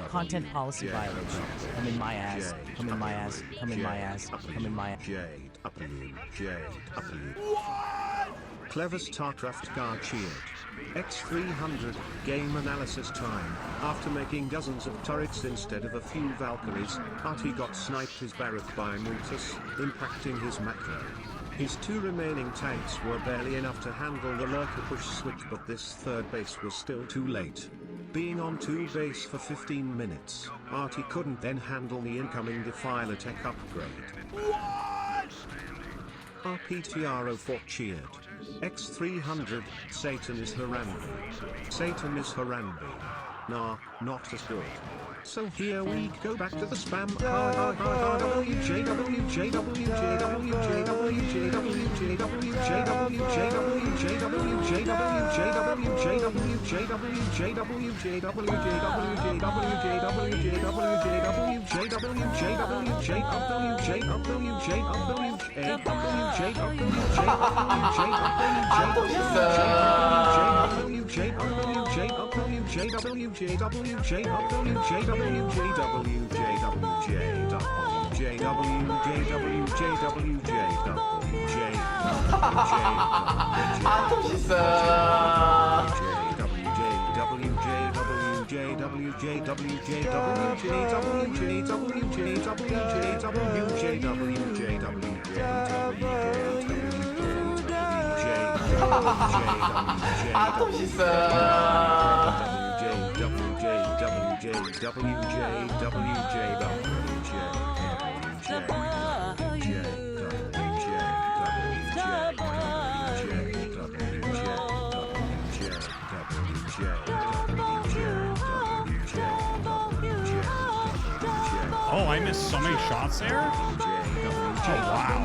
Content policy violation. Come in my ass. Come in my ass. Come in my ass. Come in my ass. Clever Starcraft guard cheered. X300, game analysis time. After making dozens of turrets instead of a few Valkyries, Artie got sniped his barrack by Multus, impacting his macro. His two remaining tanks were barely enough to handle the lurker push switch, but this third base was still too late. Being on 2 base for 15 minutes, Artie couldn't then handle the incoming Defiler tech upgrade. RPTR04 cheered. X300, Satan is Harambe. Satan is Harambe. Nah, not as good. So here we go back to the spam. Oh, I missed so many shots there? Oh, wow.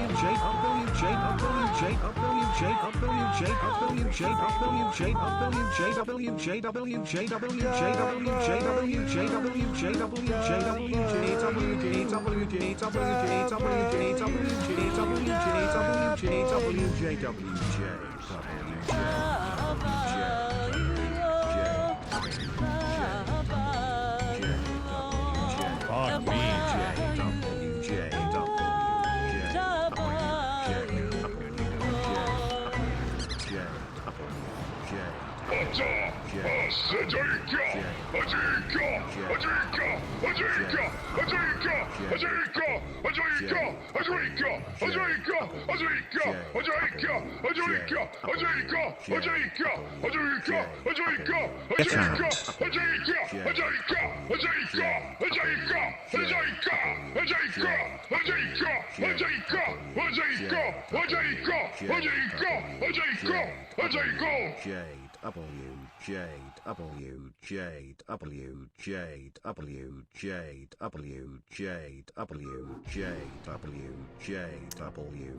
Fuck me.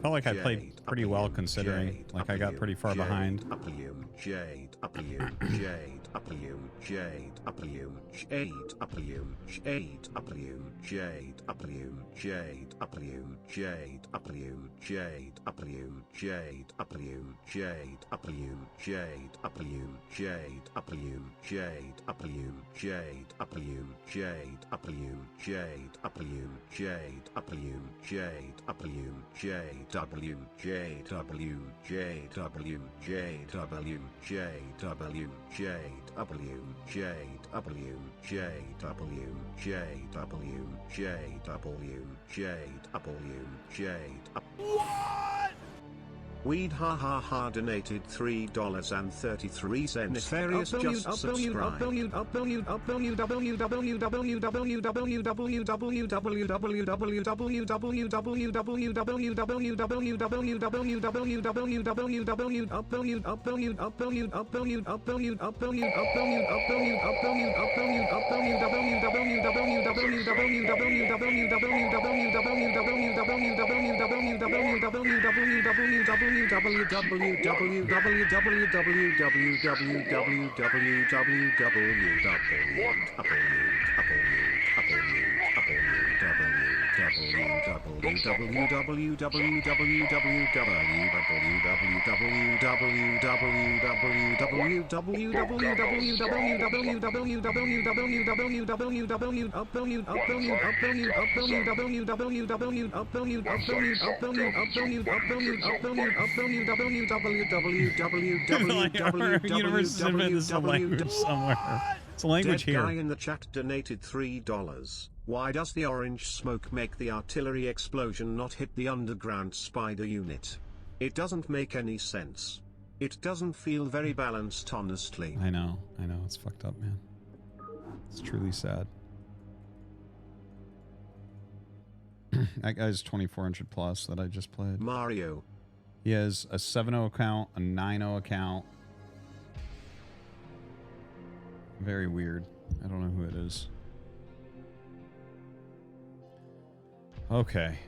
Felt like I played pretty well considering, like I got pretty far behind. Weed ha ha ha donated $3.33. Nefarious just subscribed. It's a language Dead here. guy in the chat donated $3. Why does the orange smoke make the artillery explosion not hit the underground spider unit? It doesn't make any sense. It doesn't feel very balanced, honestly. I know. It's fucked up, man. It's truly sad. That guy's 2400 plus that I just played. Mario. He has a 7.0 account, a 9.0 account. Very weird. I don't know who it is. Okay.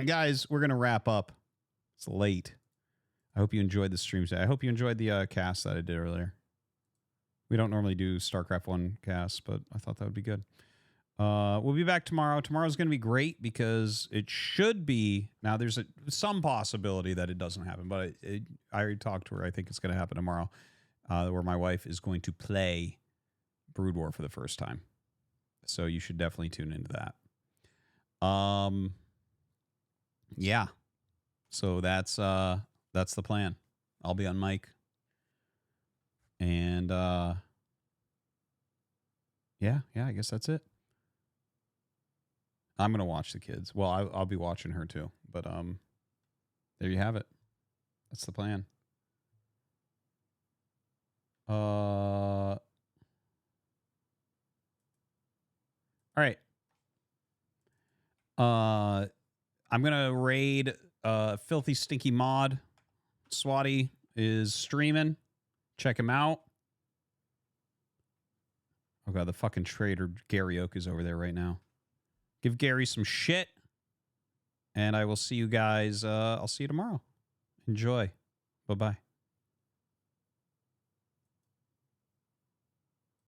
Guys, we're going to wrap up. It's late. I hope you enjoyed the stream today. I hope you enjoyed the cast that I did earlier. We don't normally do StarCraft 1 casts, but I thought that would be good. We'll be back tomorrow. Tomorrow's going to be great because it should be... Now, there's some possibility that it doesn't happen, but I already talked to her. I think it's going to happen tomorrow, where my wife is going to play Brood War for the first time. So you should definitely tune into that. Yeah. So that's the plan. I'll be on mic. And yeah, I guess that's it. I'm gonna watch the kids. Well, I'll be watching her too. But there you have it. That's the plan. All right. I'm gonna raid Filthy Stinky Mod. Swatty is streaming. Check him out. Oh god, the fucking traitor Gary Oak is over there right now. Give Gary some shit. And I will see you guys. I'll see you tomorrow. Enjoy. Bye-bye.